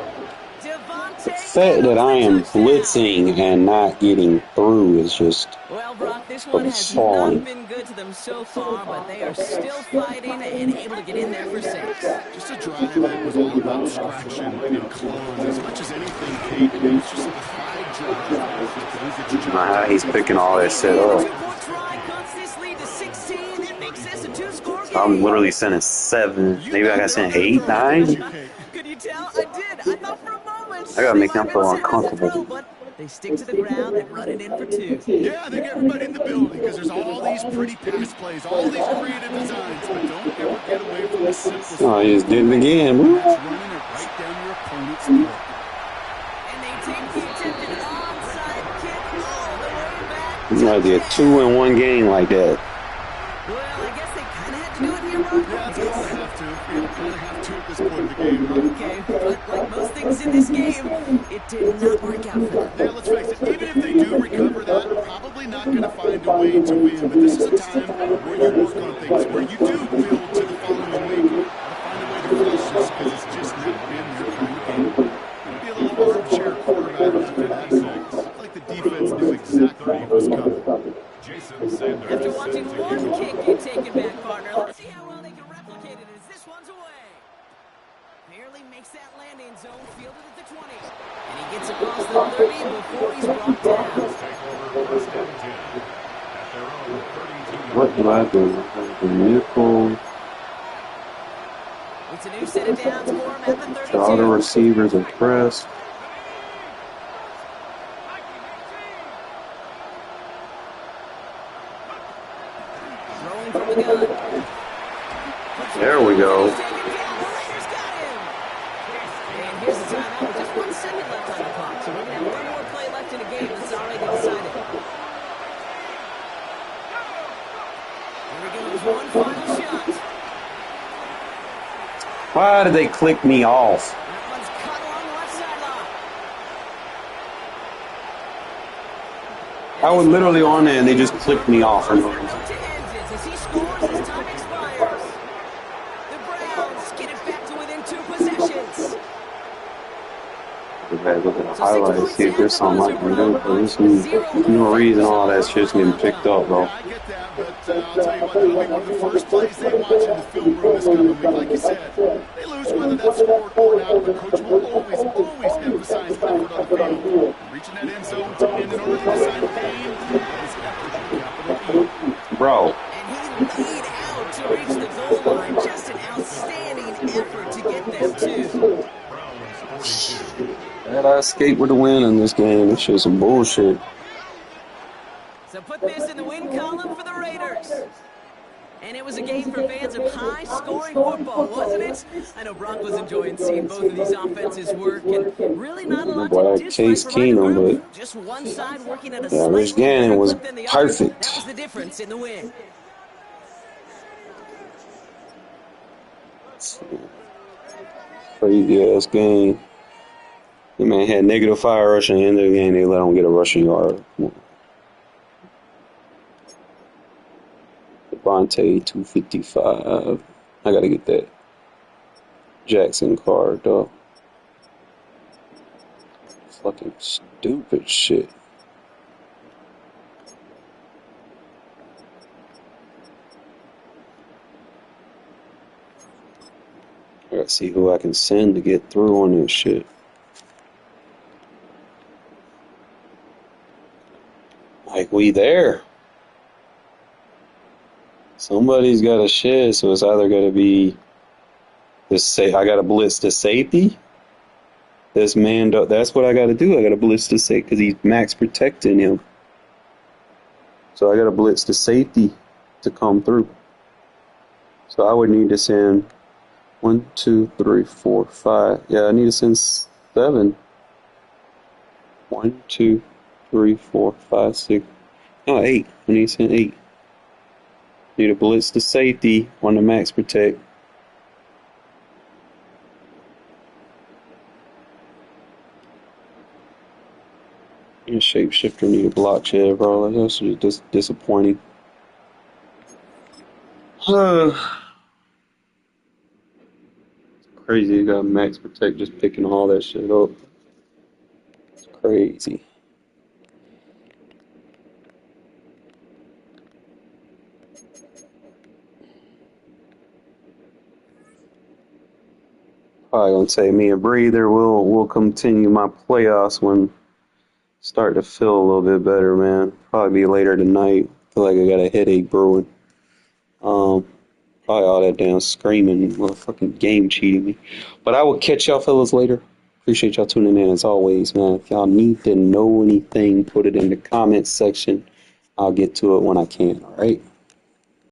Devontae The fact that I am touchdown. blitzing and not getting through is just. Well, Brock, this one has appalling. not been good to them so far, but they are still fighting and able to get in there for 6. Just a drive that was all about scratching and clawing. As much as anything, Kate, it was just a defied drive. He's picking all that shit The up. 2-point try cuts this lead to 16 and makes this a 2-score game. I'm literally sending 7. Maybe I got to send 8, 9. Could you tell? I did. I thought for a moment. I gotta make them they feel might have sent uncomfortable. the throw, but they stick to the ground and run it in for 2. Yeah, I think everybody in the building because there's all these pretty pass plays, all these creative designs, but don't ever get away from the simplest. Oh, he just did it again. Woo. That's running it right down your opponent's throat. And they take the attempted onside kick all the way back. It's might be a 2-in-1 game like that. Well, I guess they kind of had to do it here, Brock. Yeah, it's going to have to. You're going to have to at this point of the game. Okay, but like most things in this game, it did not work out for them. Yeah, let's face it, even if they do recover that, probably not going to find a way to win. But this is a time where you work on things, where you do build to the following week. Find a way to finish this because it's just not been their kind of game. Maybe a little armchair quarterback for that sake. It's like the defense knew exactly what was coming. Jason Sanders. After watching one kick get taken back, partner, let's see how well they can replicate it as this one's away. Barely makes that landing zone, fielded at the 20. And he gets across the 30 before he's brought down. Take over first and 10 at their own 32-yard What do I do? The nickel. It's a new set of downs for him at the 32. All the receivers are pressed. Throwing from the gun. There we go. He's taken down. The Raiders got him. And here's the timeout with just 1 second left on the clock. So we're going to have one more play left in the game that's already been decided. Here we go. There's one final shot. Why did they click me off? That one's cut along the left sideline. I was literally on there and they just clicked me off. To end it as he scores as time expires. The Browns get it back to within 2 possessions. Okay, look at the highlights, see if there's something I can do. There's no reason all that shit's getting picked up, bro. I get that, but I'll tell you what, that'll be one of the first plays they watch in the film room this coming week. Like you said, they lose whether that's scored or not, but Coach will always emphasize effort on the field. Reaching that end zone to end an early decided game is effort with a capital E. bro. And he laid out to reach the goal line. Just an outstanding effort to get them to. Had I escaped with a win in this game? This shit's some bullshit. So put this in the win column for the Raiders. And it was a game for fans of high-scoring football, wasn't it? I know Brock was enjoying seeing both of these offenses work, and really not a lot to dislike Case from either Keenum, group. but Just one side working at a yeah, Rich slightly Gannon better was clip than the other. perfect. That was the difference in the win. Crazy ass game. The man had negative 5 rushing in the end of the game. They let him get a rushing yard. Devontae 255. I gotta get that Jackson card though. Fucking stupid shit. I gotta see who I can send to get through on this shit. Like, we there. Somebody's got to shed, so it's either got to be I got to blitz the safety. This man, that's what I got to do. I got to blitz the safety because he's max protecting him. So I got to blitz the safety to come through. So I would need to send 1, 2, 3, 4, 5. Yeah, I need to send 7. 1, 2, 3, 4, 5, 6. No, 8. I need to send 8. Need to blitz the safety on the max protect. And shapeshifter need a block shed, bro. That's just disappointing. It's crazy. You got max protect just picking all that shit up. It's crazy. Probably gonna take me a breather. We'll continue my playoffs when start to feel a little bit better, man. Probably be later tonight. Feel like I got a headache brewing. Probably all that damn screaming, motherfucking game cheating me. But I will catch y'all fellas later. Appreciate y'all tuning in as always, man. If y'all need to know anything, put it in the comments section. I'll get to it when I can, all right?